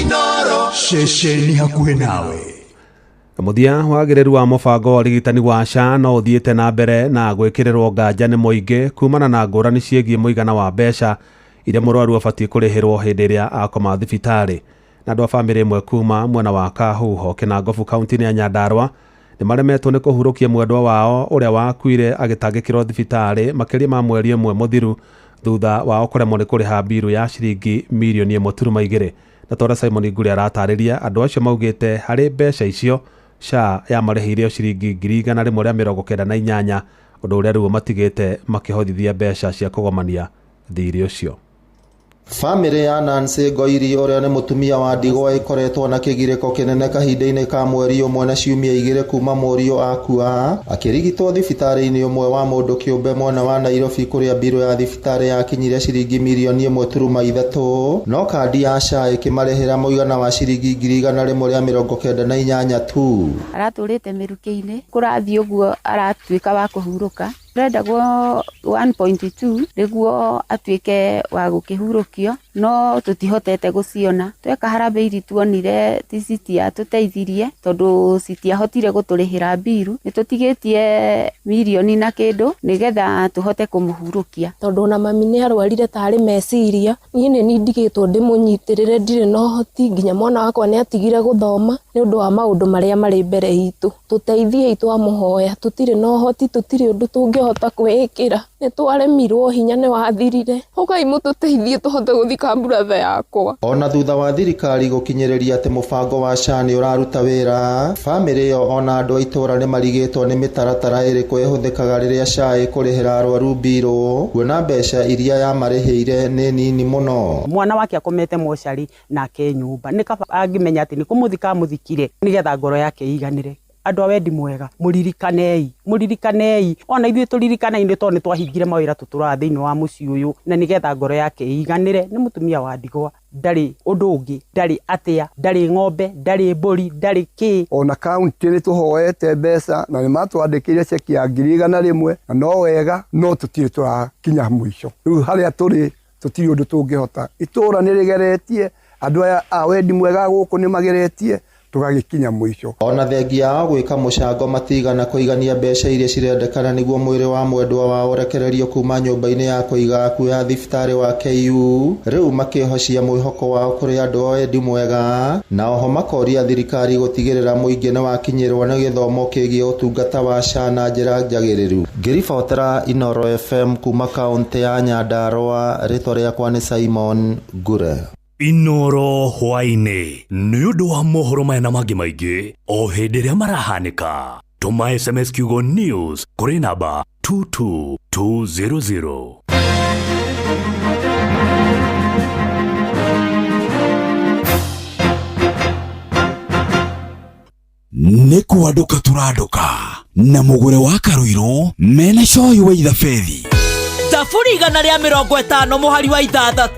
Inooro ceceni hakuhĩ nawe. Muthia wagĩrĩru wa mũbango wa ũrigitani wa SHA no ũthiĩte na mbere na gwĩkĩrĩrwo nganja nĩ mũingĩ kumana na ngũrani ciĩgiĩ mũigana wa mbeca iria mũrwaru abatiĩ kũrĩhĩrwo hĩndĩ ĩrĩa akoma thibitarĩ. Na andũ a bamĩrĩ ĩmwe kuma mwena wa Kahuho, Kinangofu, kaunti-inĩ ya Nyandarua nĩ maremetwo nĩ kũhurũkia mwendwa wao ũrĩa wakuire agĩtangĩkĩrwo thibitarĩ makĩria ma mweri ĩmwe mũthiru thutha wao kũremwo nĩ kũrĩha mbiru ya ciringi mirioni 1.2. Na Tora Simon Nguri aratarĩria andũ acio maugĩte harĩ mbeca icio SHA yamarĩhĩire ciringi 198, ũndũ ũrĩa rĩu matigĩte makĩhothithia mbeca cia kũgomania thirĩ ũcio. Family ya Nancy Ngoiri ũrĩa nĩ mũtumia wa ndigwa ĩkoretwo na kĩgirĩko kĩnene kahinda-inĩ ka mweri ũmwe na ciumia 2 kuma mũriũ akua akĩrigitwo thibitarĩ-inĩ ũmwe wa mũndũ kĩũmbe mwena wa Nairobi kũrĩa mbiru ya thibitarĩ yakinyire ciringi mirioni 1.3, no kandi ya SHA ĩkĩmarĩhĩra mũigana wa ciringi 198 tu. Aratũrĩte mĩrukĩ-inĩ kũrathiĩ ũguo aratuĩka wa kũhurũka. Rendagwo 1.2 nĩguo atuĩke wa gũkĩhurũkio, no tũtihotete gũciona. Tweka harambĩ iri tuonire ticitia tũteithirie tondũ citiahotire gũtũrĩhĩra mbiru, nĩ tũtigĩtie mirioni na kĩndũ nĩgetha tũhote kũmũhurũkia. Tondũ na mami nĩ arwarire tarĩ meciria, niĩ nĩ ndigĩtwo ndĩmũnyitĩrĩre, ndirĩ na ũhoti, nginya mwana wakwa nĩ atigire gũthoma nĩ ũndũ wa maũndũ marĩa marĩ mbere itũ. Tũteithie itwamũhoya, tũtirĩ na ũhoti, tũtirĩ ũndũ tũngĩhota kwĩĩkĩra, nĩ twaremirwo, hinya nĩ wathirire. Ũkai mũtũteithie tũhote gũthika mburatha yakwa. Ona thutha wa thirikari gũkinyĩrĩria atĩ mũbango wa SHA nĩ ũraruta wĩra, famĩlĩ ĩyo ona andũ a itũra nĩ marigĩtwo nĩ mĩtaratara ĩrĩkũ ĩhũthĩkaga rĩrĩa SHA ĩkũrĩhĩra arwaru mbirũ, kuona mbeca iria yamarĩhĩire nĩ nini mũno. Mwana wake akomete mocarĩ nake nyũmba, nĩ kaba angĩmenya atĩ nĩ kũmũthika mũthikire nĩgetha ngoro yake ĩiganĩre. Andũ a wendi mwega, mũririkanei, ona ithuĩ tũririkanaine tondũ nĩ twahingire mawĩra tũtũraga thĩinĩ wa mũciĩ ũyũ, na nĩgetha ngoro yake ĩiganĩre. Nĩ mũtumia wa ndigwa, ndarĩ ũndũ ũngĩ, ndarĩ atĩa, ndarĩ ng'ombe, ndarĩ mbũri, ndarĩ kĩ. Ona kaunti nĩ tũhoete mbeca na nĩ matwandĩkĩire ceki ya 100,000, na no wega, no tũtirĩ tũrakinya mũico. Rĩu harĩa tũrĩ tũtirĩ ũndũ tũngĩhota. Itũra nĩ rĩgeretie, andũ aya a wendi mwega gũkũ nĩ mageretie, tũgagĩkinya mũico. Ona thengia wa gwĩka mũcango matigana kũigania mbeca iria cirendekana nĩguo mwĩrĩ wa mwendwa wao ũrekererio kuma nyũmba-inĩ ya kũiga akuo ya thibitarĩ wa KU, rĩu makĩhocia mwĩhoko wao kũrĩ andũ a wendi mwega, na oho makoria thirikari gũtigĩrĩra mũingĩ nĩ wakinyĩrwo nĩ gĩthomo kĩgiĩ ũtungata wa SHA na njĩra njagĩrĩru. Ngĩribotera Inooro FM kuma kaunti ya Nyandarua, rĩtwa rĩakwa nĩ Simon Ngure. Inooro hwainĩ nĩ ũndũ wa mohoro maya na mangĩ maingĩ o hĩndĩ ĩrĩa marahanĩka. Tũma SMS kiugo news kũrĩ namba 22200. Nĩ kũandũka tũrandũka na mũgũre wa Karũirũ mena coyi wa ithabedi. Thaburi 150 mũhari wa 6,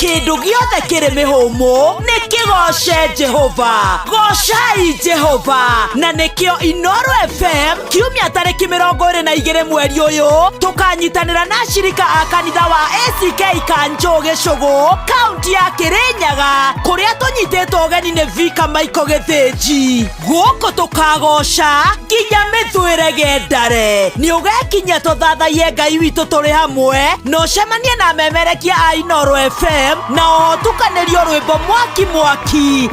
kĩndũ gĩothe kĩrĩ mĩhũmũ nĩ kĩgoce Jehova. Gocai Jehova, na nĩkĩo Inooro FM kiumia tarĩki 22 mweri ũyũ tũkanyitanĩra na ashirika a kanitha wa ACK Kanjo Gĩcũgũ, kaunti ya Kĩrĩnyaga, kũrĩa tũnyitĩtwo ũgeni nĩ Vika Maiko Gĩthĩnji. Gũkũ tũkagoca nginya mĩthũĩre gendare. Nĩ ũgekinya tũthathaie Ngai witũ tũrĩ hamwe, no cemanie na memerekia a Inooro FM, na oho tukanĩrio rwĩmbo mwaki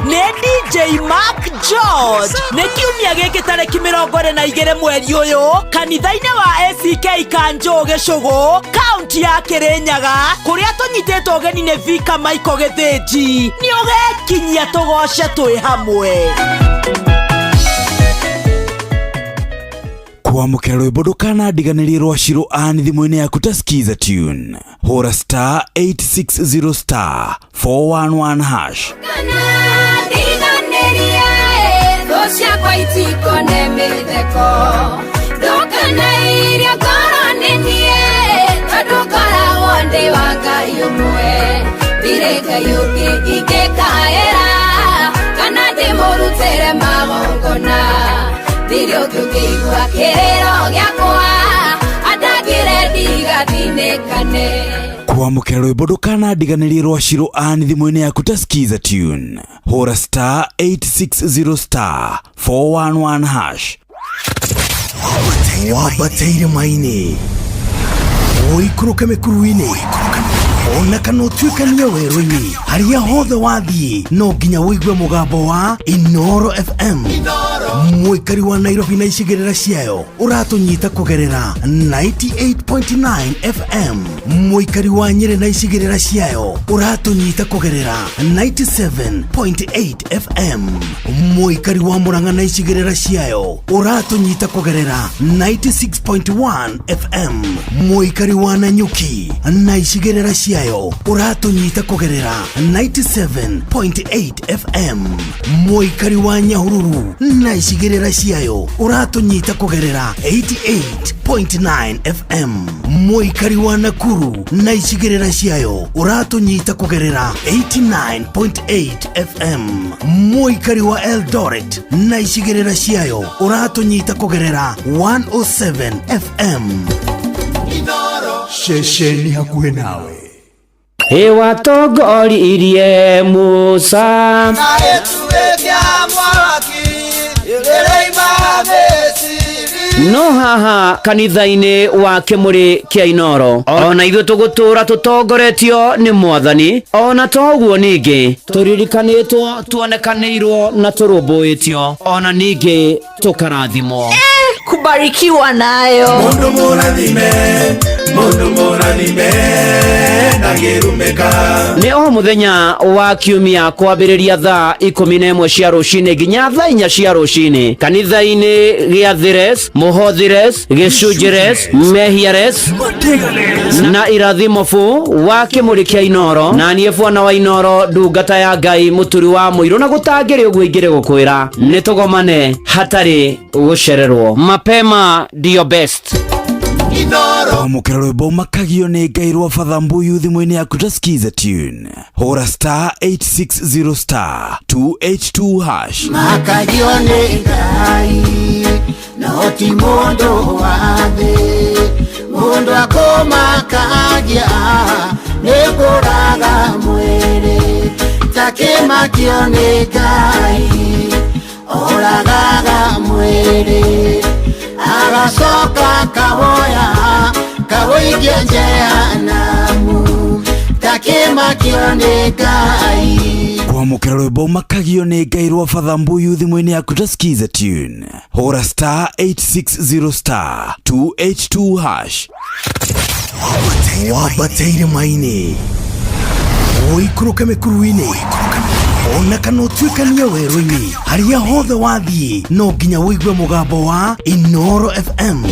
nĩ DJ Mark George. Nĩ kiumia gĩkĩ tarĩki 22 mweri ũyũ kanitha-inĩ wa ACK Kanjo Gĩcũgũ, kaunti ya Kĩrĩnyaga, kũrĩa tũnyitĩtwo ũgeni nĩ Vika Maiko Gĩthĩnji. Nĩ ũgekinyia tũgoce twĩ hamwe. Kwamukira rwimbo ndukanadiganirie rwa Shiro Ann thimũ-inĩ yaku ta skiza tune. Hũra *860 411 hash. Dirio tukigua kirero gyakwa atagire digatinekane. Kwamukira rwimbo ndukanadiganirie rwa Shiro Ann thimũ-inĩ yaku ta skiza tune. Hũra *860 411 hash. Wabateire maini oikuruke mekuruini ona kana utuikania werũ-inĩ haria hothe wathiĩ no nginya wĩigue mũgambo wa Inoro FM. Mũikari wa Nairobi na icigĩrĩra ciayo ũratũnyita kũgerera 98.9 FM. Mũikari wa Nyĩrĩ na icigĩrĩra ciayo ũratũnyita kũgerera 97.8 FM. Mũikari wa Murang'a na icigĩrĩra ciayo ũratũnyita kũgerera 96.1 FM. Mũikari wa Nanyuki na icigĩrĩra ciayo ũratũnyita kũgerera 97.8 FM. Mũikari wa Nyahururu na icigĩrĩra ciayo ũratũnyita kũgerera 88.9 FM. Mũikari wa Nakuru na icigĩrĩra ciayo ũratũnyita kũgerera 89.8 FM. Mũikari wa Eldoret na icigĩrĩra ciayo ũratũnyita kũgerera 107 FM. Shesheni hakuhĩ nawe. Watongoririe Musa no haha kanitha-inĩ wa Kĩmũrĩ kĩa Inoro ona ithuĩ tũgũtũra tũtongoretio nĩ Mwathani, ona toguo ningĩ tũririkanĩtwo, tuonekanĩirwo na tũrũmbũĩtio, ona ningĩ tũkarathimwo. Kubarikiwa nayo Mundu mũrathime ndagĩrumĩka. Nĩ o mũthenya wa kiumia kwambĩrĩria thaa 11 cia rũcinĩ nginya thaa 4 cia rũcinĩ kanitha-inĩ gĩa Thires, Mũhothires, Gĩcunjĩres, Mehiares na Irathimofu wa Kĩmũrĩ kĩa Inoro. Na niĩ Bwana wa Inoro, ndungata ya Ngai, mũturi wa mũirũ, na gũtangĩrĩ ũguo ingĩrĩ gũkwĩra nĩ tũgomane hatarĩ gũcererwo. Mapema ndio best. Kwamukira rwimbo makagio nĩ Ngai rwa Father Mbuyu thimũ-inĩ yaku ta skiza tune. Hũra *860 282 hash. makagio nĩ Ngai no ti mũndũ wa thĩ, mũndũ akũmakagia nĩ kũraga mwĩrĩ, takĩmakio nĩ Ngai oragaga mwĩrĩ, agacoka kawoya kawoigia jehanamu, takĩmakio nĩ Ngai. Kwamukira rwimbo makagio nĩ Ngai rwa Father Mbuyu thimũ-inĩ yaku ta skiza tune. Hũra *860 282 hash. Wabateire maini oikuruke mekuruini ona kana utuikania werũ-inĩ haria hothe wathiĩ no nginya wĩigue mũgambo wa Inoro FM.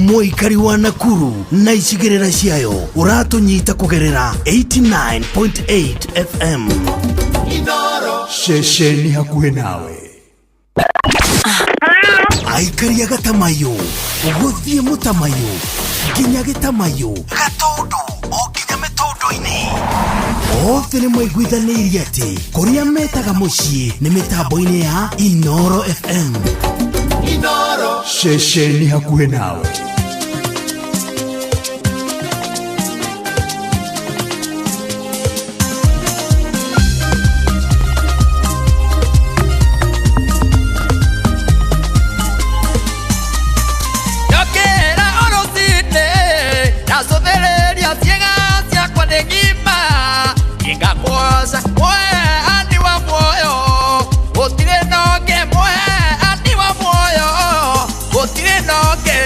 Mũikari wa Nakuru na icigĩrĩra ciayo ũratũnyita kũgerera 89.8 FM. Shesheni hakuhĩ nawe. Aikari a Gatamayo gũthiĩ Mũtamayo nginya Gĩtamayo, Gatundu o nginya Mĩtũndũ-inĩ, othe nĩ maiguithanĩirie atĩ kũrĩa metaga mũciĩ nĩ mĩtambo-inĩ ya Inoro FM. Shesheni hakuhĩ nawe. Gotire noge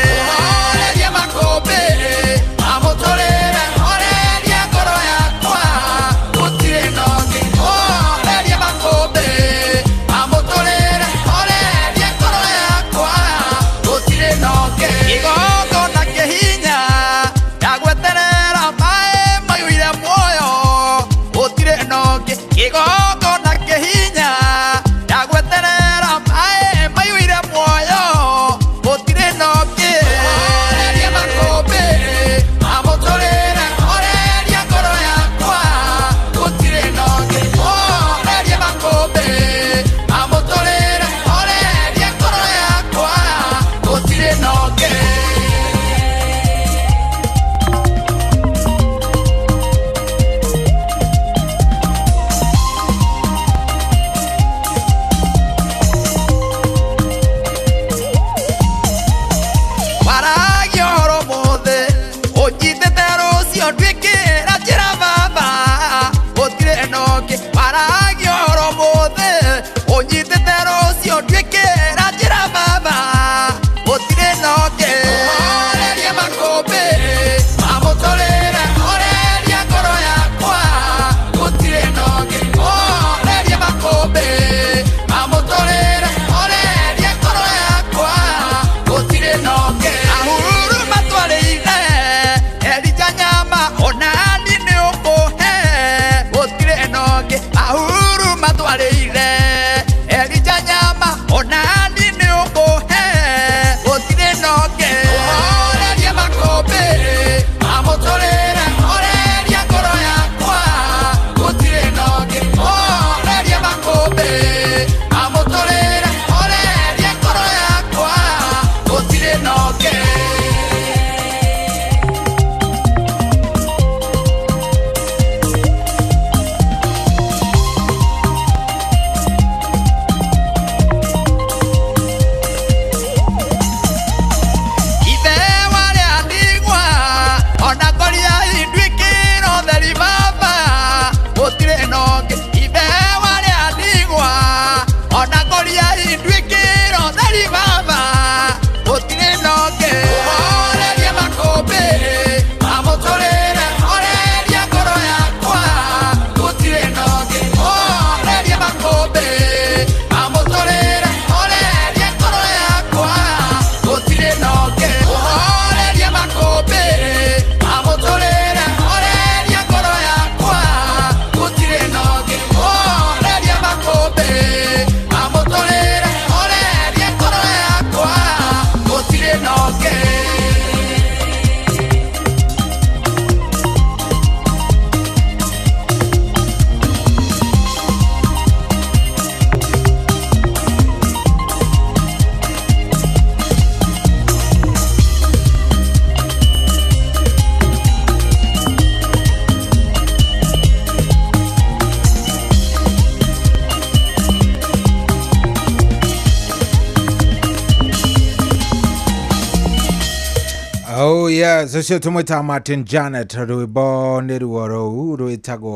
yes, ucio tumwita Martin Janet rwimbo nĩ ruo rũu rwĩtagwo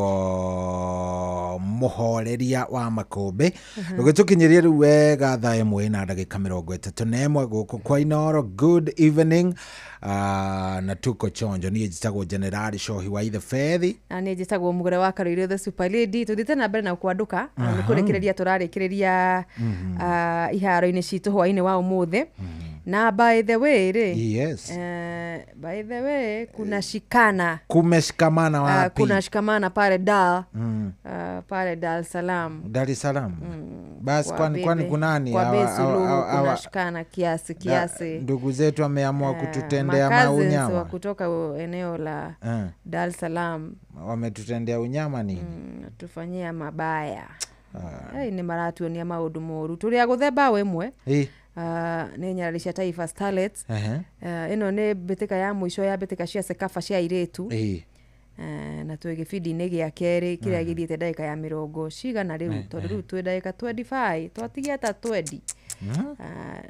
mũhoreria wa makũmbĩ rũgĩtũkinyĩria rĩu wega thaa 1:31 gũkũ kwa Inooro. Good evening. Na tuko chonjo. Niĩ njĩtagwo General Shohi wa Ithe Fethi, na niĩ njĩtagwo Mugure wa Karoire the Super Lady. Tũthiĩte na mbere na kwanduka nĩ kũrekereria tũrarekereria iharo-inĩ citũ hwainĩ wa ũmũthĩ. Na by the way yes. By the way kuna shikana. Kumeshikamana wapi? Kuna shikamana pale pale Dar es Salaam. Dar es Salaam. Basi kwani kunani? Kwa besi kuna shikana kiasi. Ndugu zetu wameamua kututendea maunyama. Wa kutoka eneo la Dar es Salaam wametutendea unyama nini? Tufanyia mabaya. Ni maratuonia maundu moru. Turi aguthemba wemwe. Nĩ Nyarari cia Taifa Starlets. Ĩno nĩ mbĩtĩka ya mũico ya mbĩtĩka cia Sekafa cia airĩtu. Na twĩ gĩbindi-inĩ gĩa kerĩ kĩrĩa gĩthiĩte ndagĩka ya 40 cigana rĩu, tondũ rĩu twĩ ndagĩka 25 twatigia ta 20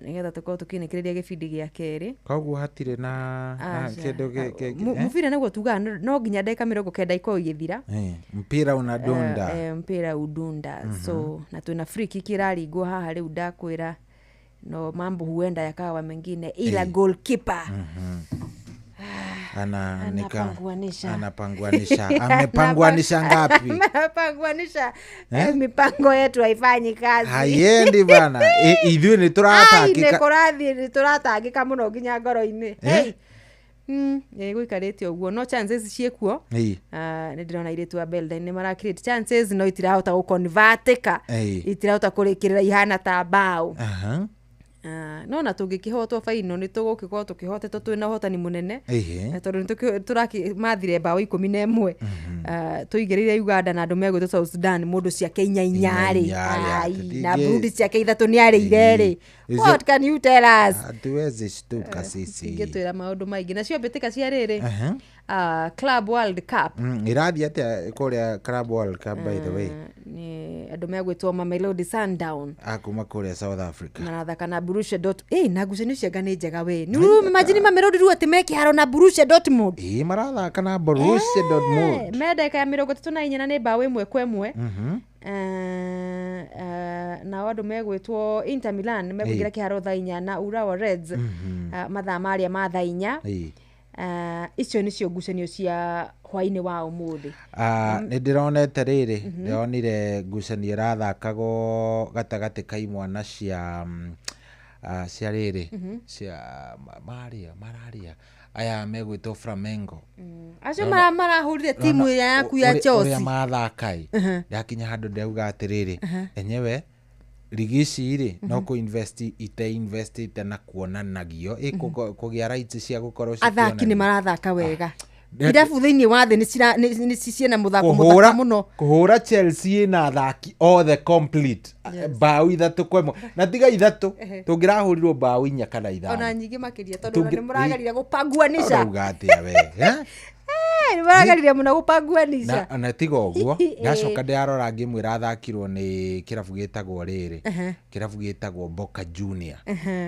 nĩgetha tũkorwo tũkĩnĩkĩrĩria gĩbindi gĩa kerĩ. Koguo hatirĩ na kĩndũ mũbira nĩguo tugaga no nginya ndagĩka 90 ikorwo igĩthira. Mpira unadunda. Mpira udunda. So na twĩna free kick ĩraringwo haha rĩu ndakwĩra no mambo huenda yakawa mengine ila goalkeeper anapanguanisha amepanguanisha ngapi? Amepanguanisha mipango yetu haifanyi kazi, haiendi bana. Ithuĩ nĩ turatangĩka mũno nginya ngoro-inĩ. Gũikarĩte ũguo no chances ciĩkuo. Nĩ ndĩrona airĩtu wa Belden nĩ mara create chances no itirahota gũconvertĩka, itirahota kũrĩkĩrĩra ihana ta bao. No na tũngĩkĩhotwo faino nĩ tũgũkĩkorwo tũkĩhotetwo twĩna ũhotani mũnene, tondũ nĩ tũrakĩmathire bao 11 tũigĩrĩire Uganda na andũ megwĩtwo South Sudan mũndũ ciake 4 na Burundi ciake 3 nĩ arĩire. What can you tell us? Hatuwezi shtuka sisi. Ingĩtwĩra maũndũ maingĩ nacio mbĩtĩka cia rĩrĩ Club World Cup ĩrathiĩ atĩa kũrĩa Club World Cup by the way? Nĩ andũ megwĩtwo Mamelodi Sundown kuma kũrĩa South Africa marathaka na Borussia Dortmund. Na ngucanio cianga nĩ njega we. Nĩ imagine Mamelodi ruo atĩ mekĩharo na Borussia Dortmund. Marathaka na Borussia Dortmund me ndagĩka ya 34 na nĩ bao 1-1. Na andũ megwĩtwo Inter Milan megũgira kĩharo thaa 4 na Urawa Reds mathaa marĩa ma thaa 4. Icio nĩcio ngucanio cia hwainĩ wa ũmũthĩ. Nĩ ndĩronete rĩrĩ, ndĩronire ngucanio ĩrathakagwo gatagatĩ ka imwana cia rĩrĩ cia mararia aya megwĩtwo Flamengo. Acio marahũrire timu ĩrĩa yaku ya Chelsea. Ũrĩa mathakai yakinya handũ ndauga atĩrĩrĩ enyewe ligi ici rĩ no ku invest na kuonanagio kũgĩa rights cia gũkorwo athaki nĩ marathaka wega. Irabu thĩinĩ wa thĩ nĩ ciena mũthako mũthaka mũno. Kũhũra Chelsea na athaki othe complete bao 3-1 na tiga 3 tũngĩrahũrirwo bao 4 kana 5 ona nyingĩ makĩria tondũ nĩ mũragarire gũpanguanisha. Uga atĩa we nĩ mũragarire mũno gũpanguanisha. Na tiga ũguo ndacoka ndĩarora ngĩmwĩra athakirwo nĩ kĩrabu gĩtagwo rĩrĩ kĩrabu gĩtagwo Boca Junior.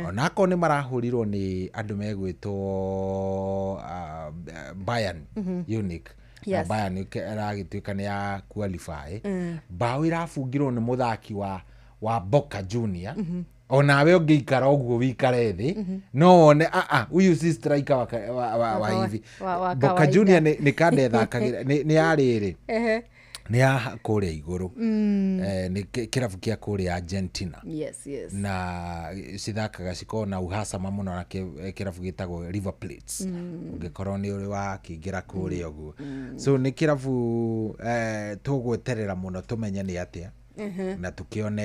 Onako nĩ marahũrirwo nĩ andũ megwĩtwo Bayern Munich. Bayern ĩragĩtuĩka nĩ ya qualify. Bao irabungirwo nĩ mũthaki wa Boca Junior. Onawe ũngĩikara ũguo wikare thĩ no one huyu si striker wa hivi. Boca Junior nĩ kande thakagĩra nĩ yarĩrĩ nĩ ya kũrĩa igũrũ. Nĩ kĩrabu kĩa kũrĩa Argentina. Na cithakaga cikorwo na uhasama mũno na kĩrabu gĩtagwo River Plate ũngĩkorwo nĩ ũrĩ wakĩingĩra kũrĩa ũguo. So nĩ kĩrabu tũgweterera mũno tũmenye nĩ atĩa na tukĩone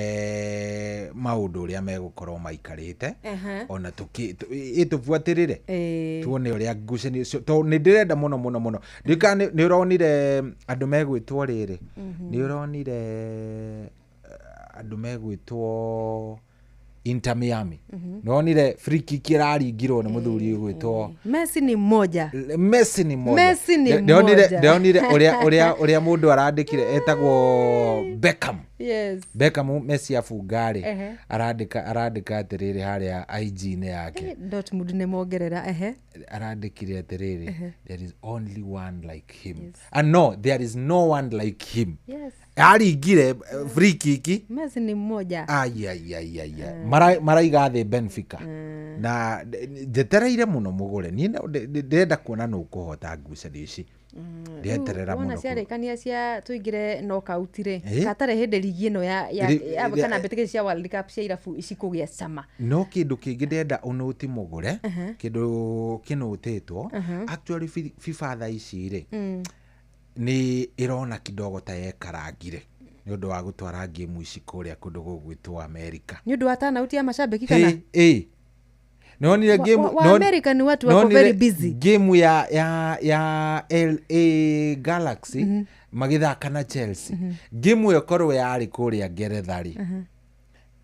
maũndũ ũrĩa megũkorwo maikarĩte ona tũbuatĩrĩre tuone ũrĩa ngucanio tondũ nĩ ndĩrenda mũno ndika nĩ ũronire andũ megwĩtwo rĩrĩ nĩ ũronire andũ megwĩtwo Inter Miami. Nonire free kick iraringirwo nĩ mũthuri gwĩtwo Messi ni mmoja. Ndonire ũrĩa mũndũ arandĩkire etagwo Beckham. Yes. Beckham Messi afungari arandika atiriri haria IG-inĩ yake. Dortmund nĩ mongerera arandikire atiriri there is only one like him. Yes. And no, there is no one like him. Yes. Aringire free kick. Messi ni mmoja. Maraiga thĩ Benfica. Na njetereire muno mugure. Ni ndenda kuona no kuhota ngucanio ici. Ndieterera muno. Wona ciarĩkania cia tuingire knockout ri. Katare hĩndĩ ligi ĩno ya kana mbĩtĩka cia World Cup cia irabu ici kũgĩa cama. No kindu kingi ndenda unoti mugure. Kindu kinotitwo. Actually FIFA tha ici ri. Ni irona kidogo ta yekarangire ni undu wa gutwara game ici kuria kundu gugwitwo America ni undu wa turnout ya mashabiki kana no ni game no America ni watu wako very busy. Game ya LA Galaxy magithaka na Chelsea game yo korwo yari kuria Ngerethari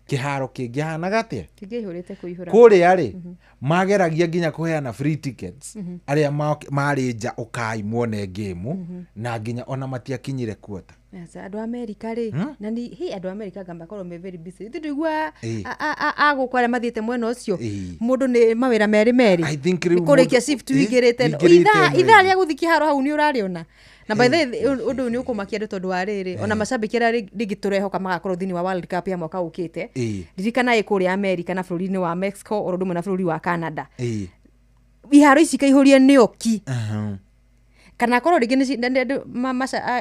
kiharo kingihana gatia kingihurite kuihura kuria ri mageragia nginya kuheana free tickets aria mari nja ukai muone game na nginya ona matiakinyire kuota. Yes, andu America ri na ni andu America gamba korwo me very busy ndigua agukwara mathiete mwena ucio mundu ni mawira meri kurikia shift wigirite itha ria guthiki haro hau ni urariona na by the undu ni ukumakia ndu tondu wa riri ona mashabiki ra rigiturehoka magakorwo thini wa World Cup ya mwaka ukite ririkana ikuri America na bururi-ini wa Mexico oro ndumwe na bururi wa Canada iharo ici kaihuria ni oki kana korwo ringi ni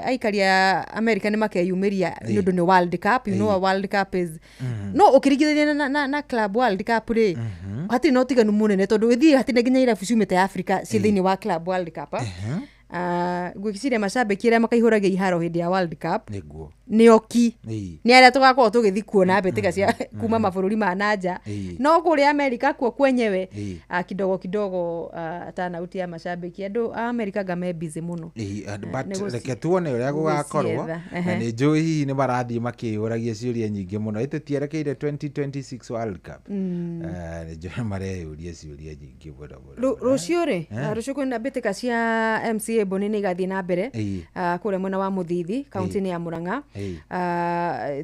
aikaria America ni makeyumiria ni undu ni World Cup. You know a World Cup is no ukirigithania na Club World Cup ri hati no tiganu munene tondu ithi hati nginya irabu ciumite Africa ci thini wa Club World Cup gwikiciria mashabiki aria makaihuragia iharo hindi ya World Cup ni oki ni aria tugakorwo tugithi kuona mbitika cia kuma mabururi ma nanja no kuri America kuo kwenyewe kidogo turnout ya mashabiki andu America game busy muno but reke tuone uria gugakorwo ni njui hihi ni marathii makiuragia ciuria nyingi muno itutierekeire 2026 World Cup ni njui mareyuria ciuria nyingi muno rucio ri rucio kwina mbitika cia MCA Bonini gathi na mbere kure mwena wa Muthithi kaunti-ini ya Murang'a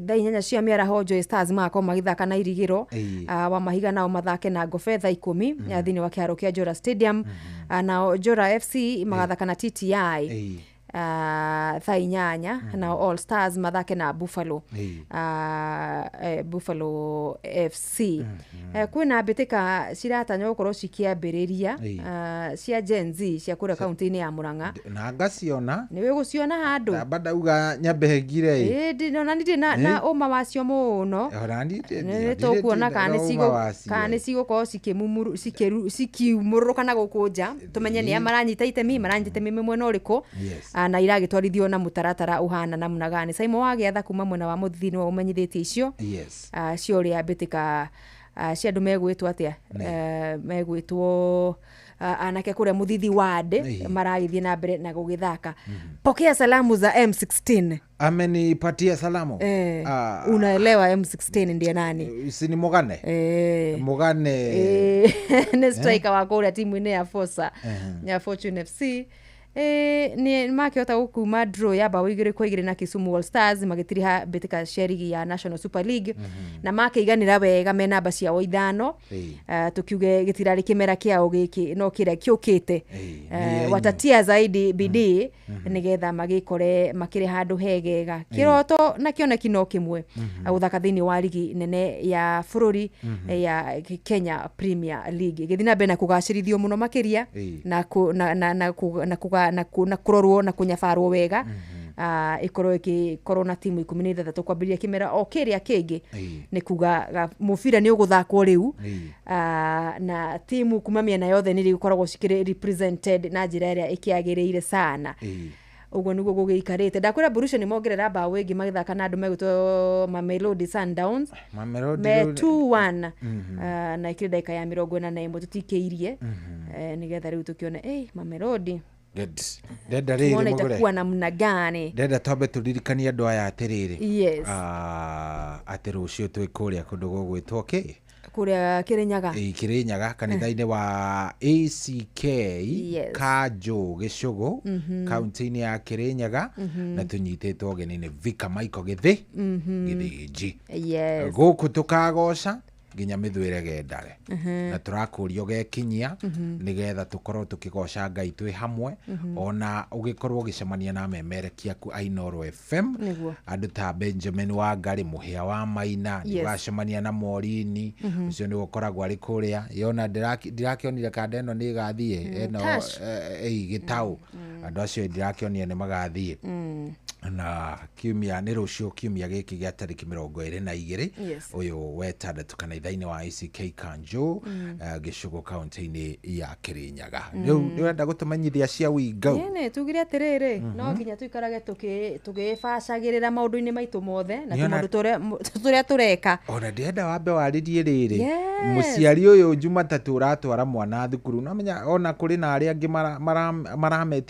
thainyanya cia miaraho Joy Stars mako magithaka na Irigiro wa mahiga nao mathake na Ngofetha 10 thini wa kiharo kia Jora Stadium na Jora FC magathaka na TTI thainyanya na All Stars mathake na Buffalo Buffalo FC kwina mbitika ciratanya gukorwo cikiambiriria cia Gen Z cia kura kaunti-ini ya Murang'a na ngaciona ni we guciona handu badauga nyambehegire ndina na uma wacio muno ni tukuona kana cigukorwo cikiumururuka na gukunja tumenye ni amaranyita itemi mwena uriku na iragitwarithio na mutaratara uhana namna gani Simon wagiatha kuma mwena wa Muthithi no umenyithitie icio cio ria mbitika cia andu megwitwo atia megwitwo anake kuria Muthithi ward maragithie na mbere na gugithaka pokea salamu za M16 amenipatia salamu unaelewa M16 ndiye nani si ni Mogane ni striker wa kuria timu-ini ya Forza ya Fortune FC ni makiota gukuma draw ya bao 2-2 na Kisumu All Stars magitiriha mbitika cia ligi ya National Super League na makiiganira wega me namba cia 5 tukiuge gitirari kimera kiao giki no kira kiukite watatia zaidi bidii nigetha magikore makire handu hegega kiroto na kioneki no kimwe guthaka thini wa ligi nene ya bururi ya Kenya Premier League githina bena kugacirithio muno makiria na kurorwo na kunyafarwo wega ikorwo na timu 16 kwambiria kimera o kiria kingi ni kuga mubira ni uguthakwo riu na timu kuma miena yothe ni rikoragwo cikire represented na njira iria ikiagiriire sana ugo niguo gugiikarite ndakwira Borussia ni mongerera bao ingi magithaka na andu megutwo Mamelodi Sundowns me 2-1 na ikiri dakika ya 41 tutikeirie nigetha riu tukione Mamelodi Deda riri mugure itakuwa namna gani deda tobe turirikania andu aya atiriri yes ati rucio twikuria kundu gugwitwo kuria Kirinyaga Kirinyaga kanitha-inĩ wa ACK Kanjũ Gĩcũgũ kaunti-inĩ ya Kirinyaga na tũnyitĩtwo ũgeni-inĩ Vika Michael Gĩthĩnji gũkũ tukagoca nginya mĩthwĩre gendare na tũrakũria ũgekinyia nĩgetha tũkorwo tũkĩgoca Ngai twĩ hamwe ona ũgĩkorwo ũgĩcemania na memerekia ku Ainoro FM andũ ta Benjamin Wangari Mũhĩa wa Maina nĩwacemania na Morini ũcio nĩ ũkoragwo arĩ kũrĩa yona ndirakĩonire kanda ĩno nĩ ĩgathiĩ ĩno Gĩtaũ andũ acio ndirakĩonire nĩ magathiĩ na kiumia nĩ rũciũ kiumia gĩkĩ gĩa tarĩki 22 ũyũ wetandatũ kanitha-inĩ wa ACK Kanjũ Gĩcũgũ kaunti-inĩ ya Kirinyaga rĩu nĩwenda gũtũmenyithia cia winga nĩ tugire atĩrĩrĩ no nginya tũikarage tũgĩbacagĩrĩra maũndũ-inĩ maitũ mothe na tũmaũndũ tũrĩa tũreka ona ndĩrenda wambe warĩrie rĩrĩ mũciari ũyũ Jumatatũ ũratwara mwana thukuru namenya ona kũrĩ na arĩa angĩ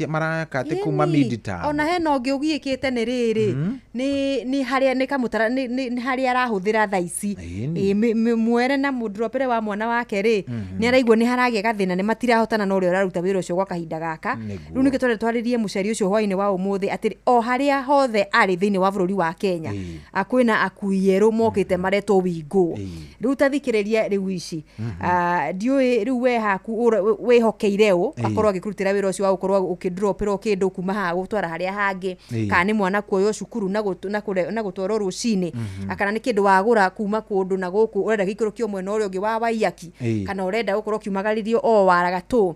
maraka atĩ kuma midterm ona hena ũngĩ ũgiĩkĩte nĩ rĩrĩ nĩ harĩa nĩ kamũtara nĩ harĩa arahũthĩra thaa ici mwere na mũndropere wa mwana wake rĩ nĩ araigua nĩ haragĩa gathĩna nĩ matirahotana na ũrĩa ũraruta wĩra ũcio gwa kahinda gaka rĩu nĩkĩo twende twarĩrie mũciari ũcio hwaĩ-inĩ wa ũmũthĩ atĩ o harĩa hothe arĩ thĩinĩ wa bũrũri wa Kenya kwĩna akui erũ mokĩte maretwo Wingo rĩu tathikĩrĩria rĩu ici ndiũĩ rĩu we haku wĩhokeire ũ akorwo agĩkũrutĩra wĩra ũcio wa gũkorwo ũkĩndroperwo kĩndũ kuma haha gũtwara harĩa hangĩ kana nĩ mwana kuoyo cukuru na gũtwarwo rũcinĩ kana nĩ kĩndũ wagũra kuma kũndũ na gũkũ ũrenda gĩikũrũ kĩo mwena ũrĩa ũngĩ wa Waiyaki kana ũrenda gũkorwo kiumagaririo o Waragatũ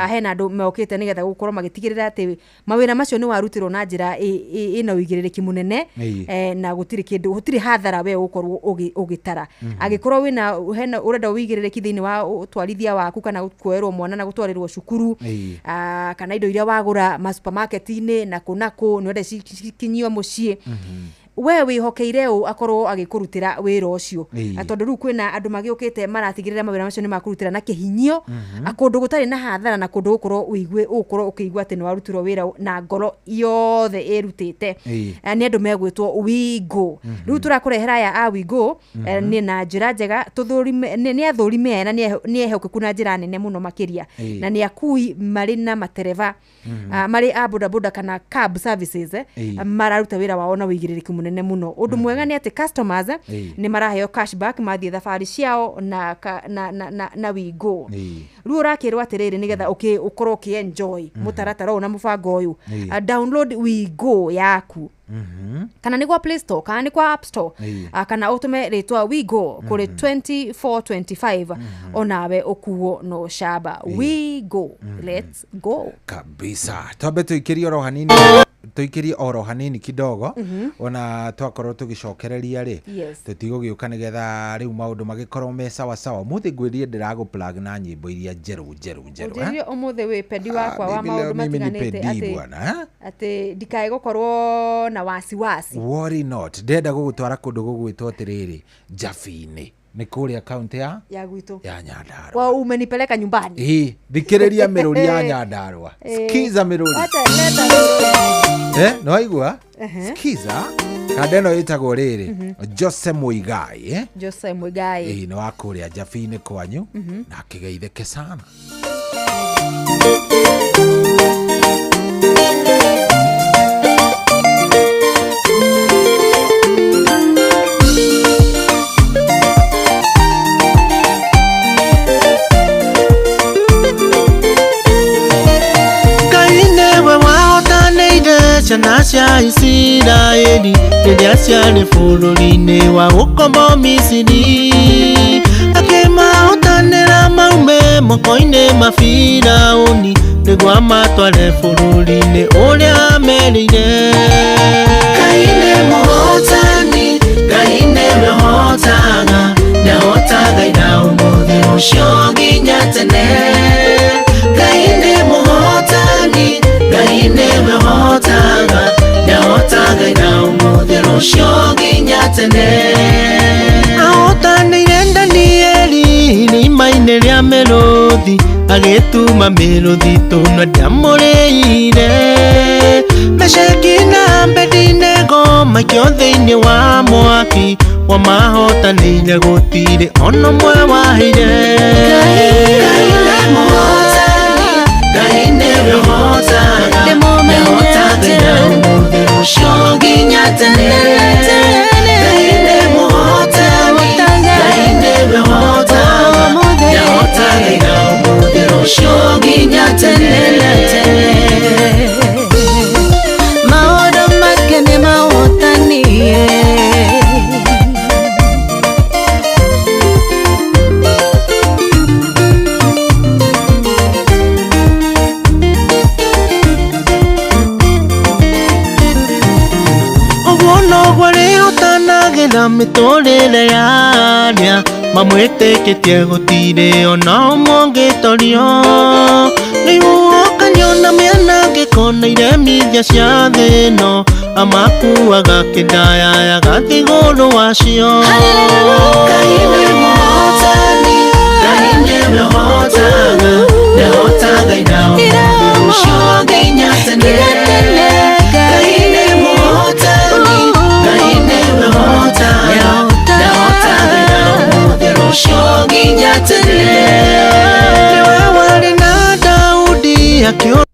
hena andũ mokĩte nĩgetha gũkorwo magĩtigĩrĩra atĩ mawĩra macio nĩ warutirwo na njĩra ĩna ũigĩrĩrĩki mũnene na gũtirĩ hathara we ũkorwo ũgĩtara agĩkorwo wĩna hena ũrenda ũigĩrĩrĩki thĩinĩ wa ũtwarithia waku kana kuoerwo mwana na gũtwarĩrwo cukuru kana indo iria wagũra ma supermarket-inĩ na kũ nĩ cikinyio mũciĩ we wihokeire ũ akorwo agĩkũrutĩra wĩra ũcio tondũ rĩu kwĩna andũ magĩũkĩte maratigĩrĩra mawĩra macio nĩ makũrutĩra na kĩhinyio kũndũ gũtarĩ na hathara na kũndũ ũkorwo ũkĩigua atĩ nĩ warutirwo wĩra na ngoro yothe ĩrutĩte nĩ andũ megwĩtwo Wingo rĩu tũrakũrehera aya a Wingo nĩ na njĩra njega nĩ athũrime na nĩ ehokeku na njĩra nene mũno makĩria na nĩ akui marĩ na matereva marĩ a bodaboda kana cab services mararuta wĩra wao na wĩigĩrĩrĩki mũnene mũno ũndũ mwega nĩ atĩ customers nĩ maraheo cashback mathiĩ thabarĩ ciao na Wingo rĩu ũrakĩrwo atĩrĩrĩ nĩgetha ũkorwo ũkĩenjoy mũtaratara ũyũ na mũbango ũyũ download Wingo yaku kana nĩ kwa Play Store kana nĩ kwa App Store kana ũtũme rĩtwa Wingo kũrĩ 2425 onawe ũkuo no shaba Wingo let's go kabisa twambe tũikĩrie oro hanini kidogo ona twakorwo tũgĩcokereria rĩ tũtigũgĩũka nĩgetha rĩu maũndũ magĩkorwo me sawa sawa mũthĩ ngwĩrie ndĩragũ plug na nyĩmbo iria njerũ ũnjĩrie ũmũthĩ wĩ pendi wakwa wa maũndũ matiganĩte atĩ ndikae gũkorwo na wasiwasi worry not ndenda gũgũtwara kũndũ gũgwĩtwo atĩrĩrĩ Jabi-inĩ nĩ kũrĩa kaunti ya gwitũ ya Nyandarua kwa umenipeleka nyumbani thikĩrĩria mĩrũri ya Nyandarua skiza mĩrũri no aigua skiza kanda ĩno ĩtagwo rĩrĩ Jose Muigai nĩ wa kũrĩa Jabi-inĩ kwanyu na akĩgeithĩke sana ciana cia Isiraeli rĩrĩa ciarĩ bũrũri-inĩ wa gũkombo Misiri akĩmahotanĩra maume moko-inĩ ma Firaũni nĩguo amatware bũrũri-inĩ ũrĩa amerĩire Ngai nĩ mũhotani Ngai nĩwe ũhotaga nĩahotaga ira ũmũthĩ ũcio nginya tene Ngai nĩ mũhotani Ngai nĩwe ũhotaga nĩahotaga ira ũmũthĩ ũcio nginya tene ahotanĩire Danieli irima-inĩ rĩa mĩrũthi agĩtuma mĩrũthi tũnua ndĩamũrĩire Meshaki na Abedinego maikio thĩinĩ wa mwaki wa mahotanĩire gũtirĩ ona ũmwe wahĩire. Ngai nĩwe ũhotaga, nĩhotaga ira ũmũthĩ rũciũ nginya tene. Ngai nĩ mũhotani, Ngai nĩwe ũhotaga, nĩhotaga ira ũmũthĩ rũciũ nginya tene. Maũndũ make nĩ mahotanie. Na mĩtũrĩre yaria mamwĩtĩkĩtie gũtirĩ ona ũmwe ũngĩtorio. Nĩguo kanyo na mĩanangĩko na iremithia cia thĩ ĩno amakuaga kĩndaya gathigũrũ wacio. Ngai nĩ mũhotani, Ngai nĩwe ũhotaga, nĩhotaga ira ũmũthĩ rũciũ nginya tene. Ngai nĩ mũhotani, Ngai nĩwe ũhotaga, nĩhotaga ira ũmũthĩ rũciũ nginya tene. Nĩwe warĩ na Daudi akĩũra.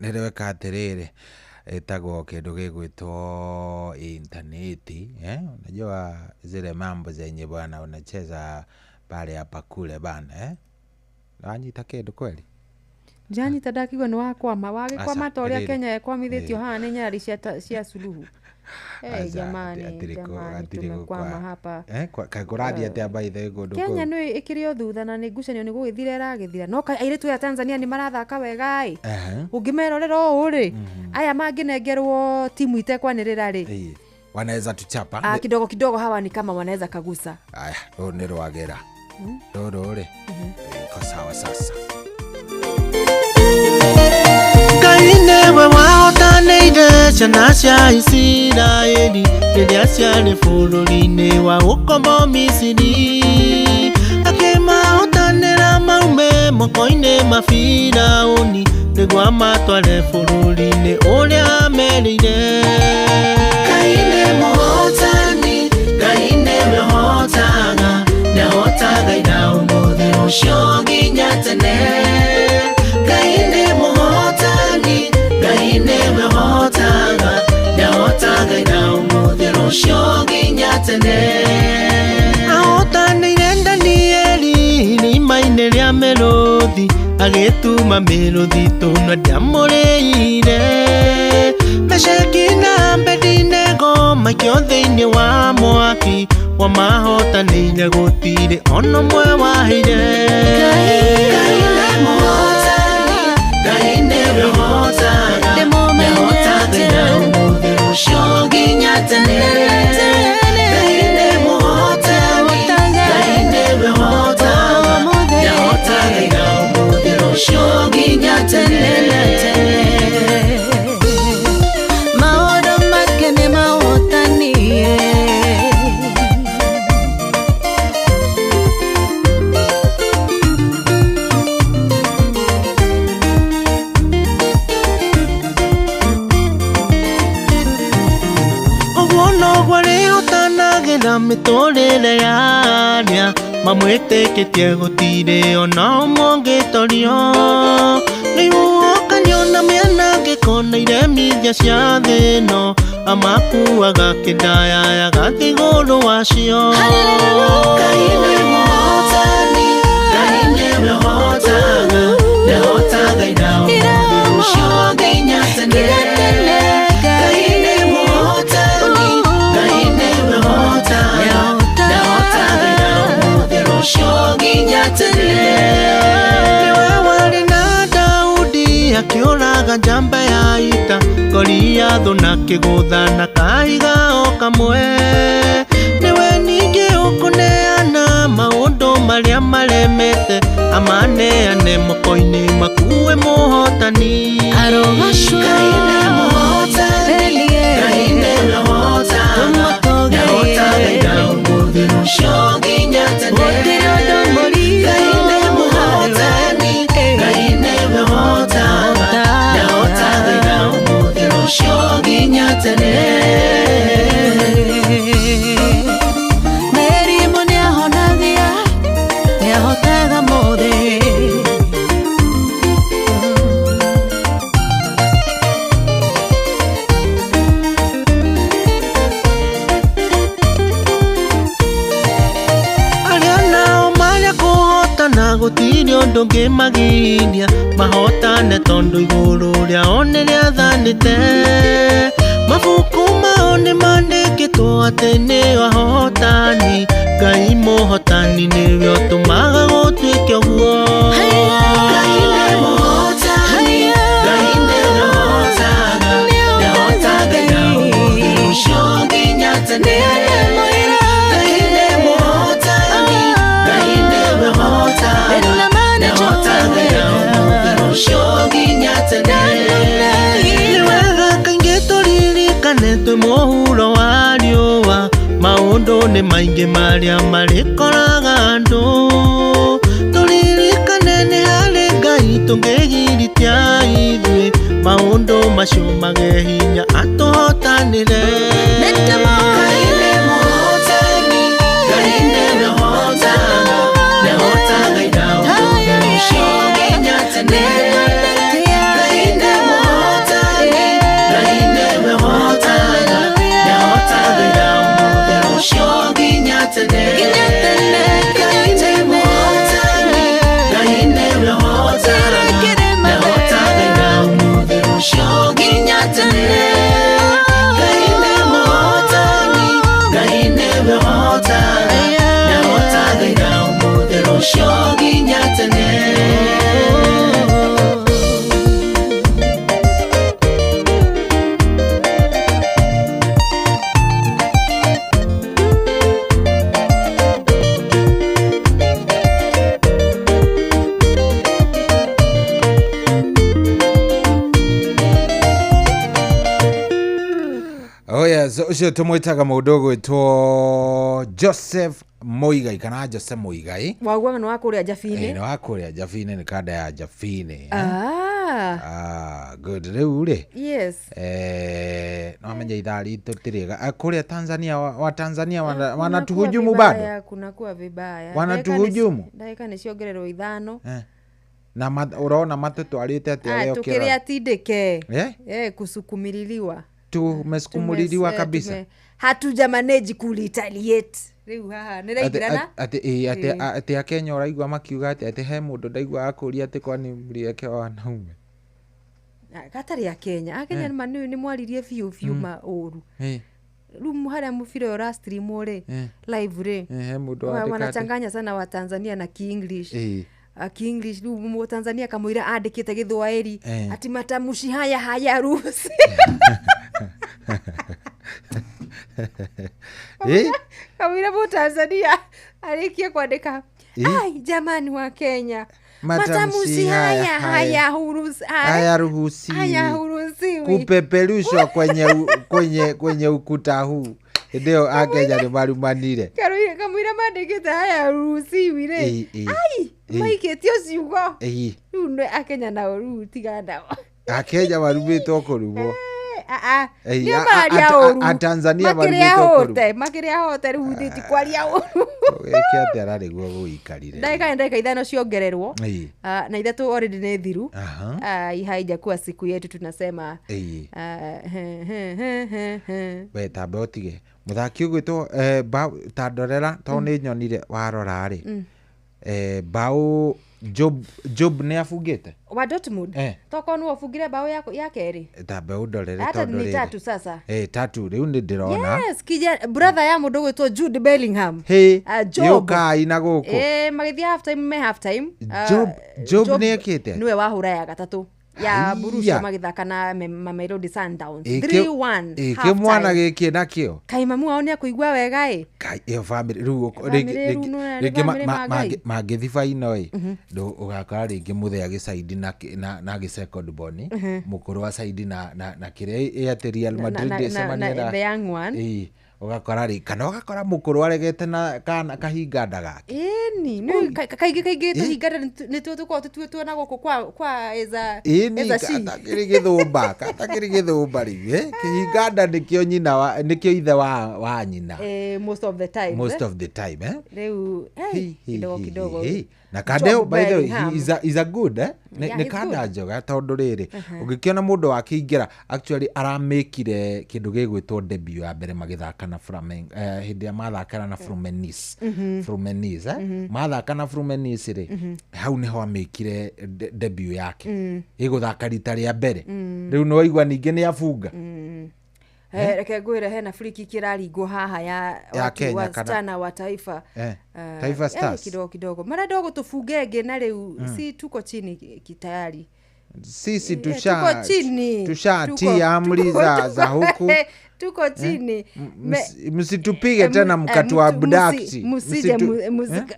Nĩrĩweka atĩrĩrĩ ĩtagwo kĩndũ gĩgwĩtwo intaneti. Unajua zile mambo zenye bwana unacheza pale hapa kule bana. Wanyita kĩndũ kweli? Njanyita ndakigwa nĩ wakwama wagĩkwama ta ũrĩa Kenya yakwamithĩtio haha nĩ nyarari cia Suluhu. Jamani tumekwama hapa. Kũrathiĩ atĩa by the way kũndũ kũu? Kenya nĩ ĩkĩrĩ o thutha na nĩ ngucanio nĩ gũgĩthira ĩragĩthira. No airĩtu ya Tanzania nĩ marathaka wega ĩ. Ũngĩmerorera ũũ rĩ, aya mangĩnengerwo timu itekwanĩrĩra rĩ, wanaweza tuchapa kidogo kidogo hawa ni kama wanaweza kagusa. Aya rũũ nĩ rwagĩra rũrũ rĩ iko sawa sasa. Ngai nĩwe wahotanĩire ciana cia Isiraeli rĩrĩa ciarĩ bũrũri-inĩ wa ũkombo Misiri. Akĩmahotanĩra maume moko-inĩ ma Firaũni nĩguo amatware bũrũri-inĩ ũrĩa amerĩire. Ngai nĩ mũhotani, Ngai nĩwe ũhotaga, nĩhotaga ira ũmũthĩ rũciũ nginya tene. Ngai nĩ mũhotani, Ngai nĩwe ũhotaga, nĩhotaga ira ũmũthĩ rũciũ nginya tene. Ahotanĩire Danieli irima-inĩ rĩa mĩrũthi agĩtuma mĩrũthi tũnua ndiamũrĩire. Meshaki na Abedinego maikio thĩinĩ wa mwaki wa mahotanĩire gũtirĩ ona ũmwe wahĩire. Ngai nĩ mũhotani, Ngai nĩwe ũhotaga, nĩhotaga ira ũmũthĩ rũciũ nginya tene. Ngai nĩ mũhotani, Ngai nĩwe ũhotaga, nĩhotaga ira ũmũthĩ rũciũ nginya tene. Maũndũ make nĩ mahotanie. Na mĩtũrĩre yaria mamwĩtĩkĩtie gũtirĩ ona ũmwe ũngĩtorio. Nĩguo kanyo na mĩanangĩko na iremithia cia thĩ ĩno amakuaga kĩndaya gathigũrũ wacio. Ngai nĩ mũhotani, Ngai nĩwe ũhotaga, nĩhotaga ira ũmũthĩ rũciũ nginya tene. Ngai nĩ mũhotani, Ngai nĩwe ũhotaga, nĩhotaga ira ũmũthĩ rũciũ nginya tene. Nĩwe warĩ na Daudi akĩũraga njamba ya ita, Goliathũ na kĩgũtha na kahiga o kamwe. Nĩwe ningĩ ũkũneana maũndũ marĩa maremete amaneane moko-inĩ makuwe mũhotani. Ngai nĩ mũhotani, Ngai nĩwe ũhotaga, nĩhotaga ira ũmũthĩ rũciũ nginya tene. Ngai nĩ mũhotani, Ngai nĩwe ũhotaga, nĩhotaga ira ũmũthĩ rũciũ gũtirĩ ũndũ ũngĩmagiria mahotane tondũ igũrũ rĩao nĩ rĩathanĩte. Mabuku mao nĩ mandĩkĩtwo atĩ nĩo ahotani, Ngai mũhotani nĩwe ũtũmaga gũtuĩke ũguo. Ngai nĩ mũhotani, Ngai nĩwe ũhotaga, nĩahotaga ũmũthĩ ũcio nginya tene. Ngai nĩ mũhotani, Ngai nĩwe ũhotaga, nĩahotaga ũmũthĩ ũcio nginya tene. Nĩ wega kaingĩ tũririkane twĩ mũhuro wa riũa, maũndũ nĩ maingĩ marĩa marĩkoraga andũ. Tũririkane nĩ harĩ Ngai tũngĩgiritia ithuĩ, maũndũ macio mage hinya atũhotanĩre. Ngai nĩ mũhotani, Ngai nĩwe ũhotaga, nĩahotaga ira ũmũthĩ ũcio nginya tene. Ngai nĩ mũhotani, Ngai nĩwe ũhotaga, nĩahotaga ira ũmũthĩ ũcio nginya tene. Ngai nĩ mũhotani, Ngai nĩwe ũhotaga, nĩahotaga ira ũmũthĩ ũcio nginya tene. Ngai nĩ mũhotani, Ngai nĩwe ũhotaga, nĩahotaga ira ũmũthĩ ũcio nginya tene. Ucio tũmwĩtaga mũndũ ũgwĩtwo Joseph Muigai kana Jose Muigai. Waguaga nĩ wa kũrĩa Njabine. Nĩ wa kũrĩa Njabine, nĩ kanda ya Njabine. Good. Rĩu rĩ, yes, no menya ithaa ritũ tĩrĩga kũrĩa Tanzania, wa Tanzania wanatuhujumu bado, kunakuwa vibaya, wanatuhujumu ndagĩka nĩ ciongererwo 5 na ũrona matũtwarĩte atĩa leo kĩrĩa tukĩrĩa tindĩke kusukumililiwa, tumesukumuliliwa kabisa, hatuja manage kulitaliate. Rĩu haha nĩ raigirana atĩ Akenya ũraigua makiuga atĩ he mũndũ ndaigua akũria atĩ kwani mlieke wanaume gatarĩ Akenya nĩ mwaririe biũ ma ũru. Rĩu harĩa mũbira ũra stream rĩ live rĩ wanachanganya sana wa Tanzania na Ki-English. Ki-English rĩu Mũtanzania kamũira andĩkĩte Gĩthwaĩri ati matamushi haya ruhusi. Kamũira Mũtanzania arĩkia kwandĩka ai jamani wa Kenya matamushi haya hurusi kupeperushwa kwenye ukuta huu. Ndio Akenya nĩ marumanire. Kamũira mandĩkĩte haya ruhusiwi rĩ ai maikĩtio ciugo. Rĩu nĩ Akenya nao rĩu tiganda Akenya marumĩtwo kũrumwo. Nĩ maria ũru Tanzania marumĩtwo makĩrĩa hote rĩu thiti kwaria ũru. Gĩkĩ atĩ ararĩguo gũikarire. Ndagĩka 5 ciongererwo na 3 already nĩ thiru. Haijakuwa siku yetu tunasema tambe ũtige mũthaki ũgwĩtwo tandorera to nĩ nyonire warora rĩ Bao Job nĩ abungĩte wa Dortmund toko nĩ wafungire bao ya kerĩ tambe ũndorere hata ni tatu sasa tatu rĩu nĩ ndĩrona yes kija brother ya mũndũ gwĩtwo Jude Bellingham Job ina gũkũ magĩthiĩ half time Job nĩ ekĩte niwe wahũra ya gatatũ ya Borussia magĩthaka na Mamelodi Sundowns 3-1 kĩmwana gĩkĩ nakĩo Kaimamu wao nĩ akũigua wega ĩyo family rĩu mangĩthi faino ndũ ũgakora rĩngĩ mũthea gĩcaidi na gĩsecond boni mũkũrũ wa Saidi na kĩrĩa Real Madrid semania the young one ugakora ri kana ugakora mukuru aregete na kahinga ndagake ni kaingĩ tuhingana nĩ tuko tuona goko kwa eza katakiri githumba ri kihinganda nikio nyina nikio ithe wa nyina most of the time reu kidogo na Kadeo by the way is a good ni kada njoga tondu riri ungikiona mundu akĩingĩra actually aramekire kindu gĩgwĩtwo debut ya mbere magĩthaka na hindi ya mathakana na Fluminense mathaka na Fluminense ri hau niho amikire debut yake iguthaka rita ria mbere riu no igwa ninge ni abunga reke ngwire hena free kick iraringwo haha ya Kenya wasichana wa Taifa Taifa Stars kidogo mara dogo tufunge na riu si tuko chini kitayari sisi tushatia amri za huku tuko chini msitupige tena mkatu wa abduct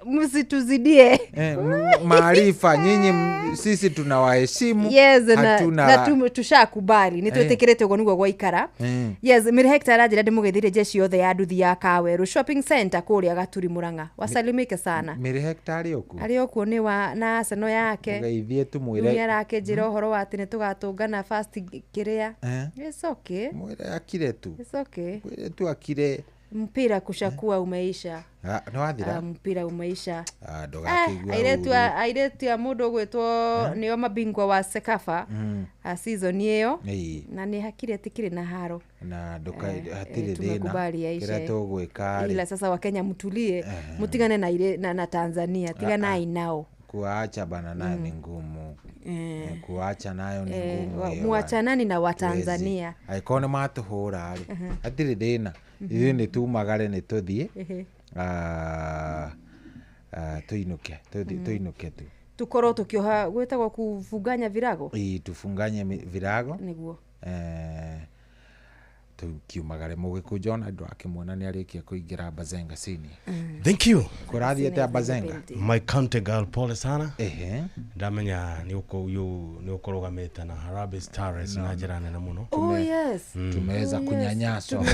msituzidie maarifa nyinyi sisi tunawaheshimu hatuna tushakubali nitwetekerete ugo niguo gwaikara yes mire hector ajira ndimugethire jeshi yothe ya nduthi ya Kaweru shopping center kuria Gaturi Murang'a wasalimike sana mire hector ari okuo ni wa na seno yake ngeithie tumwire yake njira uhoro wa atine tugatungana fast kiria it's okay mwire akire tu it's okay mwire tu akire mpira kushakuwa umeisha no athira mpira umeisha ndogakigwa airetu ya mundu gwetwo nio mabingwa wa Sekafa season iyo na ni hakire tikire na haro na ndoka hatire thina kira tugwika ila sasa Wakenya mtulie mutigane na Tanzania tigana inao kuacha bana nayo ni ngumu kuacha nayo ni ngumu muachanani na Watanzania aikone matuhura ari atire thina ithi ni tumagare ni tuthie tuinuke tu tukoro tukioha gwetagwo kufunganya virago tufunganye virago niguo tukiumagare Mugikuju andu akimwona ni arikia kuingira Bazenga senior thank you kurathiete Bazenga my county girl pole sana ndamenya ni ukorugamite na Harambee Stars na njira nene muno tumeweza kunyanyaswa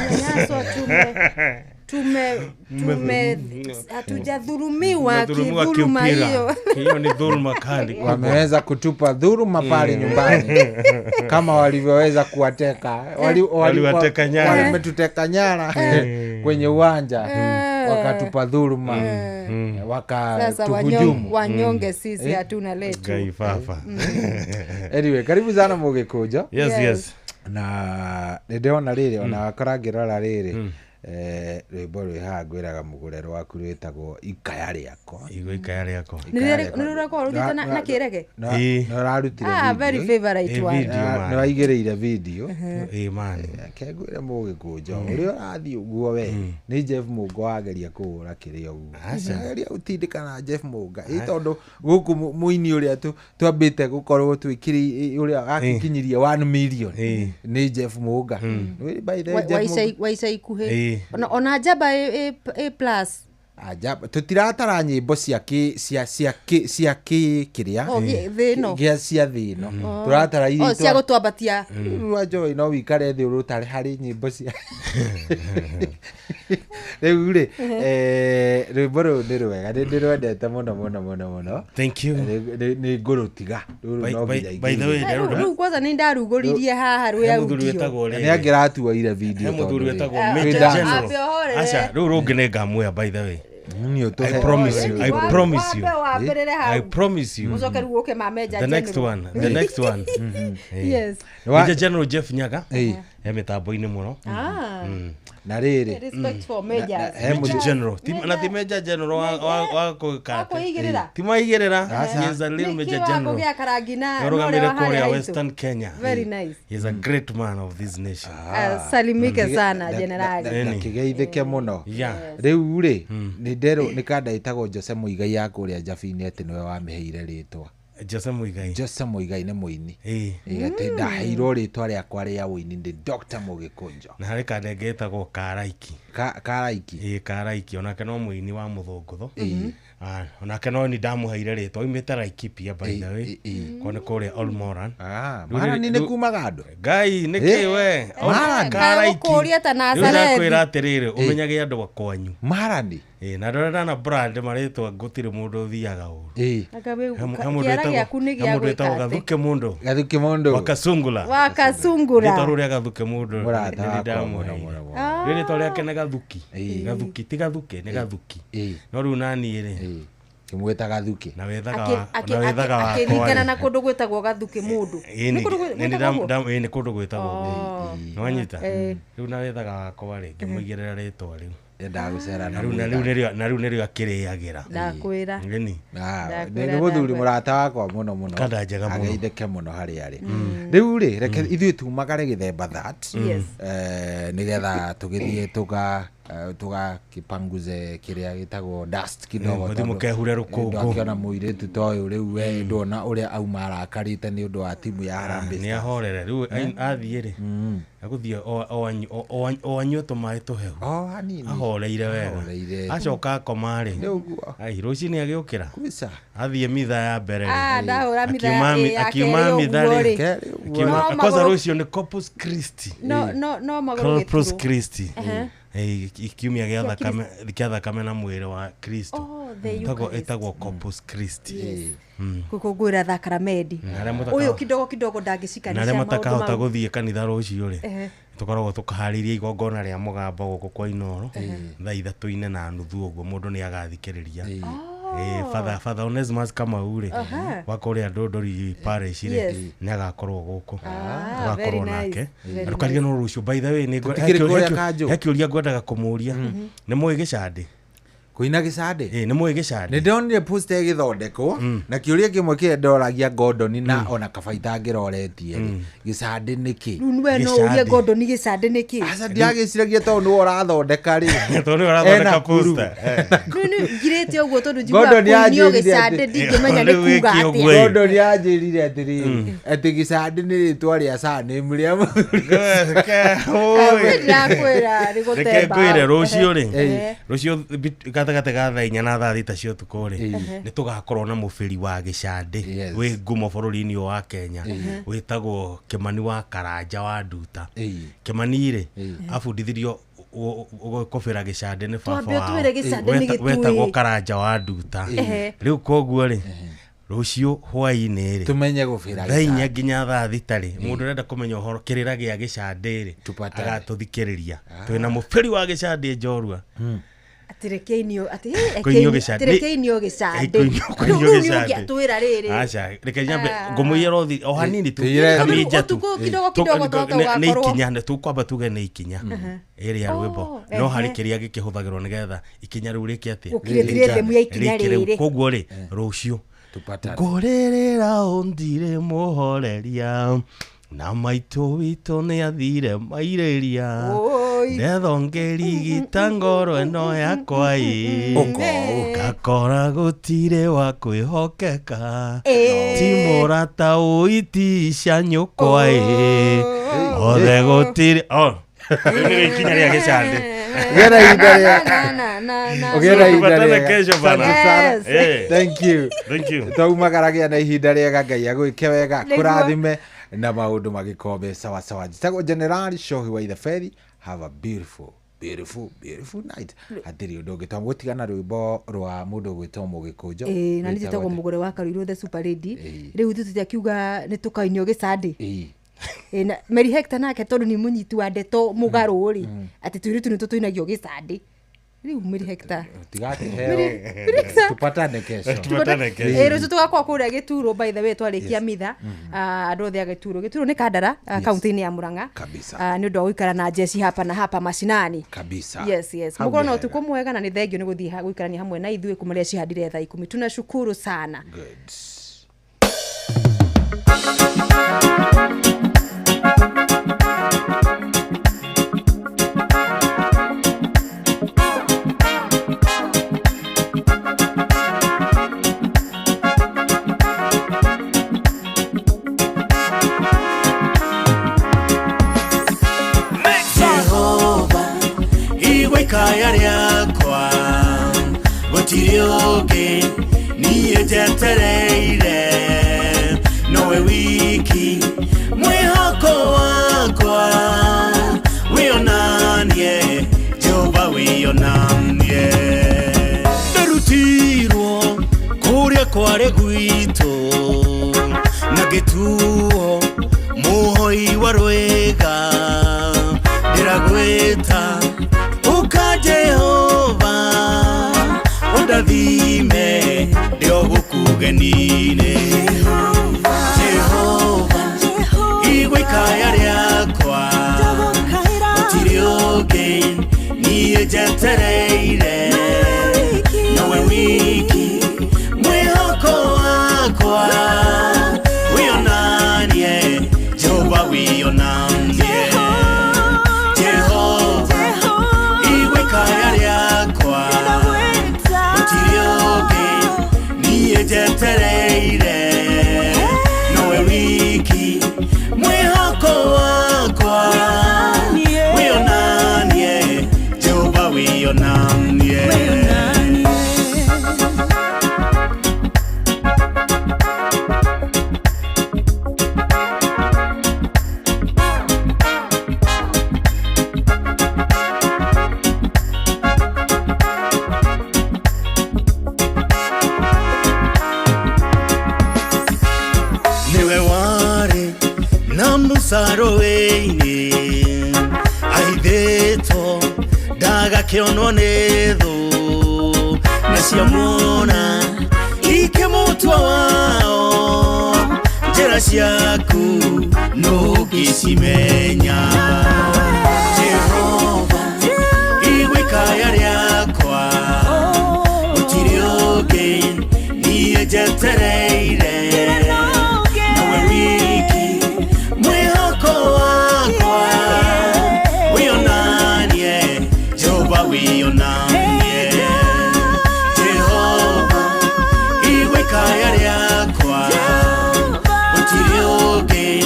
hatujadhulumiwa kidhuluma hiyo ni dhuluma kali wameweza kutupa dhuluma pale nyumbani kama walivyoweza kuwateka waliwateka nyara wametuteka nyara kwenye uwanja wakatupa dhuluma wakatuhujumu wanyonge sisi hatuna letu gaifafa anyway karibu sana Mugikuju yes na ndeona riri ona wakorangirora riri rwimbo rwi hangwiraga mugure rwaku rwitagwo ikaya riakwa nirurako rutita na kirege no rarutire very favorite one no aigereire video man kengwire Mugikuju uri arathi uguo we ni Jeff Munga wageria kuura kiria uguo ageria utindikana Jeff Munga tondu guku muini uria twambite gukorwo twikiri uria akikinyirie 1 million ni Jeff Munga by the Jeff Waisha ikuhe ona jaba a plus ajaba tutiratara nyimbo cia kiria gia cia thino turatara iri cia gutwambatia rwajo no wikare thi urutare hari nyimbo cia riu ri rwimbo ru ni rwega ndirwendete muno thank you ni ngurutiga by the way ru kwanza ni ndaruguririe haha rwe audio ni angiratuaire video muthuri wetagwo Major General acha ru rungi ni ngamwea by the way I promise you the next one yes Major General Jeff Nyaga mitambo-ini muno na riri respect for Major General na ti Major General wa kuigirira ti maigirira he is a little Major General yorugamire kuria Western Kenya very nice he is a great man of this nation salimike sana general kigeithike muno riu ri ni ndero ni kanda itagwo Jose Muigai ya kuria Jabini ati niwe wamiheire ritwa Jose Muigai ni muini ati ndaheirwo ritwa riakwa ria uini ndi Dr. Mugikuju na hari kanda getagwo Karaiki onake no muini wa muthungutho onake no ni ndamuheire ritwa oimite Laikipia by the way kone kuria Olmoran Marani ni kuma gando ngai nikiwe Karaiki kuria ta Nazareth kwira atiriri umenyage andu akwanyu Marani na ndorera na brand maritwa gutire mundu thiaga uru mundu etagwo Gathuke mundu wakasungura rito ria Gathuke mundu rito riake ni Gathuki ti Gathuke ni Gathuki no riu nani ri kimweta gathuki na wethaga akĩringana na kũndũ gwĩtagwo gathuki mũndũ nĩ kũndũ gwĩtagwo nwanyita rĩu na wethaga wakwa rĩ ngĩmũigĩrĩra rĩtwa rĩu ndagucera na rĩu nĩrĩo akĩrĩagĩra ndakwĩra ngeni nĩ mũthuri mũrata wakwa mũno kada njega mũno ageithĩke mũno harĩa arĩ rĩu rĩ reke ithuĩ tumagare gĩthemba that nĩgetha tũgĩthiĩ tugakipanguze kĩrĩa gĩtagwo dust kidogo mũkehure rũkũngũ akiona mũirĩtu ta ũyũ rĩu we ndona ũrĩa auma arakarĩte nĩ ũndũ wa timu ya Harambee nĩ ahorere rĩu athiĩ rĩ agũthiĩ o anyue tũmaĩ tũhehu ahoreire wega acoka akoma rĩ rũcinĩ agĩũkĩra athiĩ mitha ya mbere akiuma mitha rĩ kosa rũcio nĩ Corpus Christi Corpus Christi ikiumia gĩa thakame na mwĩrĩ wa Kristo ĩtagwo Corpus Christi gũkũngũĩra thakramedi ũyũ kidogo ndangĩcikanisha na arĩa matakahota gũthiĩ kanitha rũcio rĩ tũkoragwo tũkaharĩria igongona rĩa mũgambo gũkũ kwa Inooro thaa 3:30 ũguo mũndũ nĩ agathikĩrĩria Father Onesimus Kamau rĩ wa kũrĩa Ndũndũri parish rĩ nĩ agakorwo gũkũ tũgakorwo nake tukaria no rũcio by the way nĩ kĩũria ngwendaga kũmũria nĩ mũĩ gĩcandĩ kuina gicande nĩ mũĩ gĩcandĩ nĩ ndonire poster gĩthondekwo na kĩũria kĩmwe kĩrĩa ndoragia Gordon na ona kabaita ngĩroretie gĩcandĩ nĩkĩ we no uria Gordon gĩcandĩ nĩkĩ aca ndiagĩciragia tondũ nĩ ũrathondeka rĩ tondũ nĩ ũrathondeka poster nĩ ngirĩte ũguo tondũ njiguaga kuinio gĩcandĩ ndingĩmenya nĩ kuga atĩa Gordon yanjĩrire atĩ gĩcandĩ nĩ rĩtwa rĩa surname rĩa mũthuri ndakwĩra rĩgũtemba rũcio gatagatĩ ga thaa 4 na thaa 6 cia ũtukũ rĩ nĩ tũgakorwo na mũbĩri wa gĩcandĩ wĩ ngumo bũrũri-inĩ wa Kenya wĩtagwo Kĩmani wa Karanja wa Nduta Kĩmani rĩ abundithirio gũkũbĩra gĩcandĩ nĩ baba wao wetagwo Karanja wa Nduta rĩu koguo rĩ rũcio hwainĩ rĩ tumenye gũbĩra thaa 4 nginya thaa 6 rĩ mũndũ ũrenda kũmenya ũhoro kĩrĩra gĩa gĩcandĩ rĩ agatũthikĩrĩria twĩna mũbĩri wa gĩcandĩ njorua Atirekeinio gĩcandĩ atwĩra rĩrĩ aca reke nyambe ngũmũiye rothi o hanini tu kamija tu nĩ ikinya tũkwamba tuge nĩ ikinya ĩrĩa rwĩmbo no harĩ kĩrĩa gĩkĩhũthagĩrwo nĩgetha ikinya rĩu rĩkĩ atĩa koguo rĩ rũcio ngũrĩrĩra ũndire mũhoreria na maitũ witũ nĩ athire mairĩria ndethongĩrigita ngoro ĩno yakwa gakora gũtirĩ wa kwĩhokeka ti mũrata ũitisha nyũkwa othe gũtirĩ nĩ ikinya rĩa gĩcandĩ thank you twaumagaragia na ihinda rĩega Ngai agwĩke wega kũrathime na maũndũ magĩkombe sawa sawa njitagwo General Shohi wa Ithaferi. Have a beautiful night. Atiri ũndũ ũngĩtwa gũtigana rwĩmbo rwa mũndũ gwĩtwo Mũgĩkũnjo na nĩ njĩtagwo Mũgũre wa Karuirũ the Super Lady. Rĩu tũtiakiuga nĩ tũkainio gĩcandĩ na Mary Hector nake tondũ nĩ mũnyiti wa ndeto mũgarũ rĩ atĩ tũirĩtu nĩ tũtũinagio gĩcandĩ rĩu Mary Hector tupatane kesho rĩu tũgakorwo kũrĩa Gĩturo by the way twarĩkia mitha andũ othe a Gĩturo nĩ Kandara kaunti-inĩ ya Murang'a nĩ ũndũ wa gũikara na jeshi hapa na hapa mashinani yes mũkorwo na ũtukũ mwega na nĩ thengio nĩ gũthiĩ gũikarania hamwe na ithuĩ kumaria cihandire thaa 10 tunashukuru sana kaya rĩakwa gũtirĩ ũngĩ niĩ njetereire nowe wiki mwĩhoko wakwa wĩonanie Jehova wĩonanie ndarutirwo kũrĩa kwarĩ gwitũ na Gĩtuo mũhoi wa Rwĩga ndĩragwĩta Jehova urathime ndio gukugenine Jehova igwe kaya riakwa utiri oge niye jetereire nawe wiki mwihoko wakwa wionanie Jehova wionanie Jehova igwe kaya riakwa utiri oge niye jetereire nawe wiki mwihoko wakwa wionanie Jehova wionanie Saroweini aideto daga kionwa netho nasiamona ike mutwa wao njera ciaku nugisimenya Jehova igwe kaya riakwa utiri oge niye jetereire nawe wiki wionanie Jehova igwe kaya riakwa utiri oge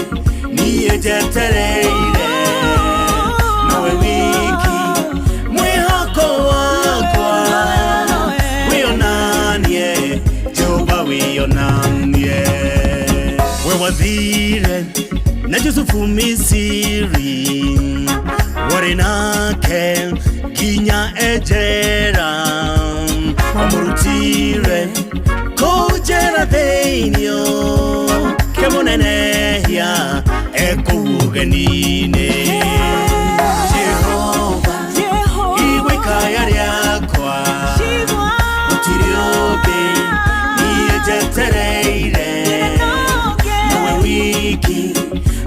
niye jetereire nawe wiki mwihoko wakwa wionanie Jehova wionanie wewathire na Yusufu Misiri wari nake ginya ejera amurutire kujera theinio kemunenehia ekugenine Jehova igwe kaya riakwa utiri oge niye jetereire nawe wiki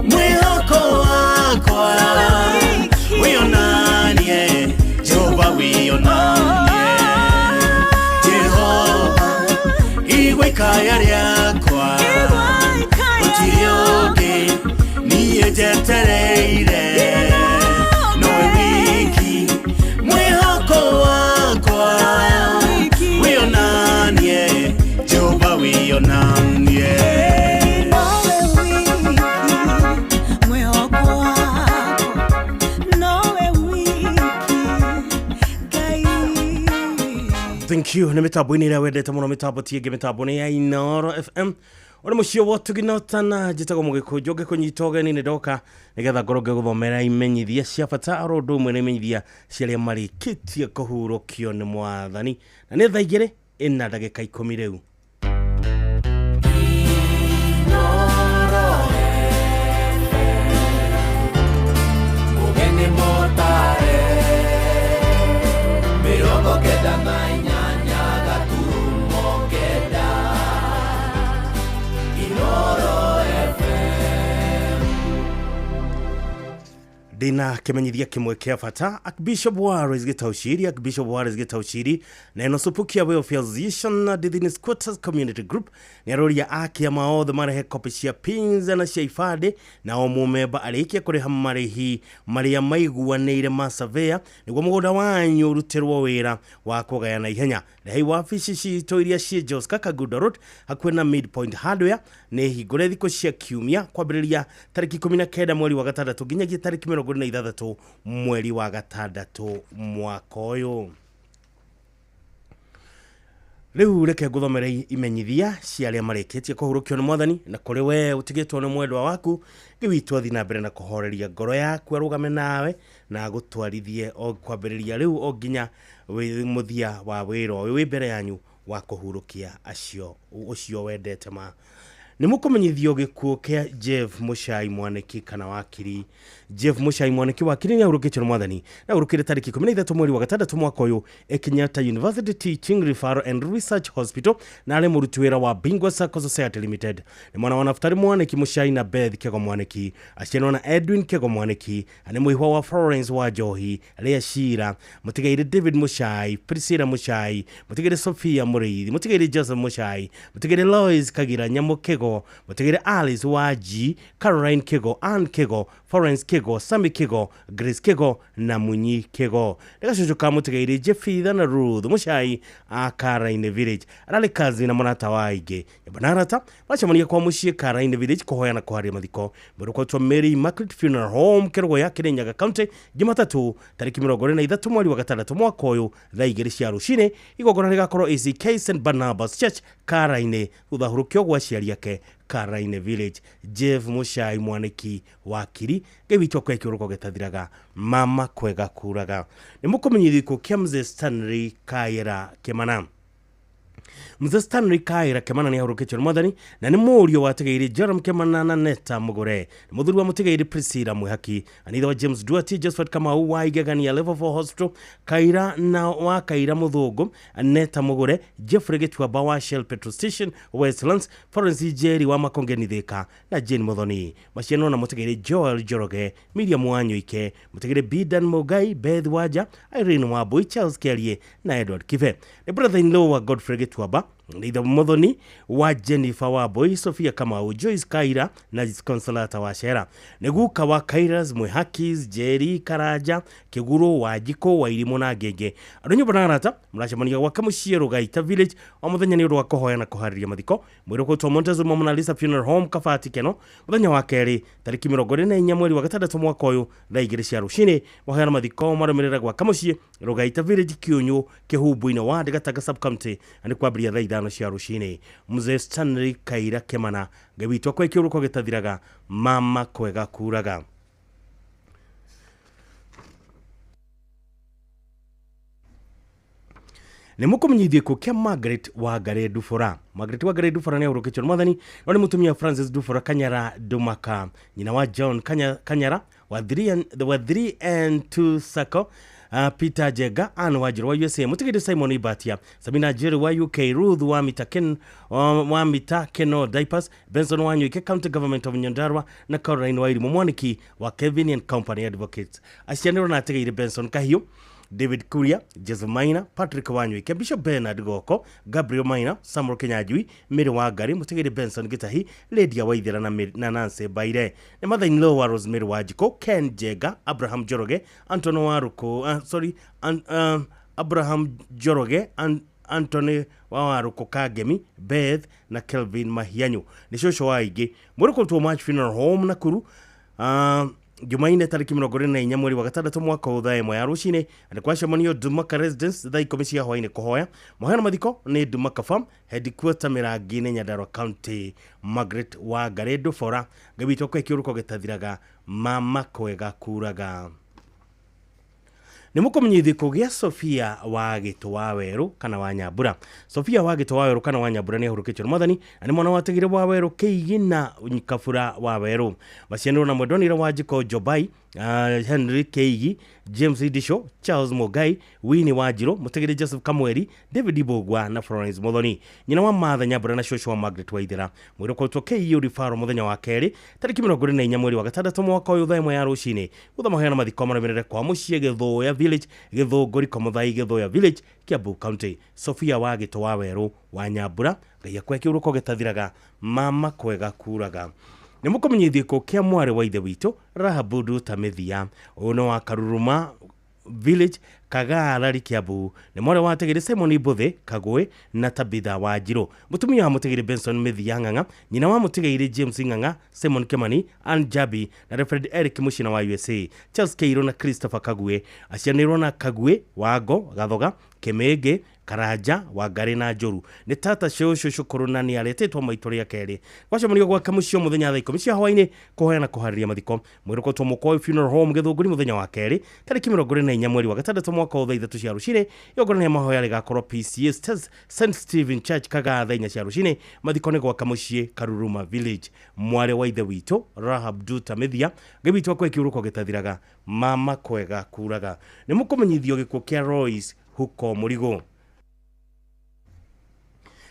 mwihoko wakwa wionanie Jehova wionanie Jehova igwe kaya riakwa utiri oge niye jetereire nawe wiki mwihoko wakwa wionanie Jehova wionanie Thank you. Nä mä tambo inä rä a wendete må no mä tambo tiängä mä tambo nä ya Inoro FM ona må cio wotu ginotana njätagwo må gä kå njå ngä kå nyita ågeni nä ndoka nä getha ngorwo ngä gå thomera imenyithia cia bata oro ndå mwe na imenyithia cia arä a marä kä tie kå hurå kio nä mwathani na nä thaa igä rä ĩna ndagĩka 10 rä u Dina kimenyithia kimwe kia bata Archbishop Wallace Gitaushiri na ino supukia way of association na Dithini Squatters Community Group ni aroria akia maothe marehe kopi cia pinza na cia ifade na o mumemba arikia kuriha marihi maria maiguanĩire ma surveyor niguo mũgũnda wanyu ũrutirwo wĩra wa kũgayana ihenya na hei wabici citũ iria ciĩ Jos Kakaguda Road hakuhĩ na Midpoint Hardware nĩ hingũre thikũ cia kiumia kwambĩrĩria tarĩki 19 mweri wa gatandatũ nginyagia tarĩki 26 mweri wa gatandatũ mwaka ũyũ. Riu reke nguthomera imenyithia cia arĩa marĩkĩtie kũhurũkio nĩ Mwathani na kũrĩ we ũtigĩtwo nĩ mwendwa waku gĩwitũ athi na mbere na kũhoreria ngoro yaku arũgame nawe na gũtwarithie o kwambĩrĩria riu o nginya mũthia wa wĩra ũyũ wĩ mbere yanyu wa kũhurũkia acio ũcio wendete ma nä må kå menyithio gä kuo kä a Jeff Muchai Mwaniki kana wakiri. Jeff Muchai Mwaniki wakiri nä ahå rå kä cio mwathani na ahå rå kä re tariki 13 mweri wa gatandatå mwaka å yå Kenyatta University Teaching Referral and Research Hospital na arä må ruti wä ra wa Bingwa Sacco Society Limited. Nä mwana wa Naftali Mwaniki Muchai na Beth Kego Mwaniki aciarwo na Edwin Kego Mwaniki nä må ihwa wa Florence wa Njohi Lea Shira må tigaire David Muchai Priscilla Muchai må tigaire Sophia Muriithi må tigaire Joseph Muchai må tigaire Lois Kagira Nyamo Kego må tigaire Alice Waji Caroline Kego Ann Kego Florence Kego Sami Kego Grace Kego na Munyi Kego ndagacucu ka må tigaire Jeffitha na Ruth Muchai a Karaine Village ararĩ kazi na mũrata wa aingĩ banarata bacemania kwa mũciĩ Karaine Village kũhoya na kũharia mathiko mũrũkotwo Mary Immaculate Funeral Home Kĩrũgũ ya Kĩrĩnyaga County Jumatatu tarĩki 23 mweri wa gatandatũ mwaka ũyũ thaa 2 cia rũcinĩ igongona rĩgakorwo ACK St Barnabas Church Karaine thutha hurũkio gwa aciari ake Karaine Village. Jeff Muchai Mwaniki wakiri gĩbitwo kwa kĩũrũko gĩtathiraga mama kwega kuraga nĩ mũkũmenyithio kĩa Mzee Stanley Kaira Kĩmana. Mzee Stanley Kaira Kĩmana nĩ ahurũkĩtio nĩ mwathani na nĩ mũriũ wa Tigaire Joram Kĩmana na Neta Mũgũre nĩ mũthuri wa Mũtigaire Priscilla Mwihaki anitha wa James Duarte Josephat Kamau wa Igegania Level 4 Hospital Kaira na wa Kaira Mũthũngũ Neta Mũgũre Jeffrey Gĩtuamba wa Shell Petrol Station Westlands Florence Jerry wa Makongeni Thika na Jane Muthoni maciano na Mũtigaire Joel Joroge Miriam Wanyoike Mũtigaire Bidan Mugai Beth Waja Irene Wambui Charles Kerie na Edward Kive nĩ brother-in-law wa Godfrey Gĩtuamba Neither Muthoni wa Jennifer Wambui Sophia Kamau Joyce Kaira na Consolata wa Shera Neguka wa Kairas Mwihakis Jerry Karaja Kiguru wa Jiko wa Irimo na Ngenge Adonyo banarata mracemania wa Kamucie Rugaita Village wa muthenya ni undu wa kuhoya na kuhariria mathiko mwiroko to Montezuma Mona Lisa Funeral Home Kafati Keno muthenya wa keri tariki 24 mweri wa gatandatũ mwaka uyu thaa 2 cia rucini muhoya na mathiko marumirira gwa Kamucie Rugaita Village Kiunyu Kihumbu-ini wa Gatanga Sub County ani kwambiria thaa 5 cia rucini. Mzee Stanley Kaira Kĩmana gĩbitwo kwa kĩũrũko gĩtathiraga mama kwega kuraga. Nĩ mũkũmenyithio kũ kĩa Margaret Wangari Ndubũra. Margaret Wangari Ndubũra nĩ ahurũkĩtio nĩ mwathani no nĩ mũtumia Francis Ndubũra Kanyara Ndumaka nyina wa John Kanyara wa 3 and 2 Sacco Peter Jega Anne Wajiro wa USA Mũtigaire Simon Ibatia Sabina Jerry wa UK Ruth wa Mita Keno Diapers Benson Wanyoike County Government of Nyandarua na Caroline Wairimu Mwaniki wa Kevin and Company Advocates acianĩrwo na Tigaire Benson Kahiũ David Kuria, Joseph Maina, Patrick Wanyoike, Bishop Bernard Goko, Gabriel Maina, Samuel Kenyajui, Mary Wangari, Mũtigaire Benson Gitahi, Lydia Waithera na Nancy Baire. Nĩ mother-in-law wa Rosemary Wajiko, Ken Jega, Abraham Joroge, Anthony Waruko, Abraham Joroge, Anthony Waruko Kagemi, Beth na Kelvin Mahianyu. Nĩ cũcũ wa aingĩ. Mũrũkotwo March Funeral Home Nakuru. Jumaine tariki 24 mweri wa gatandatũ mwaka ũyũ thaa 1 ya rũcinĩ nĩ kwacemanio Dumaka Residence thaa 10 cia hwaĩ-inĩ kũhoya mũhoya na mathiko nĩ Dumaka Farm headquarter Mĩrangi-inĩ Nyandarua County. Margaret Wangari Ndubũra gĩbitwo kwa kĩũrũko gĩtathiraga mama kwega kuraga. Nĩ mũkũmenyithio kũgĩa Sophia wa Gĩtũwa Werũ kana wa Nyambura. Sophia wa Gĩtũwa Werũ kana wa Nyambura nĩ ahurũkĩtio nĩ mwathani na nĩ mwana wa Tigaire wa Werũ Kĩigi na Kabura wa Werũ macianĩrwo na mwendwanĩra wa Njiko Jobai Henry Kĩigi James Idisho Charles Mugai Winnie Wanjiru Mũtigaire Joseph Kamweri David Ibũgwa na Florence Muthoni nyina wa Martha Nyambura na cũcũ wa Margaret Waithera mwĩrokotwo Kĩigi Referral muthenya wa kerĩ tariki 24 mweri wa gatandatũ mwaka ũyũ thaa 1 ya rũcinĩ gũtha mahoya na mathiko marũmĩrĩre kwa mũciĩ Gĩthũya Village Gĩthũngũri Komuthai Gĩthũya Village Kiambu County. Sophia wa Gĩtũwa Werũ wa Nyambura ngai akwe kĩũrũko gĩtathiraga mama kwega kuraga. Nĩ mũkũmenyithio kũ kĩa mwarĩ wa ithe witũ Rahabu Nduta Mĩthia ũno wa Karuruma Village Kagara Kiambu nĩ mwarĩ wa Tigaire Simon Mbũthĩ Kagwe na Tabitha Wanjiru mũtumia wa Mũtigaire Benson Mĩthia Ng'ang'a nyina wa Mũtigaire James Ng'ang'a Simon Kimani Ann Jabi na Reverend Eric Mũcina wa USA Charles Keiro na Christopher Kagwe acianĩrwo na Kagwe Wango Gathoga Kĩmĩngĩ Karanja Wangari na Njũru nĩ tata cũcũ kũrũ na nĩ aretĩtwo maitũ rĩa kerĩ gwacemanio gwa Kamucio mũthenya thaa 10 cia hwaĩ-inĩ kũhoya na kũharĩria mathiko mwĩrokotwo Mũkoi Funeral Home Gĩthũngũri mũthenya wa kerĩ tariki 24 mweri wa gatandatũ mwaka wa 3 cia rucine yogorania mahoya rigakorwo PCA St Stephen Church kagatha 4 cia rucine mathikone gwaka mucii Karuruma Village. Mware wa ithe witũ Rahab Duta Mithia gĩbitwo kwa kiuruko gĩtathiraga mama kwega kuraga. Nĩ mũkũmenyithio gĩkuũ kĩa Royce huko Murigo.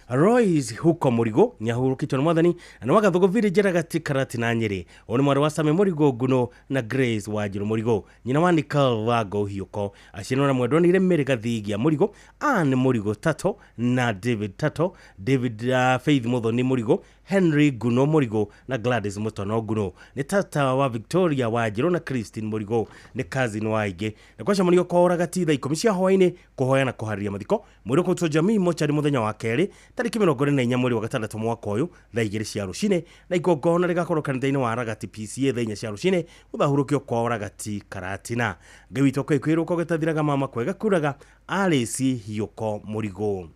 Royce huko Murigo nyahurukitwo nĩ mwathani na wagathogo village ragati Karati na Nyeri. Oni mwari wa Same Murigo Nguno na Grace Wanjiru Murigo. Nyina wa Nicole Wago Hioko acino na mwendwa nire Mary Gathigia Murigo, Anne Murigo Tato na David Tato, David Faith Muthoni Murigo, Henry Guno Murigo na Gladys Mutono Guno. Ni tata wa Victoria Wanjiru na Christine Murigo ni cousin wa Ige. Na kwa shamunio kwa ragati thaa 10 cia hwaini kuhoya na kuharria mathiko mwiro ko jamii mochari muthenya wa keri tariki 24 mweri wa gatandatu mwaka uyu thaa 2 cia rucine na igongona rigakorwo kanitha-ini wa Ragati PCA thaa 4 cia rucine uthahurukio kwa Ragati Karatina. Ngawito kwa ikwiruko gitathiraga mama kwega kuraga Alice Hioko Murigo.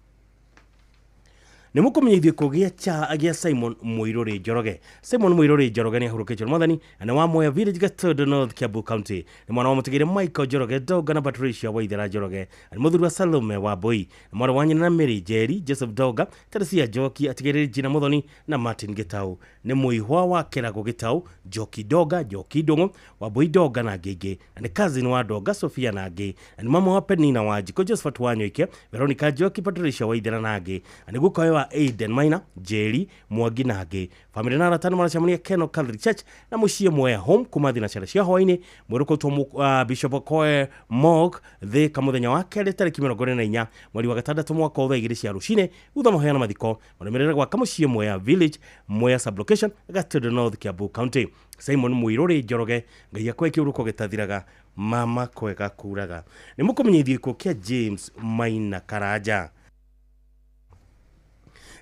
Nĩ mũkũmenyithio kũgĩa cha agĩa Simon Muiruri Njoroge. Simon Muiruri Njoroge nĩ ahurũkĩtio mwathani na wa Moya Village Gatundo North Kiambu County. Nĩ mwana wa mũtigĩri Michael Njoroge Doga na Patricia Waithera Njoroge. Nĩ mũthuri wa Salome wa Boi. Nĩ mwana wa nyina na Mary Jerry Joseph Doga, Teresia Njoki atigĩrĩri Jina Muthoni na Martin Gitau. Nĩ mũihwa wa Kĩrago Gitau, Njoki Doga, Njoki Ndung'u, wa Boi Doga na ngĩngĩ. Nĩ cousin wa Doga Sofia na ngĩ. Nĩ mama wa Penina Wanjiko Josephat Wanyoike, Veronica Njoki, Patricia Waithera na ngĩ. Nĩ gukawe wa Aiden Maina, Jerry Mwangi na ngĩ. Family na aratani maracemania Keno Catholic Church na muciĩ Mwea Home kuma thina cia hwaini mwĩrũkĩtwo Bishop Okoe Mog thika muthenya wa kerĩ tarĩki 24 mweri wa gatandatũ mwaka wa 2 cia rucine utha mahoya na mathiko marũmĩrĩre gwaka muciĩ Mwea Village, Mwea Sublocation, Gatundo North Kiambu County. Simon Muiruri Njoroge ngai akwe kiuruko gĩtathiraga mama kwega kuraga. Nĩ mũkũmenyithio gĩkuũ kĩa James Maina Karanja.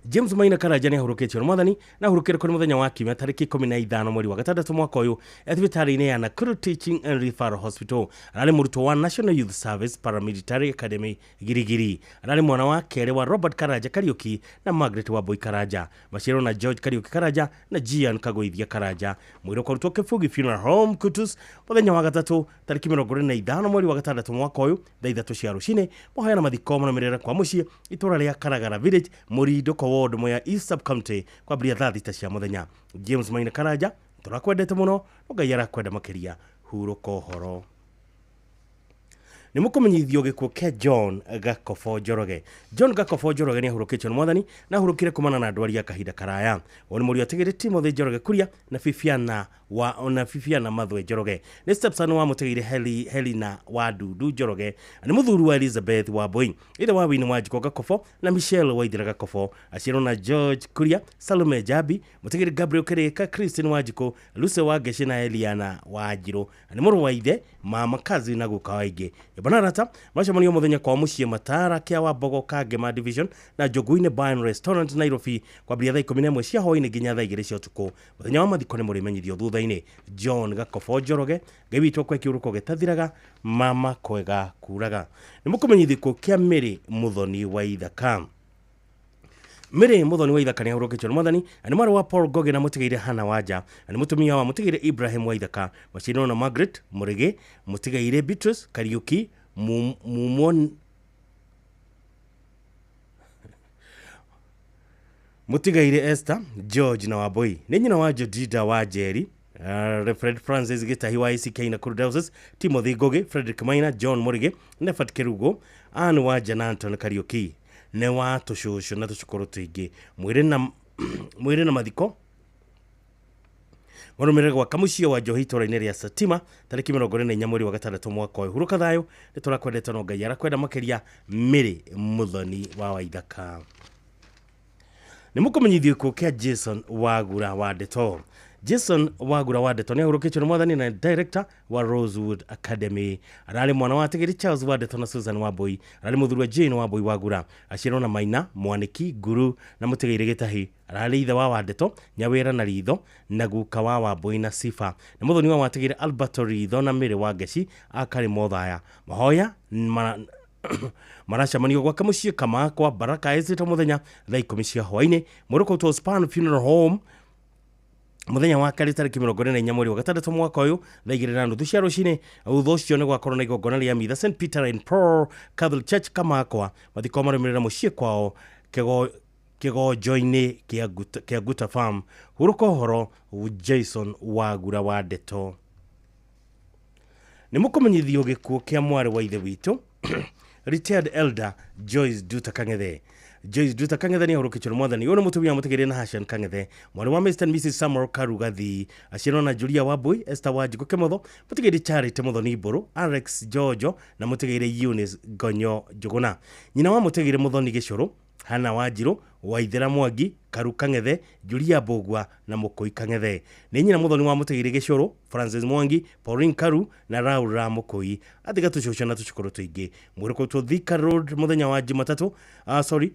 James Maina Karanja ni ahurũkĩtio mwathani na ahurũkĩre kũrĩ muthenya wa kiumia tarĩki 15 mweri wa gatandatũ mwaka ũyũ thibitarĩ-inĩ ya Nakuru Teaching and Referral Hospital. Ararĩ mũrutwo wa National Youth Service Paramilitary Academy Girigiri. Ararĩ mwana wa kerĩ wa Robert Karanja Kariuki na Margaret Wambui Karanja, maciarwo na George Kariuki Karanja na Gian Kagoithia Karanja. Mwĩrĩ ũkarutwo Kĩbugi Funeral Home Kutus muthenya wa gatatũ tarĩki 25 mweri wa gatandatũ mwaka ũyũ thaa 3 cia rũcinĩ. Mahoya na mathiko marũmĩrĩre kwa mũciĩ itũra rĩa Karagara Village, Mũrindũko ward Mwea East Sub County kwambĩrĩria thaa 6 cia mũthenya. James Maina Karanja tũrakwendete mũno, Ngai arakwenda makĩria, hurũka ũhoro. Nĩ mũkũmenyithio gĩkuũ kĩa John Gakofo Njoroge. John Gakofo Njoroge nĩ ahurũkĩtio nĩ mwathani na ahurũkire kumana na ndwari ya kahinda karaya. Oni mũriũ atigĩrĩ Timothy Njoroge Kuria na Fifiana Mathwe Njoroge. Nĩ stepson wa mũtigĩrĩ Helena wa Ndudu Njoroge. Nĩ mũthuri wa Elizabeth wa Boi, ithe wa Wini Wanjiko Gakofo na Michelle Waithera Gakofo. Aciarwo na George Kuria, Salome Jabi, mũtigĩrĩ Gabriel Kĩrĩka, Christine Wanjiko, Luce Wangeci na Eliana Wanjiru. Nĩ mũrũ wa ithe, mama kazi na guka waingĩ. Banarata macamanio muthenya kwa muciĩ Matara kĩa Wambogo Kangema Division na Joguine Bar and Restaurant Nairobi kwambĩrĩria thaa 11 cia hwaĩ-inĩ nginya thaa 2 cia ũtukũ. Muthenya wa mathiko nĩ mũrĩmenyithio thutha-inĩ. John Gakofo Njoroge ngai witũ kwa kiuruko gĩtathiraga mama kwega kuraga. Nĩ mũkũmenyithio gĩkuũ kĩa Mary Muthoni wa Ithaka. Mary Muthoni wa Ithaka nĩ ahurũkĩtio nĩ mwathani nĩ mwarĩ wa Paul Goge na mũtigĩrĩ Hana Wanja, nĩ mũtumia wa mũtigĩrĩ Ibrahim wa Ithaka, maciarwo na Margaret Mũrĩgĩ, mũtigĩrĩ Beatrice Kariuki mũtigĩrĩ Esther George na Wambui. Nĩ nyina wa Jodida wa Jerry, Fred Francis Gitahi wa ICK na Kurudauses, Timothy Goge, Frederick Maina, John Mũrĩgĩ, Nefat Kĩrugo, Anne Wanja na Anton Kariuki. Nĩ wa tũcũcũ na tũcũkũrũ tũingĩ. Mwĩrĩ na mathiko marũmĩrĩre gwaka mũciĩ wa Njohi itũra-inĩ rĩa Satima tarĩki 24 mweri wa gatandatũ mwaka ũyũ. Hurũka thayũ, nĩ tũrakwendete no Ngai arakwenda makĩria. Mary Muthoni wa Ithaka. Nĩ mũkũmenyithio gĩkuũ kĩa Jason Wagura wa Ndeto. Jason Wagura wa Ndeto nĩ ahurũkĩtio nĩ mwathani na director wa Rosewood Academy. Ararĩ mwana wa atigĩrĩ Charles wa Ndeto na Susan Wambui. Ararĩ mũthuri wa Jane Wambui Wagura. Aciarwo na Maina Mwaniki Nguru na mũtigĩrĩ Gĩtahi. Ararĩ ithe wa Ndeto, Nyawĩra na Ritho na guka wa Wambui na Sifa. Nĩ mũthoni wa atigĩrĩ Albert Ritho na Mary Wangeci akarĩ Mothaya. Mahoya maracamanio gwaka mũciĩ Kamakwa Baraka Estate muthenya thaa 10 cia hwaĩ-inĩ. Mũrũko to Span Funeral Home muthenya wa kari tariki 24 mweri wa gatandatu mwaka uyu thaa 2:30 cia rucini utho ucio ni gwakorwo na igongona ria mitha St Peter and Paul Catholic Church Kamakwa mathiko marumirira mucii kwao kigonjo-ini kia Guta Farm huruka horo Jason Wagura wa Ndeto. Ni mukumenyithio gikuo kia mwari wa ithe witu retired elder Joyce Duta Kangethe. Joyce Duta Kangethe ni ahurukichwo mwathani uyu ni mutumia mutigiri na Hashan Kangethe mwari wa Mr. and Mrs. Samuel Karugathi aciarwo na Julia Wambui, Esther Wanjiku Kimotho, mutigiri Charity Muthoni Iburu, Alex Jojo na mutigiri Eunice Gonyo Njuguna. Nyina wa mutigiri Muthoni Gicuru Hana Wanjiru, Waithera Mwangi, Karu Kangethe, Julia Bogwa na Mukoi Kangethe. Ni nyina muthoni wa mutigiri Gicuru, Francis Mwangi, Pauline Karu na Raura Mukoi. Atiga tucocana na tucukuru tuingi. Mwiriko tu Thika Road muthenya wa Jumatatu.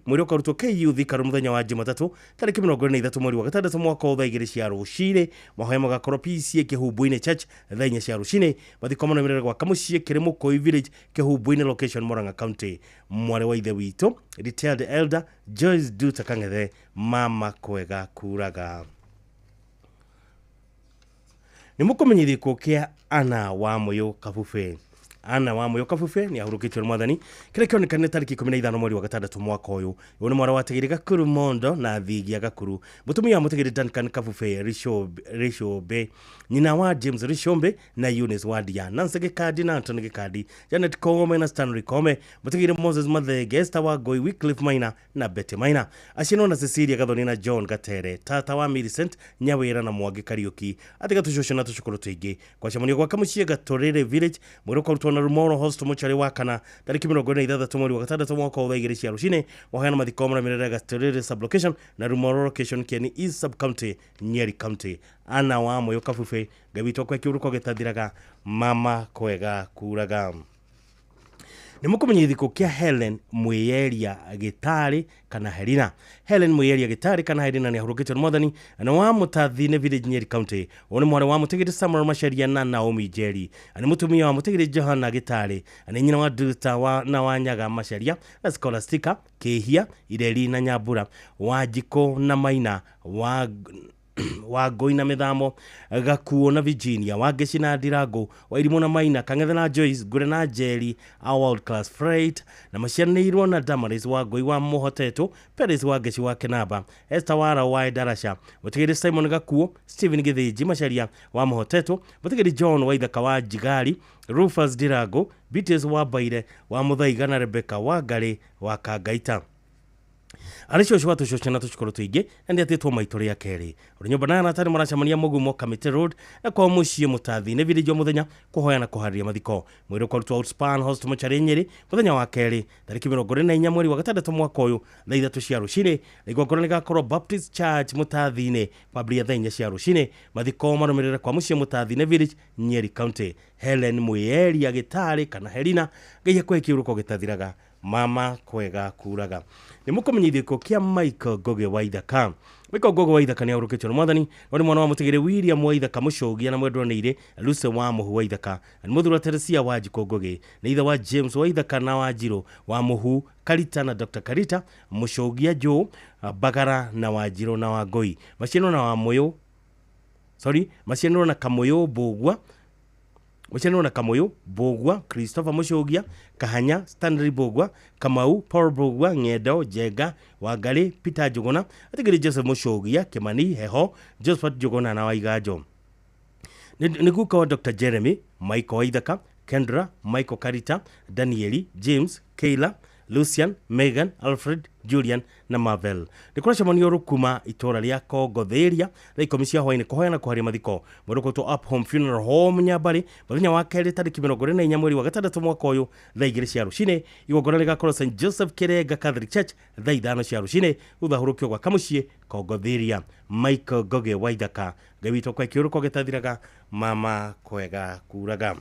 Mwiriko tu KU Thika Road muthenya wa Jumatatu. Tariki 23 mweri wa gatandatu mwaka thaa 2 cia rucini. Mahoya magakorwo PCA Kihumbu-ini Church thaa 4 cia rucini. Mathiko manomerera gwa Kamucie kiri Mukoi Village Kihumbu-ini location Murang'a County. Mwari wa ithe witu retired elder Joyce Duta Kangethe mama kwega kuraga. Ni mukumenyithio kia Ana wa Moyo Kabufe. Ana wa Moyo Kabufe ni ahurukitwe mwathani kire kionekane tariki 15 mweri wa gatandatu mwaka uyu. Uyu ni mwara wa Tegiri Gakuru Mondo na Thigia Gakuru. Mutumia wa Mutegiri Duncan Kabufe Rishobe nyina wa James Rishombe na Eunice Wadia, Nancy Gikadi na Anthony Gikadi, Janet Kome na Stanley Kome, Mutegiri Moses Mathege, Esther Wagoi, Wycliffe Maina na Betty Maina. Ashino na Cecilia Gathoni na John Gatere, tata wa Millicent Nyawira na Mwangi Kariuki. Atiga tushosha na tushukuru tuingi kwa shamunio kwa Kamucie Gatorere Village mwiroko rutona Rumoro Host muchari wakana tariki 23 mweri wa gatandatu mwaka wa 2 cia rucini. Wahana mathiko maramirira Gatorere sublocation na Rumoro location kieni East Sub County Nyeri County. Ana wa Moyo Kabufe gabito kwa kiuruko getathiraga mama kwega kuraga. Ni mukumenyithiko kia Helen Mwiyeria Gitari kana Helena. Helen Mwiyeria Gitari kana Helena ni ahurukitwe mwathani na wa Mutathine Village Nyeri County. Oni mwana wa Mutegiri Samuel Masharia na Naomi Jerry. Ani mutumia wa Mutegiri Johanna Gitari. Ani nyina wa Duta wa na Wanyaga Masharia na Scholastica Kehia Ireli na Nyabura Wajiko na Maina wa Goina Mithamo Gakuo na Virginia wa Geci na Dirago wa Irimu na Maina Kangethe na Joyce Gure na Jerry a world class freight na maciaranĩirwo na Damaris wa Ngoi wa Muhoteto, Peres wa Geci wa Kenaba, Esther Wara wa Darasha, Mutegiri Simon Gakuo, Stephen Githiji Macharia wa Muhoteto, Mutegiri John wa Ithaka wa Jigari, Rufus Dirago, BTS wa Baire wa Muthaiga na Rebecca wa Ngari wa Kangaita. Arisho shwa tushosha na tushukuru tuige ndi atetwo maitore ya keri unyumba na natari maracamania Mugumo Committee Road na kwa muciĩ Mutathine Village muthenya kuhoya na kuharia mathiko mwiro kwa Outspan Host muchari Nyeri muthenya wa keri tariki 24 mweri wa gatandatu mwaka uyu thaa 3 cia rucini. Igongona ligakorwo Baptist Church Mutathine pablia thaa 4 cia rucini. Mathiko marumirira kwa muciĩ Mutathine Village Nyeri County. Helen Mwiyeria Gitari kana Helena ngeya kwa kiuruko gitathiraga mama kwega kuraga. Ni mukumenyithio kia Michael Goge wa Ithaka. Michael Goge wa Ithaka ni ahurukitwe mwathani ni mwana wa Mutegiri William wa Ithaka Mucogia na mwendwa neire Luce wa Muhu wa Ithaka. Ni muthura Teresia wa Jiko Goge ni ithe wa James wa Ithaka na Wanjiru wa Muhu Karita na Dr. Karita Mucogia Jo Bagara na Wanjiru na Wangoi. Maciano na wa Moyo maciano na Kamoyo Bogwa Muchano na Kamoyo Bogwa, Christopher Mucogia, Kahanya, Stanley Bogwa, Kamau, Paul Bogwa, Ngedo, Jega, Wangari, Peter Jogona, Atigiri Joseph Mucogia, Kimani, Heho, Josephat Jogona na Waigajo. Niguka wa Dr. Jeremy, Michael Waithaka, Kendra, Michael Karita, Danieli, James, Kayla, Lucian, Megan, Alfred, Julian na Marvel. Nikurasha manioro kuma itora ria Kogotheria thaa 10 cia hwaini kuhoya na kuharia mathiko mwiroko to Up Home Funeral Home Nyabari muthenya wa keri tariki 24 mweri wa gatandatu mwaka uyu thaa 2 cia rucini. Igongona ligakorwo St Joseph Kirenga Catholic Church thaa 5 cia rucini uthahurukio gwa Kamucie Kogotheria. Michael Goge wa Ithaka gawito kwa kiuruko gitathiraga mama kwega kuraga.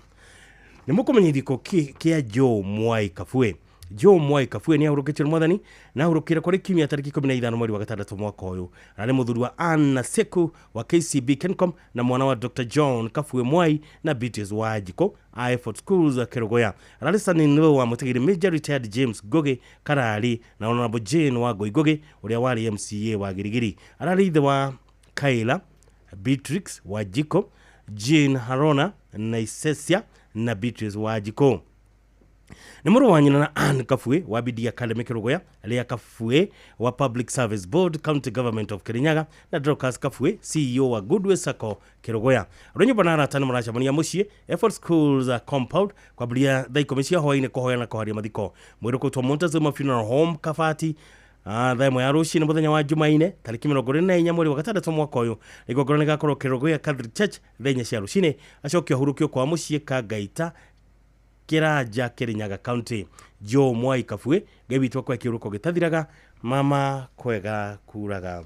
Ni mukumenyithiko kia Joe Mwai Kafue. Joe Mwai Kafue ni ahurukitwe mwathani na ahurukira kuri kimya tariki 15 mweri wa gatandatu mwaka uyu. Ari muthuri wa Anna Seku wa KCB Kencom na mwana wa Dr. John Kafue Mwai na BTS wa Jiko Effort Schools Kerogoya. Ari sanino wa Mutegiri Major Retired James Goge Karari na Honorable Jane wa Goigoge uria wari MCA wa Girigiri. Ari ithe wa Kaila Beatrix Wajiko, Jean Harona Naisesia na Beatrice Wajiko. Ni muru wa nyina na Anne Kafue wa Bidii Academy Kirugoya, Lea Kafue wa Public Service Board County Government of Kirinyaga na Dorcas Kafue CEO wa Goodwill Sacco Kirugoya. Ronyo banara tano marachamania mushie Effort Schools Compound kwa blia dai komisia hoine kohoya na koharia mathiko. Mwiro kutwa Montezuma Funeral Home Kafati thaimo ya ruci ni muthenya wa Jumaine tariki 24 mweri wa gatandatu mwaka uyu igogoro nigakorwo Kirugoya Catholic Church thenya cia rucine acokio hurukio kwa mushie Kagaita Kiraja Kirinyaga County. Joe Mwai Kafue gebitwa kwa kiruko gitathiraga mama kwega kuraga.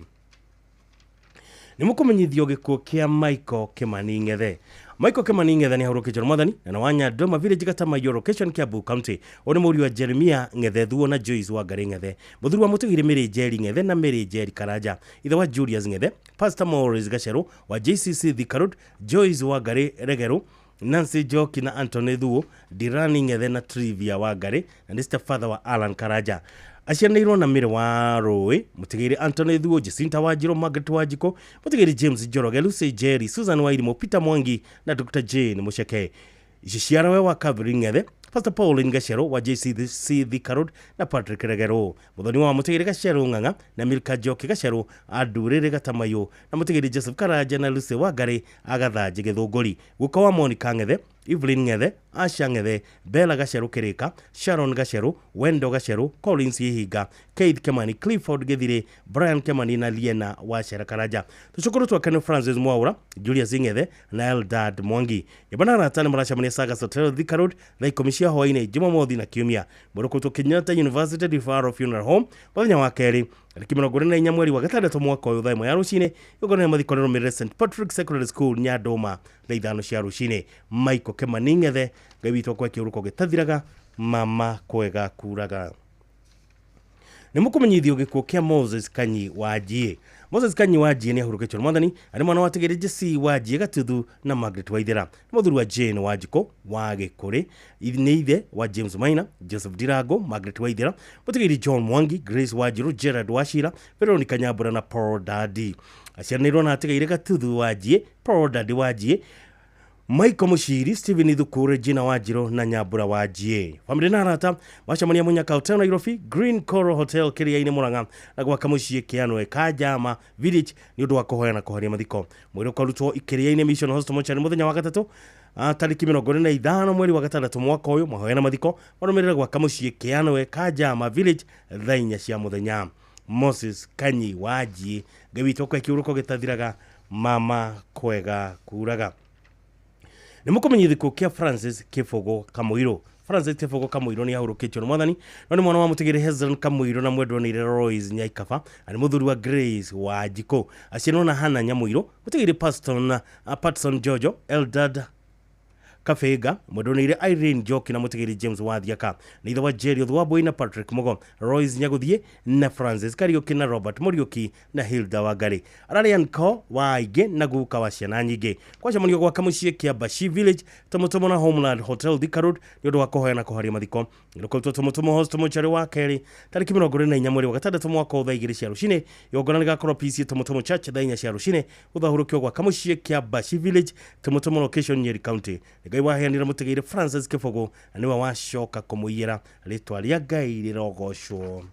Nimukumenyithio gikuo kia Michael Kimani Ngethe. Michael Kimani Ngethe ni hurukijoro mwathani na wanya Doma Village Gatama location kia Bu County. Oni muri wa Jeremia Ngethe thuo na Joyce wa Gari Ngethe. Muthuru wa mutugire Mary Jerry Ngethe na Mary Jerry Karaja. Ithe wa Julius Ngethe, Pastor Morris Gachero wa JCC Thika Road, Joyce wa Gari Regero, Nancy Joki na Anthony Thuo, Dirani Ngethe na Trivia wa Gari, na Mr. Father wa Alan Karaja. Acianairwo na Mire wa Rui, mutigiri Anthony Thuo, Jacinta Wajiro, Margaret Wajiko, mutigiri James Joroge, Lucy Jerry, Susan Wairimo, Peter Mwangi na Dr. Jane Musheke. Iciciarawe wa Catherine Ngethe, Pastor Pauline Gachero wa JCC Thika Road na Patrick Regero. Muthoni wa mutigiri Gachero Ng'ang'a na Milka Joki Gachero Adurire Gatamayo na mutigiri Joseph Karaja na Lucy Wagare Agathaje Githunguri. Guka wa Monica Ngethe, Evelyn Ngethe, Asha Ngethe, Bella Gachero Kirika, Sharon Gachero, Wendo Gachero, Collins Yehiga, Keith Kimani, Clifford Githire, Brian Kimani na Liena Wachera Karaja. Tushukuru tu Ken Francis Mwaura, Julius Ngethe na Eldad Mwangi. Yabana ratana marachamania Saga Hotel Thika Road na ikomishia hoine Jumamothi na Kiumia. Murukutu Kenyatta University Referral Funeral Home muthenya wa keri tariki 24 mweri wa gatandatu mwaka uyu thaimo ya rucine yogona mathikorero Mire St Patrick Secondary School Nyadoma na ithano cia rucine. Michael Kimani Ngethe gabitwo kwa kiuruko gitathiraga mama kwega kuraga. Nimukumenyithio gikuo kia Moses Kanyi Wajie. Moses Kanyi Wajie ni ahurukechwo mwathani ari mwana wa Tigiri Jesse Wajie Gatuthu na Margaret Waithera. Muthuru wa Jane Wajiko wa Gikuri ni ithe wa James Maina, Joseph Dirago, Margaret Waithera, mutigiri John Mwangi, Grace Wajiru, Gerard Washira, Veronica Nyambura na Paul Daddy. Aciaranirwo na Tigiri Gatuthu Wajie, Paul Daddy Wajie, Michael Mushiri, Stephen Thukure, Gina Wajiro na Nyambura Wajie. Family na arata macamania Munyaka Hotel Nairobi, Green Coral Hotel Kiria-ini Murang'a na gwaka muciĩ Kianwe Kajama Village ni undu wa kuhoya na kuhoria mathiko. Mwiri ukarutwo Kiria-ini Mission Hospital Mochari muthenya wa gatatu tariki 25 mweri wa gatandatu mwaka uyu. Mahoya na mathiko marumirira gwaka muciĩ Kianwe Kajama Village thainya cia muthenya. Moses Kanyi Wajie gawitwo kwa kiuruko gitathiraga mama kwega kuraga. Nimukumenyithio kia Francis Kifogo Kamuiro. Francis Kifogo Kamuiro ni ahurukechwo mwathani no ni mwana wa mutigiri Hezron Kamuiro na mwendwa ni Royce Nyaikafa ani muthuri wa Grace Wajiko. Aciarwo na Hana Nyamuiro, mutigiri Patson Jojo, Eldad Kafega, Modonire Irene Joki na mutigiri James Wathiaka. Ni ithe wa Jerry Thwaboi na Patrick Mugo, Royce Nyaguthie na Francis Karioki na Robert Muriuki na Hilda Wagari. Ararian Ko Waige na guka wa ciana nyingi. Kwa camanio gwa kamuciĩ kia Bashi Village, Tomotomo na Homeland Hotel Thika Road ni undu wa kuhoya na kuharia mathiko. Irokoltwo Tomotomo Hospital Mochari wa keri tariki 24 mweri wa gatandatu mwaka wa 2 cia rucine. Yogona ni gakorwo PC Tomotomo Church thainya cia rucine uthahurukio gwa kamuciĩ kia Bashi Village, Tomotomo location Nyeri County. Ngai waheanira mutigiri Francis Kifogo niwe wacoka kumuiyira ritwa ria Ngai rirogocwo.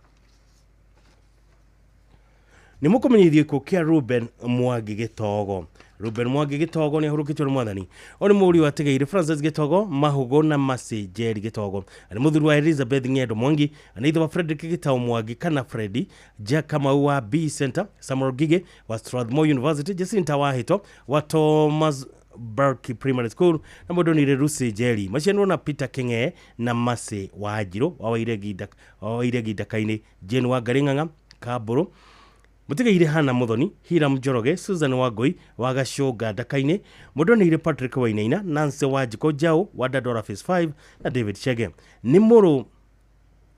Nimukumenyithio gikuo kia Ruben Mwangi Gitogo. Ruben Mwangi Gitogo ni ahurukitwo mwathani oni muri wa Tigiri Francis Gitogo Mahugo na Masi Jerry Gitogo. Ani muthuri wa Elizabeth Ng'endo Mwangi ani ithe wa Frederick Gitau Mwangi kana Freddy Jakama wa B Center, Samuel Gige wa Strathmore University, Jacinta Wahito wa Thomas Barky Primary School na Modonire Lucy Jerry. Macianwo na Peter Kenge na Masi Wajiro wa Wairegi Dakaini, Jane wa Garing'ang'a Kaburu, mutigiri Hana Muthoni, Hiram Joroge, Susan Wagoi wa Gacoga Dakaini, Modonire Patrick Wainaina, Nancy Wajiko Jau wa Dadora Phase 5 na David Chege. Ni muru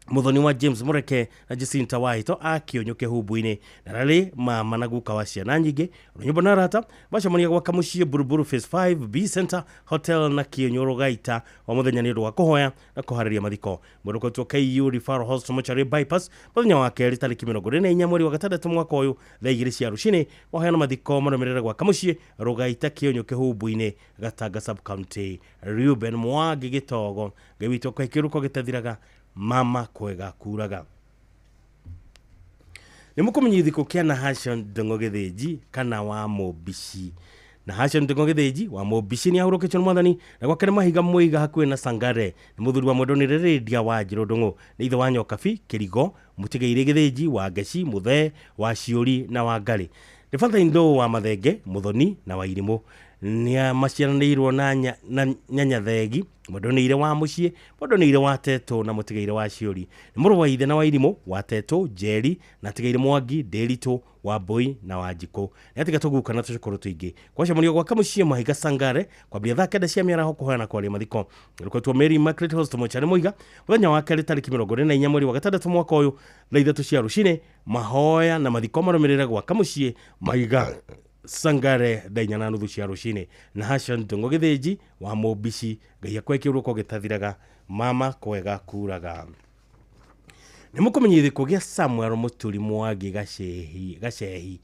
muthoni wa James Mureke na Jacinta Wahito akionyo kihubu-ini na rari mama na guka wa ciana nyingi nyumba na rata bacamania gwaka muciĩ Buruburu Phase 5 B Center Hotel na kionyo Rugaita wa muthenya ni rwa kuhoya na kuhariria mathiko murukotwo KU Referral Hospital Mortuary Bypass muthenya wa keri tariki 24 mweri wa gatandatu mwaka uyu thaa 2 cia rucini waheana mathiko marumirira gwaka muciĩ Rugaita kionyo kihubu-ini Gatanga Sub County. Ruben Mwangi Gitogo gewitwo kwa kiruko gitathiraga mama kwega kuraga ni mukumenyithiko kia na Nahashon Ndung'u Githinji kana wa Mubici. Nahashon Ndung'u Githinji wa Mubici ni ahurukitwo mwathani na gwakere mahiga mwiga hakuhi na Sangare ni muthuri wa Mwendonire Lydia Wanjiru Ndung'u ni ithe wa Nyokabi Kirigo Mutigaire Githinji wa Ngeci Muthe wa Ciuri na wa Ngari ni Father-in-law wa Mathenge Muthoni na wa Irimu ni maciaranĩirwo na Nyanya Thegi Mwendonire wa Muciĩ Mwendonire wa Teto na Mutigaire wa Ciuri ni mũrũ wa ithe na wa Irimu wa Teto Njeri na Tigaire Mwangi Nderitu wa Mbui na wa Njiko ni atiga tuguka na tucukuru tuingi kwacamanio gwaka muciĩ Mahiga Sangare kwambia thaa 9 cia mĩaraho kũhoyana kwaria mathiko rukotwo Mary Margaret Hospital Mochari Muiga muthenya wa keri tariki 24 mweri wa gatandatu mwaka uyu thaa 3 cia rucini mahoya na mathiko marumirira gwaka muciĩ Mahiga Sangare dainya na nuthu cia rucini. Nahashon Ndung'u Githinji wa Mubici Ngai akwe kiruko gitathiraga mama kwega kuraga. Ni mukumenyithiko gia Samuel Muturi Mwangi Gacehi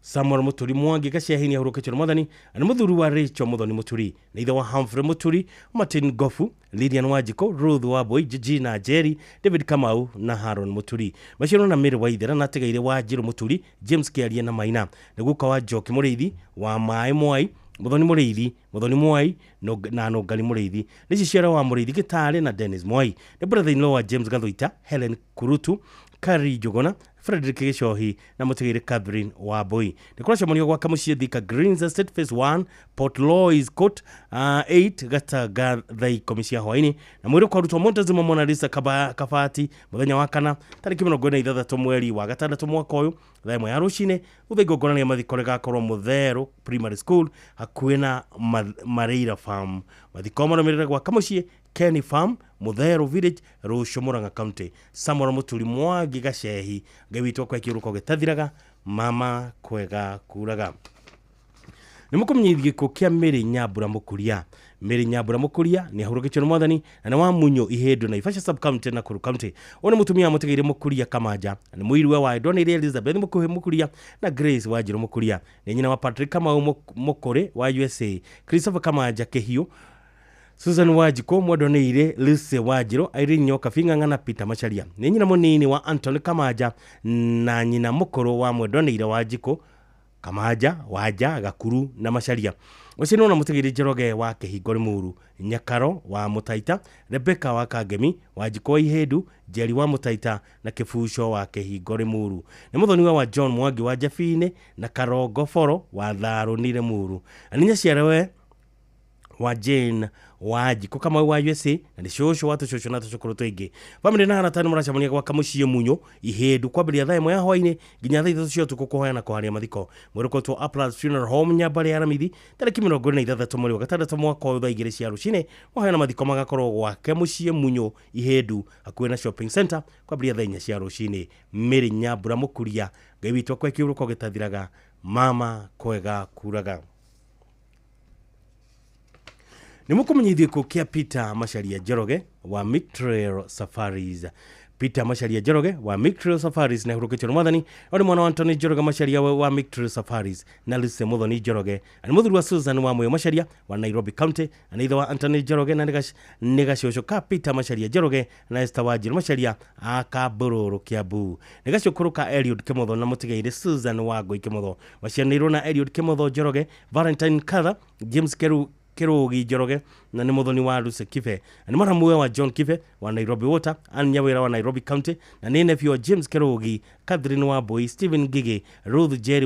Samuel Muturi Mwangi Gacehi ni ahurukitwo mwathani ani muthuri wa Rachel Muthoni Muturi na ithe wa Humphrey Muturi Martin Gofu Lilian Wanjiko Ruth Wambui Gina Jerry David Kamau na Haron Muturi maciro na Mary Waithera na Tigaire Wanjiru Muturi James Kiaria na Maina na guka wa Njoki Muriithi wa Mai Mwai Muthoni Muriithi Muthoni Mwai na Nongari Muriithi ni ciciara wa Muriithi Gitari na Dennis Mwai ni brother-in-law wa James Gathuita Helen Kurutu Kari Jogona Frederick Gishohi na Mutigaire Catherine Wambui ni kuracamanio gwaka muciĩ Thika Greens Estate Phase 1 Port Louis Court 8 Gataga thaa 10 cia hwaini na mwĩrĩ kwarutwo Montezuma Mona Lisa Kabati muthenya wa kana tariki 26 mweri wa gatandatu mwaka uyu thaa 1 ya rucini uthaigo ya mathiko rigakorwo Muthero Primary School hakuhi na Mareira Farm mathiko marumirira gwaka muciĩ Kenny Farm Muthero Village Rusho Murang'a County. Samuel Muturi Mwangi Gacehi ngawitwo kwa kiruko gitathiraga mama kwega kuraga. Ni mukumenyithiko kia Mary Nyambura Mukuria. Mary Nyambura Mukuria ni ahurukitwo mwathani na ni wa Munyo Ihedu na Ifasha Sub County na Kuru County. One mutumia Mutigaire Mukuria Kamaja ni muiriwe wa Donire Elizabeth Mukuria na Grace Wanjiru Mukuria ni nyina wa Patrick Kamau Mukore wa USA Christopher Kamaja Kehio Susan Wajiko Mwendonire Lucy Wanjiru Irene Nyokabi Ng'ang'a na Peter Macharia ni nyina munini wa Anthony Kamaja na nyina mukuru wa Mwendonire Wajiko Kamaja Waja Gakuru na Macharia ucino na Mutigaire Njoroge wa Kihingo Limuru Nyakaro wa Mutaita Rebecca wa Kangemi Wajiko Ihedu Jerry wa Mutaita na Kifuco wa Kihingo Limuru ni muthoni wa John Mwangi wa Jafine na Karongo Foro wa Tharu ni Limuru aninya ciarewe wa Jane Wajiko kama wa USA na ni shosho watu shosho na tucukuru tuingi family na haratani muracamania gwaka muciĩ Munyo Ihedu kwambiria thaa 1 ya hwaini nginya thaa 3 cia utuku kuhoya na kuharia mathiko mwirukotwo Uplands Funeral Home Nyambari ya Ramithi tariki 26 mweri wa gatandatu mwaka wa 2 cia rucini wahoya na mathiko magakorwo gwake muciĩ Munyo Ihedu hakuhi na shopping center kwambiria thaa 4 cia rucini. Mary Nyambura Mukuria Ngai witũ kwa kiuruko gitathiraga mama kwega kuraga. Ni mukumenyithiko kia Peter Macharia Njoroge wa Mictrail Safaris. Peter Macharia Njoroge wa Mictrail Safaris na hurukitwo mwathani oni mwana wa Anthony Njoroge Macharia wa Mictrail Safaris na Lucy Muthoni Njoroge ani muthuri wa Susan wa Moyo Macharia wa Nairobi County na ithe wa Anthony Njoroge na negacioco ka Peter Macharia Njoroge na Esther Wanjiru Macharia aka Bururu Kiambu negacokuru ka Eliud Kimotho na Mutigaire Susan wa Ngoi Kimotho macianirwo na Eliud Kimotho Njoroge Valentine Katha James Kirugi Njoroge na ni muthoni wa Lucy Kibe ni maramuwe wa John Kibe wa Nairobi Water Anyawira wa Nairobi County na ni nephew wa James Kirugi Catherine Wambui Stephen Gigi Ruth Jerry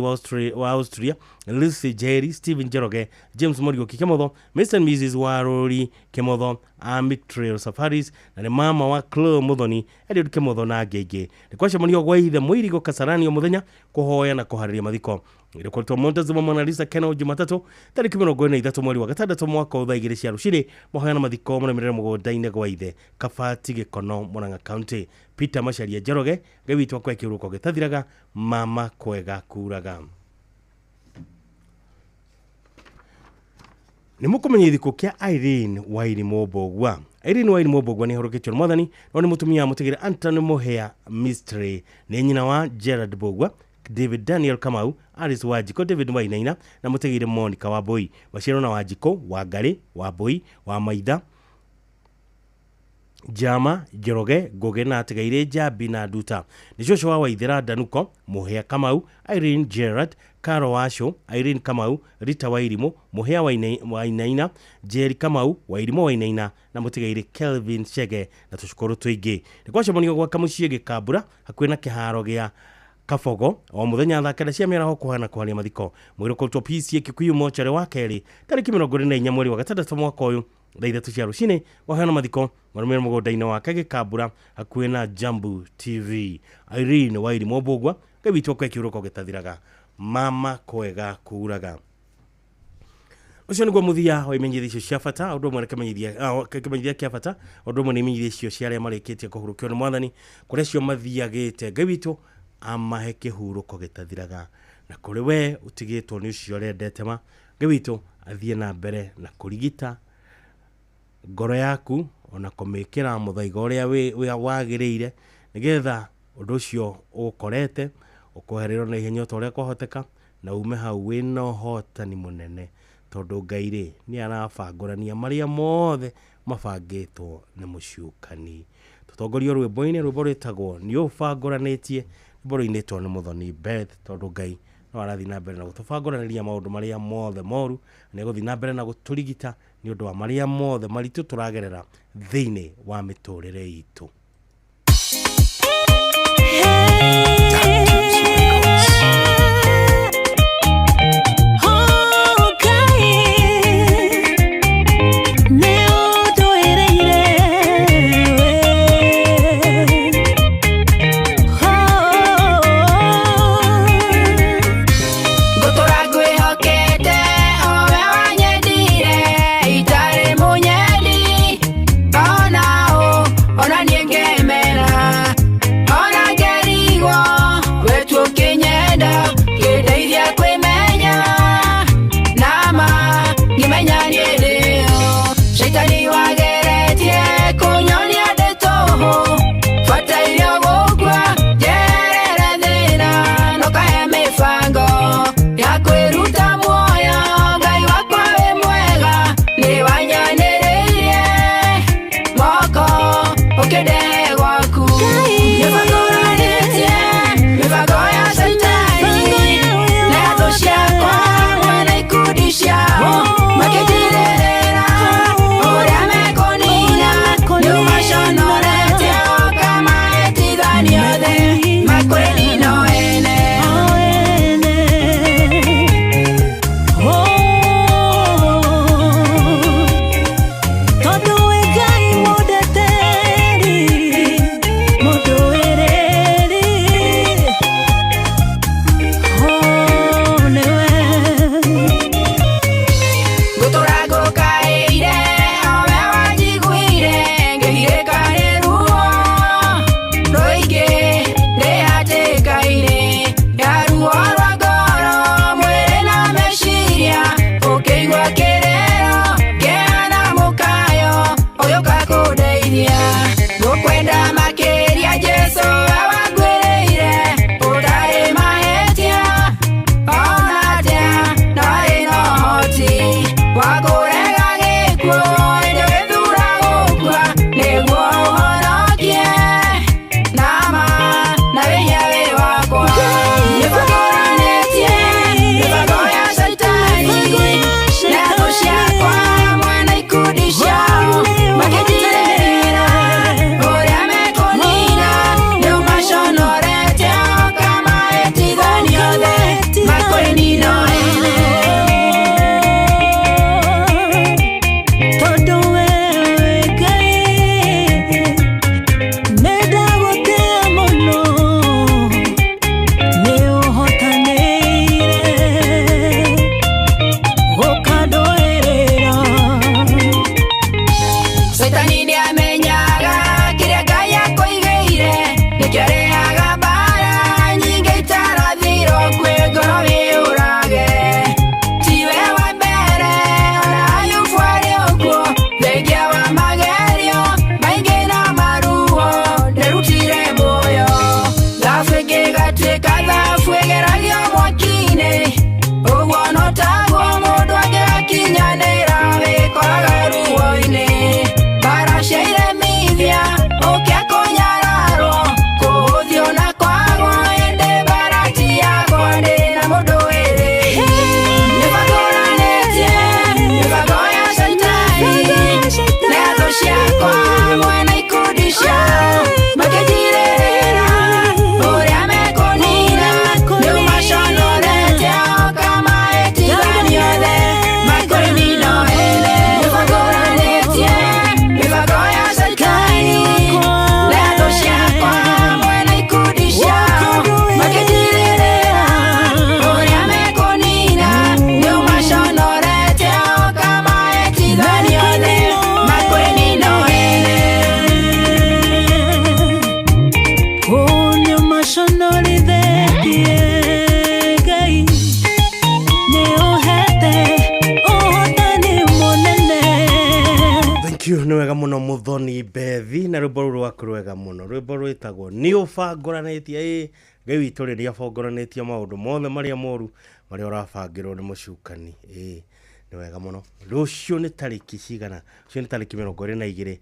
wa Austria Lucy Jerry Stephen Njoroge James Murigo Kimotho Mr. and Mrs. Waruri Kimotho Amic Trail Safaris na nĩ mama wa Chloe Muthoni Eliud Kimotho na ngenge nĩ kwacemanio gwa ithe Mũirigo Kasarani o mũthenya kũhoya na kũharĩria mathiko Ilikuwa Montezuma Mona Lisa Kena Jumatatu tariki 23 mweri wa gatandatu mwaka wa 2 cia rucini mohoya na mathiko mũremerera mũgũnda-inĩ gwa ithe Kabati Gĩkono Murang'a County Peter Macharia Njoroge gĩwitwo kwa kĩruko gĩtathiraga mama kwega kuraga nĩ mũkũmenya ithiko kĩa Irene Wairimu Mbũgua Irene Wairimu Mbũgua nĩ horoketio mwathani no nĩ mũtumia mũtigire Anthony Muhea Mystery nĩ nyina wa Gerard Mbũgua David Daniel Kamau, Alice Wajiko, David Wainaina na mũtegire Monica Wambui, Wachiro na Wajiko, Wangari, Wambui, Wamaitha, Jama, Njoroge, Ngoge na Tegaire, Jabi na Nduta. Nĩ Joshua wa Waithera Danuko, Muhea Kamau, Irene Gerard, Karo Washo, Irene Kamau, Rita Wairimu, Muhea Wainaina, Jerry Kamau, Wairimu Wainaina na mũtegire Kelvin Chege na tũcukuru tũingĩ. Nĩ kwacemanio gwa Kamucie Gĩkambura hakuhĩ na kĩharo gĩa Kafogo o muthenya thakira cia mĩaraho kuhana kwaria mathiko mwiro kũrutwo PC Kikuyu mochare wa kerĩ tariki 24 mweri wa gatandatu mwaka ũyũ thaa 3 cia rucini wahana mathiko marumĩra mũgũnda-inĩ wake Gĩkambura hakuhĩ na Jambu TV Irene Wairimu Mbũgua gĩwitwo kwa kĩruko gĩtathiraga mama kwega kuraga ucio nĩguo mũthia wa imenyithia icio cia bata ũndũ ũmwe kĩmenyithia kĩa bata ũndũ ũmwe nĩ imenyithia icio cia arĩa marĩkĩtie kũhurũkio nĩ mwathani kũrĩa cio mathiagĩte gĩwitwo amahe kĩhurũko gĩtathiraga na kũrĩ we ũtigĩtwo nĩ ũcio ũrendete ma gĩwitũ athiĩ na mbere na kũrigita ngoro yaku ona kũmĩkĩra mũthaiga ũrĩa wagĩrĩire nĩgetha ũndũ ũcio ũkorete ũkohererwo na ihenya ũrĩa kwahoteka na ume hau wĩna ũhotani mũnene tondũ Ngai nĩ arabangũrania marĩa mothe mabangĩtwo nĩ mũciũkani tũtongorio rwĩmbo-inĩ rwĩmbo rwĩtagwo nĩ ũbangũranĩtie Boro-inĩtwo nĩ Mũthoni Beth tondũ Ngai no arathi na mbere na gũtũbangũranĩria maũndũ marĩa mothe moru na gũthi na mbere na gũtũrigita nĩ ũndũ wa marĩa mothe maritũ tũragerera thĩinĩ wa mĩtũrĩre itũ. Ona nienge norithetie Ngai Thank you, nĩ wega mũno Muthoni Bethi na rwĩmbo rũrũ rwaku rwega mũno. Rwĩmbo rwĩtagwo nĩ ũbangoranĩtie. Ngai witũ rĩrĩa abangoranĩtie maũndũ mothe marĩa moru marĩa ũrabangĩrwo nĩ mũcukani. Nĩ wega mũno. Rũciũ nĩ tarĩki cigana? Rũciũ nĩ tarĩki 22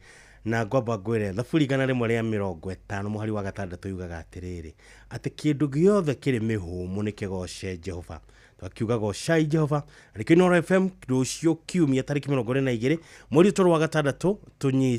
na ngwamba ngwĩre thaburi igana rĩmwe rĩa 50 mũhari wa gatandatũ yugaga atĩrĩrĩ atĩ kĩndũ gĩothe kĩrĩ mĩhũmũ nĩ kĩgoce Jehova. Twakiuga gocai Jehova arĩkĩ Inooro FM rũciũ kiumia tarĩki 22 mweri wa gatandatũ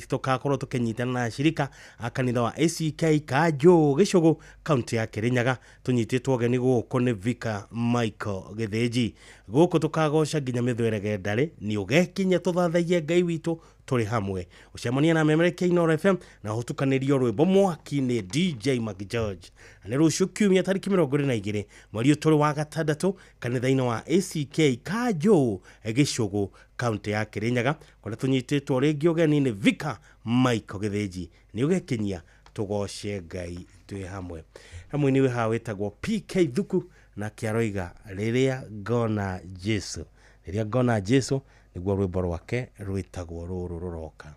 tukakorwo tũkĩnyitana na shirika a kanitha wa ACK Kanjũ Gĩcũgũ kaunti ya Kirinyaga tunyitĩtwo ũgeni gũkũ nĩ Vicar Michael Gĩthĩnji. Gũkũ tukagoca nginya mĩthwere ndarĩ nĩ ũgekinya tũthathaie Ngai witũ tũrĩ hamwe. Ucemania na memereke Inooro FM na hutukanĩrio rwĩmbo mwaki-inĩ DJ Mac George. Nĩ rũciũ kiumia tarĩki 22 mweri wa gatandatũ kanitha-inĩ wa ACK Kanjũ Gĩcũgũ kaunti ya Kirinyaga kũrĩa tunyitĩtwo rĩngĩ ũgeni nĩ Vicar Michael Gĩthĩnji. Nĩ ũgekinya tũgoce Ngai twĩ hamwe. Hamwe nĩ haha wĩtagwo PK Thuku na kĩaroiga rĩrĩa ngona Jesu. Rĩrĩa ngona Jesu nĩguo rwĩmbo rwake rwĩtagwo rũrũ rũroka.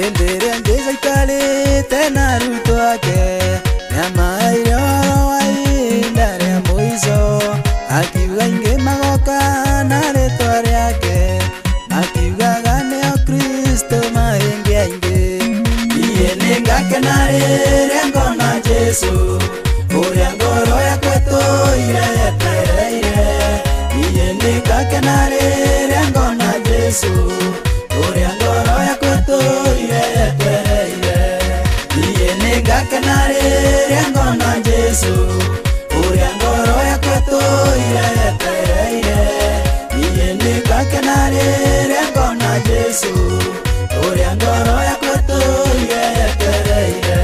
Endere Jesu ikarĩte na ruto ake nyamaire ũhoro wa ihinda rĩa mũico akiuga ingĩ magoka na rĩtwa rĩake makiugaga nĩo Kristo mahĩngĩ aingĩ. Niĩ nĩngakena rĩrĩa ngona Jesu ũrĩa ngoro yakwa ĩtũire yetereire. Niĩ nĩngakena rĩrĩa ngona Jesu ũrĩa ngoro yakwa ĩtũire yetereire. Niĩ nĩngakena rĩrĩa ngona Jesu ũrĩa ngoro yakwa ĩtũire yetereire. Niĩ nĩngakena rĩrĩa ngona Jesu ũrĩa ngoro yakwa ĩtũire yetereire.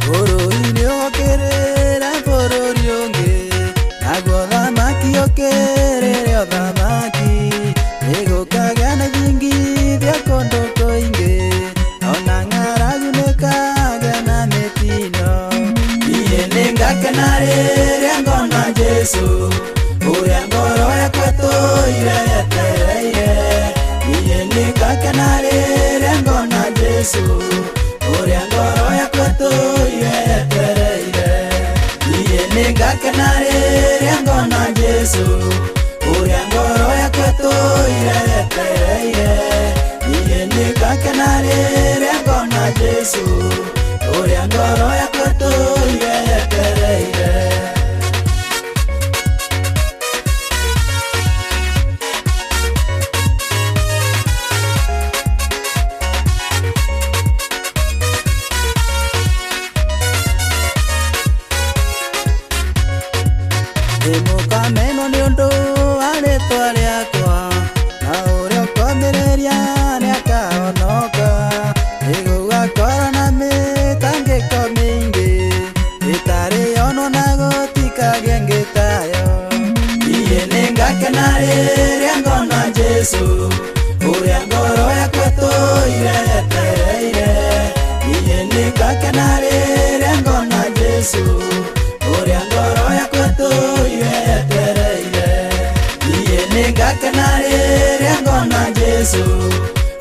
Bũrũri-inĩ ũkĩrĩra bũrũri ũngĩ naguo thamaki ũkĩrĩra thamaki nĩgũkagĩa na thingithia kũndũ kũingĩ ona ng'aragu nĩkagĩa na mĩtino. Niĩ nĩngakena rĩrĩa ngona Jesu ũrĩa ngoro yakwa ĩtũire yetereire. Niĩ nĩngakena rĩrĩa ngona Jesu ũrĩa ngoro yakwa ĩtũire yetereire. Niĩ nĩngakena rĩrĩa ngona Jesu ũrĩa ngoro yakwa ĩtũire yetereire. Niĩ nĩngakena rĩrĩa ngona Jesu ũrĩa ngoro yakwa ĩtũire yetereire. Nĩmũkamenwo nĩ ũndũ wa rĩtwa rĩakwa na ũrĩa ũkomĩrĩria nĩakahonoka. Nĩgũgakorwo na mĩtangĩko mĩingĩ ĩtarĩ ono na gũtikagĩa ĩngĩ tayo. Niĩ nĩngakena rĩrĩa ngona Jesu ũrĩa ngoro yakwa ĩtũire yetereire. Niĩ nĩngakena rĩrĩa ngona Jesu ũrĩa ngoro yakwa ĩtũire yetereire. Niĩ nĩngakena rĩrĩa ngona Jesu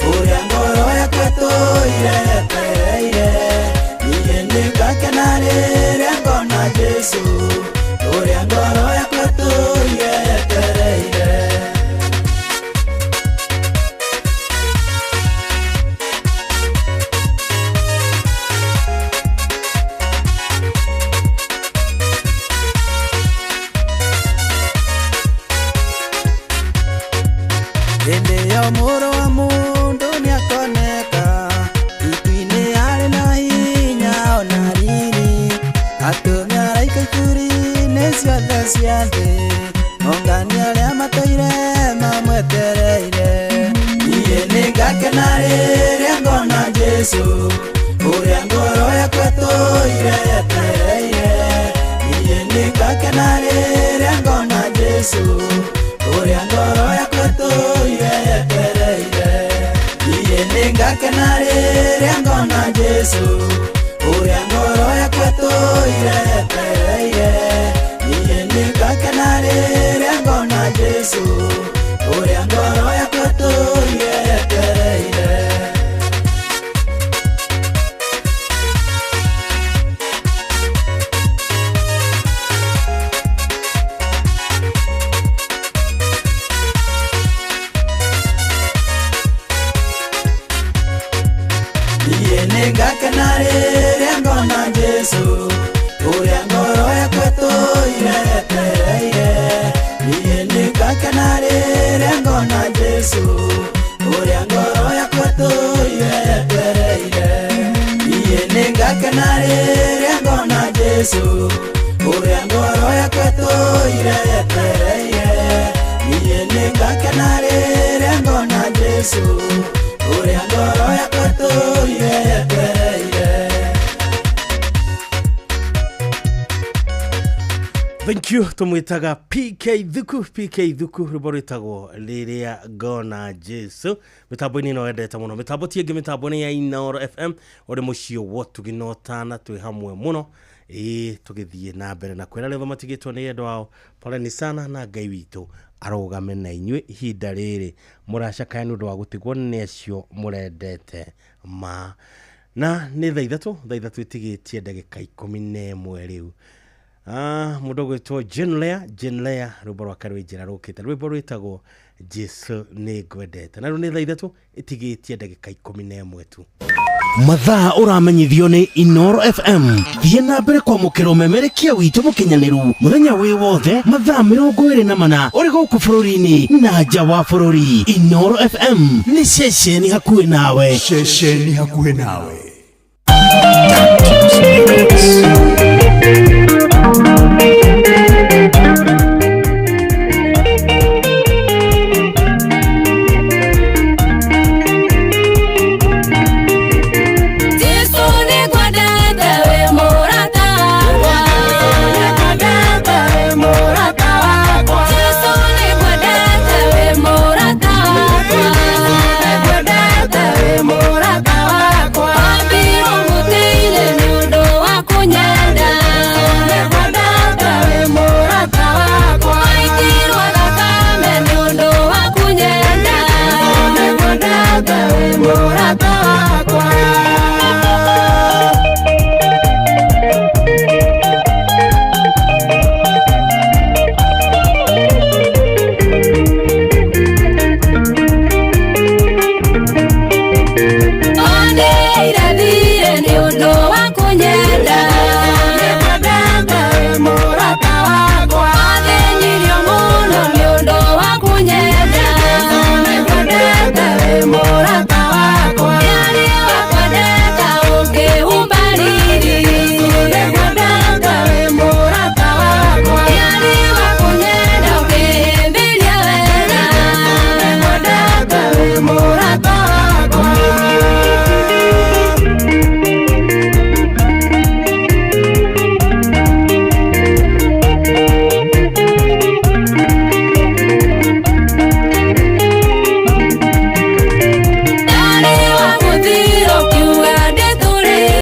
ũrĩa ngoro yakwa ĩtũire yetereire. Niĩ nĩngakena rĩrĩa ngona Jesu ũrĩa ngoro yakwa ĩtũire yetereire. Hĩndĩ ya mũrũ wa mũndũ cia thĩ ongania arĩa matũire mamwetereire niĩ nĩngakena rĩrĩa ngona Jesu ũrĩa ngoro yakwa ĩtũire yetereire niĩ nĩngakena rĩrĩa ngona Jesu ũrĩa ngoro yakwa ĩtũire yetereire niĩ nĩngakena rĩrĩa ngona Jesu ũrĩa ngoro yakwa ĩtũire yetereire niĩ nĩngakena rĩrĩa ngona Jesu ũrĩa ngoro yakwa ĩtũire yetereire. Nĩngakena rĩrĩa ngona Jesu ũrĩa ngoro yakwa ĩtũire yetereire niĩ nĩngakena rĩrĩa ngona Jesu ũrĩa ngoro yakwa ĩtũire yetereire niĩ nĩngakena rĩrĩa ngona Jesu ũrĩa ngoro yakwa ĩtũire yetereire niĩ nĩngakena rĩrĩa ngona Jesu ũrĩa ngoro yakwa ĩtũire yetereire. Thank you tumwitaga PK Thuku rwimbo rwitagwo rĩrĩa ngona Jesu mitambo-inĩ no endete muno mitambo tienge mitambo-inĩ ya Inooro FM uri muciĩ wotugi no tana twi hamwe muno tugithie na mbere na kwĩra rĩothe matigĩtwo nĩ endwa wao poleni sana na Ngai witũ arũgame na inyuĩ ihinda rĩrĩ mũracakaya nĩ ũndũ wa gũtigwo nĩ acio mũrendete ma na nĩ thaa ithatũ itigĩtie ndagĩka 11 rĩu mũndũ gwĩtwo Jane Lea rwĩmbo rwake rwĩ njĩra rũkĩte rwĩmbo rwĩtagwo Jesu nĩ ngwendete na rĩu nĩ thaa ithatũ itigĩtie ndagĩka 11 tu mathaa ũramenyithio nĩ Inooro FM thiĩ na mbere kwamũkĩra ũmemerekia witũ mũkinyanĩru mũthenya wĩ wothe mathaa 24 ũrĩ gũkũ bũrũri-inĩ na nja wa bũrũri. Inooro FM nĩ ceceni hakuhĩ nawe.